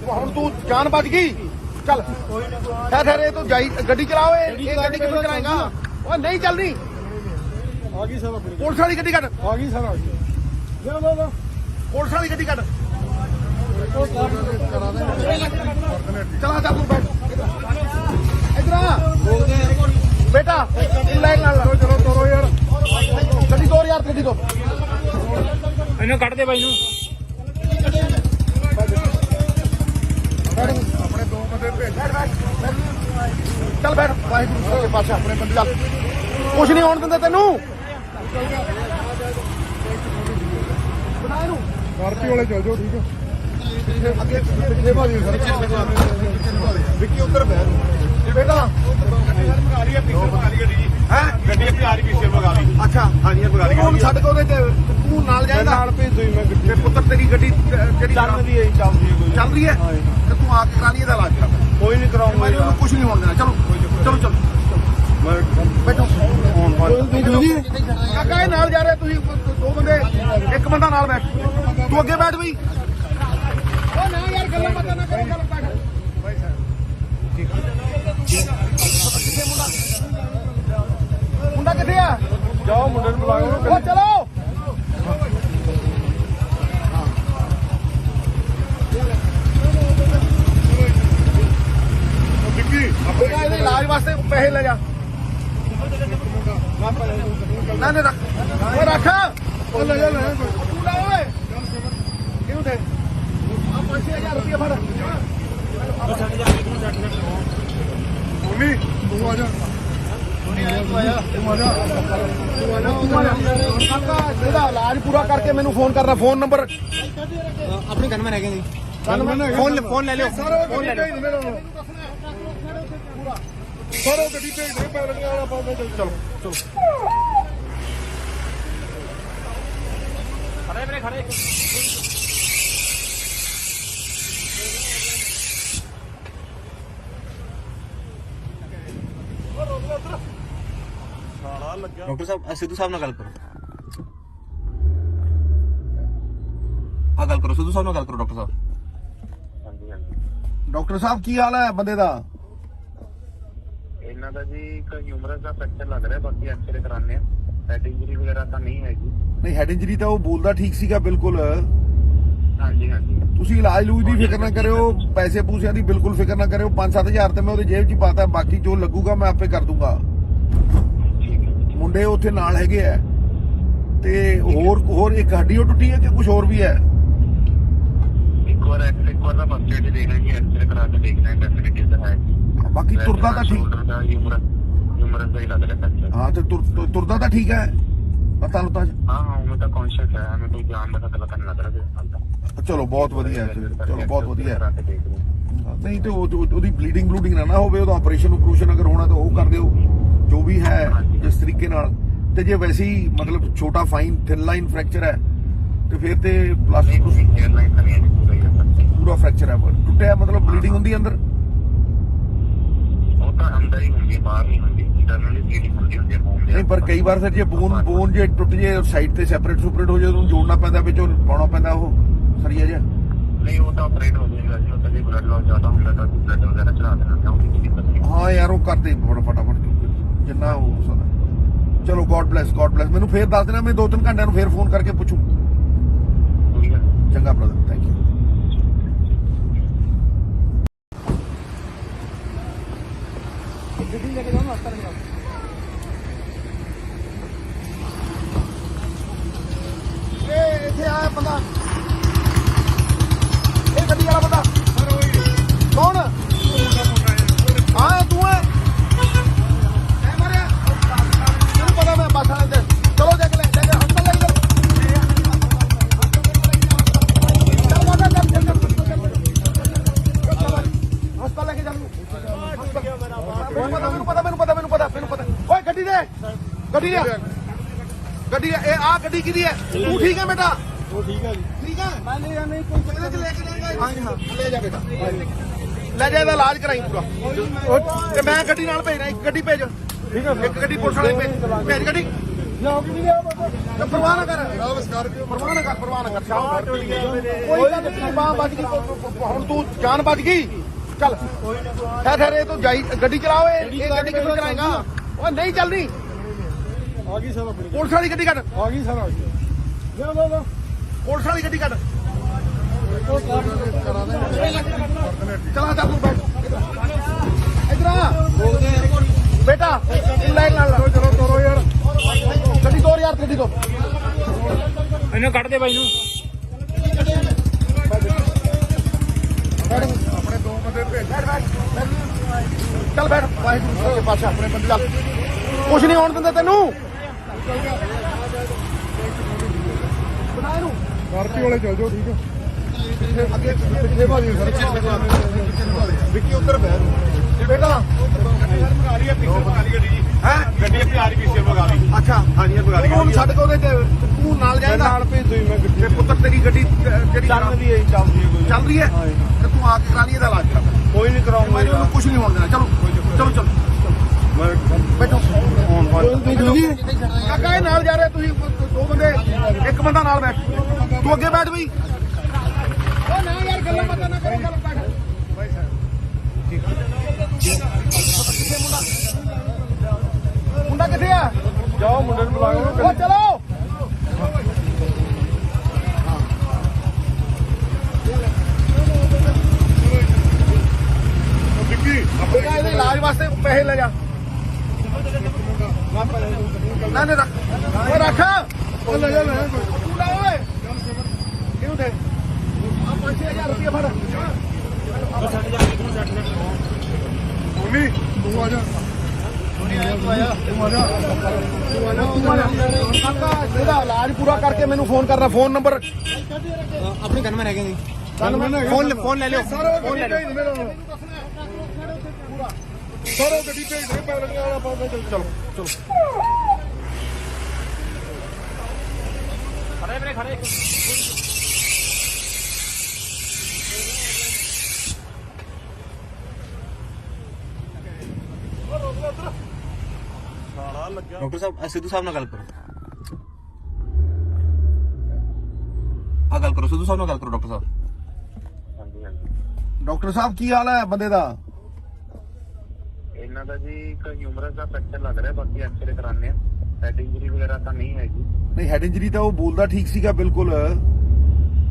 ਹੁਣ ਤੂੰ ਜਾਨ ਬਚ ਗਈ ਚੱਲ ਠਹਿਰ ਇਹ ਤੂੰ ਜਾਈ ਗੱਡੀ ਚਲਾਓ ਇਹ ਗੱਡੀ ਕਿੱਥੋਂ ਚਲਾਏਗਾ ਉਹ ਨਹੀਂ ਚੱਲਦੀ ਆ ਗਈ ਸਰ ਆਪਣੀ ਪੁਲਿਸ ਵਾਲੀ ਗੱਡੀ ਕੱਢ ਆ ਗਈ ਸਰ ਆ ਗਈ ਲਓ ਪੁਲਿਸ ਵਾਲੀ ਗੱਡੀ ਕੱਢ ਕਰਾ ਦੇ ਚਲਾ ਚੱਲ ਤੂੰ ਬੈਠ ਇਧਰ ਆ ਬੇਟਾ ਲੈ ਨਾਲ ਚਲੋ ਤੋਰੋ ਯਾਰ ਗੱਡੀ ਤੋਰ ਯਾਰ ਗੱਡੀ ਤੋਂ ਇਹਨੂੰ ਕੱਢ ਦੇ ਬਾਈ ਨੂੰ ਆਪਣੇ ਦੋ ਬੰਦੇ ਭੇਜ ਚੱਲ ਬੈਠ ਵਾਹਿਗੁਰੂ ਸੱਚੇ ਪਾਤਸ਼ਾਹ ਆਪਣੇ ਬੰਦੇ ਚੱਲ ਕੁਛ ਨਹੀਂ ਹੋਣ ਦਿੰਦੇ ਤੈਨੂੰ ਬਣਾ ਇਹਨੂੰ ਕਾਰਪੀ ਵਾਲੇ ਚੱਲ ਜਾਓ ਠੀਕ ਹੈ ਅੱਗੇ ਪਿੱਛੇ ਭਾਜੀ ਸਰ ਵਿੱਕੀ ਉੱਧਰ ਬਹਿ ਬੇਟਾ ਹੈ ਗੱਡੀ ਆਪਣੀ ਆ ਰਹੀ ਪੀਛੇ ਭਗਾ ਲਈ ਅੱਛਾ ਹਾਂਜੀ ਇਹ ਭਗਾ ਲਈ ਹੁਣ ਛੱਡ ਕੇ ਉਹਦੇ ਤੇ ਤੂੰ ਨਾਲ ਜਾਏਗਾ ਨਾਲ ਭੇਜ ਦੋ ਮੈਂ ਗੱਡੀ ਤੇ ਪੁੱਤਰ ਤੇਰੀ ਗੱਡੀ ਜਿਹੜੀ ਚੱਲਦੀ ਹੈ ਚੱਲਦੀ ਹੈ ਚੱਲ ਰਹੀ ਹੈ ਤੇ ਤੂੰ ਆ ਕੇ ਕਰਾ ਲਈ ਇਹਦਾ ਇਲਾਜ ਕਰਾ ਕੋਈ ਨਹੀਂ ਕਰਾਉਂਗਾ ਮੈਂ ਉਹਨੂੰ ਕੁਝ ਨਹੀਂ ਹੋਣ ਦੇਣਾ ਚਲੋ ਚਲੋ ਬੈਠੋ ਕਾਕਾ ਇਹ ਨਾਲ ਜਾ ਰਿਹਾ ਤੁਸੀਂ ਦੋ ਬੰਦੇ ਇੱਕ ਬੰਦਾ ਨਾਲ ਬੈਠ ਤੂੰ ਅੱਗੇ ਬੈਠ ਬਈ ਉਹ ਨਾ ਯਾਰ ਗੱਲਾਂ ਬਾਤਾਂ ਨਾ ਕਰੋ ਗੱਲ ਬੈਠ ਮੁੰਡਾ ਕਿੱਥੇ ਆ ਜਾਓ ਮੁੰਡੇ ਨੂੰ ਬੁਲਾਓ ਉਹ ਚਲੋ ਵਿੱਕੀ ਬੇਟਾ ਇਹਦੇ ਇਲਾਜ ਵਾਸਤੇ ਪੈਸੇ ਲੈ ਜਾ ਨਾ ਨਾ ਰੱਖ ਉਹ ਰੱਖ ਉਹ ਲੈ ਜਾ ਲੈ ਤੂੰ ਲੈ ਓਏ ਕਿਉਂ ਦੇ ਆ 5000 ਰੁਪਏ ਫੜ ਮੰਮੀ ਤੂੰ ਆ ਜਾ ਕਾਕਾ ਇਹਦਾ ਇਲਾਜ ਪੂਰਾ ਕਰਕੇ ਮੈਨੂੰ ਫੋਨ ਕਰਨਾ ਫੋਨ ਨੰਬਰ ਆਪਣੀ ਗਨਮੈਨ ਹੈਗੇ ਜੀ ਫੋਨ ਲੈ ਲਿਓ ਫੋਨ ਲੈ ਜਾ ਸਾਰਾ ਗੱਡੀ ਭੇਜ ਦੇ ਪੈਰ ਵਾਲਾ ਪਾਉਂਦੇ ਚਲੋ ਚਲੋ ਖੜੇ ਵੀਰੇ ਖੜੇ ਡਾਕਟਰ ਸਾਹਿਬ ਸਿੱਧੂ ਸਾਹਿਬ ਨਾਲ ਗੱਲ ਕਰੋ ਆ ਗੱਲ ਕਰੋ ਸਿੱਧੂ ਸਾਹਿਬ ਨਾਲ ਗੱਲ ਕਰੋ ਡਾਕਟਰ ਸਾਹਿਬ ਹਾਂਜੀ ਹਾਂਜੀ ਡਾਕਟਰ ਸਾਹਿਬ ਕੀ ਹਾਲ ਹੈ ਬੰਦੇ ਦਾ ਇਹਨਾਂ ਦਾ ਜੀ ਇੱਕ ਹਿਊਮਰਸ ਦਾ ਫ੍ਰੈਕਚਰ ਲੱਗ ਰਿਹਾ ਬਾਕੀ ਐਕਸਰੇ ਕਰਾਣੇ ਆ ਹੈਡ ਇੰਜਰੀ ਵਗੈਰਾ ਤਾਂ ਨਹੀਂ ਹੈਗੀ ਨਹੀਂ ਹੈਡ ਇੰਜਰੀ ਤਾਂ ਉਹ ਬੋਲਦਾ ਠੀਕ ਸੀਗਾ ਬਿਲਕੁਲ ਹਾਂਜੀ ਹਾਂਜੀ ਤੁਸੀਂ ਇਲਾਜ ਲੂਜ ਦੀ ਫਿਕਰ ਨਾ ਕਰਿਓ ਪੈਸੇ ਪੂਸਿਆਂ ਦੀ ਬਿਲਕੁਲ ਫਿਕਰ ਨਾ ਕਰਿਓ 5-7000 ਤੇ ਮੈਂ ਉਹਦੀ ਜੇਬ 'ਚ ਹੀ ਪਾਤਾ ਬਾਕੀ ਜੋ ਲੱਗੂਗਾ ਮੈਂ ਆਪੇ ਕਰ ਦੂੰਗਾ ਠੀਕ ਹੈ ਮੁੰਡੇ ਉੱਥੇ ਨਾਲ ਹੈਗੇ ਆ ਤੇ ਹੋਰ ਇੱਕ ਹੱਡੀ ਉਹ ਟੁੱਟੀ ਹੈ ਕਿ ਕੁਝ ਹੋਰ ਵੀ ਹੈ ਇੱਕ ਵਾਰ ਦਾ ਫਸਟ ਏਡ ਦੇਣਾ ਜੀ ਐਕਸਰੇ ਕਰਾ ਕੇ ਦੇਖਣਾ ਹੈ ਡੈਫੀਨਿਟਲੀ ਤਾਂ ਹੈ ਬਾਕੀ ਤੁਰਦਾ ਤਾਂ ਠੀਕ ਸ਼ੋਲਡਰ ਦਾ ਹਿਊਮਰਸ ਦਾ ਹੀ ਲੱਗ ਰਿਹਾ ਫ੍ਰੈਕਚਰ ਹਾਂ ਤੇ ਤੁਰਦਾ ਤਾਂ ਠੀਕ ਹੈ ਪਤਾ ਲੁੱਤਾ ਹਾਂ ਉਹ ਤਾਂ ਕੌਨਸ਼ੀਅਸ ਹੈ ਹमें ਕੋਈ ਜਾਨ ਦਾ ਖਤਰਾ ਤਾਂ ਨਹੀਂ ਲੱਗ ਰਿਹਾ ਚਲੋ ਬਹੁਤ ਵਧੀਆ ਹੈ ਚਲੋ ਬਹੁਤ ਵਧੀਆ ਹੈ ਕਰਾ ਕੇ ਦੇਖ ਲਓ ਨਹੀਂ ਤੇ ਉਹਦੀ ਬਲੀਡਿੰਗ ਨਾ ਹੋਵੇ ਉਹਦਾ ਆਪਰੇਸ਼ਨ ਅਗਰ ਹੋਣਾ ਤਾਂ ਉਹ ਕਰ ਦਿਓ ਜੋ ਵੀ ਹੈ ਜਿਸ ਤਰੀਕੇ ਨਾਲ ਤੇ ਜੇ ਵੈਸੇ ਹੀ ਮਤਲਬ ਛੋਟਾ ਫਾਈਨ ਥਿਨ ਲਾਈਨ ਫ੍ਰੈਕਚਰ ਹੈ ਤੇ ਫਿਰ ਤੇ ਪਲਾਸਟਿਕ 에ਅਰਲਾਈਨ ਤਾਂ ਨਹੀਂ ਹੈ ਪੂਰਾ ਹੀ ਹੈ ਪੂਰਾ ਫ੍ਰੈਕਚਰ ਹੈ ਟੁੱਟਿਆ ਮਤਲਬ ਬਲੀਡਿੰਗ ਹੁੰਦੀ ਅੰਦਰ ਉਹ ਤਾਂ ਅੰਦਰ ਹੀ ਹੁੰਦੀ ਹੈ ਬਾਹਰ ਨਹੀਂ ਹੁੰਦੀ ਇੰਟਰਨਲੀ ਬਲੀਡਿੰਗ ਹੁੰਦੀ ਹੈ ਹੋਮ ਨਹੀਂ ਪਰ ਕਈ ਵਾਰ ਫਿਰ ਜੇ ਬੋਨ ਜੇ ਟੁੱਟ ਜੇ ਸਾਈਡ ਤੇ ਸੈਪਰੇਟ ਹੋ ਜੇ ਉਹਨੂੰ ਜੋੜਨਾ ਪੈਂਦਾ ਵਿੱਚ ਉਹ ਪਾਉਣਾ ਪੈਂਦਾ ਉਹ ਸਰੀਆ ਜਿਹਾ ਨਹੀਂ ਉਹ ਤਾਂ ਆਪਰੇਟ ਹੋ ਜਾਏਗਾ ਜੀ ਉਹ ਤਾਂ ਜੇ ਬਲੱਡ ਲਾਸ ਜ਼ਿਆਦਾ ਹੁੰਦਾ ਤਾਂ ਬਲੱਡ ਵਗੈਰਾ ਚੜਾ ਦੇਣਾ ਚਾਹੁੰਦੀ ਉਹਦੀ ਕੋਈ ਦਿੱਕਤ ਨਹੀਂ ਹਾਂ ਯਾਰ ਉਹ ਕਰਦੇ ਫਟਾਫਟ ਜਿੰਨਾ ਹੋ ਸਕਦਾ ਚਲੋ ਗੋਡ ਬlesਸ ਮੈਨੂੰ ਫੇਰ ਦੱਸ ਦੇਣਾ ਮੈਂ 2-3 ਘੰਟਿਆਂ ਨੂੰ ਫੇਰ ਫੋਨ ਕਰਕੇ ਪੁੱਛੂ ਕੋਈ ਗੱਲ ਨਹੀਂ ਚੰਗਾ ਬ੍ਰਦਰ ਥੈਂਕ ਯੂ ਗੱਡੀ ਲੈ ਕੇ ਜਾਓ ਨਾ ਹਸਪਤਾਲ ਲਿਆਓ ਇਹ ਇੱਥੇ ਆਇਆ ਬੰਦਾ ਇਹ ਗੱਡੀ ਵਾਲਾ ਬੰਦਾ ਕੌਣ ਹਾਂ ਤੂੰ ਹੈ ਐ ਮਾਰਿਆ ਤੈਨੂੰ ਪਤਾ ਮੈਂ ਬੱਸ ਵਾਲੇ ਤੇ ਚਲੋ ਦੇਖ ਲੈ ਹਸਪਤਾਲ ਲੈ ਹਸਪਤਾਲ ਲੈ ਕੇ ਜਾਨੂੰ ਮੈਨੂੰ ਪਤਾ ਓਏ ਗੱਡੀ ਦੇ ਗੱਡੀ ਇਹ ਆ ਗੱਡੀ ਕਿਹਦੀ ਹੈ? ਤੂੰ ਠੀਕ ਹੈ ਬੇਟਾ? ਉਹ ਠੀਕ ਹੈ ਜੀ ਠੀਕ ਹੈ। ਮੈਂ ਲੈ ਜਾਣਾ ਕੋਈ ਇਹਦੇ ਚ ਲੈ ਕੇ ਜਾਏਗਾ? ਹਾਂ ਜੀ, ਹਾਂ। ਲੈ ਜਾ ਬੇਟਾ, ਲੈ ਜਾ, ਇਹਦਾ ਇਲਾਜ ਕਰਾਈ ਪੂਰਾ। ਤੇ ਮੈਂ ਗੱਡੀ ਨਾਲ ਭੇਜਣਾ, ਇੱਕ ਗੱਡੀ ਭੇਜ। ਠੀਕ ਹੈ ਇੱਕ ਗੱਡੀ ਪੁਲਿਸ ਵਾਲੇ ਭੇਜ ਗੱਡੀ। ਲਿਆਓ ਕਿ ਨਹੀਂ ਲਿਆਓ ਬਾਬਾ ਤੇ ਪਰਵਾਹ ਨਾ ਕਰ, ਜਨਾਬ ਸਕਾਰਪੀਓ ਪਰਵਾਹ ਨਾ ਕਰ, ਪਰਵਾਹ ਨਾ ਕਰ। ਕੋਈ ਗੱਲ ਨਹੀਂ, ਬਾਹ ਬਚ ਗਈ, ਹੁਣ ਤੂੰ ਜਾਨ ਬਚ ਗਈ। ਚੱਲ ਠਹਿਰ, ਇਹ ਤੂੰ ਜਾਈ ਗੱਡੀ ਚਲਾਓ। ਇਹ ਗੱਡੀ ਕਿੱਥੇ ਚਲਾਏਗਾ? ਉਹ ਨਹੀਂ ਚੱਲਦੀ। ਆ ਗਈ ਸਰ ਆਪਣੀ ਪੁਲਿਸ ਵਾਲੀ ਗੱਡੀ ਕੱਢ, ਆ ਗਈ ਸਰ ਆ ਗਈ ਲਿਆਓ ਬਾਬਾ ਪੁਲਿਸ ਵਾਲੀ ਗੱਡੀ ਕੱਢ। ਉਹ ਕਾਰ ਚਲਾ ਚੱਲ ਤੂੰ ਬੈਠ ਇਧਰ ਆ ਬੇਟਾ, ਤੂੰ ਲੈ ਨਾਲ ਚਲੋ ਤੋਰੋ ਯਾਰ ਗੱਡੀ ਤੋਰ ਯਾਰ, ਗੱਡੀ ਤੋਂ ਇਹਨੂੰ ਕੱਢ ਦੇ ਬਾਈ ਨੂੰ ਆਪਣੇ ਦੋ ਬੰਦੇ ਭੇਜ ਚੱਲ ਬੈਠ। ਵਾਹਿਗੁਰੂ ਜੀ ਪਾਸ਼ਾ ਆਪਣੇ ਬੰਦੇ ਚੱਲ, ਕੁਛ ਨਹੀਂ ਹੋਣ ਦਿੰਦੇ ਤੈਨੂੰ। ਬਣਾ ਇਹਨੂੰ ਸਕਾਰਪੀਓ ਵਾਲੇ ਚੱਲ ਜਾਓ ਠੀਕ ਹੈ ਅੱਗੇ ਪਿੱਛੇ ਭਾਜੀ ਸਰ, ਵਿੱਕੀ ਉੱਧਰ ਬਹਿ ਬੇਟਾ ਮੰਗਾ ਲਈ ਪਿੱਛੇ ਮੰਗਾ ਲਈ ਗੱਡੀ ਜੀ ਹੈ ਗੱਡੀ ਆਪਣੀ ਆ ਰਹੀ ਪਿੱਛੇ ਮੰਗਾ ਲਈ ਅੱਛਾ। ਹਾਂਜੀ ਮੰਗਾ ਲਈ ਉਹਨੂੰ ਛੱਡ ਕੇ ਉਹਦੇ ਤੇ ਤੂੰ ਨਾਲ ਜਾਏਗਾ? ਨਾਲ ਭੇਜ ਦੋ ਮੈਂ ਗੱਡੀ ਤੇ ਪੁੱਤਰ ਤੇਰੀ ਗੱਡੀ ਜਿਹੜੀ ਚੱਲ ਰਹੀ ਹੈ ਕੋਈ ਚੱਲ ਰਹੀ ਹੈ, ਤੇ ਤੂੰ ਆ ਕੇ ਕਰਾ ਲਈ ਇਹਦਾ ਇਲਾਜ ਕਰਾ। ਕੋਈ ਨਹੀਂ ਕਰਾਉਂਗਾ ਮੈਨੂੰ ਉਹਨੂੰ ਕੁਛ ਨਹੀਂ ਹੋਣ ਦੇਣਾ। ਚਲੋ ਚਲੋ ਚਲੋ ਬੈਠੋ। ਕਾਕਾ ਇਹ ਨਾਲ ਜਾ ਰਹੇ ਤੁਸੀਂ ਦੋ ਬੰਦੇ, ਇੱਕ ਬੰਦਾ ਨਾਲ ਬੈਠ। ਤੂੰ ਅੱਗੇ ਬੈਠ ਬਈ। ਉਹ ਨਾ ਯਾਰ ਗੱਲਾਂ ਬਾਤਾਂ ਨਾ ਕਰੋ, ਚੱਲ ਬੈਠ। ਮੁੰਡਾ ਕਿੱਥੇ ਆ? ਜਾਓ ਮੁੰਡੇ ਨੂੰ ਬੁਲਾਓ ਉਹ ਚਲੋ। ਵਿੱਕੀ ਬੇਟਾ ਇਹਦੇ ਇਲਾਜ ਵਾਸਤੇ ਪੈਸੇ ਲੈ ਜਾ। ਨਾ ਨਾ ਰੱਖ, ਉਹ ਰੱਖ। ਉਹ ਲੈ ਜਾ ਲੈ ਤੂੰ ਲੈ ਓਏ ਕਿਹਨੂੰ ਦੇ ਆ 5000 ਰੁਪਏ ਫੜ। ਮੰਮੀ ਤੂੰ ਆ ਜਾ ਕਾਕਾ ਇਹਦਾ ਇਲਾਜ ਪੂਰਾ ਕਰਕੇ ਮੈਨੂੰ ਫੋਨ ਕਰਨਾ। ਫੋਨ ਨੰਬਰ ਆਪਣੀ ਗਨਮੈਨ ਹੈਗੇ ਨਹੀਂ ਫੋਨ ਲੈ ਲਿਓ। ਫੋਨ ਲੈ ਲੈ ਸਾਰਾ ਗੱਡੀ ਭੇਜ ਦੇ ਪੈਰ ਵਾਲਾ ਪਾਉਂਦਾ ਚਲੋ ਚਲੋ ਖੜੇ ਵੀਰੇ ਖੜੇ ਡਾਕਟਰ ਸਾਹਿਬ ਸਿੱਧੂ ਸਾਹਿਬ ਨਾਲ ਗੱਲ ਕਰੋ। ਆ ਗੱਲ ਕਰੋ, ਸਿੱਧੂ ਸਾਹਿਬ ਨਾਲ ਗੱਲ ਕਰੋ ਡਾਕਟਰ ਸਾਹਿਬ। ਹਾਂਜੀ ਹਾਂਜੀ ਡਾਕਟਰ ਸਾਹਿਬ ਕੀ ਹਾਲ ਹੈ ਬੰਦੇ ਦਾ? ਇਹਨਾਂ ਦਾ ਜੀ ਇੱਕ ਹਿਊਮਰਸ ਦਾ ਫ੍ਰੈਕਚਰ ਲੱਗ ਰਿਹਾ, ਬਾਕੀ ਐਕਸਰੇ ਕਰਾਣੇ ਆ। ਹੈਡ ਇੰਜਰੀ ਵਗੈਰਾ ਤਾਂ ਨਹੀਂ ਹੈਗੀ। ਨਹੀਂ ਹੈਡ ਇੰਜਰੀ ਤਾਂ ਉਹ ਬੋਲਦਾ ਠੀਕ ਸੀਗਾ ਬਿਲਕੁਲ।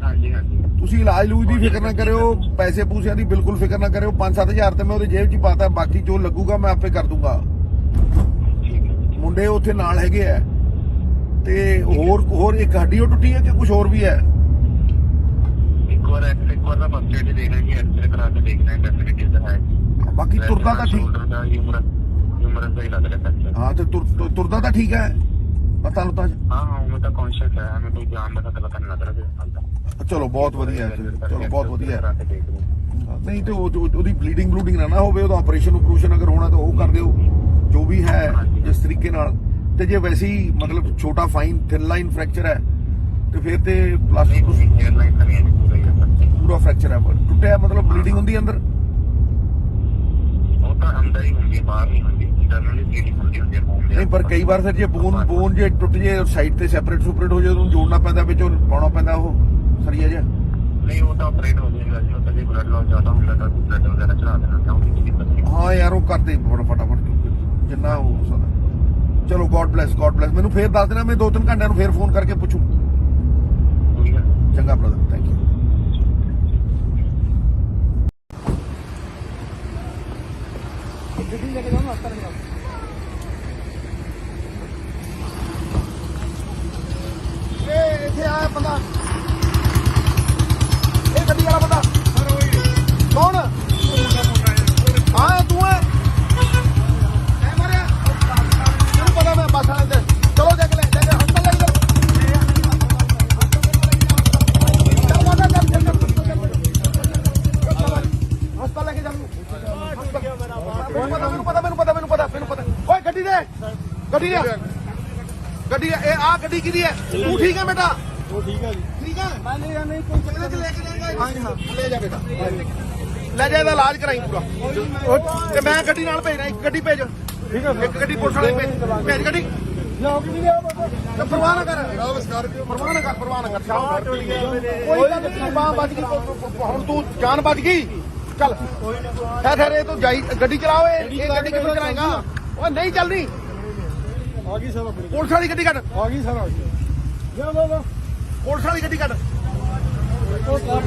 ਹਾਂਜੀ ਹਾਂਜੀ ਤੁਸੀਂ ਇਲਾਜ ਲੂਜ ਦੀ ਫਿਕਰ ਨਾ ਕਰਿਓ, ਪੈਸੇ ਪੂਸਿਆਂ ਦੀ ਬਿਲਕੁਲ ਫਿਕਰ ਨਾ ਕਰਿਓ। 5-7 ਤੇ ਮੈਂ ਉਹਦੇ ਜੇਬ 'ਚ ਹੀ ਪਾਤਾ, ਬਾਕੀ ਜੋ ਲੱਗੂਗਾ ਮੈਂ ਆਪੇ ਕਰ ਦੂੰਗਾ। ਠੀਕ ਹੈ। ਮੁੰਡੇ ਉੱਥੇ ਨਾਲ ਹੈਗੇ ਆ। ਤੇ ਹੋਰ ਇੱਕ ਹੱਡੀ ਉਹ ਟੁੱਟੀ ਹੈ ਕਿ ਕੁਝ ਹੋਰ ਵੀ ਹੈ? ਇੱਕ ਵਾਰ ਦਾ ਫਸਟ ਏਡ ਦੇਣਾ ਜੀ, ਐਕਸਰੇ ਕਰਾ ਕੇ ਦੇਖਣਾ ਹੈ ਡੈਫੀਨਿਟਲੀ ਤਾਂ ਹੈ ਜੀ। ਬਾਕੀ ਤੁਰਦਾ ਤਾਂ ਠੀਕ। ਸ਼ੋਲਡਰ ਦਾ ਹਿਊਮਰਸ ਦਾ ਹੀ ਲੱਗ ਰਿਹਾ ਫ੍ਰੈਕਚਰ। ਹਾਂ ਤੇ ਤੁਰਦਾ ਤਾਂ ਠੀਕ ਹੈ, ਪਤਾ ਲੁੱਤਾ ਹਾਂ ਉਹ ਤਾਂ ਕੌਨਸ਼ੀਅਸ ਹੈ, ਹमें ਕੋਈ ਜਾਨ ਦਾ ਪਤਾ ਨਹੀਂ ਲੱਗ ਰਿਹਾ। ਚਲੋ ਬਹੁਤ ਵਧੀਆ ਹੈ, ਚਲੋ ਬਹੁਤ ਵਧੀਆ ਕਰਾ ਹੈ। ਕੇ ਦੇਖ ਲਓ। ਨਹੀਂ ਤੇ ਉਹਦੀ ਬਲੀਡਿੰਗ ਨਾ ਹੋਵੇ, ਉਹਦਾ ਆਪਰੇਸ਼ਨ ਅਗਰ ਹੋਣਾ ਤਾਂ ਉਹ ਕਰ ਦਿਓ ਜੋ ਵੀ ਹੈ ਜਿਸ ਤਰੀਕੇ ਨਾਲ। ਤੇ ਜੇ ਵੈਸੇ ਹੀ ਮਤਲਬ ਛੋਟਾ ਫਾਈਨ ਥਿਨ ਲਾਈਨ ਫ੍ਰੈਕਚਰ ਹੈ ਤੇ ਫਿਰ ਤੇ ਪਲਾਸਟਿਕ 에ਅਰਲਾਈਨ ਤਾਂ ਨਹੀਂ ਹੈ ਪੂਰਾ ਹੀ ਹੈ। ਪੂਰਾ ਫ੍ਰੈਕਚਰ ਹੈ, ਟੁੱਟਿਆ ਮਤਲਬ ਬਲੀਡਿੰਗ ਹੁੰਦੀ ਅੰਦਰ। ਉਹ ਤਾਂ ਅੰਦਰ ਹੀ ਹੁੰਦੀ ਹੈ, ਬਾਹਰ ਨਹੀਂ ਹੁੰਦੀ। ਇੰਟਰਨਲੀ ਬਲੀਡਿੰਗ ਹੁੰਦੀ ਹੈ ਮੂੰਹ ਦੇ। ਨਹੀਂ ਪਰ ਕਈ ਵਾਰ ਫਿਰ ਜੇ ਬੋਨ ਜੇ ਟੁੱਟ ਜੇ ਸਾਈਡ ਤੇ ਸੈਪਰੇਟ ਹੋ ਜਾਏ, ਉਹਨੂੰ ਜੋੜਨਾ ਪੈਂਦਾ, ਵਿੱਚੋਂ ਪਾਉਣਾ ਪੈਂਦਾ ਉਹ ਸਰੀਆ ਜਿਹਾ। ਨਹੀਂ ਉਹ ਤਾਂ ਆਪਰੇਟ ਹੋ ਜਾਏਗਾ ਜੀ। ਉਹ ਤਾਂ ਜੇ ਬਲੱਡ ਲਾਸ ਜ਼ਿਆਦਾ ਹੁੰਦਾ ਤਾਂ ਬਲੱਡ ਵਗੈਰਾ ਚੜਾ ਦੇਣਾ ਤਾਂ ਉਹਦੀ ਕੋਈ ਦਿੱਕਤ ਨਹੀਂ। ਹਾਂ ਯਾਰ ਉਹ ਕਰਦੇ ਫਟਾਫਟ ਜਿੰਨਾ ਹੋ ਸਕਦਾ। ਚਲੋ ਗੋਡ ਬlesਸ ਮੈਨੂੰ ਫੇਰ ਦੱਸ ਦੇਣਾ, ਮੈਂ 2-3 ਘੰਟਿਆਂ ਨੂੰ ਫੇਰ ਫੋਨ ਕਰਕੇ ਪੁੱਛੂ। ਕੋਈ ਗੱਲ ਨਹੀਂ। ਚੰਗਾ ਬ੍ਰਦਰ, ਥੈਂਕ ਯੂ। ਗੱਡੀ ਲੈ ਕੇ ਜਾਓ ਨਾ ਹਸਪਤਾਲ ਲਿਆਓ ਇਹ ਇੱਥੇ ਆਇਆ ਬੰਦਾ, ਇਹ ਗੱਡੀ ਵਾਲਾ ਬੰਦਾ ਕੌਣ? ਹਾਂ ਤੂੰ ਹੈ? ਐ ਮਾਰਿਆ ਤੈਨੂੰ ਪਤਾ ਮੈਂ ਬੱਸ ਵਾਲੇ ਤੇ। ਚਲੋ ਜਾ ਕੇ ਲੈ ਹਸਪਤਾਲ ਲੈ ਹਸਪਤਾਲ ਲੈ ਕੇ ਜਾ। ਮੈਨੂੰ ਪਤਾ ਓਏ ਗੱਡੀ ਦੇ ਗੱਡੀ ਇਹ ਆ ਗੱਡੀ ਕਿਹਦੀ ਹੈ ਤੂੰ ਠੀਕ ਹੈ ਬੇਟਾ ਉਹ ਠੀਕ ਹੈ ਜੀ ਠੀਕ ਹੈ ਮੈਂ ਲੈ ਜਾਂ ਨਹੀਂ ਕੋਈ ਇਹਦੇ ਚ ਲੈ ਕੇ ਜਾਏਗਾ ਹਾਂ ਜੀ, ਹਾਂ। ਲੈ ਜਾ ਬੇਟਾ ਲੈ ਜਾ ਇਹਦਾ ਇਲਾਜ ਕਰਾਈ ਪੂਰਾ ਤੇ ਮੈਂ ਗੱਡੀ ਨਾਲ ਭੇਜਣਾ ਇੱਕ ਗੱਡੀ ਭੇਜ ਠੀਕ ਹੈ ਇੱਕ ਗੱਡੀ ਪੁਲਿਸ ਵਾਲੇ ਭੇਜ ਗੱਡੀ ਲਿਆਓ ਕਿ ਨਹੀਂ ਲਿਆਓ ਬਾਬਾ ਤੇ ਪਰਵਾਹ ਨਾ ਕਰ ਜਨਾਬ ਸਕਾਰਪੀਓ ਪਰਵਾਹ ਨਾ ਕਰ ਸ਼ਾਮ ਕੋਈ ਗੱਲ ਨਹੀਂ ਬਾਹ ਬਚ ਗਈ ਹੁਣ ਤੂੰ ਜਾਨ ਬਚ ਗਈ ਚੱਲ ਠਹਿਰ ਇਹ ਤੂੰ ਜਾਈ ਗੱਡੀ ਚਲਾਓ ਇਹ ਗੱਡੀ ਕਿੱਥੇ ਚਲਾਏਗਾ ਉਹ ਨਹੀਂ ਚੱਲਦੀ ਆ ਗਈ ਸਰ ਆਪਣੀ ਪੁਲਿਸ ਵਾਲੀ ਗੱਡੀ ਕੱਢ ਆ ਗਈ ਸਰ ਆ ਗਈ ਲਿਆਓ ਬਾਬਾ ਪੁਲਿਸ ਵਾਲੀ ਗੱਡੀ ਕੱਢ ਉਹ ਕਾਰ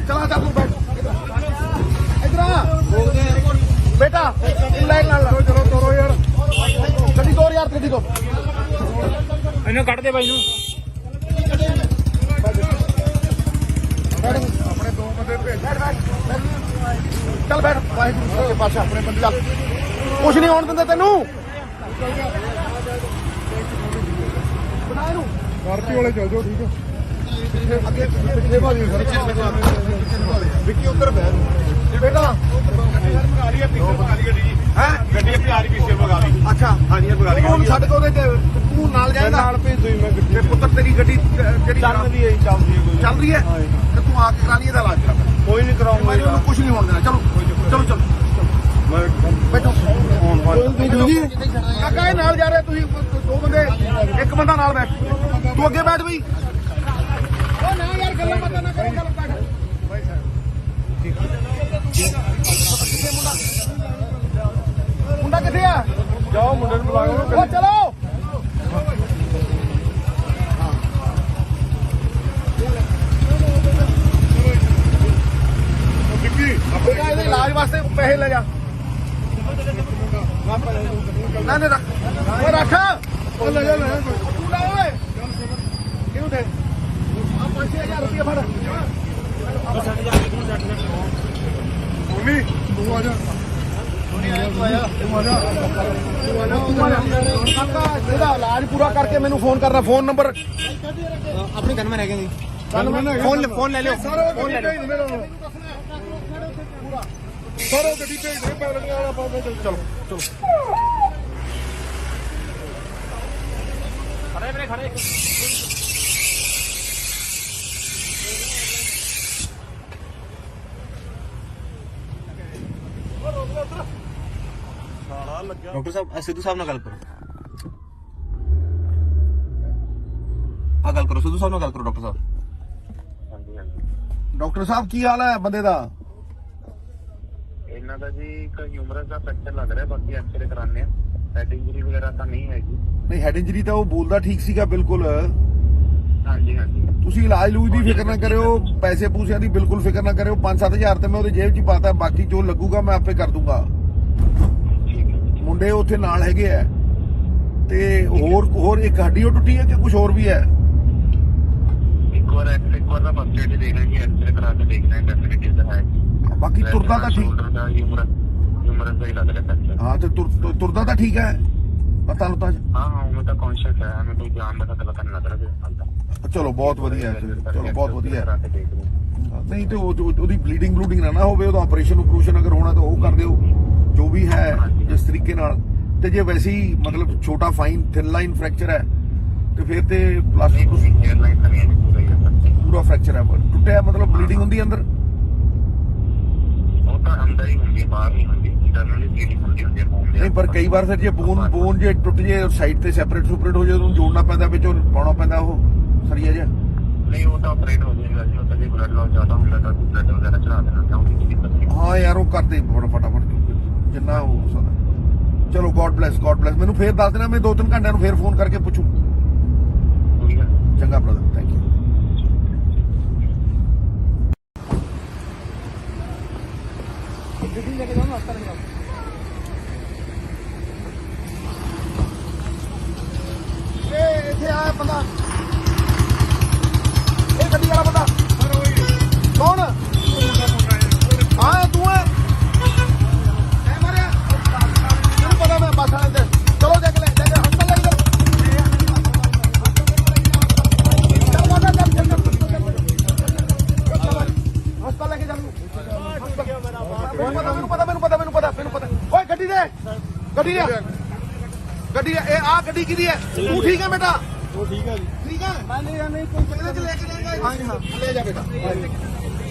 ਚਲਾ ਚੱਲ ਤੂੰ ਬੈਠ ਇਧਰ ਆ ਬੇਟਾ ਲੈ ਨਾਲ ਚਲੋ ਤੋਰੋ ਯਾਰ ਗੱਡੀ ਤੋਰ ਯਾਰ ਗੱਡੀ ਤੋਂ ਇਹਨੂੰ ਕੱਢ ਦੇ ਬਾਈ ਨੂੰ ਆਪਣੇ ਦੋ ਬੰਦੇ ਭੇਜ ਚੱਲ ਬੈਠ ਵਾਹਿਗੁਰੂ ਦੇ ਪਾਸ਼ਾ ਆਪਣੇ ਬੰਦੇ ਚੱਲ ਕੁਛ ਨਹੀਂ ਹੋਣ ਦਿੰਦੇ ਤੈਨੂੰ ਬਣਾ ਇਹਨੂੰ ਸਕਾਰਪੀਓ ਵਾਲੇ ਚੱਲ ਜਾਓ ਠੀਕ ਹੈ ਅੱਗੇ ਪਿੱਛੇ ਭਾਜੀ ਵਿੱਕੀ ਉੱਧਰ ਬਹਿ ਬੇਟਾ ਹੈ ਗੱਡੀ ਆਪਣੀ ਆ ਰਹੀ ਪਿੱਛੇ ਭਗਾ ਲਈ ਅੱਛਾ ਹਾਂਜੀ ਭਗਾ ਲਈ ਉਹਨੂੰ ਛੱਡ ਕੇ ਉਹਦੇ ਤੇ ਤੂੰ ਨਾਲ ਜਾਏਗਾ ਨਾਲ ਭੇਜ ਦੋ ਮੈਂ ਗੱਡੀ ਤੇ ਪੁੱਤਰ ਤੇਰੀ ਗੱਡੀ ਜਿਹੜੀ ਚੱਲਦੀ ਹੈ ਚੱਲਦੀ ਹੈ ਕੋਈ ਚੱਲ ਰਹੀ ਹੈ ਤੇ ਤੂੰ ਆ ਕੇ ਕਰਾ ਲਈ ਇਹਦਾ ਇਲਾਜ ਕਰਾ ਕੋਈ ਨਹੀਂ ਕਰਾਉਂਗਾ ਮੈਨੂੰ ਉਹਨੂੰ ਕੁਝ ਨਹੀਂ ਹੋਣ ਦੇਣਾ ਚਲੋ ਬੈਠੋ ਕਾਕਾ ਇਹ ਨਾਲ ਜਾ ਰਹੇ ਤੁਸੀਂ ਦੋ ਬੰਦੇ ਇੱਕ ਬੰਦਾ ਨਾਲ ਬੈਠ ਤੂੰ ਅੱਗੇ ਬੈਠ ਬਈ ਉਹ ਨਾ ਯਾਰ ਗੱਲਾਂ ਬਾਤਾਂ ਨਾ ਕਰੋ ਚੱਲ ਬੈਠ ਮੁੰਡਾ ਕਿੱਥੇ ਆ ਜਾਓ ਮੁੰਡੇ ਨੂੰ ਬੁਲਾਓ ਉਹ ਚਲੋ ਵਿੱਕੀ ਬੇਟਾ ਇਹਦੇ ਇਲਾਜ ਵਾਸਤੇ ਪੈਸੇ ਲੈ ਜਾ ਨਾ ਨਾ ਰੱਖ ਓਏ ਰੱਖ ਉਹ ਲੈ ਜਾ ਤੂੰ ਲੈ ਓਏ ਕਿਹਨੂੰ ਦੇ ਆ 5000 ਰੁਪਏ ਫੜ ਮੰਮੀ ਤੂੰ ਆ ਜਾ ਕਾਕਾ ਇਹਦਾ ਇਲਾਜ ਪੂਰਾ ਕਰਕੇ ਮੈਨੂੰ ਫੋਨ ਕਰਨਾ ਫੋਨ ਨੰਬਰ ਆਪਣੇ ਘਰ में रह गए ਫੋਨ ਲੈ ਲਿਓ ਫੋਨ ਲੈ ਲੈ ਸਾਰਾ ਗੱਡੀ ਭੇਜ ਦੇ ਪੈਰ ਵਾਲਾ ਪਾਉਂਦੇ ਚਲੋ ਡਾਕਟਰ ਸਾਹਿਬ ਸਿੱਧੂ ਸਾਹਿਬ ਨਾਲ ਗੱਲ ਕਰੋ ਆ ਗੱਲ ਕਰੋ ਸਿੱਧੂ ਸਾਹਿਬ ਨਾਲ ਗੱਲ ਕਰੋ ਡਾਕਟਰ ਸਾਹਿਬ ਹਾਂਜੀ ਹਾਂਜੀ ਡਾਕਟਰ ਸਾਹਿਬ ਕੀ ਹਾਲ ਹੈ ਬੰਦੇ ਦਾ ਇਹਨਾਂ ਦਾ ਜੀ ਇੱਕ ਹਿਊਮਰਸ ਦਾ ਫ੍ਰੈਕਚਰ ਲੱਗ ਰਿਹਾ ਬਾਕੀ ਐਕਸਰੇ ਕਰਾਣੇ ਆ ਹੈਡ ਇੰਜਰੀ ਵਗੈਰਾ ਤਾਂ ਨਹੀਂ ਹੈਗੀ ਨਹੀਂ ਹੈਡ ਇੰਜਰੀ ਤਾਂ ਉਹ ਬੋਲਦਾ ਠੀਕ ਸੀਗਾ ਬਿਲਕੁਲ ਹਾਂਜੀ ਹਾਂਜੀ ਤੁਸੀਂ ਇਲਾਜ ਲੂਜ ਦੀ ਫਿਕਰ ਨਾ ਕਰਿਓ ਪੈਸੇ ਪੂਸਿਆਂ ਦੀ ਬਿਲਕੁਲ ਫਿਕਰ ਨਾ ਕਰਿਓ 5-7000 ਤੇ ਮੈਂ ਉਹਦੇ ਜੇਬ 'ਚ ਹੀ ਪਾਤਾ ਬਾਕੀ ਜੋ ਲੱਗੂਗਾ ਮੈਂ ਆਪੇ ਕਰ ਦੂੰਗਾ ਠੀਕ ਹੈ ਮੁੰਡੇ ਉੱਥੇ ਨਾਲ ਹੈਗੇ ਆ ਤੇ ਹੋਰ ਇੱਕ ਹੱਡੀ ਉਹ ਟੁੱਟੀ ਹੈ ਕਿ ਕੁਝ ਹੋਰ ਵੀ ਹੈ ਇੱਕ ਵਾਰ ਦਾ ਫਸਟ ਏਡ ਦੇਣਾ ਜੀ ਐਕਸਰੇ ਕਰਾ ਕੇ ਦੇਖਣਾ ਹੈ ਡੈਫੀਨਿਟਲੀ ਤਾਂ ਹੈ ਬਾਕੀ ਤੁਰਦਾ ਤਾਂ ਠੀਕ ਸ਼ੋਲਡਰ ਦਾ ਹਿਊਮਰਸ ਦਾ ਹੀ ਲੱਗ ਰਿਹਾ ਫ੍ਰੈਕਚਰ ਹਾਂ ਤੇ ਤੁਰਦਾ ਤਾਂ ਠੀਕ ਹੈ ਪਤਾ ਲੁੱਤਾ ਹਾਂ ਉਹ ਤਾਂ ਕੌਨਸ਼ੀਅਸ ਹੈ ਹमें ਕੋਈ ਜਾਨ ਦਾ ਪਤਾ ਨਹੀਂ ਲੱਗ ਰਿਹਾ ਜੀ ਹਾਲ ਤੱਕ ਚਲੋ ਬਹੁਤ ਵਧੀਆ ਹੈ ਚਲੋ ਬਹੁਤ ਵਧੀਆ ਕਰਾ ਹੈ ਕੇ ਦੇਖ ਲਓ ਨਹੀਂ ਤੇ ਉਹਦੀ ਬਲੀਡਿੰਗ ਨਾ ਹੋਵੇ ਉਹਦਾ ਆਪਰੇਸ਼ਨ ਅਗਰ ਹੋਣਾ ਤਾਂ ਉਹ ਕਰ ਦਿਓ ਜੋ ਵੀ ਹੈ ਜਿਸ ਤਰੀਕੇ ਨਾਲ ਤੇ ਜੇ ਵੈਸੇ ਹੀ ਮਤਲਬ ਛੋਟਾ ਫਾਈਨ ਥਿਨ ਲਾਈਨ ਫ੍ਰੈਕਚਰ ਹੈ ਤੇ ਫਿਰ ਤੇ ਪਲਾਸਟਿਕ 에ਅਰਲਾਈਨ ਤਾਂ ਨਹੀਂ ਹੈ ਪੂਰਾ ਹੀ ਹੈ ਪੂਰਾ ਫ੍ਰੈਕਚਰ ਹੈ ਟੁੱਟਿਆ ਮਤਲਬ ਬਲੀਡਿੰਗ ਹੁੰਦੀ ਅੰਦਰ ਉਹ ਤਾਂ ਅੰਦਰ ਹੀ ਹੁੰਦੀ ਹੈ ਬਾਹਰ ਨਹੀਂ ਹੁੰਦੀ ਇੰਟਰਨਲੀ ਬਲੀਡਿੰਗ ਹੁੰਦੀ ਹੈ ਮੂੰਹ ਦੇ ਨਹੀਂ ਪਰ ਕਈ ਵਾਰ ਫਿਰ ਜੇ ਬੋਨ ਜੇ ਟੁੱਟ ਜੇ ਸਾਈਡ ਤੇ ਸੈਪਰੇਟ ਹੋ ਜਾਏ ਉਹਨੂੰ ਜੋੜਨਾ ਪੈਂਦਾ ਵਿੱਚੋਂ ਪਾਉਣਾ ਪੈਂਦਾ ਉਹ ਸਰੀਆ ਜਿਹਾ ਨਹੀਂ ਉਹ ਤਾਂ ਆਪਰੇਟ ਹੋ ਜਾਏਗਾ ਜੀ ਉਹ ਤਾਂ ਜੇ ਬਲੱਡ ਲਾਸ ਜ਼ਿਆਦਾ ਹੁੰਦਾ ਤਾਂ ਬਲੱਡ ਵਗੈਰਾ ਚੜਾ ਦੇਣਾ ਚਾਹੁੰਦੀ ਕੋਈ ਦਿੱਕਤ ਨਹੀਂ ਹਾਂ ਯਾਰ ਉਹ ਕਰਦੇ ਫਟਾਫਟ ਜਿੰਨਾ ਹੋ ਸਕਦਾ ਚਲੋ ਗੋਡ ਬlesਸ ਮੈਨੂੰ ਫੇਰ ਦੱਸ ਦੇਣਾ ਮੈਂ 2-3 ਘੰਟਿਆਂ ਨੂੰ ਫੇਰ ਫੋਨ ਕਰਕੇ ਪੁੱਛੂ ਕੋਈ ਗੱਲ ਨਹੀਂ। ਚੰਗਾ ਬ੍ਰਦਰ ਥੈਂਕ ਯੂ ਗੱਡੀ ਲੈ ਕੇ ਜਾਓ ਨਾ ਹਸਪਤਾਲ ਜਾਓ ਇਹ ਇੱਥੇ ਆਇਆ ਬੰਦਾ ਇਹ ਗੱਡੀ ਵਾਲਾ ਬੰਦਾ ਕੌਣ ਹਾਂ ਤੂੰ ਹੈ ਐ ਮਾਰਿਆ ਤੈਨੂੰ ਪਤਾ ਮੈਂ ਬੱਸ ਵਾਲੇ ਤੇ ਚਲੋ ਦੇਖ ਲੈ ਹਸਪਤਾਲ ਲੈ ਹਸਪਤਾਲ ਲੈ ਕੇ ਜਾਨੂੰ ਮੈਨੂੰ ਪਤਾ ਓਏ ਗੱਡੀ ਦੇ ਗੱਡੀ ਇਹ ਆ ਗੱਡੀ ਕਿਹਦੀ ਹੈ? ਤੂੰ ਠੀਕ ਹੈ ਬੇਟਾ? ਉਹ ਠੀਕ ਹੈ ਜੀ। ਠੀਕ ਹੈ। ਮੈਂ ਲੈ ਜਾਣਾ ਕੋਈ ਇਹਦੇ ਚ ਲੈ ਕੇ ਜਾਏਗਾ? ਹਾਂ ਜੀ, ਹਾਂ। ਲੈ ਜਾ ਬੇਟਾ,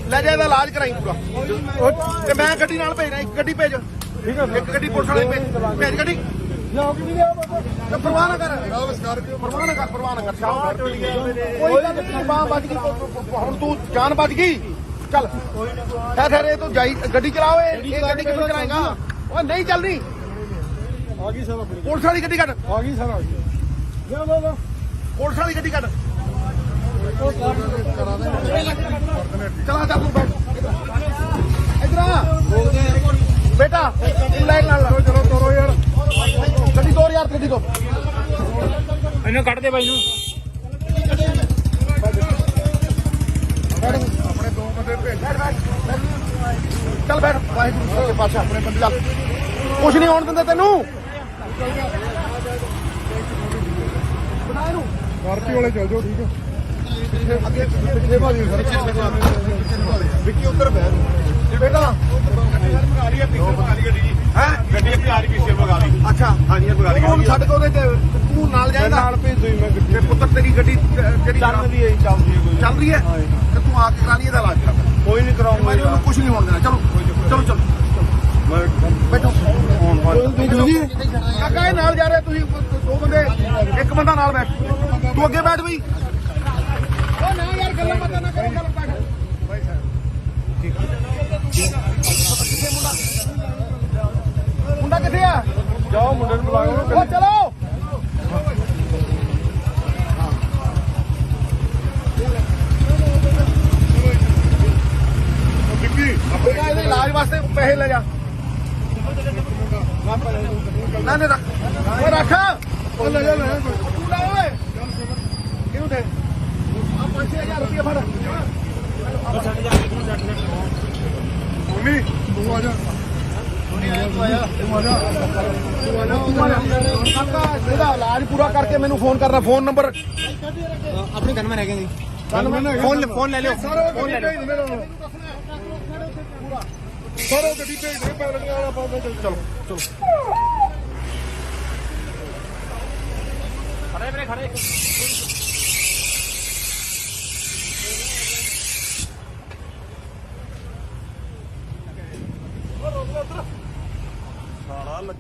ਲੈ ਜਾ, ਇਹਦਾ ਇਲਾਜ ਕਰਾਈ ਪੂਰਾ। ਤੇ ਮੈਂ ਗੱਡੀ ਨਾਲ ਭੇਜਣਾ, ਇੱਕ ਗੱਡੀ ਭੇਜ। ਠੀਕ ਹੈ ਇੱਕ ਗੱਡੀ ਪੁਲਿਸ ਵਾਲੇ ਭੇਜ ਗੱਡੀ। ਲਿਆਓ ਕਿ ਨਹੀਂ ਲਿਆਓ ਬਾਬਾ। ਤੇ ਪਰਵਾਹ ਨਾ ਕਰ, ਸਕਾਰਪੀਓ ਪਰਵਾਹ ਨਾ ਕਰ, ਪਰਵਾਹ ਨਾ ਕਰ। ਕੋਈ ਗੱਲ ਨਹੀਂ, ਬਾਂਹ ਬਚ ਗਈ, ਹੁਣ ਤੂੰ ਜਾਨ ਬਚ ਗਈ। ਚੱਲ ਠਹਿਰ, ਇਹ ਤੂੰ ਜਾਈ ਗੱਡੀ ਚਲਾਓ। ਇਹ ਗੱਡੀ ਕਿੱਥੋਂ ਚਲਾਏਗਾ? ਉਹ ਨਹੀਂ ਚੱਲਦੀ। ਆ ਗਈ ਸਰ ਆਪਣੀ। ਪੁਲਿਸ ਵਾਲੀ ਗੱਡੀ ਕੱਢ, ਆ ਗਈ ਸਰ, ਆ ਗਈ। ਲਿਆਓ ਬਾਬਾ। ਪੁਲਿਸ ਵਾਲੀ ਗੱਡੀ ਕੱਢ। ਉਹ ਕਾਰ ਚਲਾ ਚੱਲ ਤੂੰ ਬੈਠ ਇਧਰ ਆ ਬੇਟਾ, ਤੂੰ ਲੈ ਨਾਲ ਚਲੋ ਤੋਰੋ ਯਾਰ। ਗੱਡੀ ਤੋਰ ਯਾਰ, ਗੱਡੀ ਤੋਂ ਇਹਨੂੰ ਕੱਢ ਦੇ ਬਾਈ ਨੂੰ। ਆਪਣੇ ਦੋ ਬੰਦੇ ਭੇਜ ਚੱਲ ਬੈਠ। ਵਾਹਿਗੁਰੂ ਦੇ ਪਾਸ਼ਾ ਆਪਣੇ ਬੰਦੇ ਚੱਲ, ਕੁਛ ਨਹੀਂ ਹੋਣ ਦਿੰਦੇ ਤੈਨੂੰ। ਬਣਾ ਇਹਨੂੰ ਸਕਾਰਪੀਓ ਵਾਲੇ ਚੱਲ ਜਾਓ। ਠੀਕ ਹੈ ਅੱਗੇ ਪਿੱਛੇ ਭਾਜੀ ਸਰ, ਵਿੱਕੀ ਉੱਧਰ ਬਹਿ ਬੇਟਾ ਹੈ ਗੱਡੀ ਅੱਗੇ ਆ ਰਹੀ ਪਿੱਛੇ ਭਗਾ ਲਈ। ਅੱਛਾ ਹਾਂਜੀ ਭਗਾ ਲਈ। ਉਹਨੂੰ ਛੱਡ ਕੇ ਉਹਦੇ ਤੇ ਤੂੰ ਨਾਲ ਜਾਏਗਾ? ਨਾਲ ਭੇਜ ਦੋ ਮੈਂ ਗੱਡੀ। ਤੇ ਪੁੱਤਰ ਤੇਰੀ ਗੱਡੀ ਜਿਹੜੀ ਚੱਲਦੀ ਹੈ, ਚੱਲਦੀ ਹੈ ਕੋਈ। ਚੱਲ ਰਹੀ ਹੈ, ਤੇ ਤੂੰ ਆ ਕੇ ਕਰਾ ਲਈ ਇਹਦਾ ਇਲਾਜ ਕਰਾ। ਕੋਈ ਨਹੀਂ ਕਰਾਉਂਗਾ ਮੈਂ ਉਹਨੂੰ ਕੁਝ ਨਹੀਂ ਹੋਣ ਦੇਣਾ। ਚਲੋ ਚਲੋ ਚਲੋ ਬੈਠੋ। ਕਾਕਾ ਇਹ ਨਾਲ ਜਾ ਰਹੇ ਤੁਸੀਂ ਦੋ ਬੰਦੇ, ਇੱਕ ਬੰਦਾ ਨਾਲ ਬੈਠ। ਤੂੰ ਅੱਗੇ ਬੈਠ ਬਈ। ਉਹ ਨਾ ਯਾਰ ਗੱਲਾਂ ਬਾਤਾਂ ਨਾ ਕਰੋ, ਚੱਲ ਬੈਠ। ਮੁੰਡਾ ਕਿੱਥੇ ਆ? ਜਾਓ ਮੁੰਡੇ ਨੂੰ ਬੁਲਾਓ। ਉਹ ਚਲੋ। ਵਿੱਕੀ ਬੇਟਾ ਇਹਦੇ ਇਲਾਜ ਵਾਸਤੇ ਪੈਸੇ ਲੈ ਜਾ। ਨਾ ਨਾ ਰੱਖ, ਓਏ ਰੱਖ। ਉਹ ਲੈ ਜਾ ਲੈ ਜਾ। ਤੂੰ ਲੈ ਓਏ, ਕਿਹਨੂੰ ਦੇ ਆ 5000 ਰੁਪਏ ਫੜ। ਮੰਮੀ ਤੂੰ ਆ ਜਾ। ਕਾਕਾ ਇਹਦਾ ਇਲਾਜ ਪੂਰਾ ਕਰਕੇ ਮੈਨੂੰ ਫੋਨ ਕਰਨਾ। ਫੋਨ ਨੰਬਰ ਆਪਣੇ ਗਨਮੈਨ ਹੈਗੇ ਜੀ। ਫੋਨ ਲੈ ਲਿਓ। ਫੋਨ ਲੈ ਲੈ ਸਾਰਾ ਗੱਡੀ ਭੇਜ ਦੇ ਪੈਰ ਵਾਲਾ ਪਾਉਂਦਾ। ਚਲੋ ਚਲੋ ਖੜੇ ਵੀਰੇ ਖੜੇ।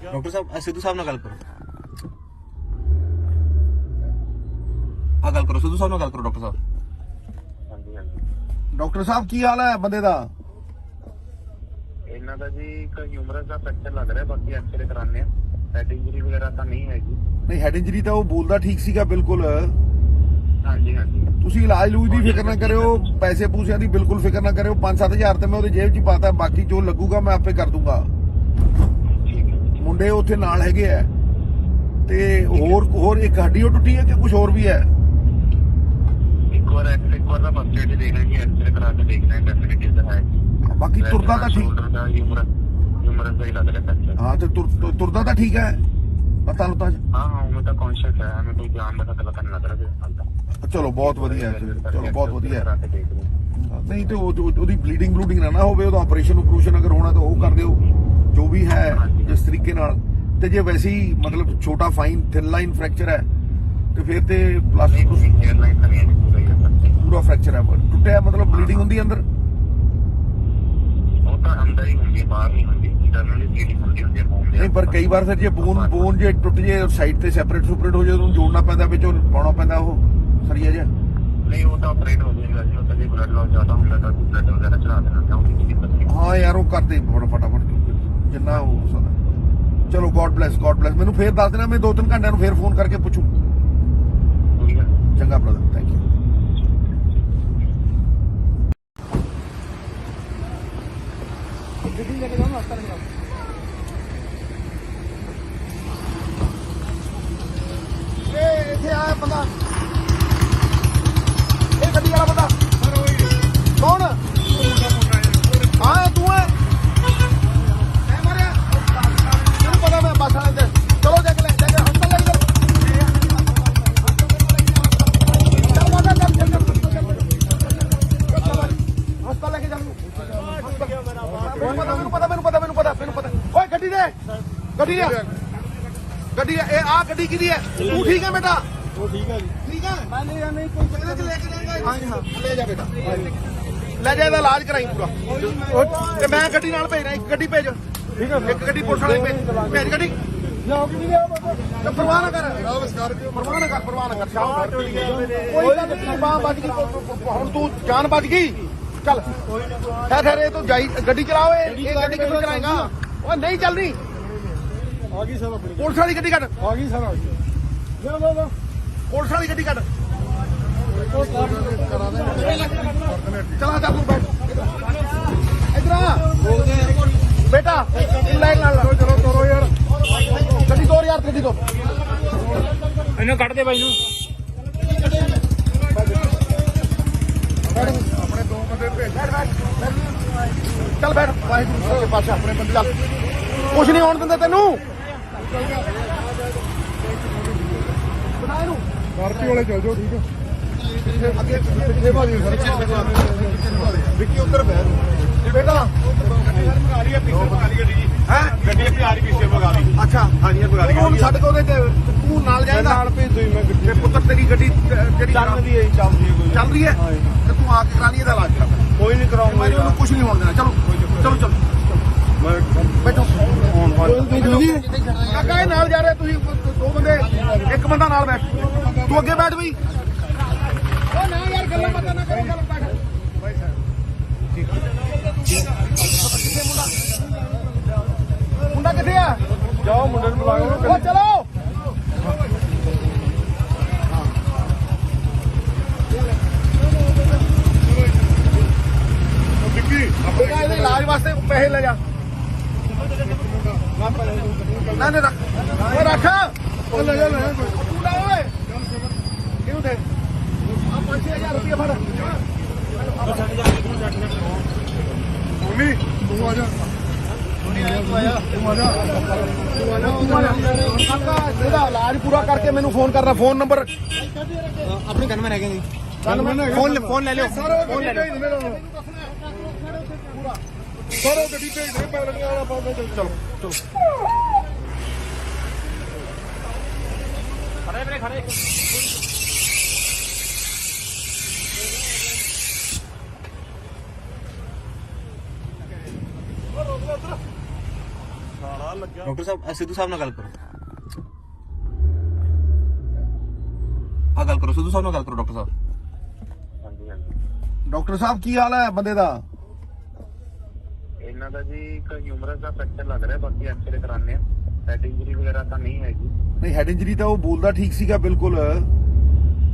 ਡਾਕਟਰ ਸਾਹਿਬ ਸਿੱਧੂ ਸਾਹਿਬ ਨਾਲ ਗੱਲ ਕਰੋ। ਆ ਗੱਲ ਕਰੋ, ਸਿੱਧੂ ਸਾਹਿਬ ਨਾਲ ਗੱਲ ਕਰੋ ਡਾਕਟਰ ਸਾਹਿਬ। ਹਾਂਜੀ ਹਾਂਜੀ। ਡਾਕਟਰ ਸਾਹਿਬ ਕੀ ਹਾਲ ਹੈ ਬੰਦੇ ਦਾ? ਇਹਨਾਂ ਦਾ ਜੀ ਇੱਕ ਹਿਊਮਰਸ ਦਾ ਫ੍ਰੈਕਚਰ ਲੱਗ ਰਿਹਾ, ਬਾਕੀ ਐਕਸਰੇ ਕਰਾਣੇ ਆ। ਹੈਡ ਇੰਜਰੀ ਵਗੈਰਾ ਤਾਂ ਨਹੀਂ ਹੈਗੀ। ਨਹੀਂ, ਹੈਡ ਇੰਜਰੀ ਤਾਂ ਉਹ ਬੋਲਦਾ ਠੀਕ ਸੀਗਾ ਬਿਲਕੁਲ। ਹਾਂਜੀ ਹਾਂਜੀ। ਤੁਸੀਂ ਇਲਾਜ ਲੂਜ ਦੀ ਫਿਕਰ ਨਾ ਕਰਿਓ, ਪੈਸੇ ਪੂਸਿਆਂ ਦੀ ਬਿਲਕੁਲ ਫਿਕਰ ਨਾ ਕਰਿਓ। 5-7 ਤੇ ਮੈਂ ਉਹਦੇ ਜੇਬ 'ਚ ਹੀ ਪਾਤਾ, ਬਾਕੀ ਜੋ ਲੱਗੂਗਾ ਮੈਂ ਆਪੇ ਕਰ ਦੂੰਗਾ। ਠੀਕ ਹੈ। ਮੁੰਡੇ ਉੱਥੇ ਨਾਲ ਹੈਗੇ ਆ। ਤੇ ਹੋਰ ਇੱਕ ਹੱਡੀ ਉਹ ਟੁੱਟੀ ਹੈ ਕਿ ਕੁਝ ਹੋਰ ਵੀ ਹੈ? ਇੱਕ ਵਾਰ ਦਾ ਫਸਟ ਏਡ ਦੇਣਾ ਜੀ, ਐਕਸਰੇ ਕਰਾ ਕੇ ਦੇਖਣਾ ਹੈ ਡੈਫੀਨਿਟਲੀ ਤਾਂ ਹੈ। ਬਾਕੀ ਤੁਰਦਾ ਤਾਂ ਠੀਕ। ਸ਼ੋਲਡਰ ਦਾ ਹਿਊਮਰਸ ਦਾ ਹੀ ਲੱਗ ਰਿਹਾ ਫ੍ਰੈਕਚਰ। ਹਾਂ ਤੇ ਤੁਰਦਾ ਤਾਂ ਠੀਕ ਹੈ ਪਤਾ ਲੁੱਤਾ ਹਾਂ ਹਾਂ, ਉਹ ਤਾਂ ਕੌਨਸ਼ੀਅਸ ਹੈ। ਹमें ਕੋਈ ਜਾਨ ਦਾ ਖਤਰਾ ਨਹੀਂ ਲੱਗ ਰਿਹਾ ਜੀ ਹਾਲ ਤੱਕ। ਚਲੋ ਬਹੁਤ ਵਧੀਆ ਹੈ, ਚਲੋ ਬਹੁਤ ਵਧੀਆ ਕਰਾ ਹੈ। ਕੇ ਦੇਖ ਲਓ। ਨਹੀਂ ਤੇ ਉਹਦੀ ਬਲੀਡਿੰਗ ਨਾ ਹੋਵੇ, ਉਹਦਾ ਆਪਰੇਸ਼ਨ ਅਗਰ ਹੋਣਾ ਤਾਂ ਉਹ ਕਰ ਦਿਓ ਜੋ ਵੀ ਹੈ ਜਿਸ ਤਰੀਕੇ ਨਾਲ। ਤੇ ਜੇ ਵੈਸੇ ਹੀ ਮਤਲਬ ਛੋਟਾ ਫਾਈਨ ਥਿਨ ਲਾਈਨ ਫ੍ਰੈਕਚਰ ਹੈ ਤੇ ਫਿਰ ਤੇ ਪਲਾਸਟਿਕ 에ਅਰਲਾਈਨ ਤਾਂ ਨਹੀਂ ਹੈ ਪੂਰਾ ਹੀ ਹੈ। ਪੂਰਾ ਫ੍ਰੈਕਚਰ ਹੈ, ਟੁੱਟਿਆ ਮਤਲਬ ਬਲੀਡਿੰਗ ਹੁੰਦੀ ਅੰਦਰ। ਉਹ ਤਾਂ ਅੰਦਰ ਹੀ ਹੁੰਦੀ ਹੈ, ਬਾਹਰ ਨਹੀਂ ਹੁੰਦੀ। ਇੰਟਰਨਲੀ ਬਲੀਡਿੰਗ ਹੁੰਦੀ ਹੈ ਮੂੰਹ ਦੇ। ਨਹੀਂ ਪਰ ਕਈ ਵਾਰ ਫਿਰ ਜੇ ਬੋਨ ਜੇ ਟੁੱਟ ਜੇ ਸਾਈਡ ਤੇ ਸੈਪਰੇਟ ਹੋ ਜਾਏ, ਉਹਨੂੰ ਜੋੜਨਾ ਪੈਂਦਾ, ਵਿੱਚੋਂ ਪਾਉਣਾ ਪੈਂਦਾ ਉਹ ਸਰੀਆ ਜਿਹਾ। ਨਹੀਂ ਉਹ ਤਾਂ ਆਪਰੇਟ ਹੋ ਜਾਏਗਾ ਜੀ। ਉਹ ਤਾਂ ਜੇ ਬਲੱਡ ਲਾਸ ਜ਼ਿਆਦਾ ਹੁੰਦਾ ਤਾਂ ਬਲੱਡ ਵਗੈਰਾ ਚੜਾ ਦੇਣਾ ਤਾਂ ਉਹਦੀ ਕੋਈ ਦਿੱਕਤ ਨਹੀਂ। ਹਾਂ ਯਾਰ ਉਹ ਕਰਦੇ ਫਟਾਫਟ ਜਿੰਨਾ ਹੋ ਸਕਦਾ। ਚਲੋ ਗੋਡ ਬlesਸ ਮੈਨੂੰ ਫੇਰ ਦੱਸ ਦੇਣਾ, ਮੈਂ 2-3 ਘੰਟਿਆਂ ਨੂੰ ਫੇਰ ਫੋਨ ਕਰਕੇ ਪੁੱਛੂ। ਕੋਈ ਗੱਲ ਨਹੀਂ। ਚੰਗਾ ਬ੍ਰਦਰ, ਥੈਂਕ ਯੂ। ਗੱਡੀ ਲੈ ਕੇ ਜਾਓ ਨਾ, ਹਸਪਤਾਲ ਜਾਓ। ਇਹ ਇੱਥੇ ਆਇਆ ਬੰਦਾ, ਇਹ ਗੱਡੀ ਵਾਲਾ ਬੰਦਾ ਕੌਣ? ਹਾਂ ਤੂੰ ਹੈ? ਮੈਂ ਮਾਰਿਆ ਤੈਨੂੰ ਪਤਾ, ਮੈਂ ਬੱਸ ਵਾਲੇ ਤੇ। ਚਲੋ ਜਾ ਕੇ ਹਸਪਤਾਲ ਲੈ ਕੇ ਹਸਪਤਾਲ ਲੈ ਕੇ ਜਾ। ਮੈਨੂੰ ਪਤਾ ਓਏ ਗੱਡੀ ਦੇ ਗੱਡੀ ਇਹ ਆ ਗੱਡੀ ਕਿਹਦੀ ਹੈ? ਤੂੰ ਠੀਕ ਹੈ ਬੇਟਾ? ਉਹ ਠੀਕ ਹੈ ਜੀ। ਠੀਕ ਹੈ। ਮੈਂ ਲੈ ਜਾਂ ਨਹੀਂ ਕੋਈ ਇਹਦੇ ਚ ਲੈ ਕੇ ਜਾਏਗਾ? ਹਾਂਜੀ ਹਾਂ। ਲੈ ਜਾ ਬੇਟਾ, ਲੈ ਜਾ, ਇਹਦਾ ਇਲਾਜ ਕਰਾਈ ਪੂਰਾ। ਤੇ ਮੈਂ ਗੱਡੀ ਨਾਲ ਭੇਜ ਰਿਹਾ, ਇੱਕ ਗੱਡੀ ਭੇਜ। ਠੀਕ ਹੈ ਇੱਕ ਗੱਡੀ ਪੁਲਿਸ ਵਾਲੀ ਭੇਜ ਗੱਡੀ। ਜਾਓ ਕਿ ਨਹੀਂ ਜਾਓ ਬਾਬਾ। ਤੇ ਪਰਵਾਹ ਨਾ ਕਰ, ਪਰਵਾਹ ਨਾ ਕਰ, ਪਰਵਾਹ ਨਾ ਕਰ। ਸ਼ਾਮ ਕੋਈ ਗੱਲ ਨਹੀਂ, ਬਾਹ ਬਚ ਗਈ, ਹੁਣ ਤੂੰ ਜਾਨ ਬਚ ਗਈ। ਚੱਲ ਠਹਿਰ, ਇਹ ਤੂੰ ਜਾਈ ਗੱਡੀ ਚਲਾਓ। ਇਹ ਗੱਡੀ ਕਿੱਥੋਂ ਚਲਾਏਗਾ? ਉਹ ਨਹੀਂ ਚੱਲਣੀ। ਆ ਗਈ ਸਰ ਆਪਣੀ। ਪੁਲਿਸ ਵਾਲੀ ਗੱਡੀ ਕੱਢ, ਆ ਗਈ ਸਰ, ਆ ਗਈ। ਜਾ ਬਾਬਾ। ਪੁਲਿਸ ਵਾਲੀ ਗੱਡੀ ਕੱਢ। ਉਹ ਕਾਰਡ ਕਰਾ ਦੇ। ਚਲਾ ਚੱਲ ਤੂੰ ਬੈਠ ਇਧਰ ਆ ਬੇਟਾ, ਲੈ ਨਾਲ ਚਲੋ ਤੋਰੋ ਯਾਰ। ਗੱਡੀ ਤੋਰ ਯਾਰ, ਗੱਡੀ ਤੋਰ। ਇਹਨੂੰ ਕੱਢ ਦੇ ਬਾਈ ਨੂੰ। ਆਪਣੇ ਦੋ ਬੰਦੇ ਭੇਜ। ਚੱਲ ਬੈਠ, ਵਾਹਿਗੁਰੂ ਸੱਚੇ ਪਾਤਸ਼ਾਹ ਆਪਣੇ ਬੰਦੇ। ਚੱਲ, ਕੁਛ ਨਹੀਂ ਹੋਣ ਦਿੰਦੇ ਤੈਨੂੰ। ਬਣਾ ਇਹਨੂੰ। ਪਾਰਟੀ ਵਾਲੇ ਚੱਲ ਜਾਓ। ਠੀਕ ਹੈ। ਅੱਗੇ ਪਿੱਛੇ ਭਾਜੀ ਵਿੱਕੀ ਉੱਧਰ ਬਹਿ ਬੇਟਾ ਮੰਗਾ ਲਈ ਪਿੱਛੇ ਮੰਗਾ ਲਈ ਗੱਡੀ ਜੀ। ਹੈ ਗੱਡੀ ਆਪਣੀ ਆ ਰਹੀ ਪਿੱਛੇ ਮੰਗਾ ਲਈ। ਅੱਛਾ, ਹਾਂਜੀ ਇਹ ਮੰਗਾ ਲਈ ਹੁਣ ਛੱਡ ਕੇ ਉਹਦੇ ਤੇ ਤੂੰ ਨਾਲ ਜਾਏਗਾ? ਨਾਲ ਭੇਜ ਦੋ ਮੈਂ ਗੱਡੀ। ਤੇ ਪੁੱਤਰ ਤੇਰੀ ਗੱਡੀ ਜਿਹੜੀ ਚੱਲਦੀ ਹੈ ਜੀ, ਚੱਲਦੀ ਹੈ ਕੋਈ। ਚੱਲ ਰਹੀ ਹੈ, ਤੇ ਤੂੰ ਆ ਕੇ ਕਰਾ ਲਈ ਇਹਦਾ ਇਲਾਜ ਕਰਾ। ਕੋਈ ਨਹੀਂ ਕਰਾਉਂਗਾ। ਮੈਨੂੰ ਉਹਨੂੰ ਕੁਝ ਨਹੀਂ ਹੋਣ ਦੇਣਾ। ਚਲੋ ਚਲੋ ਚਲੋ ਬੈਠੋ। ਕਾਕਾ ਇਹ ਨਾਲ ਜਾ ਰਿਹਾ, ਤੁਸੀਂ ਦੋ ਬੰਦੇ, ਇੱਕ ਬੰਦਾ ਨਾਲ ਬੈਠ। ਤੂੰ ਅੱਗੇ ਬੈਠ ਬਈ। ਉਹ ਨਾ ਯਾਰ, ਗੱਲਾਂ ਬਾਤਾਂ ਨਾ ਕਰੋ, ਗੱਲ ਬੈਠ। ਮੁੰਡਾ ਕਿੱਥੇ ਆ? ਜਾਓ ਮੁੰਡੇ ਨੂੰ ਬੁਲਾਓ। ਉਹ ਚਲੋ। ਵਿੱਕੀ ਬੇਟਾ ਇਹਦੇ ਇਲਾਜ ਵਾਸਤੇ ਪੈਸੇ ਲੈ ਜਾ। ਨਾ ਨਾ ਰੱਖ, ਉਹ ਰੱਖ। ਉਹ ਲੈ ਜਾ ਤੂੰ ਲੈ ਓਏ। ਕਿਉਂ ਦੇ ਆ 5-6000 ਰੁਪਏ ਫੜ। ਮੰਮੀ ਤੂੰ ਆ ਜਾ। ਇਹਦਾ ਇਲਾਜ ਪੂਰਾ ਕਰਕੇ ਮੈਨੂੰ ਫੋਨ ਕਰਨਾ। ਫੋਨ ਨੰਬਰ ਆਪਣੀ ਗਨਮੈਨ ਹੈਗੇ ਜੀ। ਫੋਨ ਲੈ ਲਿਓ। ਫੋਨ ਲੈ ਲੈ ਸਾਰਾ ਗੱਡੀ ਭੇਜ ਦੇ ਪੈਲਟ ਵਾਲਾ ਪਾਉਂਦਾ। ਚਲੋ ਚਲੋ ਖੜੇ ਵੀਰੇ ਖੜੇ। ਡਾਕਟਰ ਸਾਹਿਬ ਸਿੱਧੂ ਸਾਹਿਬ ਨਾਲ ਗੱਲ ਕਰੋ। ਆ ਗੱਲ ਕਰੋ, ਸਿੱਧੂ ਸਾਹਿਬ ਨਾਲ ਗੱਲ ਕਰੋ ਡਾਕਟਰ ਸਾਹਿਬ। ਹਾਂਜੀ ਹਾਂਜੀ। ਡਾਕਟਰ ਸਾਹਿਬ ਕੀ ਹਾਲ ਹੈ ਬੰਦੇ ਦਾ? ਇਹਨਾਂ ਦਾ ਜੀ ਇੱਕ ਹਿਊਮਰਸ ਦਾ ਫ੍ਰੈਕਚਰ ਲੱਗ ਰਿਹਾ, ਬਾਕੀ ਐਕਸਰੇ ਕਰਾਣੇ ਆ। ਹੈਡ ਇੰਜਰੀ ਵਗੈਰਾ ਤਾਂ ਨਹੀਂ ਹੈਗੀ। ਨਹੀਂ, ਹੈਡ ਇੰਜਰੀ ਤਾਂ ਉਹ ਬੋਲਦਾ ਠੀਕ ਸੀਗਾ ਬਿਲਕੁਲ।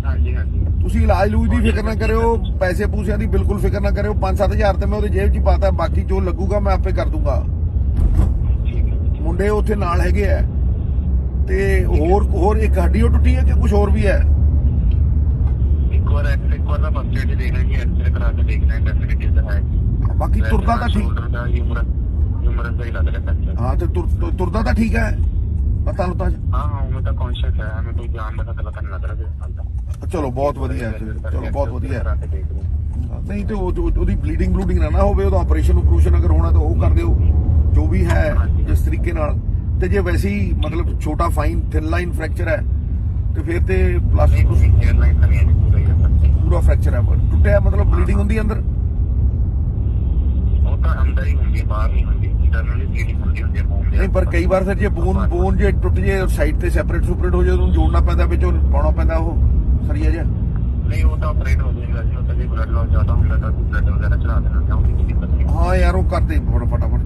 ਹਾਂਜੀ ਹਾਂਜੀ। ਤੁਸੀਂ ਇਲਾਜ ਲੂਜ ਦੀ ਫਿਕਰ ਨਾ ਕਰਿਓ, ਪੈਸੇ ਪੂਸਿਆਂ ਦੀ ਬਿਲਕੁਲ ਫਿਕਰ ਨਾ ਕਰਿਓ। 5-7 ਤੇ ਮੈਂ ਉਹਦੇ ਜੇਬ 'ਚ ਹੀ ਪਾਤਾ, ਬਾਕੀ ਜੋ ਲੱਗੂਗਾ ਮੈਂ ਆਪੇ ਕਰ ਦੂੰਗਾ। ਠੀਕ ਹੈ। ਮੁੰਡੇ ਉੱਥੇ ਨਾਲ ਹੈਗੇ ਆ। ਤੇ ਹੋਰ ਇੱਕ ਹੱਡੀ ਉਹ ਟੁੱਟੀ ਹੈ ਕਿ ਕੁਝ ਹੋਰ ਵੀ ਹੈ? ਇੱਕ ਵਾਰ ਦਾ ਫਸਟ ਏਡ ਦੇਣਾ ਜੀ, ਐਕਸਰੇ ਕਰਾ ਕੇ ਦੇਖਣਾ ਹੈ ਡੈਫੀਨਿਟਲੀ ਤਾਂ ਹੈ। ਬਾਕੀ ਤੁਰਦਾ ਤਾਂ ਠੀਕ। ਸ਼ੋਲਡਰ ਦਾ ਹਿਊਮਰਸ ਦਾ ਹੀ ਲੱਗ ਰਿਹਾ ਫ੍ਰੈਕਚਰ। ਹਾਂ, ਤੇ ਤੁਰਦਾ ਤਾਂ ਠੀਕ ਹੈ? ਪਤਾ ਲੁੱਤਾ ਹਾਂ ਹਾਂ, ਮੈਂ ਤਾਂ ਕੌਨਸ਼ੀਅਸ ਹੈ, ਮੈਂ ਕੋਈ ਜਾਨ ਦਾ ਖਤਰਾ ਤਾਂ ਨਹੀਂ ਲੱਗ ਰਿਹਾ ਹਾਲ ਤੱਕ। ਚਲੋ ਬਹੁਤ ਵਧੀਆ ਹੈ। ਚਲੋ ਬਹੁਤ ਵਧੀਆ ਕਰਾ ਹੈ। ਕੇ ਦੇਖ ਲਓ। ਨਹੀਂ ਤੇ ਉਹਦੀ ਬਲੀਡਿੰਗ ਨਾ ਹੋਵੇ, ਉਹਦਾ ਆਪਰੇਸ਼ਨ ਅਗਰ ਹੋਣਾ ਤਾਂ ਉਹ ਕਰ ਦਿਓ, ਜੋ ਵੀ ਹੈ ਜਿਸ ਤਰੀਕੇ ਨਾਲ। ਤੇ ਜੇ ਵੈਸੇ ਹੀ ਮਤਲਬ ਛੋਟਾ ਫਾਈਨ ਥਿਨ ਲਾਈਨ ਫ੍ਰੈਕਚਰ ਹੈ ਤੇ ਫਿਰ ਤੇ ਪਲਾਸਟਿਕ ਏਅਰ ਲਾਈਨ ਤਾਂ ਨਹੀਂ ਹੈ, ਪੂਰਾ ਹੀ ਹੈ। ਪੂਰਾ ਫ੍ਰੈਕਚਰ ਹੈ, ਟੁੱਟਿਆ ਮਤਲਬ ਬਲੀਡਿੰਗ ਹੁੰਦੀ ਅੰਦਰ? ਉਹ ਤਾਂ ਅੰਦਰ ਹੀ ਹੁੰਦੀ ਹੈ, ਬਾਹਰ ਨਹੀਂ ਹੁੰਦੀ। ਇੰਟਰਨਲੀ ਬਲੀਡਿੰਗ ਹੁੰਦੀ ਹੈ ਬੋਨ ਦੇ। ਨਹੀਂ, ਪਰ ਕਈ ਵਾਰ ਫਿਰ ਜੇ ਬੋਨ ਜੇ ਟੁੱਟ ਜੇ ਸਾਈਡ ਤੇ ਸੈਪਰੇਟ ਹੋ ਜਾਏ, ਉਹਨੂੰ ਜੋੜਨਾ ਪੈਂਦਾ, ਵਿੱਚੋਂ ਪਾਉਣਾ ਪੈਂਦਾ ਉਹ ਸਰੀਆ ਜਿਹਾ। ਨਹੀਂ, ਉਹ ਤਾਂ ਆਪਰੇਟ ਹੋ ਜਾਏਗਾ ਜੀ। ਉਹ ਤਾਂ ਜੇ ਬਲੱਡ ਲਾਸ ਜ਼ਿਆਦਾ ਹੁੰਦਾ ਤਾਂ ਬਲੱਡ ਵਗੈਰਾ ਚੜਾ ਦੇਣਾ, ਤਾਂ ਉਹਦੀ ਕੋਈ ਦਿੱਕਤ ਨਹੀਂ। ਹਾਂ ਯਾਰ, ਉਹ ਕਰਦੇ ਫਟਾਫਟ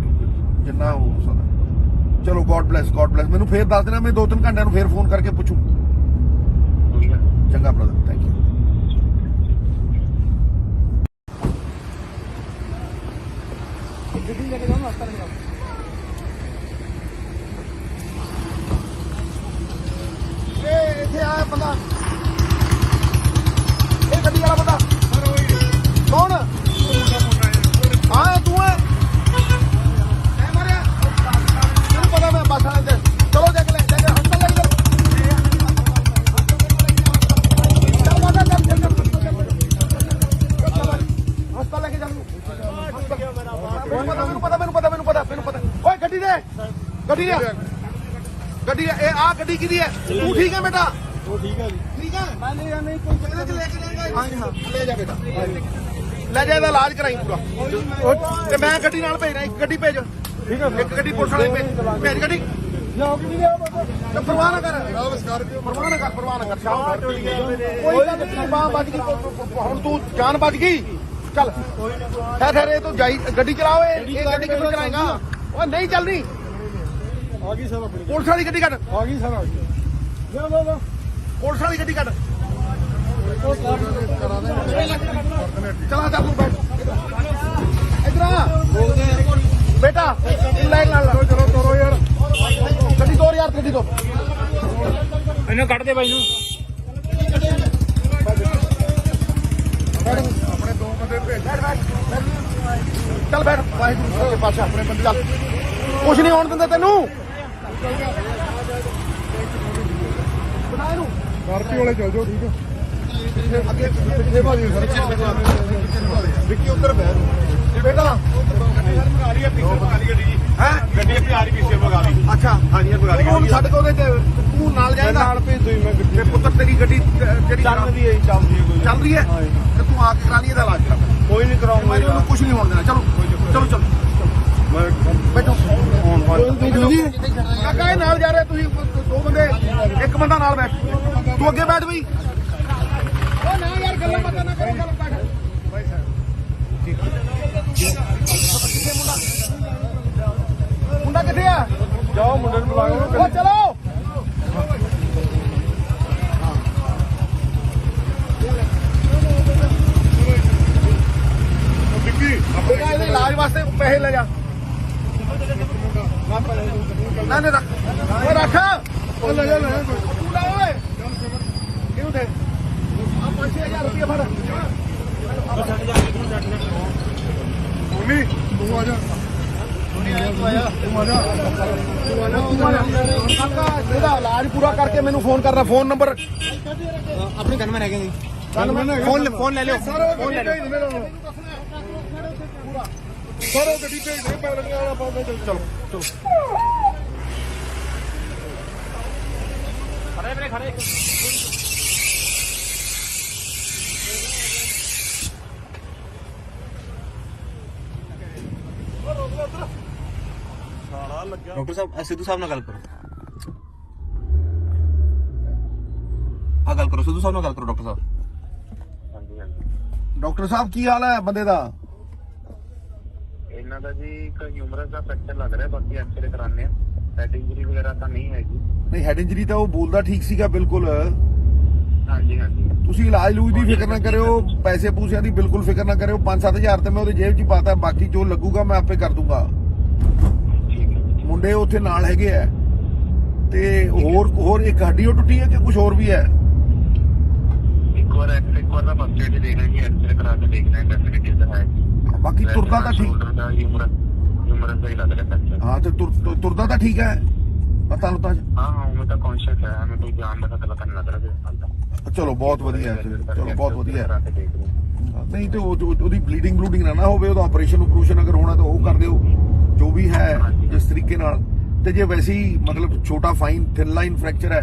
ਜਿੰਨਾ ਹੋ ਸਕਦਾ। ਚਲੋ ਗੋਡ ਬlesਸ। ਮੈਨੂੰ ਫੇਰ ਦੱਸ ਦੇਣਾ, ਮੈਂ 2-3 ਘੰਟਿਆਂ ਨੂੰ ਫੇਰ ਫੋਨ ਕਰਕੇ ਪੁੱਛੂ। ਕੋਈ ਗੱਲ ਨਹੀਂ। ਚੰਗਾ ਬ੍ਰਦਰ, ਥੈਂਕ ਯੂ। ਗੱਡੀ ਲੈ ਕੇ ਜਾਓ ਨਾ, ਹਸਪਤਾਲ ਜਾਓ। ਇਹ ਇੱਥੇ ਆਇਆ ਬੰਦਾ, ਇਹ ਗੱਡੀ ਵਾਲਾ ਬੰਦਾ ਕੌਣ? ਹਾਂ ਤੂੰ ਹੈ? ਮੈਂ ਮਾਰਿਆ ਤੈਨੂੰ ਪਤਾ, ਮੈਂ ਬੱਸ ਵਾਲੇ ਤੇ। ਚਲੋ ਦੇਖ ਲੈ ਹਸਪਤਾਲ ਲੈ ਕੇ ਹਸਪਤਾਲ ਲੈ ਕੇ ਜਾ। ਮੈਨੂੰ ਪਤਾ। ਓਏ ਗੱਡੀ ਦੇ ਗੱਡੀ ਇਹ ਆ ਗੱਡੀ ਕਿਹਦੀ ਹੈ ਤੂੰ ਠੀਕ ਹੈ ਬੇਟਾ ਉਹ ਠੀਕ ਹੈ ਜੀ ਠੀਕ ਹੈ ਮੈਂ ਲੈ ਜਾਂ ਨਹੀਂ ਕੋਈ ਇਹਦੇ ਚ ਲੈ ਕੇ ਜਾਏਗਾ ਹਾਂ ਲੈ ਜਾ ਬੇਟਾ ਲੈ ਜਾ ਇਹਦਾ ਇਲਾਜ ਕਰਾਈ ਪੂਰਾ ਤੇ ਮੈਂ ਗੱਡੀ ਨਾਲ ਭੇਜ ਰਿਹਾ ਇੱਕ ਗੱਡੀ ਭੇਜ ਠੀਕ ਹੈ ਇੱਕ ਗੱਡੀ ਪੁਲਿਸ ਵਾਲੇ ਭੇਜ ਗੱਡੀ ਜਾਓ ਕਿ ਨਹੀਂ ਬਾਬਾ ਤੇ ਪਰਵਾਹ ਨਾ ਕਰ ਸਕਾਰਪੀਓ ਪਰਵਾਹ ਨਾ ਕਰ ਸ਼ਾਮ ਕੋਈ ਗੱਲ ਨਹੀਂ ਬਾਹ ਵੱਜ ਗਈ ਹੁਣ ਤੂੰ ਜਾਨ ਬਚ ਗਈ ਚੱਲ ਠਹਿਰ ਇਹ ਤੂੰ ਜਾਈ ਗੱਡੀ ਚਲਾਓ ਇਹ ਗੱਡੀ ਕਿੱਥੋਂ ਚਲਾਏਗਾ ਉਹ ਨਹੀਂ ਚੱਲਣੀ ਆ ਗਈ ਸਰ ਆਪਣੀ ਪੁਲਿਸ ਵਾਲੀ ਗੱਡੀ ਕੱਢ ਆ ਗਈ ਸਰ ਆ ਗਈ ਜਾ ਬਾਬਾ ਪੁਲਿਸ ਵਾਲੀ ਗੱਡੀ ਕੱਢ ਉਹ ਕਾਰ ਚਲਾ ਚੱਲ ਤੂੰ ਬੈਠ ਇਧਰ ਆ ਬੇਟਾ ਲੈ ਚਲੋ ਤੋਰੋ ਯਾਰ ਗੱਡੀ ਤੋਰ ਯਾਰ ਗੱਡੀ ਤੋਂ ਇਹਨੂੰ ਕੱਢ ਦੇ ਬਾਈ ਨੂੰ ਆਪਣੇ ਦੋ ਬੰਦੇ ਭੇਜ ਚੱਲ ਬੈਠ ਵਾਹਿਗੁਰੂ ਸੱਚੇ ਪਾਤਸ਼ਾਹ ਆਪਣੇ ਬੰਦੇ ਚੱਲ ਕੁਛ ਨਹੀਂ ਹੋਣ ਦਿੰਦੇ ਤੈਨੂੰ ਬਣਾ ਇਹਨੂੰ ਸਕਾਰਪੀਓ ਵਾਲੇ ਚੱਲ ਜਾਓ ਠੀਕ ਹੈ ਅੱਗੇ ਪਿੱਛੇ ਭਾਜੀ ਸਰ ਵਿੱਕੀ ਉੱਧਰ ਬਹਿ ਬੇਟਾ ਹੈ ਗੱਡੀ ਆਪਣੀ ਆ ਰਹੀ ਪਿੱਛੇ ਭਗਾ ਲਈ ਅੱਛਾ ਹਾਂਜੀ ਇਹ ਭਗਾ ਲਈ ਹੁਣ ਛੱਡ ਕੇ ਉਹਦੇ ਤੇ ਤੂੰ ਨਾਲ ਜਾਏਗਾ ਨਾਲ ਭੇਜ ਦੋ ਮੈਂ ਗੱਡੀ ਤੇ ਪੁੱਤਰ ਤੇਰੀ ਗੱਡੀ ਜਿਹੜੀ ਚੱਲਦੀ ਹੈ ਚੱਲ ਰਹੀ ਹੈ ਤੇ ਤੂੰ ਆ ਕੇ ਕਰਾ ਲਈ ਇਹਦਾ ਇਲਾਜ ਕਰਾ ਕੋਈ ਨਹੀਂ ਕਰਾਉਂਗਾ ਮੈਂ ਉਹਨੂੰ ਕੁਝ ਨਹੀਂ ਹੋਣ ਦੇਣਾ ਚਲੋ ਚਲੋ ਬੈਠੋ ਕਾਕਾ ਇਹ ਨਾਲ ਜਾ ਰਿਹਾ ਤੁਸੀਂ ਦੋ ਬੰਦੇ ਇੱਕ ਬੰਦਾ ਨਾਲ ਬੈਠ ਤੂੰ ਅੱਗੇ ਬੈਠ ਬਈ ਉਹ ਨਾ ਯਾਰ ਗੱਲਾਂ ਬਾਤਾਂ ਨਾ ਕਰੋ ਗੱਲ ਬੈਠ ਮੁੰਡਾ ਕਿੱਥੇ ਆ ਜਾਓ ਮੁੰਡੇ ਨੂੰ ਬੁਲਾਓ ਉਹ ਚਲੋ ਵਿੱਕੀ ਬੇਟਾ ਇਹਦੇ ਇਲਾਜ ਵਾਸਤੇ ਪੈਸੇ ਲੈ ਜਾ ਨਾ ਨਾ ਰੱਖ ਉਹ ਰੱਖ ਉਹ ਲੈ ਜਾ ਤੂੰ ਲੈ ਓਏ ਕਿਉਂ ਦੇ ਆ 5000 ਰੁਪਏ ਫੜ ਮੰਮੀ ਤੂੰ ਆ ਜਾ ਕਾਕਾ ਇਹਦਾ ਇਲਾਜ ਪੂਰਾ ਕਰਕੇ ਮੈਨੂੰ ਫੋਨ ਕਰਨਾ ਫੋਨ ਨੰਬਰ ਆਪਣੀ ਗਨਮੈਨ ਹੈਗੇ ਜੀ ਫੋਨ ਲੈ ਲਿਓ ਫੋਨ ਲੈ ਲਓ ਸਰ ਉਹ ਗੱਡੀ ਭੇਜ ਦੇ ਪੈਦਲ ਵਾਲਾ ਪਾਉਂਦੇ ਚਲੋ ਚਲੋ ਖੜੇ ਵੀਰੇ ਖੜੇ ਡਾਕਟਰ ਸਾਹਿਬ ਸਿੱਧੂ ਸਾਹਿਬ ਨਾਲ ਗੱਲ ਕਰੋ ਆ ਗੱਲ ਕਰੋ ਸਿੱਧੂ ਸਾਹਿਬ ਨਾਲ ਗੱਲ ਕਰੋ ਡਾਕਟਰ ਸਾਹਿਬ ਹਾਂਜੀ ਹਾਂਜੀ ਡਾਕਟਰ ਸਾਹਿਬ ਕੀ ਹਾਲ ਹੈ ਬੰਦੇ ਦਾ ਇਹਨਾਂ ਦਾ ਜੀ ਇੱਕ ਹਿਊਮਰਸ ਦਾ ਫ੍ਰੈਕਚਰ ਲੱਗ ਰਿਹਾ ਬਾਕੀ ਐਕਸਰੇ ਕਰਾਣੇ ਆ ਹੈਡ ਇੰਜਰੀ ਵਗੈਰਾ ਤਾਂ ਨਹੀਂ ਹੈਗੀ ਨਹੀਂ ਹੈਡ ਇੰਜਰੀ ਤਾਂ ਉਹ ਬੋਲਦਾ ਠੀਕ ਸੀਗਾ ਬਿਲਕੁਲ ਹਾਂਜੀ ਹਾਂਜੀ ਤੁਸੀਂ ਇਲਾਜ ਲੂਜ ਦੀ ਫਿਕਰ ਨਾ ਕਰਿਓ ਪੈਸੇ ਪੂਸਿਆਂ ਦੀ ਬਿਲਕੁਲ ਫਿਕਰ ਨਾ ਕਰਿਓ 5-7 ਤੇ ਮੈਂ ਉਹਦੇ ਜੇਬ 'ਚ ਹੀ ਪਾਤਾ ਬਾਕੀ ਜੋ ਲੱਗੂਗਾ ਮੈਂ ਆਪੇ ਕਰ ਦੂੰਗਾ ਠੀਕ ਹੈ ਮੁੰਡੇ ਉੱਥੇ ਨਾਲ ਹੈਗੇ ਆ ਤੇ ਹੋਰ ਇੱਕ ਹੱਡੀ ਉਹ ਟੁੱਟੀ ਹੈ ਕਿ ਕੁਝ ਹੋਰ ਵੀ ਹੈ ਇੱਕ ਵਾਰ ਦਾ ਫਸਟ ਏਡ ਦੇਣਾ ਜੀ ਐਕਸਰੇ ਕਰਾ ਕੇ ਦੇਖਣਾ ਹੈ ਡੈਫੀਨਿਟਲੀ ਤਾਂ ਹੈ ਬਾਕੀ ਤੁਰਦਾ ਤਾਂ ਠੀਕ ਸ਼ੋਲਡਰ ਦਾ ਹਿਊਮਰਸ ਦਾ ਹੀ ਲੱਗ ਰਿਹਾ ਫ੍ਰੈਕਚਰ ਹਾਂ ਤੇ ਤੁਰਦਾ ਤਾਂ ਠੀਕ ਹੈ ਪਤਾ ਲੁੱਤਾ ਹਾਂ ਮੈਂ ਤਾਂ ਕੌਨਸ਼ੀਅਸ ਹੈ ਮੈਂ ਕੋਈ ਜਾਨ ਦਾ ਪਤਾ ਨਹੀਂ ਲੱਗ ਰਿਹਾ ਚਲੋ ਬਹੁਤ ਵਧੀਆ ਹੈ ਚਲੋ ਬਹੁਤ ਵਧੀਆ ਹੈ ਕਰਾ ਕੇ ਦੇਖ ਲਓ ਨਹੀਂ ਤੇ ਉਹਦੀ ਬਲੀਡਿੰਗ ਨਾ ਹੋਵੇ ਉਹਦਾ ਆਪਰੇਸ਼ਨ ਅਗਰ ਹੋਣਾ ਤਾਂ ਉਹ ਕਰ ਦਿਓ ਜੋ ਵੀ ਹੈ ਜਿਸ ਤਰੀਕੇ ਨਾਲ ਤੇ ਜੇ ਵੈਸੇ ਹੀ ਮਤਲਬ ਛੋਟਾ ਫਾਈਨ ਥਿਨ ਲਾਈਨ ਫ੍ਰੈਕਚਰ ਹੈ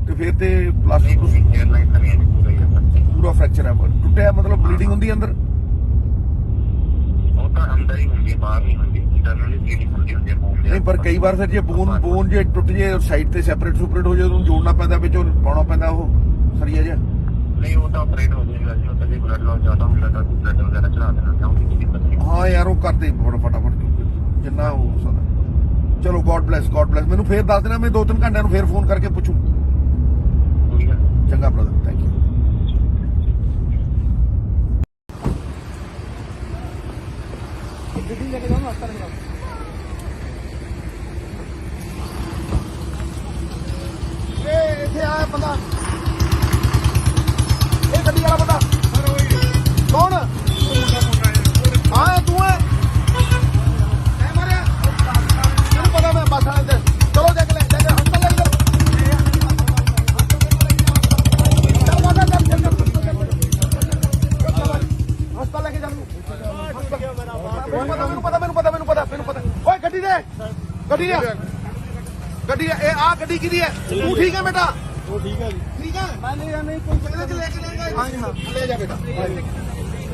ਤੇ ਫਿਰ ਤੇ ਪਲਾਸਟਿਕ 에ਅਰ ਲਾਈਨ ਤਾਂ ਨਹੀਂ ਪੂਰਾ ਹੀ ਹੈ ਪੂਰਾ ਫ੍ਰੈਕਚਰ ਹੈ ਟੁੱਟਿਆ ਮਤਲਬ ਬਲੀਡਿੰਗ ਹੁੰਦੀ ਅੰਦਰ ਉਹ ਤਾਂ ਅੰਦਰ ਹੀ ਹੁੰਦੀ ਹੈ ਬਾਹਰ ਨਹੀਂ ਹੁੰਦੀ ਇੰਟਰਨਲੀ ਬਲੀਡਿੰਗ ਹੁੰਦੀ ਹੈ ਬੋਨ ਦੇ ਨਹੀਂ ਪਰ ਕਈ ਵਾਰ ਫਿਰ ਜੇ ਬੋਨ ਜੇ ਟੁੱਟ ਜੇ ਸਾਈਡ ਤੇ ਸੈਪਰੇਟ ਹੋ ਜਾਏ ਉਹਨੂੰ ਜੋੜਨਾ ਪੈਂਦਾ ਵਿੱਚ ਉਹ ਪਾਉਣਾ ਪੈਂਦਾ ਉਹ ਸਰੀਆ ਜਿਹਾ ਨਹੀਂ ਉਹ ਤਾਂ ਆਪਰੇਟ ਹੋ ਜਾਏਗਾ ਜੀ ਉਹ ਤਾਂ ਜੇ ਬਲੱਡ ਲਾਸ ਜ਼ਿਆਦਾ ਹੁੰਦਾ ਤਾਂ ਬਲੱਡ ਵਗੈਰਾ ਚੜਾ ਦੇਣਾ ਚਾਹੁੰਦੀ ਕਿ ਦਿੱਕਤ ਨਹੀਂ ਹਾਂ ਯਾਰ ਉਹ ਕਰਦੇ ਫਟਾਫਟ ਜਿੰਨਾ ਹੋ ਸਕਦਾ ਚਲੋ ਗੋਡ ਬlesਸ ਮੈਨੂੰ ਫੇਰ ਦੱਸ ਦੇਣਾ ਮੈਂ 2-3 ਘੰਟਿਆਂ ਨੂੰ ਫੇਰ ਫੋਨ ਕਰਕੇ ਪੁੱਛੂ ਕੋਈ ਗੱਲ ਨਹੀਂ। ਚੰਗਾ ਬ੍ਰਦਰ ਥੈਂਕ ਯੂ ਗੱਡੀ ਲੈ ਕੇ ਜਾਓ ਹਸਪਤਾਲ ਲੈ ਜਾਓ ਇਹ ਇੱਥੇ ਆਇਆ ਬੰਦਾ ਇਹ ਗੱਡੀ ਵਾਲਾ ਬੰਦਾ ਕੌਣ ਹਾਂ ਤੂੰ ਹੈ ਮੈਂ ਮਾਰਿਆ ਤੈਨੂੰ ਪਤਾ ਮੈਂ ਬੱਸ ਵਾਲੇ ਤੇ ਚਲੋ ਜਾ ਕੇ ਹਸਪਤਾਲ ਲੈ ਚੱਲ ਹਸਪਤਾਲ ਲੈ ਕੇ ਚੱਲ ਮੈਨੂੰ ਪਤਾ ਓਏ ਗੱਡੀ ਦੇ ਗੱਡੀ ਇਹ ਆ ਗੱਡੀ ਕਿਹਦੀ ਹੈ ਤੂੰ ਠੀਕ ਹੈ ਬੇਟਾ ਉਹ ਠੀਕ ਹੈ ਜੀ ਠੀਕ ਹੈ ਮੈਂ ਨਹੀਂ ਨਹੀਂ ਕੋਈ ਇਹਦੇ ਚ ਲੈ ਕੇ ਲੈ ਹਾਂ ਜੀ ਹਾਂ ਲੈ ਜਾ ਬੇਟਾ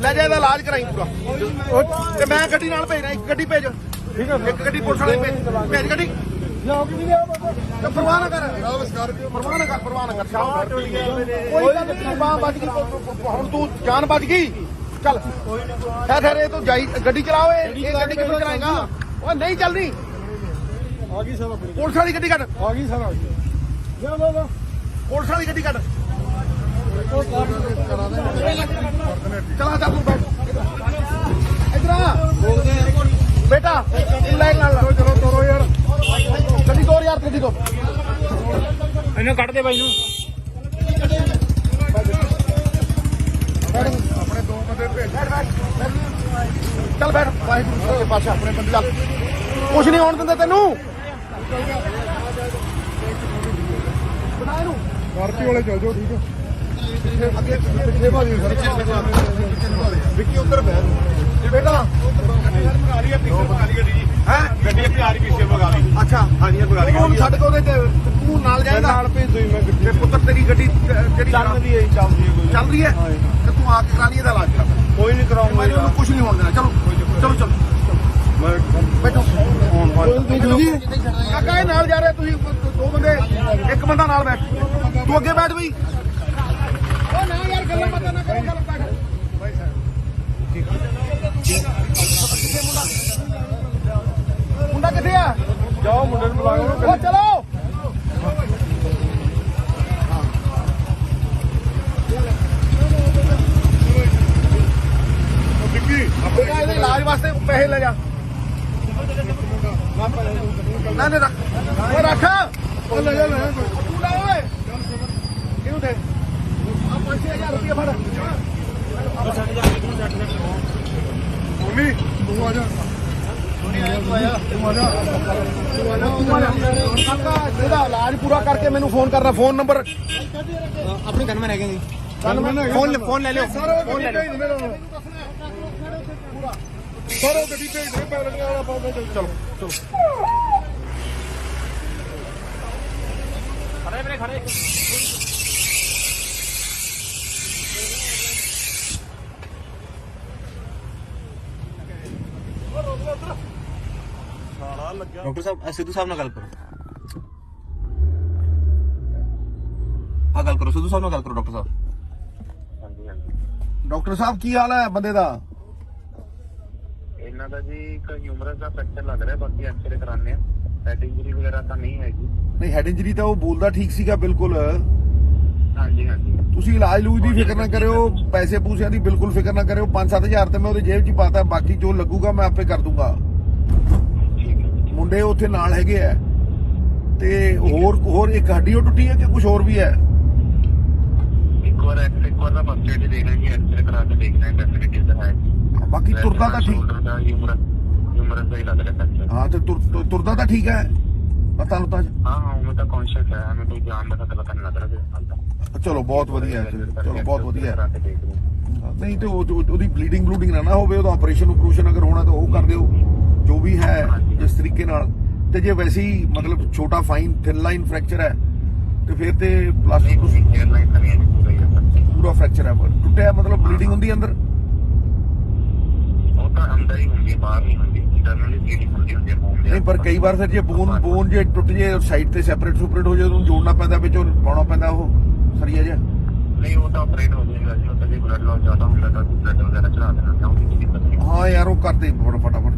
ਲੈ ਜਾ ਇਹਦਾ ਇਲਾਜ ਕਰਾਈ ਪੂਰਾ ਤੇ ਮੈਂ ਗੱਡੀ ਨਾਲ ਭੇਜਣਾ ਇੱਕ ਗੱਡੀ ਭੇਜ ਠੀਕ ਹੈ ਇੱਕ ਗੱਡੀ ਪੁਲਿਸ ਵਾਲੇ ਭੇਜ ਗੱਡੀ ਲਿਆਓ ਕਿ ਲਿਆਓ ਤੇ ਪਰਵਾਹ ਨਾ ਕਰ ਨਮਸਕਾਰ ਪਰਵਾਹ ਨਾ ਕਰ ਸ਼ਾਮ ਕੋਈ ਗੱਲ ਨਹੀਂ ਬਾਹ ਵੱਜ ਗਈ ਹੁਣ ਤੂੰ ਜਾਨ ਬਚ ਗਈ ਚੱਲ ਠਹਿਰ ਇਹ ਤੂੰ ਜਾਈ ਗੱਡੀ ਚਲਾਓ ਇਹ ਗੱਡੀ ਕਿੱਥੋਂ ਚਲਾਏਗਾ ਉਹ ਨਹੀਂ ਚੱਲਦੀ ਆ ਗਈ ਸਰ ਆਪਣੀ ਪੁਲਿਸ ਵਾਲੀ ਗੱਡੀ ਕੱਢ ਆ ਗਈ ਸਰ ਆ ਗਈ ਲਿਆਓ ਪੁਲਿਸ ਵਾਲੀ ਗੱਡੀ ਕੱਢ ਕਰਾ ਦੇਣਗੇ ਚਲਾ ਚੱਲ ਤੂੰ ਬੈਠ ਇੱਧਰ ਆ ਬੇਟਾ ਲੈ ਨਾਲ ਚਲੋ ਤੋਰੋ ਯਾਰ ਗੱਡੀ ਤੋਰ ਯਾਰ ਗੱਡੀ ਤੋਂ ਇਹਨੂੰ ਕੱਢ ਦੇ ਬਾਈ ਨੂੰ ਆਪਣੇ ਦੋ ਬੰਦੇ ਭੇਜ ਚੱਲ ਬੈਠ ਵਾਹਿਗੁਰੂ ਦੇ ਪਾਸ਼ਾ ਆਪਣੇ ਬੰਦੇ ਚੱਲ ਕੁਛ ਨਹੀਂ ਹੋਣ ਦਿੰਦੇ ਤੈਨੂੰ ਬਣਾ ਇਹਨੂੰ ਕਾਰਪੀ ਵਾਲੇ ਚੱਲ ਜਾਓ ਠੀਕ ਹੈ ਅੱਗੇ ਪਿੱਛੇ ਭਾਜੀ ਸਰ ਵਿੱਕੀ ਉੱਧਰ ਬਹਿ ਬੇਟਾ ਆ ਰਹੀ ਹੈ ਪਿੱਛੇ ਵਾਲੀ ਗੱਡੀ ਜੀ ਹੈ ਗੱਡੀ ਅੱਗੇ ਆ ਰਹੀ ਪਿੱਛੇ ਭਗਾ ਲਈ ਅੱਛਾ ਹਾਂਜੀ ਇਹ ਭਗਾ ਲਈ ਹੁਣ ਛੱਡ ਕੇ ਉਹਦੇ ਤੇ ਤੂੰ ਨਾਲ ਜਾਏਗਾ ਨਾਲ ਭੇਜ ਦੋ ਮੈਂ ਗੱਡੀ ਤੇ ਪੁੱਤਰ ਤੇਰੀ ਗੱਡੀ ਜਿਹੜੀ ਚੱਲਦੀ ਹੈ ਚੱਲਦੀ ਹੈ ਚੱਲ ਰਹੀ ਹੈ ਤੇ ਤੂੰ ਆ ਕੇ ਕਰਾ ਲਈ ਇਹਦਾ ਇਲਾਜ ਕਰਾ ਕੋਈ ਨਹੀਂ ਕਰਾਉਂਗਾ ਮੈਨੂੰ ਉਹਨੂੰ ਕੁਝ ਨਹੀਂ ਹੋਣ ਦੇਣਾ ਚਲੋ ਚਲੋ ਬੈਠੋ ਕਾਕਾ ਇਹ ਨਾਲ ਜਾ ਰਿਹਾ ਤੁਸੀਂ ਦੋ ਬੰਦੇ ਇੱਕ ਬੰਦਾ ਨਾਲ ਬੈਠ ਤੂੰ ਅੱਗੇ ਬੈਠ ਬਈ ਉਹ ਨਾ ਯਾਰ ਗੱਲਾਂ ਬਾਤਾਂ ਨਾ ਕਰੋ ਗੱਲ ਬੈਠ ਮੁੰਡਾ ਕਿੱਥੇ ਆ ਜਾਓ ਮੁੰਡੇ ਨੂੰ ਬੁਲਾਓ ਉਹ ਚਲੋ ਵਿੱਕੀ ਬੇਟਾ ਇਹਦੇ ਇਲਾਜ ਵਾਸਤੇ ਪੈਸੇ ਲੈ ਜਾ ਨਾ ਨਾ ਰੱਖ ਉਹ ਰੱਖ ਉਹ ਲੈ ਜਾ ਤੂੰ ਲੈ ਓਏ ਕਿਉਂ ਦੇ ਆ 5000 ਰੁਪਏ ਫੜ ਮੰਮੀ ਤੂੰ ਆ ਜਾ ਕਾਕਾ ਇਹਦਾ ਇਲਾਜ ਪੂਰਾ ਕਰਕੇ ਮੈਨੂੰ ਫੋਨ ਕਰਨਾ ਫੋਨ ਨੰਬਰ ਆਪਣੀ ਗਨਮੈਨ ਹੈਗੇ ਜੀ ਫੋਨ ਲੈ ਲਿਓ ਫੋਨ ਲੈ ਲੈ ਸਾਰਾ ਗੱਡੀ ਭੇਜ ਦੇ ਪੈਲਣੀਆਂ ਵਾਲਾ ਪਾਉਂਦੇ ਚਲੋ ਚਲੋ ਖੜੇ ਵੀਰੇ ਖੜੇ ਡਾਕਟਰ ਸਾਹਿਬ ਸਿੱਧੂ ਸਾਹਿਬ ਨਾਲ ਗੱਲ ਕਰੋ ਆ ਗੱਲ ਕਰੋ ਸਿੱਧੂ ਸਾਹਿਬ ਨਾਲ ਗੱਲ ਕਰੋ ਡਾਕਟਰ ਸਾਹਿਬ ਹਾਂਜੀ ਹਾਂਜੀ ਡਾਕਟਰ ਸਾਹਿਬ ਕੀ ਹਾਲ ਹੈ ਬੰਦੇ ਦਾ ਇਹਨਾਂ ਦਾ ਜੀ ਇੱਕ ਹਿਊਮਰਸ ਦਾ ਫ੍ਰੈਕਚਰ ਲੱਗ ਰਿਹਾ ਬਾਕੀ ਐਕਸਰੇ ਕਰਾਣੇ ਆ ਹੈਡ ਇੰਜਰੀ ਵਗੈਰਾ ਤਾਂ ਨਹੀਂ ਹੈਗੀ ਨਹੀਂ ਹੈਡ ਇੰਜਰੀ ਤਾਂ ਉਹ ਬੋਲਦਾ ਠੀਕ ਸੀਗਾ ਬਿਲਕੁਲ ਹਾਂਜੀ ਹਾਂਜੀ ਤੁਸੀਂ ਇਲਾਜ ਲੂਜ ਦੀ ਫਿਕਰ ਨਾ ਕਰਿਓ ਪੈਸੇ ਪੂਸਿਆਂ ਦੀ ਬਿਲਕੁਲ ਫਿਕਰ ਨਾ ਕਰਿਓ 5-7000 ਤੇ ਮੈਂ ਉਹਦੀ ਜੇਬ 'ਚ ਹੀ ਪਾਤਾ ਬਾਕੀ ਜੋ ਲੱਗੂਗਾ ਮੈਂ ਆਪੇ ਕਰ ਦੂੰਗਾ ਠੀਕ ਹੈ ਮੁੰਡੇ ਉੱਥੇ ਨਾਲ ਹੈਗੇ ਆ ਤੇ ਹੋਰ ਇੱਕ ਹੱਡੀ ਉਹ ਟੁੱਟੀ ਹੈ ਕਿ ਕੁਝ ਹੋਰ ਵੀ ਹੈ ਇੱਕ ਵਾਰ ਦਾ ਫਸਟ ਏਡ ਦੇਣਾ ਜੀ ਐਕਸਰੇ ਕਰਾ ਕੇ ਦੇਖਣਾ ਹੈ ਡੈਫੀਨਿਟਲੀ ਤਾਂ ਹੈ ਬਾਕੀ ਤੁਰਦਾ ਤਾਂ ਠੀਕ ਸ਼ੋਲਡਰ ਦਾ ਹਿਊਮਰਸ ਦਾ ਹੀ ਲੱਗ ਰਿਹਾ ਫ੍ਰੈਕਚਰ ਹਾਂ ਤੇ ਤੁਰਦਾ ਤਾਂ ਠੀਕ ਹੈ ਪਤਾ ਲੁੱਤਾ ਹਾਂ ਉਹ ਤਾਂ ਕੌਨਸ਼ੀਅਸ ਹੈ ਹमें ਕੋਈ ਜਾਨ ਦਾ ਖਤਰਾ ਤਾਂ ਨਹੀਂ ਲੱਗ ਰਿਹਾ ਚਲੋ ਬਹੁਤ ਵਧੀਆ ਹੈ ਚਲੋ ਬਹੁਤ ਵਧੀਆ ਹੈ ਕਰਾ ਕੇ ਦੇਖ ਲਓ ਨਹੀਂ ਤੇ ਉਹਦੀ ਬਲੀਡਿੰਗ ਨਾ ਹੋਵੇ ਉਹਦਾ ਆਪਰੇਸ਼ਨ ਅਗਰ ਹੋਣਾ ਤਾਂ ਉਹ ਕਰ ਦਿਓ ਜੋ ਵੀ ਹੈ ਜਿਸ ਤਰੀਕੇ ਨਾਲ ਤੇ ਜੇ ਵੈਸੇ ਹੀ ਮਤਲਬ ਛੋਟਾ ਫਾਈਨ ਥਿਨ ਲਾਈਨ ਫ੍ਰੈਕਚਰ ਹੈ ਤੇ ਫਿਰ ਤੇ ਪਲਾਸਟਿਕ 에ਅਰਲਾਈਨ ਤਾਂ ਨਹੀਂ ਹੈ ਪੂਰਾ ਹੀ ਹੈ ਪੂਰਾ ਫ੍ਰੈਕਚਰ ਹੈ ਟੁੱਟਿਆ ਮਤਲਬ ਬਲੀਡਿੰਗ ਹੁੰਦੀ ਅੰਦਰ ਉਹ ਤਾਂ ਅੰਦਰ ਹੀ ਹੁੰਦੀ ਹੈ ਬਾਹਰ ਨਹੀਂ ਹੁੰਦੀ ਇੰਟਰਨਲੀ ਬਲੀਡਿੰਗ ਹੁੰਦੀ ਹੈ ਮੂੰਹ ਦੇ ਨਹੀਂ ਪਰ ਕਈ ਵਾਰ ਫਿਰ ਜੇ ਬੋਨ ਜੇ ਟੁੱਟ ਜੇ ਸਾਈਡ ਤੇ ਸੈਪਰੇਟ ਹੋ ਜਾਏ ਉਹਨੂੰ ਜੋੜਨਾ ਪੈਂਦਾ ਵਿੱਚ ਉਹ ਪਾਉਣਾ ਪੈਂਦਾ ਉਹ ਸਰੀਆ ਜਿਹਾ ਨਹੀਂ ਉਹ ਤਾਂ ਆਪਰੇਟ ਹੋ ਜਾਏਗਾ ਜੀ ਉਹ ਤਾਂ ਜੇ ਬਲੱਡ ਲਾਸ ਜ਼ਿਆਦਾ ਹੁੰਦਾ ਤਾਂ ਬਲੱਡ ਵਗੈਰਾ ਚੜਾ ਦੇਣਾ ਜਾਂ ਉਹਦੀ ਦਿੱਕਤ ਨਹੀਂ ਹਾਂ ਯਾਰ ਉਹ ਕਰਦੇ ਫਟਾਫਟ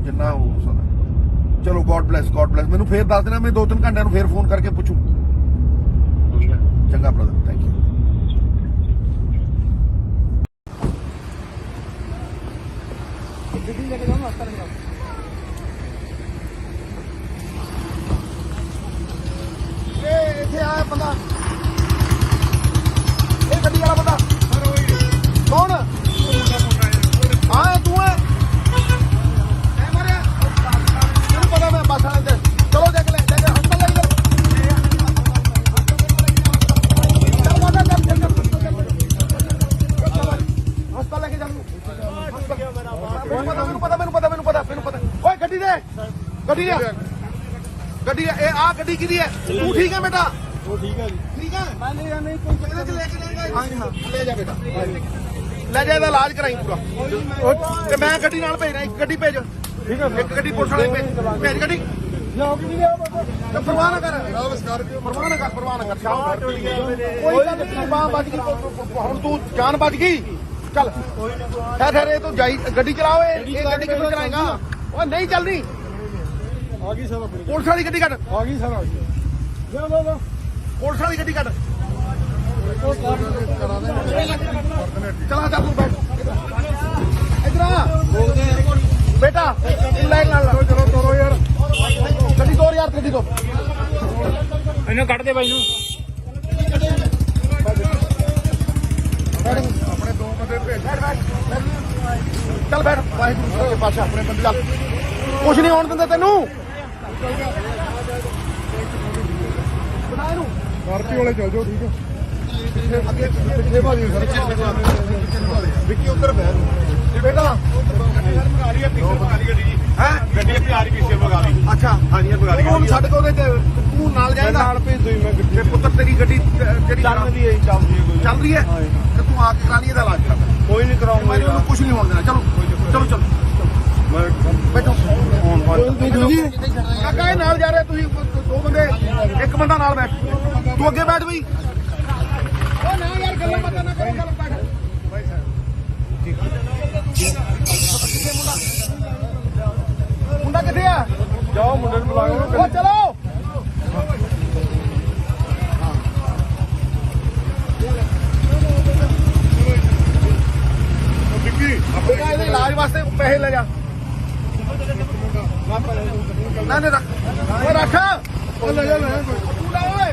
ਜਿੰਨਾ ਹੋ ਸਕਦਾ ਚਲੋ ਗੋਡ ਬlesਸ ਮੈਨੂੰ ਫੇਰ ਦੱਸ ਦੇਣਾ ਮੈਂ 2-3 ਘੰਟਿਆਂ ਨੂੰ ਫੇਰ ਫੋਨ ਕਰਕੇ ਪੁੱਛੂ ਠੀਕ ਹੈ ਚੰਗਾ ਬ੍ਰਦਰ ਥੈਂਕ ਯੂ ਗੱਡੀ ਲੈ ਕੇ ਜਾਓ ਹਸਪਤਾਲ ਲੈ ਜਾਓ ਇਹ ਇੱਥੇ ਆਇਆ ਬੰਦਾ ਇਹ ਗੱਡੀ ਵਾਲਾ ਬੰਦਾ ਕੌਣ ਹਾਂ ਤੂੰ ਹੈ ਮੈਂ ਮਾਰਿਆ ਤੈਨੂੰ ਪਤਾ ਮੈਂ ਬੱਸ ਵਾਲੇ ਤੇ ਚਲੋ ਦੇਖ ਲੈ ਹਸਪਤਾਲ ਲੈ ਜਾ ਹਸਪਤਾਲ ਲੈ ਕੇ ਜਾ ਮੈਨੂੰ ਪਤਾ ਓਏ ਗੱਡੀ ਦੇ ਇਹ ਆ ਗੱਡੀ ਗੱਡੀ ਕਿਹਦੀ ਹੈ ਤੂੰ ਠੀਕ ਹੈ ਬੇਟਾ ਉਹ ਠੀਕ ਹੈ ਜੀ ਠੀਕ ਹੈ ਮੈਂ ਲੈ ਜਾਂਦੇ ਕੋਈ ਇਹਦੇ ਚ ਲੈ ਕੇ ਜਾਏਗਾ ਹਾਂ ਹਾਂ ਲੈ ਜਾ ਬੇਟਾ ਲੈ ਜਾ ਇਹਦਾ ਇਲਾਜ ਕਰਾਈ ਪੂਰਾ ਤੇ ਮੈਂ ਗੱਡੀ ਨਾਲ ਭੇਜਣਾ ਇੱਕ ਗੱਡੀ ਭੇਜ ਠੀਕ ਹੈ ਇੱਕ ਗੱਡੀ ਪੁਲਿਸ ਵਾਲੇ ਭੇਜ ਗੱਡੀ ਲਿਆਓ ਕਿ ਲਿਆਓ ਤੇ ਪਰਵਾਹ ਨਾ ਕਰ ਨਮਸਕਾਰ ਪਰਵਾਹ ਨਾ ਕਰ ਸ਼ਾਮ ਕੋਈ ਗੱਲ ਨਹੀਂ ਬਾਹ ਵੱਜ ਗਈ ਹੁਣ ਤੂੰ ਜਾਨ ਬਚ ਗਈ ਚੱਲ ਠਹਿਰ ਇਹ ਤੂੰ ਜਾਈ ਗੱਡੀ ਚਲਾਓ ਇਹ ਗੱਡੀ ਕਿੱਥੋਂ ਚਲਾਏਗਾ ਉਹ ਨਹੀਂ ਚੱਲਦੀ ਆ ਗਈ ਸਰ ਆਪਣੀ ਪੁਲਿਸ ਵਾਲੀ ਗੱਡੀ ਕੱਢ ਆ ਗਈ ਸਰ ਆ ਗਈ ਲਓ ਪੁਲਿਸ ਵਾਲੀ ਗੱਡੀ ਕੱਢ ਚਲਾ ਜਾ ਤੂੰ ਬੈਠ ਇਧਰ ਆ ਬੇਟਾ ਲੈ ਨਾਲ ਚਲੋ ਤੋਰੋ ਯਾਰ ਗੱਡੀ ਤੋਰ ਯਾਰ ਗੱਡੀ ਤੋਂ ਇਹਨੂੰ ਕੱਢ ਦੇ ਬਾਈ ਨੂੰ ਆਪਣੇ ਦੋ ਬੰਦੇ ਭੇਜ ਚੱਲ ਬੈਠ ਵਾਹਿਗੁਰੂ ਦੇ ਪਾਸ਼ਾ ਆਪਣੇ ਬੰਦੇ ਚੱਲ ਕੁਛ ਨਹੀਂ ਹੋਣ ਦਿੰਦੇ ਤੈਨੂੰ ਬਣਾ ਇਹਨੂੰ ਆਰਤੀ ਵਾਲੇ ਚੱਲ ਜਾਓ ਠੀਕ ਹੈ ਅੱਗੇ ਪਿੱਛੇ ਭਾਜੀ ਸਰ ਵਿੱਕੀ ਉੱਧਰ ਬਹਿ ਬੇਟਾ ਹੈ ਗੱਡੀ ਆਪਣੀ ਆ ਰਹੀ ਪੀਛੇ ਭਗਾ ਲਈ ਅੱਛਾ ਹਾਂਜੀ ਇਹ ਭਗਾ ਲਈ ਹੁਣ ਛੱਡ ਕੇ ਉਹਦੇ ਤੇ ਤੂੰ ਨਾਲ ਜਾਏਗਾ ਨਾਲ ਭੇਜ ਦੋ ਮੈਂ ਗੱਡੀ ਤੇ ਪੁੱਤਰ ਤੇਰੀ ਗੱਡੀ ਜਿਹੜੀ ਚੱਲਦੀ ਹੈ ਚੱਲਦੀ ਹੈ ਚੱਲ ਰਹੀ ਹੈ ਤੇ ਤੂੰ ਆ ਕੇ ਕਰਾ ਲਈ ਇਹਦਾ ਇਲਾਜ ਕਰਾ ਕੋਈ ਨਹੀਂ ਕਰਾਉਂਗਾ ਮੈਂ ਉਹਨੂੰ ਕੁਝ ਨਹੀਂ ਹੋਣ ਦੇਣਾ ਚਲੋ ਚਲੋ ਬੈਠੋ ਕਾਕਾ ਇਹ ਨਾਲ ਜਾ ਰਿਹਾ ਤੁਸੀਂ ਦੋ ਬੰਦੇ ਇੱਕ ਬੰਦਾ ਨਾਲ ਬੈਠ ਤੂੰ ਅੱਗੇ ਬੈਠ ਬਈ ਉਹ ਨਾ ਯਾਰ ਗੱਲਾਂ ਬਾਤਾਂ ਨਾ ਕਰੋ ਗੱਲ ਬੈਠ ਮੁੰਡਾ ਕਿੱਥੇ ਆ ਜਾਓ ਮੁੰਡੇ ਨੂੰ ਬੁਲਾਓ ਉਹ ਚਲੋ ਵਿੱਕੀ ਬੇਟਾ ਇਹਦੇ ਇਲਾਜ ਵਾਸਤੇ ਪੈਸੇ ਲੈ ਜਾ ਨਾ ਨਾ ਰੱਖ ਉਹ ਰੱਖ ਉਹ ਲੈ ਜਾ ਲੈ ਤੂੰ ਲੈ ਓਏ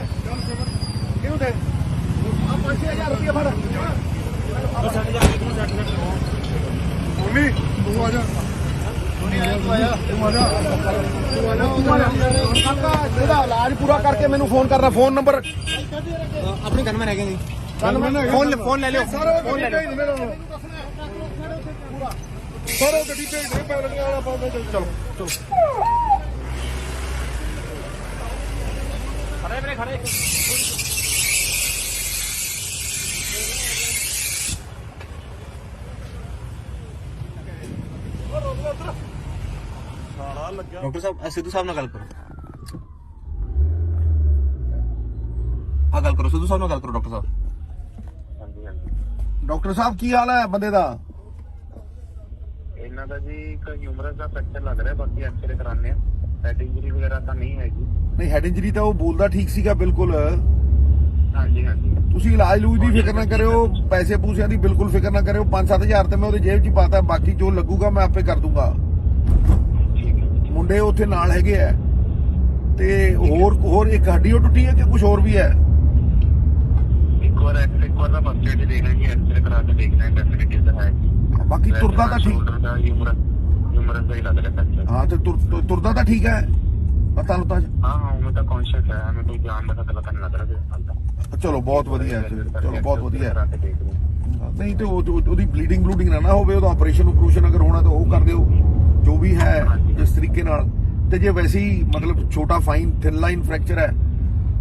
ਕਿਉਂ ਦੇ ਆ 5000 ਰੁਪਏ ਫੜ ਮੰਮੀ ਤੂੰ ਆ ਜਾ ਕਾਕਾ ਇਹਦਾ ਇਲਾਜ ਪੂਰਾ ਕਰਕੇ ਮੈਨੂੰ ਫੋਨ ਕਰਨਾ ਫੋਨ ਨੰਬਰ ਆਪਣੀ ਗਨਮੈਨ ਹੈਗੇ ਜੀ ਫੋਨ ਲੈ ਲਿਓ ਫੋਨ ਲੈ ਲੈ ਸਾਰਾ ਗੱਡੀ ਭੇਜ ਦੇ ਪੈ ਲੱਗਿਆ ਵਾਲਾ ਪਾਉਂਦੇ ਚਲੋ ਖੜੇ ਵੀਰੇ ਖੜੇ ਡਾਕਟਰ ਸਾਹਿਬ ਸਿੱਧੂ ਸਾਹਿਬ ਨਾਲ ਗੱਲ ਕਰੋ ਆ ਗੱਲ ਕਰੋ ਸਿੱਧੂ ਸਾਹਿਬ ਨਾਲ ਗੱਲ ਕਰੋ ਡਾਕਟਰ ਸਾਹਿਬ ਹਾਂਜੀ ਹਾਂਜੀ ਡਾਕਟਰ ਸਾਹਿਬ ਕੀ ਹਾਲ ਹੈ ਬੰਦੇ ਦਾ ਇਹਨਾਂ ਦਾ ਜੀ ਇੱਕ ਹਿਊਮਰਸ ਦਾ ਫ੍ਰੈਕਚਰ ਲੱਗ ਰਿਹਾ ਬਾਕੀ ਐਕਸਰੇ ਕਰਾਣੇ ਆ ਹੈਡ ਇੰਜਰੀ ਵਗੈਰਾ ਤਾਂ ਨਹੀਂ ਹੈਗੀ ਨਹੀਂ ਹੈਡ ਇੰਜਰੀ ਤਾਂ ਉਹ ਬੋਲਦਾ ਠੀਕ ਸੀਗਾ ਬਿਲਕੁਲ ਹਾਂਜੀ ਹਾਂਜੀ ਤੁਸੀਂ ਇਲਾਜ ਲੂਜ ਦੀ ਫਿਕਰ ਨਾ ਕਰਿਓ ਪੈਸੇ ਪੂਸਿਆਂ ਦੀ ਬਿਲਕੁਲ ਫਿਕਰ ਨਾ ਕਰਿਓ 5-7000 ਤੇ ਮੈਂ ਉਹਦੀ ਜੇਬ 'ਚ ਹੀ ਪਾਤਾ ਬਾਕੀ ਜੋ ਲੱਗੂਗਾ ਮੈਂ ਆਪੇ ਕਰ ਦੂੰਗਾ ਠੀਕ ਹੈ ਮੁੰਡੇ ਉੱਥੇ ਨਾਲ ਹੈਗੇ ਆ ਤੇ ਹੋਰ ਇੱਕ ਹੱਡੀ ਉਹ ਟੁੱਟੀ ਹੈ ਕਿ ਕੁਝ ਹੋਰ ਵੀ ਹੈ ਇੱਕ ਵਾਰ ਦਾ ਫਸਟ ਏਡ ਦੇਣਾ ਜੀ ਐਕਸਰੇ ਕਰਾ ਕੇ ਦੇਖਣਾ ਹੈ ਡੈਫੀਨਿਟਲੀ ਤਾਂ ਹੈ ਬਾਕੀ ਤੁਰਦਾ ਤਾਂ ਠੀਕ ਸ਼ੋਲਡਰ ਦਾ ਹਿਊਮਰਸ ਦਾ ਹੀ ਲੱਗ ਰਿਹਾ ਫ੍ਰੈਕਚਰ ਹਾਂ ਤੇ ਤੁਰਦਾ ਤਾਂ ਠੀਕ ਹੈ ਪਤਾ ਲੁੱਤਾ ਹਾਂ ਉਹ ਤਾਂ ਕੌਨਸ਼ੀਅਸ ਹੈ ਹमें ਕੋਈ ਜਾਨ ਦਾ ਖਤਰਾ ਤਾਂ ਨਹੀਂ ਲੱਗ ਰਿਹਾ ਚਲੋ ਬਹੁਤ ਵਧੀਆ ਹੈ ਚਲੋ ਬਹੁਤ ਵਧੀਆ ਹੈ ਕਰਾ ਕੇ ਦੇਖ ਲਓ ਨਹੀਂ ਤੇ ਉਹਦੀ ਬਲੀਡਿੰਗ ਨਾ ਹੋਵੇ ਉਹਦਾ ਆਪਰੇਸ਼ਨ ਅਗਰ ਹੋਣਾ ਤਾਂ ਉਹ ਕਰ ਦਿਓ ਜੋ ਵੀ ਹੈ ਇਸ ਤਰੀਕੇ ਨਾਲ ਤੇ ਜੇ ਵੈਸੇ ਹੀ ਮਤਲਬ ਛੋਟਾ ਫਾਈਨ ਥਿਨ ਲਾਈਨ ਫ੍ਰੈਕਚਰ ਹੈ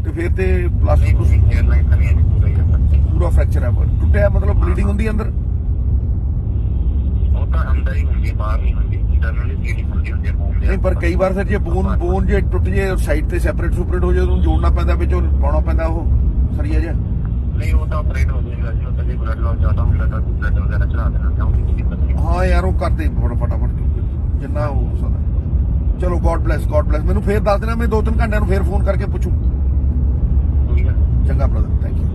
ਤੇ ਫਿਰ ਤੇ ਪਲਾਸਟਿਕ 에ਅਰਲਾਈਨ ਤਾਂ ਨਹੀਂ ਹੈ ਪੂਰਾ ਹੀ ਹੈ ਪੂਰਾ ਫ੍ਰੈਕਚਰ ਹੈ ਟੁੱਟਿਆ ਮਤਲਬ ਬਲੀਡਿੰਗ ਹੁੰਦੀ ਅੰਦਰ ਉਹ ਤਾਂ ਅੰਦਰ ਹੀ ਹੁੰਦੀ ਹੈ ਬਾਹਰ ਨਹੀਂ ਹੁੰਦੀ ਇੰਟਰਨਲੀ ਬਲੀਡਿੰਗ ਹੁੰਦੀ ਹੈ ਹੋਮ ਦੇ ਨਹੀਂ ਪਰ ਕਈ ਵਾਰ ਫਿਰ ਜੇ ਬੋਨ ਜੇ ਟੁੱਟ ਜੇ ਸਾਈਡ ਤੇ ਸੈਪਰੇਟ ਹੋ ਜੇ ਉਹਨੂੰ ਜੋੜਨਾ ਪੈਂਦਾ ਵਿੱਚ ਉਹ ਪਾਉਣਾ ਪੈਂਦਾ ਉਹ ਸਰੀਆ ਜਿਹਾ ਨਹੀਂ ਉਹ ਤਾਂ ਆਪਰੇਟ ਹੋ ਜਾਏਗਾ ਜੀ ਉਹ ਤਾਂ ਜੇ ਬਲੱਡ ਲਾਸ ਜ਼ਿਆਦਾ ਹੁੰਦਾ ਤਾਂ ਬਲੱਡ ਵਗੈਰਾ ਚੜਾ ਦੇਣਾ ਜਾਂ ਉਹਦੀ ਕੋਈ ਦਿੱਕਤ ਨਹੀਂ ਹਾਂ ਯਾਰ ਉਹ ਕਰਦੇ ਫਟਾਫਟ ਜਿੰਨਾ ਹੋ ਸਕਦਾ ਚਲੋ ਗੋਡ ਬlesਸ ਮੈਨੂੰ ਫੇਰ ਦੱਸ ਦੇਣਾ ਮੈਂ 2-3 ਘੰਟਿਆਂ ਨੂੰ ਫੇਰ ਫੋਨ ਕਰਕੇ ਪੁੱਛੂ ਕੋਈ ਗੱਲ ਨਹੀਂ ਚੰਗਾ ਬ੍ਰਦਰ ਥੈਂਕ ਯੂ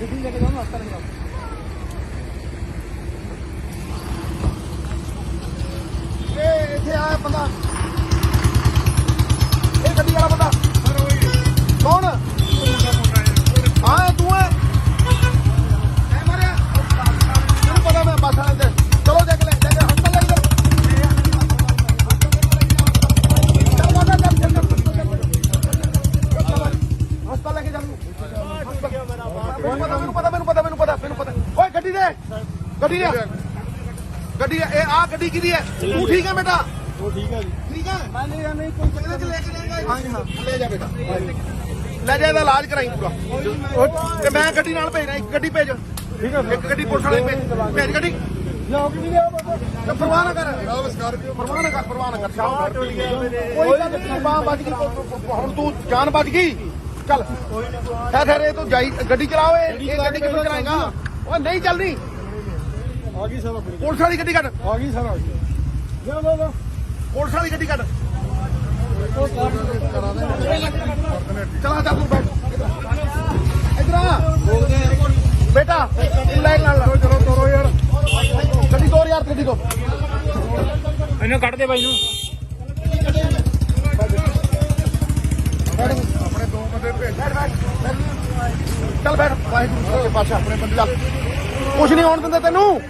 ਗੱਡੀ ਲੈ ਕੇ ਜਾਓ ਹਸਪਤਾਲ ਲਿਆਓ ਇਹ ਇੱਥੇ ਆਇਆ ਬੰਦਾ ਇਹ ਗੱਡੀ ਵਾਲਾ ਬੰਦਾ ਕੌਣ ਹਾਂ ਤੂੰ ਹੈ ਐ ਮਾਰਿਆ ਤੈਨੂੰ ਪਤਾ ਮੈਂ ਬੱਸ ਵਾਲੇ ਤੇ ਚਲੋ ਦੇਖ ਲੈ ਹਸਪਤਾਲ ਲੈ ਹਸਪਤਾਲ ਲੈ ਕੇ ਜਾਨੂੰ ਮੈਨੂੰ ਪਤਾ ਓਏ ਗੱਡੀ ਦੇ ਇਹ ਆ ਗੱਡੀ ਗੱਡੀ ਕਿਹਦੀ ਹੈ ਤੂੰ ਠੀਕ ਹੈ ਬੇਟਾ ਉਹ ਠੀਕ ਹੈ ਜੀ ਠੀਕ ਹੈ ਮੈਂ ਲਿਆ ਨਹੀਂ ਕੋਈ ਇਹਦੇ ਚ ਲੈ ਕੇ ਜਾਏਗਾ ਹਾਂ ਜੀ ਹਾਂ ਲੈ ਜਾ ਬੇਟਾ ਲੈ ਜਾ ਇਹਦਾ ਇਲਾਜ ਕਰਾਈ ਪੂਰਾ ਤੇ ਮੈਂ ਗੱਡੀ ਨਾਲ ਭੇਜਣਾ ਇੱਕ ਗੱਡੀ ਭੇਜ ਠੀਕ ਹੈ ਇੱਕ ਗੱਡੀ ਪੁਲਿਸ ਵਾਲੇ ਭੇਜ ਗੱਡੀ ਲਿਆਓ ਕਿ ਨਹੀਂ ਲਿਆਓ ਬਾਬਾ ਤੇ ਪਰਵਾਹ ਨਾ ਕਰ ਜਨਾਬ ਸਕਾਰਪੀਓ ਪਰਵਾਹ ਨਾ ਕਰ ਸ਼ਾਮ ਕੋਈ ਗੱਲ ਨਹੀਂ ਬਾਹ ਬਚ ਗਈ ਹੁਣ ਤੂੰ ਜਾਨ ਬਚ ਗਈ ਚੱਲ ਠਹਿਰ ਇਹ ਤੂੰ ਜਾਈ ਗੱਡੀ ਚਲਾਓ ਇਹ ਗੱਡੀ ਕਿੱਥੋਂ ਚਲਾਏਗਾ ਉਹ ਨਹੀਂ ਚੱਲਦੀ ਆ ਗਈ ਸਰ ਆਪਣੀ ਪੁਲਿਸ ਵਾਲੀ ਗੱਡੀ ਕੱਢ ਆ ਗਈ ਸਰ ਆ ਗਈ ਲਿਆਓ ਬਾਬਾ ਪੁਲਿਸ ਵਾਲੀ ਗੱਡੀ ਕੱਢ ਉਹ ਕਾਰ ਚਲਾ ਚੱਲ ਤੂੰ ਬੈਠ ਇਧਰ ਆ ਬੇਟਾ ਤੂੰ ਲੈ ਨਾਲ ਚਲੋ ਤੋਰੋ ਯਾਰ ਗੱਡੀ ਤੋਰ ਯਾਰ ਗੱਡੀ ਤੋਂ ਇਹਨੂੰ ਕੱਢ ਦੇ ਬਾਈ ਨੂੰ ਆਪਣੇ ਦੋ ਬੰਦੇ ਭੇਜ ਚੱਲ ਬੈਠ ਵਾਹਿਗੁਰੂ ਦੇ ਪਾਸ਼ਾ ਆਪਣੇ ਬੰਦੇ ਚੱਲ ਕੁਛ ਨਹੀਂ ਹੋਣ ਦਿੰਦੇ ਤੈਨੂੰ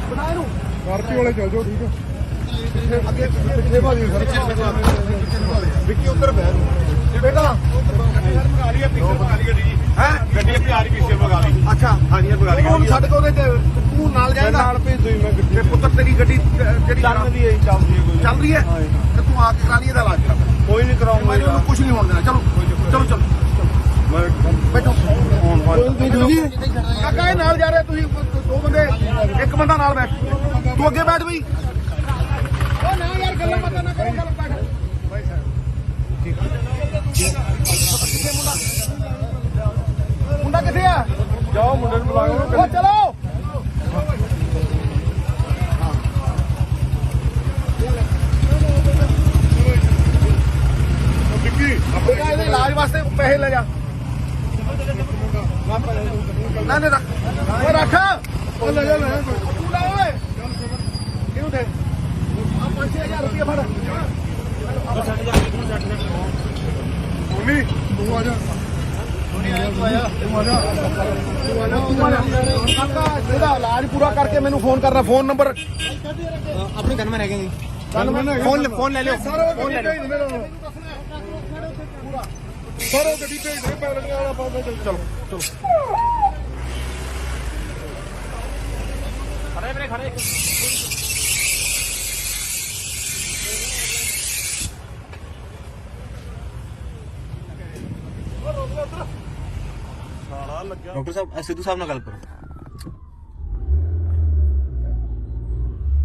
ਬਣਾ ਇਹਨੂੰ ਸਕਾਰਪੀਓ ਵਾਲੇ ਚੱਲ ਜਾਓ ਠੀਕ ਹੈ ਅੱਗੇ ਪਿੱਛੇ ਭਾਜੀ ਸਰ ਵਿੱਕੀ ਉੱਧਰ ਬਹਿ ਬੇਟਾ ਹੈ ਗੱਡੀ ਆਪਣੀ ਆ ਰਹੀ ਪਿੱਛੇ ਭਗਾ ਲਈ ਅੱਛਾ ਹਾਂਜੀ ਭਗਾ ਲਈ ਉਹਨੂੰ ਛੱਡ ਕੇ ਉਹਦੇ ਤੇ ਤੂੰ ਨਾਲ ਜਾਏਗਾ ਨਾਲ ਭੇਜ ਦੋ ਮੈਂ ਗੱਡੀ ਤੇ ਪੁੱਤਰ ਤੇਰੀ ਗੱਡੀ ਜਿਹੜੀ ਚੱਲਦੀ ਹੈ ਚੱਲਦੀ ਹੈ ਕੋਈ ਚੱਲ ਰਹੀ ਹੈ ਤੇ ਤੂੰ ਆ ਕੇ ਕਰਾ ਲਈ ਇਹਦਾ ਇਲਾਜ ਕਰਾ ਕੋਈ ਨਹੀਂ ਕਰਾਉਂਗਾ ਮੈਨੂੰ ਉਹਨੂੰ ਕੁਝ ਨਹੀਂ ਹੋਣ ਦੇਣਾ ਚਲੋ ਬੈਠੋ ਕਾਕਾ ਇਹ ਨਾਲ ਜਾ ਰਹੇ ਤੁਸੀਂ ਦੋ ਬੰਦੇ ਇੱਕ ਬੰਦਾ ਨਾਲ ਬੈਠ ਤੂੰ ਅੱਗੇ ਬੈਠ ਬਈ ਉਹ ਨਾ ਯਾਰ ਗੱਲਾਂ ਬਾਤਾਂ ਨਾ ਕਰੋ ਚੱਲ ਬੈਠ ਕਿੱਥੇ ਮੁੰਡਾ ਕਿੱਥੇ ਆ ਜਾਓ ਮੁੰਡੇ ਨੂੰ ਬੁਲਾਓ ਉਹ ਚਲੋ ਵਿੱਕੀ ਬੇਟਾ ਇਹਦੇ ਇਲਾਜ ਵਾਸਤੇ ਪੈਸੇ ਲੈ ਜਾ ਨਾ ਨਾ ਰੱਖ ਓਏ ਰੱਖ ਉਹ ਲੈ ਜਾ ਤੂੰ ਲੈ ਓਏ ਕਿਹਨੂੰ ਦੇ ਆ 5000 ਰੁਪਏ ਫੜ ਉਨੀ ਤੂੰ ਆ ਜਾ ਕਾਕਾ ਇਹਦਾ ਇਲਾਜ ਪੂਰਾ ਕਰਕੇ ਮੈਨੂੰ ਫੋਨ ਕਰਨਾ ਫੋਨ ਨੰਬਰ ਆਪਣੇ ਗਨਮੈਨ ਹੈਗੇ ਜੀ ਫੋਨ ਲੈ ਲਿਓ ਫੋਨ ਲੈ ਲੈ ਸਾਰਾ ਗੱਡੀ ਭੇਜ ਦੇ ਪੈਲਣ ਵਾਲਾ ਪਾਉਂਦਾ ਚਲੋ ਖੜੇ ਵੀਰੇ ਖੜੇ ਡਾਕਟਰ ਸਾਹਿਬ ਸਿੱਧੂ ਸਾਹਿਬ ਨਾਲ ਗੱਲ ਕਰੋ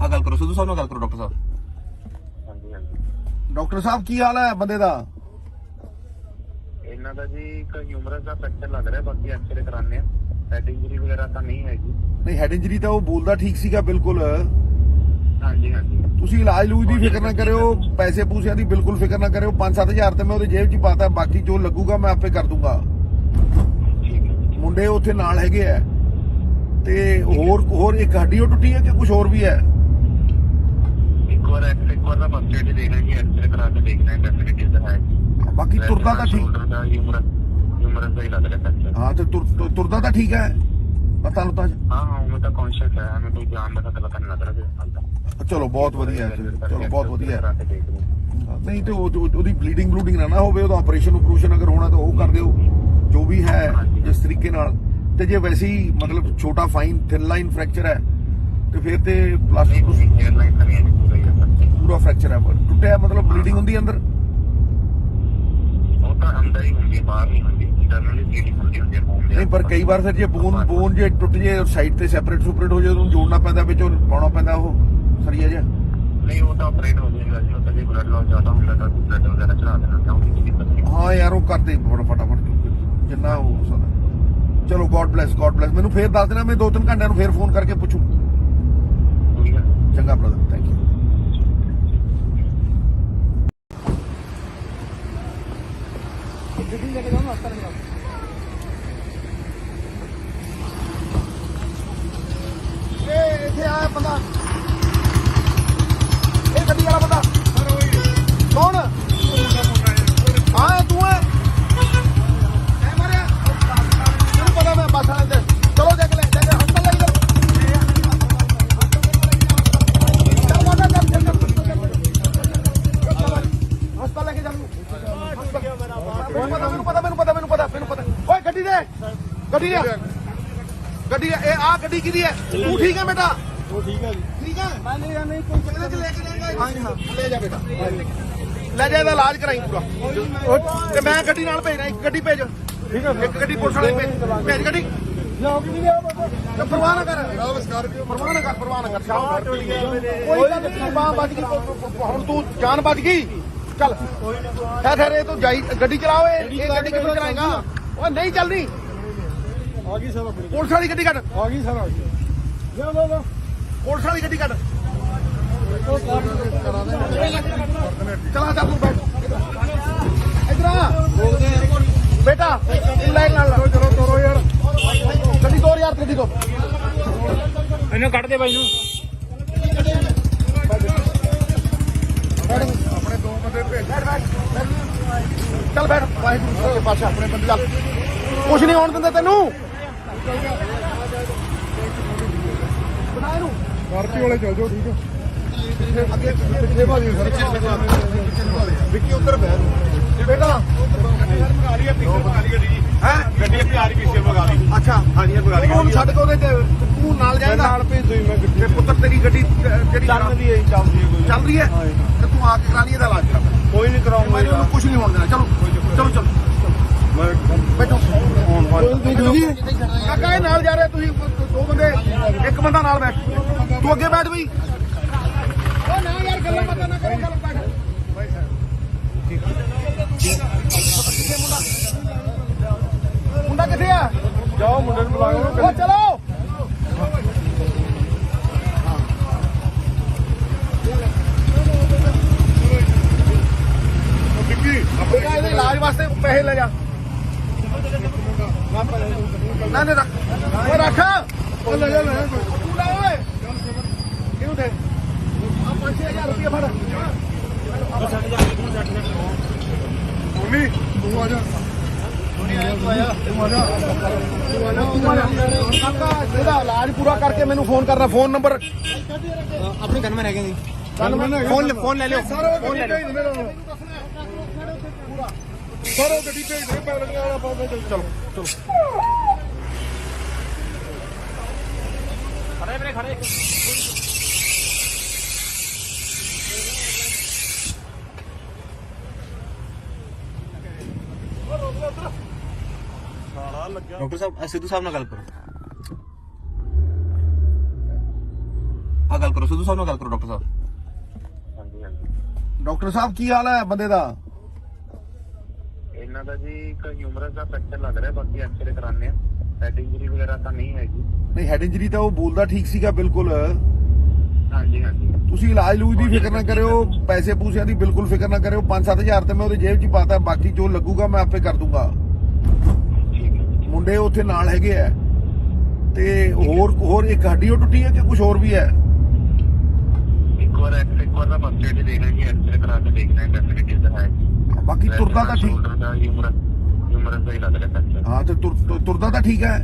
ਆ ਗੱਲ ਕਰੋ ਸਿੱਧੂ ਸਾਹਿਬ ਨਾਲ ਗੱਲ ਕਰੋ ਡਾਕਟਰ ਸਾਹਿਬ ਹਾਂਜੀ ਹਾਂਜੀ ਡਾਕਟਰ ਸਾਹਿਬ ਕੀ ਹਾਲ ਹੈ ਬੰਦੇ ਦਾ ਇਹਨਾਂ ਦਾ ਜੀ ਇੱਕ ਹਿਊਮਰਸ ਦਾ ਫ੍ਰੈਕਚਰ ਲੱਗ ਰਿਹਾ ਬਾਕੀ ਐਕਸਰੇ ਕਰਾਣੇ ਆ ਹੈਡ ਇੰਜਰੀ ਵਗੈਰਾ ਤਾਂ ਨਹੀਂ ਹੈਗੀ ਨਹੀਂ ਹੈਡ ਇੰਜਰੀ ਤਾਂ ਉਹ ਬੋਲਦਾ ਠੀਕ ਸੀਗਾ ਬਿਲਕੁਲ ਹਾਂਜੀ ਹਾਂਜੀ ਤੁਸੀਂ ਇਲਾਜ ਲੂਜ ਦੀ ਫਿਕਰ ਨਾ ਕਰਿਓ ਪੈਸੇ ਪੂਸਿਆਂ ਦੀ ਬਿਲਕੁਲ ਫਿਕਰ ਨਾ ਕਰਿਓ 5-7000 ਤੇ ਮੈਂ ਉਹਦੇ ਜੇਬ 'ਚ ਹੀ ਪਾਤਾ ਬਾਕੀ ਜੋ ਲੱਗੂਗਾ ਮੈਂ ਆਪੇ ਕਰ ਦੂੰਗਾ ਠੀਕ ਹੈ ਮੁੰਡੇ ਉੱਥੇ ਨਾਲ ਹੈਗੇ ਆ ਤੇ ਹੋਰ ਇੱਕ ਹੱਡੀ ਉਹ ਟੁੱਟੀ ਹੈ ਕਿ ਕੁਝ ਹੋਰ ਵੀ ਹੈ ਇੱਕ ਵਾਰ ਦਾ ਫਸਟ ਏਡ ਦੇਣਾ ਜੀ ਐਕਸਰੇ ਕਰਾ ਕੇ ਦੇਖਣਾ ਹੈ ਡੈਫੀਨਿਟਲੀ ਤਾਂ ਹੈ ਬਾਕੀ ਤੁਰਦਾ ਤਾਂ ਠੀਕ ਸ਼ੋਲਡਰ ਦਾ ਹਿਊਮਰਸ ਦਾ ਹੀ ਲੱਗ ਰਿਹਾ ਫ੍ਰੈਕਚਰ ਹਾਂ ਤੇ ਤੁਰਦਾ ਤਾਂ ਠੀਕ ਹੈ ਪਤਾ ਲੁੱਤਾ ਹਾਂ ਉਹ ਤਾਂ ਕੌਨਸ਼ੀਅਸ ਹੈ ਹमें ਕੋਈ ਜਾਨ ਦਾ ਖਤਰਾ ਨਹੀਂ ਲੱਗ ਰਿਹਾ ਜੀ ਹਾਲ ਤੱਕ ਚਲੋ ਬਹੁਤ ਵਧੀਆ ਹੈ, ਚਲੋ ਬਹੁਤ ਵਧੀਆ ਕਰਾ ਹੈ। ਕੇ ਦੇਖ ਲਓ ਨਹੀਂ ਤੇ ਉਹਦੀ ਬਲੀਡਿੰਗ ਨਾ ਹੋਵੇ ਉਹਦਾ ਆਪਰੇਸ਼ਨ ਅਗਰ ਹੋਣਾ ਤਾਂ ਉਹ ਕਰ ਦਿਓ ਜੋ ਵੀ ਹੈ ਜਿਸ ਤਰੀਕੇ ਨਾਲ ਤੇ ਜੇ ਵੈਸੇ ਹੀ ਮਤਲਬ ਛੋਟਾ ਫਾਈਨ ਥਿਨ ਲਾਈਨ ਫ੍ਰੈਕਚਰ ਹੈ ਤੇ ਫਿਰ ਤੇ ਪਲਾਸਟਿਕ 에ਅਰਲਾਈਨ ਤਾਂ ਨਹੀਂ ਹੈ ਪੂਰਾ ਹੀ ਹੈ ਪੂਰਾ ਫ੍ਰੈਕਚਰ ਹੈ ਟੁੱਟਿਆ ਮਤਲਬ ਬਲੀਡਿੰਗ ਹੁੰਦੀ ਅੰਦਰ ਉਹ ਤਾਂ ਅੰਦਰ ਹੀ ਹੁੰਦੀ ਹੈ ਬਾਹਰ ਨਹੀਂ ਹੁੰਦੀ ਇੰਟਰਨਲੀ ਬਲੀਡਿੰਗ ਹੁੰਦੀ ਹੈ ਮੂੰਹ ਦੇ ਨਹੀਂ ਪਰ ਕਈ ਵਾਰ ਫਿਰ ਜੇ ਬੋਨ ਜੇ ਟੁੱਟ ਜੇ ਸਾਈਡ ਤੇ ਸੈਪਰੇਟ ਹੋ ਜਾਏ ਉਹਨੂੰ ਜੋੜਨਾ ਪੈਂਦਾ ਵਿੱਚੋਂ ਪਾਉਣਾ ਪੈਂਦਾ ਉਹ ਸਰੀਆ ਜਿਹਾ ਨਹੀਂ ਉਹ ਤਾਂ ਆਪਰੇਟ ਹੋ ਜਾਏਗਾ ਜੀ ਉਹ ਤਾਂ ਜੇ ਬਲੱਡ ਲਾਸ ਜ਼ਿਆਦਾ ਹੁੰਦਾ ਤਾਂ ਬਲੱਡ ਵਗੈਰਾ ਚੜਾ ਦੇਣਾ ਚਾਹੁੰਦੀ ਕੋਈ ਦਿੱਕਤ ਨਹੀਂ ਹਾਂ ਯਾਰ ਉਹ ਕਰਦੇ ਫਟਾਫਟ ਜਿੰਨਾ ਹੋ ਸਕਦਾ ਚਲੋ ਗੋਡ ਬlesਸ ਮੈਨੂੰ ਫੇਰ ਦੱਸ ਦੇਣਾ ਮੈਂ 2-3 ਘੰਟਿਆਂ ਨੂੰ ਫੇਰ ਫੋਨ ਕਰਕੇ ਪੁੱਛੂ ਠੀਕ ਹੈ ਚੰਗਾ ਬ੍ਰਦਰ ਥੈਂਕ ਯੂ ਗੱਡੀ ਲੈ ਕੇ ਜਾਓ ਨਾ ਹਸਪਤਾਲ ਲਿਆਓ ਇਹ ਇੱਥੇ ਆਇਆ ਬੰਦਾ ਇਹ ਗੱਡੀ ਵਾਲਾ ਬੰਦਾ ਕੌਣ ਹਾਂ ਤੂੰ ਹੈ ਐ ਮਾਰਿਆ ਤੈਨੂੰ ਪਤਾ ਮੈਂ ਬੱਸ ਵਾਲੇ ਤੇ ਚਲੋ ਦੇਖ ਲੈ ਹਸਪਤਾਲ ਲੈ ਹਸਪਤਾਲ ਲੈ ਕੇ ਜਾਨੂੰ ਮੈਨੂੰ ਪਤਾ ਓਏ ਗੱਡੀ ਦੇ ਗੱਡੀ ਇਹ ਆ ਗੱਡੀ ਕਿਹਦੀ ਹੈ? ਤੂੰ ਠੀਕ ਹੈ ਬੇਟਾ? ਉਹ ਠੀਕ ਹੈ ਜੀ। ਠੀਕ ਹੈ। ਮੈਂ ਲੈ ਜਾਂ ਨਹੀਂ ਕੋਈ ਇਹਦੇ ਚ ਲੈ ਕੇ ਜਾਏਗਾ? ਹਾਂ ਜੀ, ਹਾਂ। ਲੈ ਜਾ ਬੇਟਾ, ਲੈ ਜਾ, ਇਹਦਾ ਇਲਾਜ ਕਰਾਈ ਪੂਰਾ। ਤੇ ਮੈਂ ਗੱਡੀ ਨਾਲ ਭੇਜਣਾ, ਇੱਕ ਗੱਡੀ ਭੇਜ। ਠੀਕ ਹੈ ਇੱਕ ਗੱਡੀ ਪੁਲਿਸ ਵਾਲੇ ਭੇਜ ਗੱਡੀ। ਲਿਆਓ ਕਿ ਨਹੀਂ ਲਿਆਓ ਬਾਬਾ? ਤੇ ਪਰਵਾਹ ਨਾ ਕਰ, ਸਕਾਰਪੀਓ ਪਰਵਾਹ ਨਾ ਕਰ, ਪਰਵਾਹ ਨਾ ਕਰ। ਕੋਈ ਗੱਲ ਨਹੀਂ, ਬਾਂਹ ਬਚ ਗਈ, ਹੁਣ ਤੂੰ ਜਾਨ ਬਚ ਗਈ। ਚੱਲ ਠਹਿਰ, ਇਹ ਤੂੰ ਜਾਈ ਗੱਡੀ ਚਲਾਓ। ਇਹ ਗੱਡੀ ਕਿੱਥੋਂ ਚਲਾਏਗਾ? ਉਹ ਨਹੀਂ ਚੱਲਦੀ। ਆ ਗਈ ਸਰ ਆਪਣੀ। ਪੁਲਿਸ ਵਾਲੀ ਗੱਡੀ ਕੱਢ, ਆ ਗਈ ਸਰ, ਆ ਗਈ। ਲਿਆਓ ਬਾਬਾ। ਪੁਲਿਸ ਵਾਲੀ ਗੱਡੀ ਕੱਢ। ਉਹ ਕਾਰ ਚਲਾ ਚੱਲ ਤੂੰ ਬੈਠ ਇਧਰ ਆ ਬੇਟਾ, ਲੈ ਨਾਲ ਚਲੋ ਤੋਰੋ ਯਾਰ। ਗੱਡੀ ਤੋਰ ਯਾਰ, ਗੱਡੀ ਤੋਂ ਇਹਨੂੰ ਕੱਢ ਦੇ ਬਾਈ ਨੂੰ। ਆਪਣੇ ਦੋ ਬੰਦੇ ਭੇਜ। ਚੱਲ ਬੈਠ, ਵਾਹਿਗੁਰੂ ਦੇ ਪਾਸ਼ਾ ਆਪਣੇ ਬੰਦੇ। ਚੱਲ, ਕੁਛ ਨਹੀਂ ਹੋਣ ਦਿੰਦੇ ਤੈਨੂੰ। ਬਣਾ ਇਹਨੂੰ ਸਕਾਰਪੀਓ ਵਾਲੇ ਚੱਲ ਜਾਓ। ਠੀਕ ਹੈ। ਅੱਗੇ ਪਿੱਛੇ ਭਾਜੀ ਸਰ, ਵਿੱਕੀ ਉੱਧਰ ਬੈਠ ਬੇਟਾ। ਹੈ ਗੱਡੀ ਅੱਗੇ ਆ ਰਹੀ ਪਿੱਛੇ ਵਗਾ ਲਈ। ਅੱਛਾ ਹਾਂਜੀ, ਵਗਾ ਲਈ। ਉਹਨੂੰ ਛੱਡ ਕੇ ਉਹਦੇ ਤੇ ਤੂੰ ਨਾਲ ਜਾਏਗਾ? ਨਾਲ ਭੇਜ ਦੋ ਮੈਂ ਗੱਡੀ। ਤੇ ਪੁੱਤਰ ਤੇਰੀ ਗੱਡੀ ਜਿਹੜੀ ਚੱਲ ਰਹੀ ਹੈ, ਚੱਲਦੀ ਹੈ ਕੋਈ। ਚੱਲ ਰਹੀ ਹੈ, ਤੇ ਤੂੰ ਆ ਕੇ ਕਰਾ ਲਈ ਇਹਦਾ ਇਲਾਜ ਕਰਾ। ਕੋਈ ਨਹੀਂ ਕਰਾਉਂਗਾ ਮੈਨੂੰ ਉਹਨੂੰ ਕੁਝ ਨਹੀਂ ਹੋਣ ਦੇਣਾ। ਚਲੋ ਚਲੋ ਚਲੋ ਬੈਠੋ। ਕਾਕਾ ਇਹ ਨਾਲ ਜਾ ਰਹੇ ਤੁਸੀਂ ਦੋ ਬੰਦੇ, ਇੱਕ ਬੰਦਾ ਨਾਲ ਬੈਠ। ਤੂੰ ਅੱਗੇ ਬੈਠ ਬਈ। ਉਹ ਨਾ ਯਾਰ, ਗੱਲਾਂ ਬਾਤਾਂ ਨਾ ਕਰੋ, ਚੱਲ ਬੈਠ। ਮੁੰਡਾ ਕਿੱਥੇ ਆ? ਜਾਓ ਮੁੰਡੇ ਨੂੰ ਬੁਲਾਓ। ਉਹ ਚਲੋ। ਬੇਟਾ ਇਹਦੇ ਇਲਾਜ ਵਾਸਤੇ ਪੈਸੇ ਲੈ ਜਾ। ਨਾ ਨਾ ਰੱਖ, ਉਹ ਰੱਖ। ਉਹ ਲੈ ਜਾ, ਲੈ ਜਾ। ਤੂੰ ਲੈ ਓਏ, ਕਿਹਨੂੰ ਦੇ ਆ 5-6000 ਰੁਪਏ ਫੜ। ਮੰਮੀ ਤੂੰ ਆ ਜਾ। ਕਾਕਾ ਇਹਦਾ ਇਲਾਜ ਪੂਰਾ ਕਰਕੇ ਮੈਨੂੰ ਫੋਨ ਕਰਨਾ। ਫੋਨ ਨੰਬਰ ਆਪਣੇ ਗਨਮੈਨ ਹੈਗੇ ਜੀ। ਫੋਨ ਲੈ ਲਿਓ। ਫੋਨ ਲੈ ਲਿਓ। ਸਰ ਉਹ ਗੱਡੀ ਭੇਜ ਦੇ, ਪੈਰ ਵਾਲਾ ਪਾਉਂਦੇ। ਚਲੋ ਚਲੋ। ਖੜੇ ਵੀਰੇ, ਖੜੇ। ਡਾਕਟਰ ਸਾਹਿਬ, ਸਿੱਧੂ ਸਾਹਿਬ ਨਾਲ ਗੱਲ ਕਰੋ। ਆ ਗੱਲ ਕਰੋ, ਸਿੱਧੂ ਸਾਹਿਬ ਨਾਲ ਗੱਲ ਕਰੋ। ਡਾਕਟਰ ਸਾਹਿਬ। ਹਾਂਜੀ ਹਾਂਜੀ। ਡਾਕਟਰ ਸਾਹਿਬ ਕੀ ਹਾਲ ਹੈ ਬੰਦੇ ਦਾ? ਇਹਨਾਂ ਦਾ ਜੀ ਇੱਕ ਹਿਊਮਰਸ ਦਾ ਫ੍ਰੈਕਚਰ ਲੱਗ ਰਿਹਾ, ਬਾਕੀ ਐਕਸਰੇ ਕਰਾਣੇ ਆ। ਹੈਡ ਇੰਜਰੀ ਵਗੈਰਾ ਤਾਂ ਨਹੀਂ ਹੈਗੀ। ਨਹੀਂ, ਹੈਡ ਇੰਜਰੀ ਤਾਂ ਉਹ ਬੋਲਦਾ ਠੀਕ ਸੀਗਾ ਬਿਲਕੁਲ। ਹਾਂਜੀ ਹਾਂਜੀ। ਤੁਸੀਂ ਇਲਾਜ ਲੂਜ ਦੀ ਫਿਕਰ ਨਾ ਕਰਿਓ, ਪੈਸੇ ਪੂਸਿਆਂ ਦੀ ਬਿਲਕੁਲ ਫਿਕਰ ਨਾ ਕਰਿਓ। 5-7 ਤੇ ਮੈਂ ਉਹਦੇ ਜੇਬ 'ਚ ਹੀ ਪਾਤਾ, ਬਾਕੀ ਜੋ ਲੱਗੂਗਾ ਮੈਂ ਆਪੇ ਕਰ ਦੂੰਗਾ। ਠੀਕ ਹੈ। ਮੁੰਡੇ ਉੱਥੇ ਨਾਲ ਹੈਗੇ ਆ। ਤੇ ਹੋਰ ਇੱਕ ਹੱਡੀ ਉਹ ਟੁੱਟੀ ਹੈ ਕਿ ਕੁਝ ਹੋਰ ਵੀ ਹੈ? ਇੱਕ ਵਾਰ ਦਾ ਫਸਟ ਏਡ ਦੇਣਾ ਜੀ, ਐਕਸਰੇ ਕਰਾ ਕੇ ਦੇਖਣਾ ਹੈ ਡੈਫੀਨਿਟਲੀ ਤਾਂ ਹੈ। ਬਾਕੀ ਤੁਰਦਾ ਤਾਂ ਠੀਕ। ਸ਼ੋਲਡਰ ਦਾ ਹਿਊਮਰਸ ਦਾ ਹੀ ਲੱਗ ਰਿਹਾ ਫ੍ਰੈਕਚਰ। ਹਾਂ, ਤੇ ਤੁਰਦਾ ਤਾਂ ਠੀਕ ਹੈ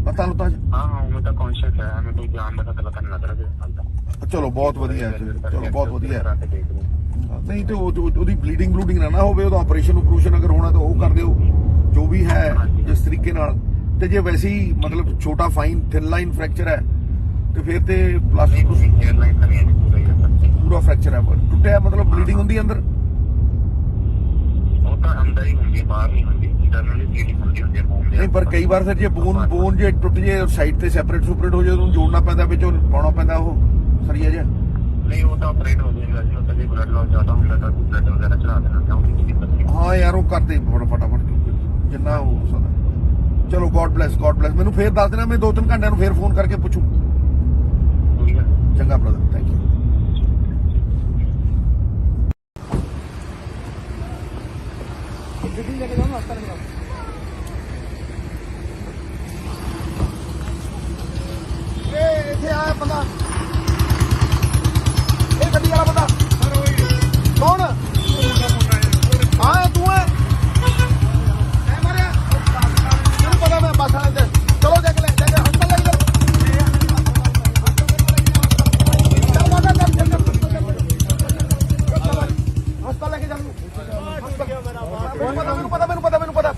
ਪਤਾ ਲੁੱਤਾ? ਹਾਂ ਹਾਂ, ਉਹ ਤਾਂ ਕੌਨਸ਼ੀਅਸ ਹੈ। ਹमें ਕੋਈ ਜਾਨ ਦਾ ਪਤਾ ਨਹੀਂ ਲੱਗ ਰਿਹਾ ਜੀ। ਚਲੋ ਬਹੁਤ ਵਧੀਆ, ਚਲੋ ਬਹੁਤ ਵਧੀਆ। ਕਰਾ ਕੇ ਦੇਖ ਲਓ। ਨਹੀਂ ਤੇ ਉਹਦੀ ਬਲੀਡਿੰਗ ਨਾ ਹੋਵੇ, ਉਹਦਾ ਆਪਰੇਸ਼ਨ ਅਗਰ ਹੋਣਾ ਤਾਂ ਉਹ ਕਰ ਦਿਓ, ਜੋ ਵੀ ਹੈ ਜਿਸ ਤਰੀਕੇ ਨਾਲ। ਤੇ ਜੇ ਵੈਸੇ ਹੀ ਮਤਲਬ ਛੋਟਾ ਫਾਈਨ ਥਿਨ ਲਾਈਨ ਫ੍ਰੈਕਚਰ ਹੈ ਤੇ ਫਿਰ ਤੇ ਪਲਾਸਟਿਕ 에ਅਰਲਾਈਨ ਤਾਂ ਨਹੀਂ ਹੈ, ਪੂਰਾ ਹੀ ਹੈ। ਪੂਰਾ ਫ੍ਰੈਕਚਰ ਹੈ, ਟੁੱਟਿਆ ਮਤਲਬ ਬਲੀਡਿੰਗ ਹੁੰਦੀ ਅੰਦਰ? ਉਹ ਤਾਂ ਅੰਦਰ ਹੀ ਹੁੰਦੀ ਹੈ, ਬਾਹਰ ਨਹੀਂ ਹੁੰਦੀ। ਇੰਟਰਨਲੀ ਬਲੀਡਿੰਗ ਹੁੰਦੀ ਹੈ ਮੂੰਹ ਦੇ। ਨਹੀਂ, ਪਰ ਕਈ ਵਾਰ ਫਿਰ ਜੇ ਬੋਨ ਜੇ ਟੁੱਟ ਜੇ ਸਾਈਡ ਤੇ ਸੈਪਰੇਟ ਹੋ ਜਾਏ, ਉਹਨੂੰ ਜੋੜਨਾ ਪੈਂਦਾ, ਵਿੱਚੋਂ ਪਾਉਣਾ ਪੈਂਦਾ ਉਹ ਸਰੀਆ ਜਿਹਾ। ਨਹੀਂ, ਉਹ ਤਾਂ ਆਪਰੇਟ ਹੋ ਜਾਏਗਾ ਜੀ। ਉਹ ਤਾਂ ਜੇ ਬਲੱਡ ਲਾਸ ਜ਼ਿਆਦਾ ਹੁੰਦਾ ਤਾਂ ਬਲੱਡ ਵਗੈਰਾ ਚੜਾ ਦੇਣਾ ਚਾਹੁੰਦੀ ਸੀ। ਹਾਂ ਯਾਰ, ਉਹ ਕਰਦੇ ਫਟਾਫਟ ਜਿੰਨਾ ਹੋ ਸਕਦਾ। ਚਲੋ ਗੋਡ ਬlesਸ। ਮੈਨੂੰ ਫੇਰ ਦੱਸ ਦੇਣਾ, ਮੈਂ 2-3 ਘੰਟਿਆਂ ਨੂੰ ਫੇਰ ਫੋਨ ਕਰਕੇ ਪੁੱਛੂ। ਠੀਕ ਹੈ। ਚੰਗਾ ਬ੍ਰਦਰ, ਥੈਂਕ ਯੂ। ਗੱਡੀ ਲੈ ਕੇ ਜਾਓ ਨਾ, ਹਸਪਤਾਲ ਜਾਓ। ਇਹ ਇੱਥੇ ਆਇਆ ਬੰਦਾ, ਇਹ ਗੱਡੀ ਵਾਲਾ ਬੰਦਾ ਕੌਣ? ਹਾਂ ਤੂੰ ਹੈ? ਮੈਂ ਮਾਰਿਆ ਤੈਨੂੰ ਪਤਾ, ਮੈਂ ਬੱਸ ਵਾਲੇ ਤੇ। ਚਲੋ ਦੇਖ ਲੈ ਹਸਪਤਾਲ ਲੈ ਜਾਓ। ਹਸਪਤਾਲ ਲੈ ਕੇ ਜਾ।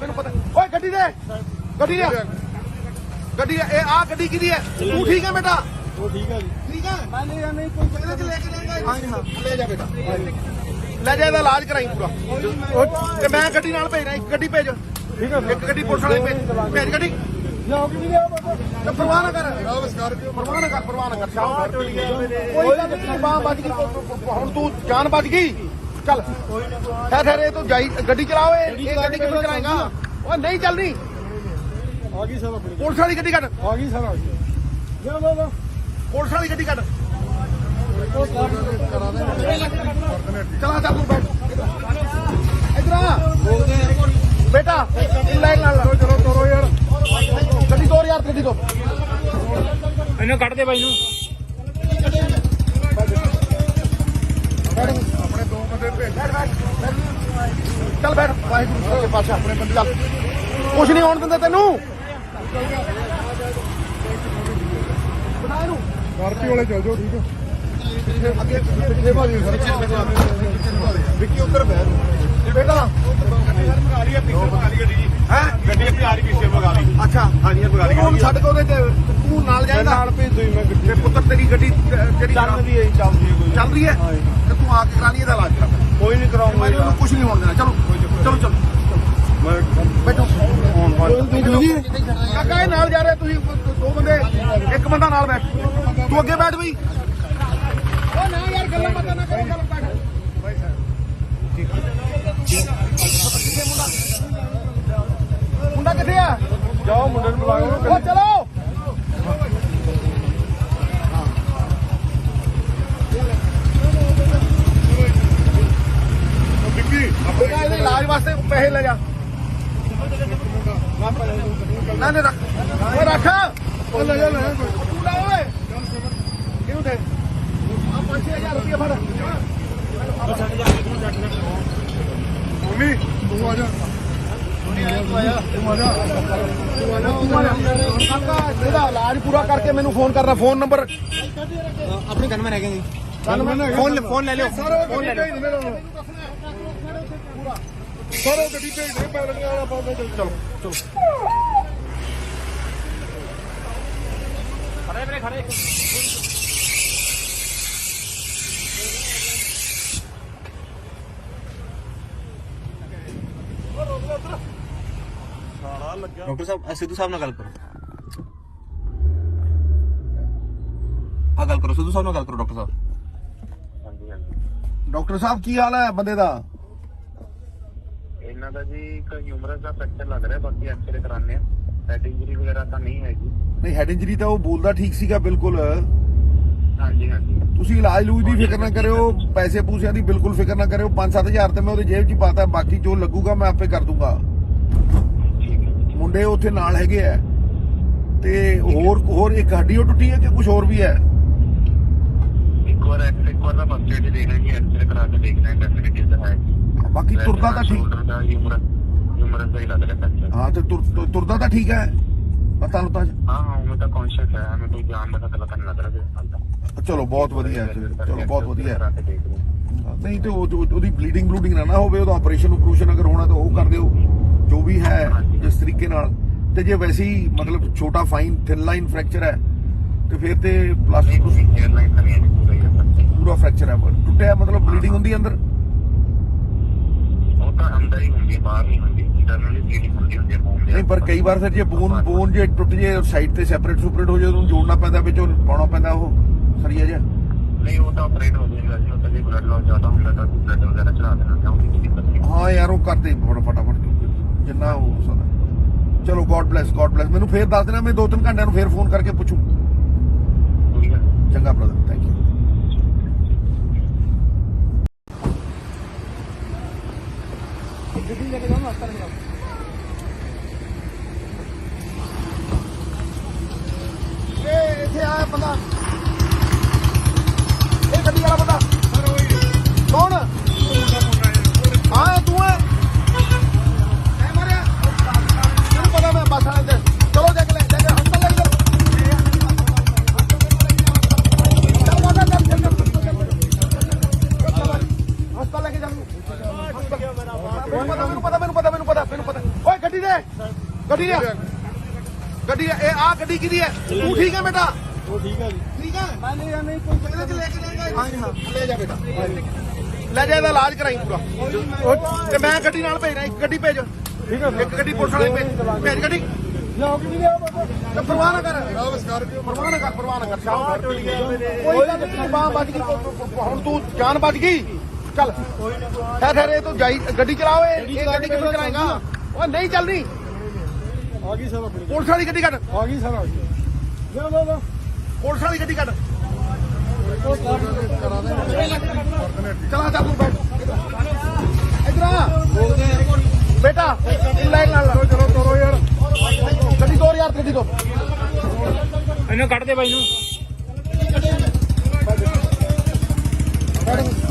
ਮੈਨੂੰ ਪਤਾ। ਓਏ ਗੱਡੀ ਦੇ ਗੱਡੀ ਇਹ ਆ ਗੱਡੀ ਕਿਹਦੀ ਹੈ? ਤੂੰ ਠੀਕ ਹੈ ਬੇਟਾ? ਉਹ ਠੀਕ ਹੈ ਜੀ। ਠੀਕ ਹੈ। ਮੈਂ ਨਹੀਂ ਕੋਈ ਇਹਦੇ ਚ ਲੈ ਕੇ ਜਾਏਗਾ? ਹਾਂਜੀ ਹਾਂ। ਲੈ ਜਾ ਬੇਟਾ, ਲੈ ਜਾ, ਇਹਦਾ ਇਲਾਜ ਕਰਾਈ ਪੂਰਾ। ਤੇ ਮੈਂ ਗੱਡੀ ਨਾਲ ਭੇਜ ਰਿਹਾ, ਇੱਕ ਗੱਡੀ ਭੇਜ। ਠੀਕ ਹੈ ਇੱਕ ਗੱਡੀ ਪੁਲਿਸ ਵਾਲੇ ਭੇਜ ਗੱਡੀ। ਜਾਓ ਕਿ ਨਹੀਂ ਜਾਓ ਬਾਬਾ। ਤੇ ਪਰਵਾਹ ਨਾ ਕਰ, ਪਰਵਾਹ ਨਾ ਕਰ, ਪਰਵਾਹ ਨਾ ਕਰ। ਸ਼ਾਮ ਕੋਈ ਗੱਲ ਨਹੀਂ, ਬਾਹ ਬਚ ਗਈ, ਹੁਣ ਤੂੰ ਜਾਨ ਬਚ ਗਈ। ਚੱਲ ਠਹਿਰ, ਇਹ ਤੂੰ ਜਾਈ ਗੱਡੀ ਚਲਾਓ। ਇਹ ਗੱਡੀ ਕਿੱਥੋਂ ਚਲਾਏਗਾ? ਉਹ ਨਹੀਂ ਚੱਲਣੀ। ਆ ਗਈ ਸਰ ਆਪਣੀ। ਪੁਲਿਸ ਵਾਲੀ ਗੱਡੀ ਕੱਢ, ਆ ਗਈ ਸਰ, ਆ ਗਈ। ਜਾ ਬਾਬਾ। ਪੁਲਿਸ ਵਾਲੀ ਗੱਡੀ ਕੱਢ। ਉਹ ਕਾਰ ਚਲਾ ਚੱਲ ਤੂੰ ਬੈਠ ਇਧਰ ਆ ਬੇਟਾ, ਲੈ ਨਾਲ ਚਲੋ ਤੋਰੋ ਯਾਰ। ਗੱਡੀ ਤੋਰ ਯਾਰ, ਗੱਡੀ ਤੋਰ। ਇਹਨੂੰ ਕੱਢ ਦੇ ਬਾਈ ਨੂੰ। ਆਪਣੇ ਦੋ ਬੰਦੇ ਭੇਜ। ਚੱਲ ਬੈਠ, ਵਾਹਿਗੁਰੂ ਸੱਚੇ ਪਾਤਸ਼ਾਹ ਆਪਣੇ ਬੰਦੇ। ਚੱਲ, ਕੁਛ ਨਹੀਂ ਹੋਣ ਦਿੰਦੇ ਤੈਨੂੰ। ਬਣਾ ਇਹਨੂੰ। ਕਾਰਤੀ ਵਾਲੇ ਚੱਲ ਜਾਓ। ਠੀਕ ਹੈ। ਅੱਗੇ ਪਿੱਛੇ ਭਾਜੀ ਵਿੱਕੀ ਉੱਧਰ ਬੈਠ ਬੇਟਾ। ਹੈ ਗੱਡੀ ਭਜਾ ਰਹੀ ਪਿੱਛੇ ਭਗਾ ਲਈ। ਅੱਛਾ ਹਾਂਜੀ, ਭਗਾ ਲਈ। ਤੂੰ ਛੱਡ ਕੇ ਉਹਦੇ ਤੇ ਤੂੰ ਨਾਲ ਜਾਏਗਾ? ਨਾਲ ਭੇਜ ਦੋ ਮੈਂ ਗੱਡੀ। ਤੇ ਪੁੱਤਰ ਤੇਰੀ ਗੱਡੀ ਜਿਹੜੀ ਚੱਲਦੀ ਹੈ ਜੀ, ਚੱਲਦੀ ਹੈ ਕੋਈ। ਚੱਲ ਰਹੀ ਹੈ ਤੇ ਤੂੰ ਆ ਕੇ ਕਰਾ ਲਈ ਇਹਦਾ ਇਲਾਜ ਕਰਾ। ਕੋਈ ਨਹੀਂ ਕਰਾਉਂਗਾ ਮੈਨੂੰ ਉਹਨੂੰ ਕੁਝ ਨਹੀਂ ਹੋਣ ਦੇਣਾ। ਚਲੋ ਚਲੋ ਚਲੋ ਬੈਠੋ। ਕਾਕਾ ਇਹ ਨਾਲ ਜਾ ਰਿਹਾ, ਤੁਸੀਂ ਦੋ ਬੰਦੇ, ਇੱਕ ਬੰਦਾ ਨਾਲ ਬੈਠ। ਤੂੰ ਅੱਗੇ ਬੈਠ ਬਈ। ਉਹ ਨਾ ਯਾਰ, ਗੱਲਾਂ ਬਾਤਾਂ ਨਾ ਕਰੋ, ਗੱਲ ਬੈਠ। ਮੁੰਡਾ ਕਿੱਥੇ ਆ? ਜਾਓ ਮੁੰਡੇ ਨੂੰ ਬੁਲਾਓ। ਉਹ ਚਲੋ। ਬੇਟਾ ਇਹਦੇ ਇਲਾਜ ਵਾਸਤੇ ਪੈਸੇ ਲੈ ਜਾ। ਨਾ ਨਾ ਰੱਖ, ਉਹ ਰੱਖ। ਉਹ ਲੈ ਜਾ, ਲੈ ਜਾ। ਤੂੰ ਲੈ ਓਏ। ਕਿਉਂ ਦੇ ਆ 5-6000 ਰੁਪਏ ਫੜ। ਮੰਮੀ ਤੂੰ ਆ ਜਾ। ਇਹਦਾ ਇਲਾਜ ਪੂਰਾ ਕਰਕੇ ਮੈਨੂੰ ਫੋਨ ਕਰਨਾ। ਫੋਨ ਨੰਬਰ ਆਪਣੀ ਗਨਮੈਨ ਹੈਗੇ ਜੀ। ਫੋਨ ਲੈ ਲਿਓ। ਫੋਨ ਲੈ ਲਿਓ। ਸਰ ਉਹ ਗੱਡੀ ਭੇਜ ਦੇ, ਪੈਦਲ ਵਾਲਾ ਪਾਉਂਦੇ। ਚਲੋ ਚਲੋ। ਖੜੇ ਵੀਰੇ, ਖੜੇ। ਡਾਕਟਰ ਸਾਹਿਬ ਸਿੱਧੂ ਸਾਹਿਬ ਨਾਲ ਗੱਲ ਕਰੋ। ਆ ਗੱਲ ਕਰੋ, ਸਿੱਧੂ ਸਾਹਿਬ ਨਾਲ ਗੱਲ ਕਰੋ ਡਾਕਟਰ ਸਾਹਿਬ। ਹਾਂਜੀ ਹਾਂਜੀ। ਡਾਕਟਰ ਸਾਹਿਬ ਕੀ ਹਾਲ ਹੈ ਬੰਦੇ ਦਾ? ਇਹਨਾਂ ਦਾ ਜੀ ਇੱਕ ਹਿਊਮਰਸ ਦਾ ਫ੍ਰੈਕਚਰ ਲੱਗ ਰਿਹਾ, ਬਾਕੀ ਐਕਸਰੇ ਕਰਾਣੇ ਆ। ਹੈਡ ਇੰਜਰੀ ਵਗੈਰਾ ਤਾਂ ਨਹੀਂ ਹੈਗੀ। ਨਹੀਂ, ਹੈਡ ਇੰਜਰੀ ਤਾਂ ਉਹ ਬੋਲਦਾ ਠੀਕ ਸੀਗਾ ਬਿਲਕੁਲ। ਹਾਂਜੀ ਹਾਂਜੀ। ਤੁਸੀਂ ਇਲਾਜ ਲੂਜ ਦੀ ਫਿਕਰ ਨਾ ਕਰਿਓ, ਪੈਸੇ ਪੂਸਿਆਂ ਦੀ ਬਿਲਕੁਲ ਫਿਕਰ ਨਾ ਕਰਿਓ। 5-7 ਤੇ ਮੈਂ ਉਹਦੇ ਜੇਬ 'ਚ ਹੀ ਪਾਤਾ, ਬਾਕੀ ਜੋ ਲੱਗੂਗਾ ਮੈਂ ਆਪੇ ਕਰ ਦੂੰਗਾ। ਠੀਕ ਹੈ। ਮੁੰਡੇ ਉੱਥੇ ਨਾਲ ਹੈਗੇ ਆ। ਤੇ ਹੋਰ ਇੱਕ ਹੱਡੀ ਉਹ ਟੁੱਟੀ ਹੈ ਕਿ ਕੁਝ ਹੋਰ ਵੀ ਹੈ? ਇੱਕ ਵਾਰ ਦਾ ਫਸਟ ਏਡ ਦੇਣਾ ਜੀ, ਐਕਸਰੇ ਕਰਾ ਕੇ ਦੇਖਣਾ ਹੈ, ਡੈਫੀਨਿਟਲੀ ਤਾਂ ਹੈ। ਬਾਕੀ ਤੁਰਦਾ ਤਾਂ ਠੀਕ। ਸ਼ੋਲਡਰ ਦਾ ਹਿਊਮਰਸ ਦਾ ਹੀ ਲੱਗ ਰਿਹਾ ਫ੍ਰੈਕਚਰ। ਹਾਂ ਤੇ ਤੁਰਦਾ ਤਾਂ ਠੀਕ ਹੈ, ਪਤਾ ਲੁੱਤਾ ਹਾਂ ਹਾਂ, ਮੈਂ ਤਾਂ ਕੌਨਸ਼ੀਅਸ ਹੈ, ਮੈਂ ਕੋਈ ਜਾਨ ਦਾ ਪਤਾ ਨਹੀਂ ਲੱਗ ਰਿਹਾ ਹਾਲ ਤੱਕ। ਚਲੋ ਬਹੁਤ ਵਧੀਆ ਹੈ, ਚਲੋ ਬਹੁਤ ਵਧੀਆ ਕਰਾ ਹੈ। ਕੇ ਦੇਖ ਲਓ। ਨਹੀਂ ਤੇ ਉਹਦੀ ਬਲੀਡਿੰਗ ਨਾ ਹੋਵੇ, ਉਹਦਾ ਆਪਰੇਸ਼ਨ ਅਗਰ ਹੋਣਾ ਤਾਂ ਉਹ ਕਰ ਦਿਓ, ਜੋ ਵੀ ਹੈ ਜਿਸ ਤਰੀਕੇ ਨਾਲ। ਤੇ ਜੇ ਵੈਸੇ ਹੀ ਮਤਲਬ ਛੋਟਾ ਫਾਈਨ ਥਿਨ ਲਾਈਨ ਫ੍ਰੈਕਚਰ ਹੈ ਤੇ ਫਿਰ ਤੇ ਪਲਾਸਟਿਕ ਏਅਰ ਲਾਈਨ ਤਾਂ ਨਹੀਂ ਹੈ, ਪੂਰਾ ਹੀ ਹੈ। ਪੂਰਾ ਫ੍ਰੈਕਚਰ ਹੈ, ਟੁੱਟਿਆ ਮਤਲਬ ਬਲੀਡਿੰਗ ਹੁੰਦੀ ਅੰਦਰ? ਉਹ ਤਾਂ ਅੰਦਰ ਹੀ ਹੁੰਦੀ ਹੈ, ਬਾਹਰ ਨਹੀਂ ਹੁੰਦੀ। ਇੰਟਰਨਲੀ ਬਲੀਡਿੰਗ ਹੁੰਦੀ ਹੈ ਬੋਨ ਦੇ। ਨਹੀਂ, ਪਰ ਕਈ ਵਾਰ ਫਿਰ ਜੇ ਬੋਨ ਜੇ ਟੁੱਟ ਜੇ ਸਾਈਡ ਤੇ ਸੈਪਰੇਟ ਹੋ ਜਾਏ, ਉਹਨੂੰ ਜੋੜਨਾ ਪੈਂਦਾ, ਵਿੱਚੋਂ ਪਾਉਣਾ ਪੈਂਦਾ ਉਹ ਸਰੀਆ ਜਿਹਾ। ਨਹੀਂ, ਉਹ ਤਾਂ ਆਪਰੇਟ ਹੋ ਜਾਏਗਾ ਜੀ। ਉਹ ਤਾਂ ਜੇ ਬਲੱਡ ਲਾਸ ਜ਼ਿਆਦਾ ਹੁੰਦਾ ਤਾਂ ਬਲੱਡ ਵਗੈਰਾ ਚੜਾ ਦੇਣਾ, ਤਾਂ ਉਹਦੀ ਕੋਈ ਦਿੱਕਤ ਨਹੀਂ। ਹਾਂ ਯਾਰ, ਉਹ ਕਰਦੇ ਫਟਾਫਟ ਜਿੰਨਾ ਹੋ ਸਕਦਾ। ਚਲੋ ਗੋਡ ਬlesਸ। ਮੈਨੂੰ ਫੇਰ ਦੱਸ ਦੇਣਾ, ਮੈਂ 2-3 ਘੰਟਿਆਂ ਨੂੰ ਫੇਰ ਫੋਨ ਕਰਕੇ ਪੁੱਛੂ। ਕੋਈ ਗੱਲ ਨਹੀਂ। ਚੰਗਾ ਬ੍ਰਦਰ, ਥੈਂਕ ਯੂ। ਗੱਡੀ ਲੈ ਕੇ ਜਾਓ ਨਾ, ਹਸਪਤਾਲ ਜਾਓ। ਇਹ ਇੱਥੇ ਆਇਆ ਬੰਦਾ, ਇਹ ਗੱਡੀ ਵਾਲਾ ਬੰਦਾ ਕੌਣ? ਹਾਂ ਤੂੰ ਹੈ? ਮੈਂ ਮਾਰਿਆ ਤੈਨੂੰ ਪਤਾ, ਮੈਂ ਬੱਸ ਵਾਲੇ ਤੇ। ਚਲੋ ਜਾ ਕੇ ਹਸਪਤਾਲ ਲੈ ਕੇ ਹਸਪਤਾਲ ਲੈ ਕੇ ਜਾ। ਮੈਨੂੰ ਪਤਾ। ਓਏ ਗੱਡੀ ਦੇ ਗੱਡੀ ਇਹ ਆ ਗੱਡੀ ਕਿਹਦੀ ਹੈ? ਤੂੰ ਠੀਕ ਹੈ ਬੇਟਾ? ਉਹ ਠੀਕ ਹੈ ਜੀ। ਠੀਕ ਹੈ। ਮੈਂ ਲੈ ਜਾਂ ਨਹੀਂ ਕੋਈ ਇਹਦੇ ਚ ਲੈ ਕੇ ਜਾਏਗਾ? ਹਾਂ ਲੈ ਜਾ ਬੇਟਾ, ਲੈ ਜਾ, ਇਹਦਾ ਇਲਾਜ ਕਰਾਈ ਪੂਰਾ। ਤੇ ਮੈਂ ਗੱਡੀ ਨਾਲ ਭੇਜ ਰਿਹਾ, ਇੱਕ ਗੱਡੀ ਭੇਜ। ਠੀਕ ਹੈ ਇੱਕ ਗੱਡੀ ਪੁਲਿਸ ਵਾਲੇ ਭੇਜ ਗੱਡੀ। ਲਿਆਓ ਕਿ ਨਹੀਂ ਲਿਆਓ ਬਾਬਾ। ਤੇ ਪਰਵਾਹ ਨਾ ਕਰ, ਪਰਵਾਹ ਨਾ ਕਰ, ਪਰਵਾਹ ਨਾ ਕਰ। ਕੋਈ ਗੱਲ ਨਹੀਂ, ਬਾਹ ਬਚ ਗਈ, ਹੁਣ ਤੂੰ ਜਾਨ ਬਚ ਗਈ। ਚੱਲ ਠਹਿਰ, ਇਹ ਤੂੰ ਜਾਈ ਗੱਡੀ ਚਲਾਓ। ਇਹ ਗੱਡੀ ਕਿੱਥੋਂ ਚਲਾਏਗਾ? ਉਹ ਨਹੀਂ ਚੱਲਣੀ। ਆ ਗਈ ਸਰ ਆਪਣੀ। ਪੁਲਿਸ ਵਾਲੀ ਗੱਡੀ ਕੱਢ, ਆ ਗਈ ਸਰ, ਆ ਗਈ। ਲਿਆਓ ਬਾਬਾ। ਪੁਲਿਸ ਵਾਲੀ ਗੱਡੀ ਕੱਢ। ਚਲਾ ਚੱਲ ਤੂੰ ਬੈਠ ਇਧਰ ਆ ਬੇਟਾ, ਲੈ ਚਲੋ ਤੋਰੋ ਯਾਰ, ਗੱਡੀ ਤੋਰ ਯਾਰ, ਗੱਡੀ ਤੋਰ। ਇਹਨੂੰ ਕੱਢ ਦੇ ਬਾਈ ਨੂੰ।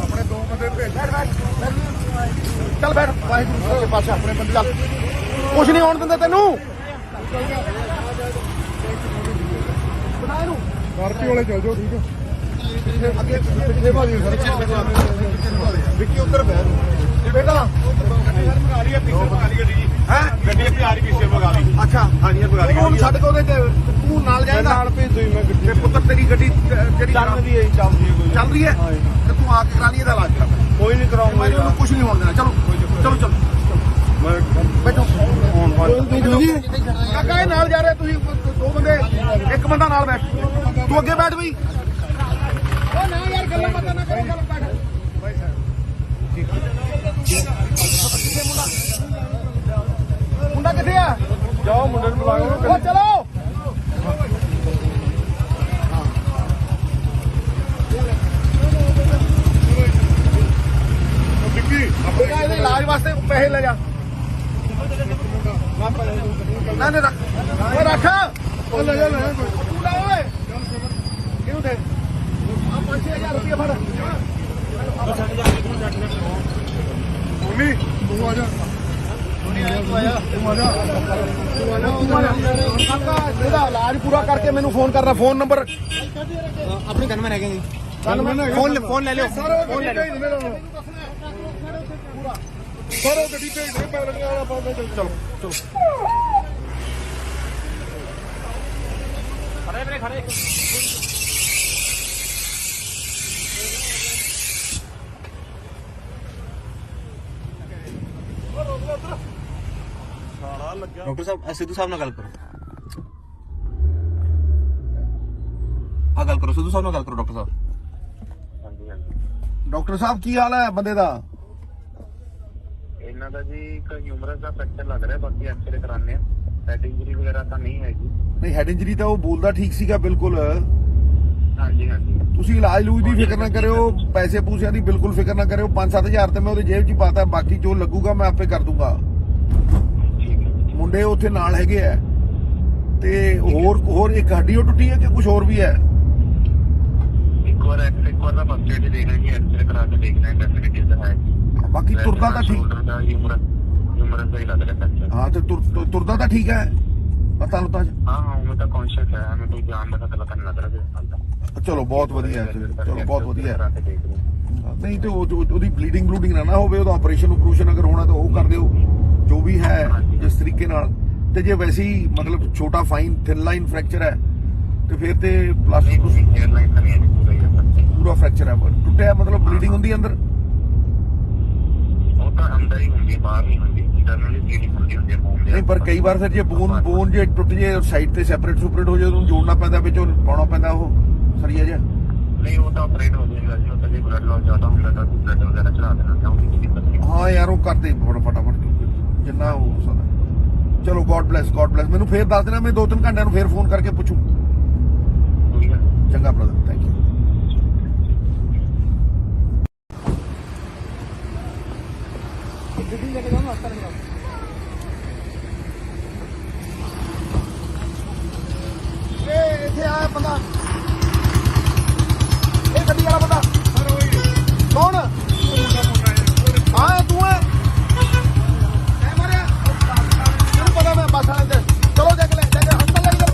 ਆਪਣੇ ਦੋ ਬੰਦੇ ਭੇਜ। ਚੱਲ ਬੈਠ, ਵਾਹਿਗੁਰੂ ਦੇ ਪਾਸੇ ਆਪਣੇ ਬੰਦੇ। ਚੱਲ, ਕੁਛ ਨਹੀਂ ਹੋਣ ਦਿੰਦੇ ਤੈਨੂੰ। ਬਣਾ ਇਹਨੂੰ ਪਾਰਟੀ ਵਾਲੇ ਚੱਲ ਜਾਓ, ਠੀਕ ਹੈ। ਅੱਗੇ ਪਿੱਛੇ ਭਾਜੀ ਵਿੱਕੀ ਉੱਧਰ ਬੈਠ ਬੇਟਾ। ਹੈ ਗੱਡੀ ਆਪਣੀ ਆ ਰਹੀ ਪਿੱਛੇ ਭਗਾ ਲਈ। ਅੱਛਾ, ਹਾਂਜੀ ਇਹ ਭਗਾ ਲਈ ਤੂੰ ਛੱਡ ਕੇ ਉਹਦੇ ਤੇ ਤੂੰ ਨਾਲ ਜਾਏਗਾ? ਨਾਲ ਭੇਜ ਦੋ ਮੈਂ ਗੱਡੀ। ਤੇ ਪੁੱਤਰ ਤੇਰੀ ਗੱਡੀ ਜਿਹੜੀ ਚੱਲਦੀ ਹੈ ਕੋਈ। ਚੱਲ ਰਹੀ ਹੈ, ਤੇ ਤੂੰ ਆ ਕੇ ਕਰਾ ਲਈ ਇਹਦਾ ਇਲਾਜ ਕਰਾ। ਕੋਈ ਨਹੀਂ ਕਰਾਉਂਗਾ ਮੈਨੂੰ ਕੁਝ ਨਹੀਂ ਹੋਣ ਦੇਣਾ। ਚਲੋ ਚਲੋ ਚਲੋ ਬੈਠੋ। ਕਾਕਾ ਇਹ ਨਾਲ ਜਾ ਰਿਹਾ, ਤੁਸੀਂ ਦੋ ਬੰਦੇ, ਇੱਕ ਬੰਦਾ ਨਾਲ ਬੈਠ। ਤੂੰ ਅੱਗੇ ਬੈਠ ਬਈ। ਉਹ ਨਾ ਯਾਰ, ਗੱਲਾਂ ਬਾਤਾਂ ਨਾ ਕਰੋ, ਗੱਲ ਬੈਠ। ਮੁੰਡਾ ਕਿੱਥੇ ਆ? ਜਾਓ ਮੁੰਡੇ ਨੂੰ ਬੁਲਾਓ। ਉਹ ਚਲੋ। ਵਿੱਕੀ ਬੇਟਾ, ਇਹਦੇ ਇਲਾਜ ਵਾਸਤੇ ਪੈਸੇ ਲੈ ਜਾ। ਨਾ ਨਾ ਰੱਖ, ਉਹ ਰੱਖ। ਉਹ ਲੈ ਜਾ, ਲੈ ਜਾ। ਤੂੰ ਲੈ ਓਏ, ਕਿਉਂ ਦੇ ਆ 5-6000 ਰੁਪਏ ਫੜ। ਮੰਮੀ ਤੂੰ ਆ ਜਾ। ਇਹਦਾ ਇਲਾਜ ਪੂਰਾ ਕਰਕੇ ਮੈਨੂੰ ਫੋਨ ਕਰਨਾ। ਫੋਨ ਨੰਬਰ ਆਪਣੀ ਗਨਮੈਨ ਹੈਗੇ ਜੀ। ਫੋਨ ਲੈ ਲਿਓ। ਫੋਨ ਲੈ ਲਓ। ਸਰ ਉਹ ਗੱਡੀ ਭੇਜ ਦੇ, ਪੈਲਟ ਵਾਲਾ ਪਾਉਂਦਾ। ਚਲੋ ਚਲੋ। ਖੜੇ ਵੀਰੇ ਖੜੇ। ਡਾਕਟਰ ਸਾਹਿਬ ਸਿੱਧੂ ਸਾਹਿਬ ਨਾਲ ਗੱਲ ਕਰੋ। ਆ ਗੱਲ ਕਰੋ, ਸਿੱਧੂ ਸਾਹਿਬ ਨਾਲ ਗੱਲ ਕਰੋ ਡਾਕਟਰ ਸਾਹਿਬ। ਹਾਂਜੀ ਹਾਂਜੀ। ਡਾਕਟਰ ਸਾਹਿਬ ਕੀ ਹਾਲ ਹੈ ਬੰਦੇ ਦਾ? ਇਹਨਾਂ ਦਾ ਜੀ ਇੱਕ ਹਿਊਮਰਸ ਦਾ ਫ੍ਰੈਕਚਰ ਲੱਗ ਰਿਹਾ, ਬਾਕੀ ਐਕਸਰੇ ਕਰਾਣੇ ਆ। ਹੈਡ ਇੰਜਰੀ ਵਗੈਰਾ ਤਾਂ ਨਹੀਂ ਹੈਗੀ। ਨਹੀਂ, ਹੈਡ ਇੰਜਰੀ ਤਾਂ ਉਹ ਬੋਲਦਾ ਠੀਕ ਸੀਗਾ ਬਿਲਕੁਲ। ਹਾਂਜੀ ਹਾਂਜੀ। ਤੁਸੀਂ ਇਲਾਜ ਲੂਜ ਦੀ ਫਿਕਰ ਨਾ ਕਰਿਓ, ਪੈਸੇ ਪੂਸਿਆਂ ਦੀ ਬਿਲਕੁਲ ਫਿਕਰ ਨਾ ਕਰਿਓ। 5-7 ਤੇ ਮੈਂ ਉਹਦੇ ਜੇਬ 'ਚ ਹੀ ਪਾਤਾ, ਬਾਕੀ ਜੋ ਲੱਗੂਗਾ ਮੈਂ ਆਪੇ ਕਰ ਦੂੰਗਾ। ਠੀਕ ਹੈ। ਮੁੰਡੇ ਉੱਥੇ ਨਾਲ ਹੈਗੇ ਆ। ਤੇ ਹੋਰ ਇੱਕ ਹੱਡੀ ਉਹ ਟੁੱਟੀ ਹੈ ਕਿ ਕੁਝ ਹੋਰ ਵੀ ਹੈ? ਇੱਕ ਵਾਰ ਦਾ ਫਸਟ ਏਡ ਦੇਣਾ ਜੀ, ਐਕਸਰੇ ਕਰਾ ਕੇ ਦੇਖਣਾ ਹੈ, ਡੈਫੀਨਿਟਲੀ ਤਾਂ ਹੈ ਜੀ। ਬਾਕੀ ਤੁਰਦਾ ਤਾਂ ਠੀਕ। ਸ਼ੋਲਡਰ ਦਾ ਹਿਊਮਰਸ ਦਾ ਹੀ ਲੱਗ ਰਿਹਾ ਫ੍ਰੈਕਚਰ। ਹਾਂ, ਤੇ ਤੁਰਦਾ ਤਾਂ ਠੀਕ ਹੈ, ਪਤਾ ਲੁੱਤਾ ਹਾਂ ਹਾਂ, ਮੈਂ ਤਾਂ ਕੌਨਸ਼ੀਅਸ ਹੈ, ਮੈਂ ਕੋਈ ਜਾਨ ਦਾ ਪਤਾ ਨਹੀਂ ਲੱਗ ਰਿਹਾ। ਚਲੋ ਬਹੁਤ ਵਧੀਆ ਹੈ, ਚਲੋ ਬਹੁਤ ਵਧੀਆ ਹੈ। ਕਰਾ ਕੇ ਦੇਖ ਲਓ। ਨਹੀਂ ਤੇ ਉਹਦੀ ਬਲੀਡਿੰਗ ਨਾ ਹੋਵੇ, ਉਹਦਾ ਆਪਰੇਸ਼ਨ ਅਗਰ ਹੋਣਾ ਤਾਂ ਉਹ ਕਰ ਦਿਓ, ਜੋ ਵੀ ਹੈ ਜਿਸ ਤਰੀਕੇ ਨਾਲ। ਤੇ ਜੇ ਵੈਸੇ ਹੀ ਮਤਲਬ ਛੋਟਾ ਫਾਈਨ ਥਿਨ ਲਾਈਨ ਫ੍ਰੈਕਚਰ ਹੈ ਤੇ ਫਿਰ ਤੇ ਪਲਾਸਟਿਕ 에ਅਰਲਾਈਨ ਤਾਂ ਨਹੀਂ ਹੈ, ਪੂਰਾ ਹੀ ਹੈ। ਪੂਰਾ ਫ੍ਰੈਕਚਰ ਹੈ, ਟੁੱਟਿਆ ਮਤਲਬ ਬਲੀਡਿੰਗ ਹੁੰਦੀ ਅੰਦਰ? ਉਹ ਤਾਂ ਅੰਦਰ ਹੀ ਹੁੰਦੀ ਹੈ, ਬਾਹਰ ਨਹੀਂ ਹੁੰਦੀ। ਇੰਟਰਨਲੀ ਬਲੀਡਿੰਗ ਹੁੰਦੀ ਹੈ ਬੋਨ ਦੇ। ਨਹੀਂ, ਪਰ ਕਈ ਵਾਰ ਫਿਰ ਜੇ ਬੋਨ ਜੇ ਟੁੱਟ ਜੇ ਸਾਈਡ ਤੇ ਸੈਪਰੇਟ ਹੋ ਜਾਏ, ਉਹਨੂੰ ਜੋੜਨਾ ਪੈਂਦਾ, ਵਿੱਚੋਂ ਪਾਉਣਾ ਪੈਂਦਾ ਉਹ ਸਰੀਆ ਜਿਹਾ। ਨਹੀਂ, ਉਹ ਤਾਂ ਆਪਰੇਟ ਹੋ ਜਾਏਗਾ ਜੀ। ਉਹ ਤਾਂ ਜੇ ਬਲੱਡ ਲਾਸ ਜ਼ਿਆਦਾ ਹੁੰਦਾ ਤਾਂ ਬਲੱਡ ਵਗੈਰਾ ਚੜਾ ਦੇਣਾ, ਚਾਹੁੰਦੀ ਕੋਈ ਦਿੱਕਤ ਨਹੀਂ। ਹਾਂ ਯਾਰ, ਉਹ ਕਰਦੇ ਫਟਾਫਟ ਜਿੰਨਾ ਹੋ ਸਕਦਾ। ਚਲੋ ਗੋਡ ਬlesਸ। ਮੈਨੂੰ ਫੇਰ ਦੱਸ ਦੇਣਾ, ਮੈਂ 2-3 ਘੰਟਿਆਂ ਨੂੰ ਫੇਰ ਫੋਨ ਕਰਕੇ ਪੁੱਛੂ। ਕੋਈ ਗੱਲ ਨਹੀਂ। ਚੰਗਾ ਬ੍ਰਦਰ, ਥੈਂਕ ਯੂ। ਗੱਡੀ ਲੈ ਕੇ ਜਾਓ ਨਾ, ਹਸਪਤਾਲ ਲੈ ਜਾਓ। ਇਹ ਇੱਥੇ ਆਇਆ ਬੰਦਾ, ਇਹ ਗੱਡੀ ਵਾਲਾ ਬੰਦਾ ਕੌਣ? ਹਾਂ ਤੂੰ ਹੈ? ਮੈਂ ਮਾਰਿਆ ਤੈਨੂੰ ਪਤਾ, ਮੈਂ ਬੱਸ ਵਾਲੇ ਤੇ। ਚਲੋ ਜਾ ਕੇ ਹਸਪਤਾਲ ਲੈ ਜਾਓ।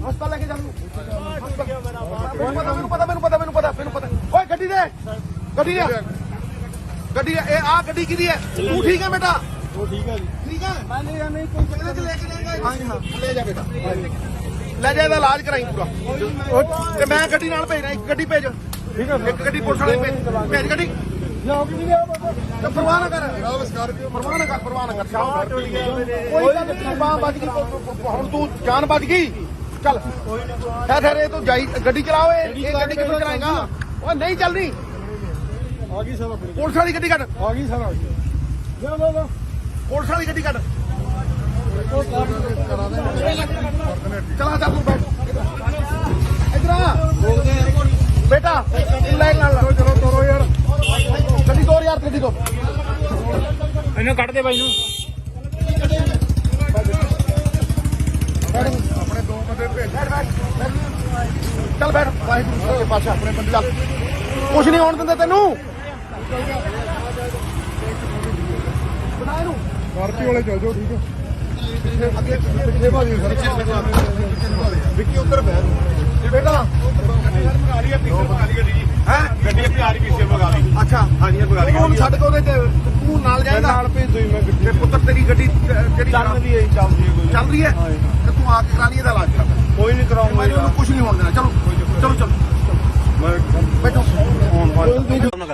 ਹਸਪਤਾਲ ਲੈ ਕੇ ਜਾਓ। ਮੈਨੂੰ ਪਤਾ। ਓਏ ਗੱਡੀ ਦੇ ਗੱਡੀ ਇਹ ਆ ਗੱਡੀ ਕਿਹਦੀ ਹੈ ਤੂੰ ਠੀਕ ਹੈ ਬੇਟਾ ਉਹ ਠੀਕ ਹੈ ਜੀ ਠੀਕ ਹੈ ਮੈਂ ਲੈ ਜਾਂਦੇ ਕੋਈ ਇਹਦੇ ਚ ਲੈ ਕੇ ਜਾਏਗਾ ਹਾਂ ਹਾਂ ਲੈ ਜਾ ਬੇਟਾ ਲੈ ਜਾ ਇਹਦਾ ਇਲਾਜ ਕਰਾਈ ਪੂਰਾ ਤੇ ਮੈਂ ਗੱਡੀ ਨਾਲ ਭੇਜਣਾ ਇੱਕ ਗੱਡੀ ਭੇਜ ਠੀਕ ਹੈ ਇੱਕ ਗੱਡੀ ਪੁਲਿਸ ਵਾਲੇ ਭੇਜ ਗੱਡੀ ਲਿਆਓ ਕਿ ਲਿਆਓ ਤੇ ਪਰਵਾਹ ਨਾ ਕਰ ਸਕਾਰਪੀਓ ਪਰਵਾਹ ਨਾ ਕਰ ਸ਼ਾਮ ਕੋਈ ਗੱਲ ਨਹੀਂ ਬਾਹ ਵੱਜ ਗਈ ਹੁਣ ਤੂੰ ਜਾਨ ਬਚ ਗਈ ਚੱਲ ਠਹਿਰ ਇਹ ਤੂੰ ਜਾਈ ਗੱਡੀ ਚਲਾਓ ਇਹ ਗੱਡੀ ਕਿੱਥੋਂ ਚਲਾਏਗਾ ਉਹ ਨਹੀਂ ਚੱਲਦੀ ਆ ਗਈ ਸਰ ਆਪਣੀ ਪੁਲਿਸ ਵਾਲੀ ਗੱਡੀ ਕੱਢ ਆ ਗਈ ਸਰ ਆ ਗਈ ਲਓ ਪੁਲਿਸ ਵਾਲੀ ਗੱਡੀ ਕੱਢ ਚਲਾ ਚੱਲ ਤੂੰ ਬੈਠ ਇਧਰ ਆ ਬੇਟਾ ਲੈ ਨਾਲ ਚਲੋ ਤੋਰੋ ਯਾਰ ਗੱਡੀ ਤੋਰ ਯਾਰ ਗੱਡੀ ਤੋਂ ਇਹਨੂੰ ਕੱਢ ਦੇ ਬਾਈ ਨੂੰ ਆਪਣੇ ਦੋ ਬੰਦੇ ਭੇਜ ਚੱਲ ਬੈਠ ਵਾਹਿਗੁਰੂ ਦੇ ਪਾਸ਼ਾ ਆਪਣੇ ਬੰਦੇ ਚੱਲ ਕੁਛ ਨਹੀਂ ਹੋਣ ਦਿੰਦੇ ਤੈਨੂੰ ਬਣਾ ਇਹਨੂੰ ਸਕਾਰਪੀਓ ਵਾਲੇ ਚੱਲ ਜਾਓ ਠੀਕ ਹੈ ਅੱਗੇ ਪਿੱਛੇ ਭਾਜੀ ਸਰ ਵਿੱਕੀ ਉੱਧਰ ਬਹਿ ਬੇਟਾ ਆ ਰਹੀ ਹੈ ਪਿੱਛੇ ਭਗਾ ਲਈ ਗੱਡੀ ਜੀ ਹੈ ਗੱਡੀ ਅੱਗੇ ਆ ਰਹੀ ਪਿੱਛੇ ਭਗਾ ਲਈ ਅੱਛਾ ਹਾਂਜੀ ਇਹ ਭਗਾ ਲਈ ਹੁਣ ਛੱਡ ਕੇ ਉਹਦੇ ਤੇ ਤੂੰ ਨਾਲ ਜਾਏਗਾ ਨਾਲ ਭੇਜ ਦੋ ਮੈਂ ਗੱਡੀ ਤੇ ਪੁੱਤਰ ਤੇਰੀ ਗੱਡੀ ਜਿਹੜੀ ਚੱਲਦੀ ਹੈ ਚੱਲ ਰਹੀ ਹੈ ਤੇ ਤੂੰ ਆ ਕੇ ਕਰਾ ਲਈ ਇਹਦਾ ਇਲਾਜ ਕਰ ਕੋਈ ਨਹੀਂ ਕਰਾਉਂਗਾ ਮੈਨੂੰ ਕੁਝ ਨਹੀਂ ਹੋਣ ਦੇਣਾ ਚਲੋ ਚਲੋ ਚਲੋ ਮੈਂ ਬੈਠੋ ਉਹਨਾਂ ਨਾਲ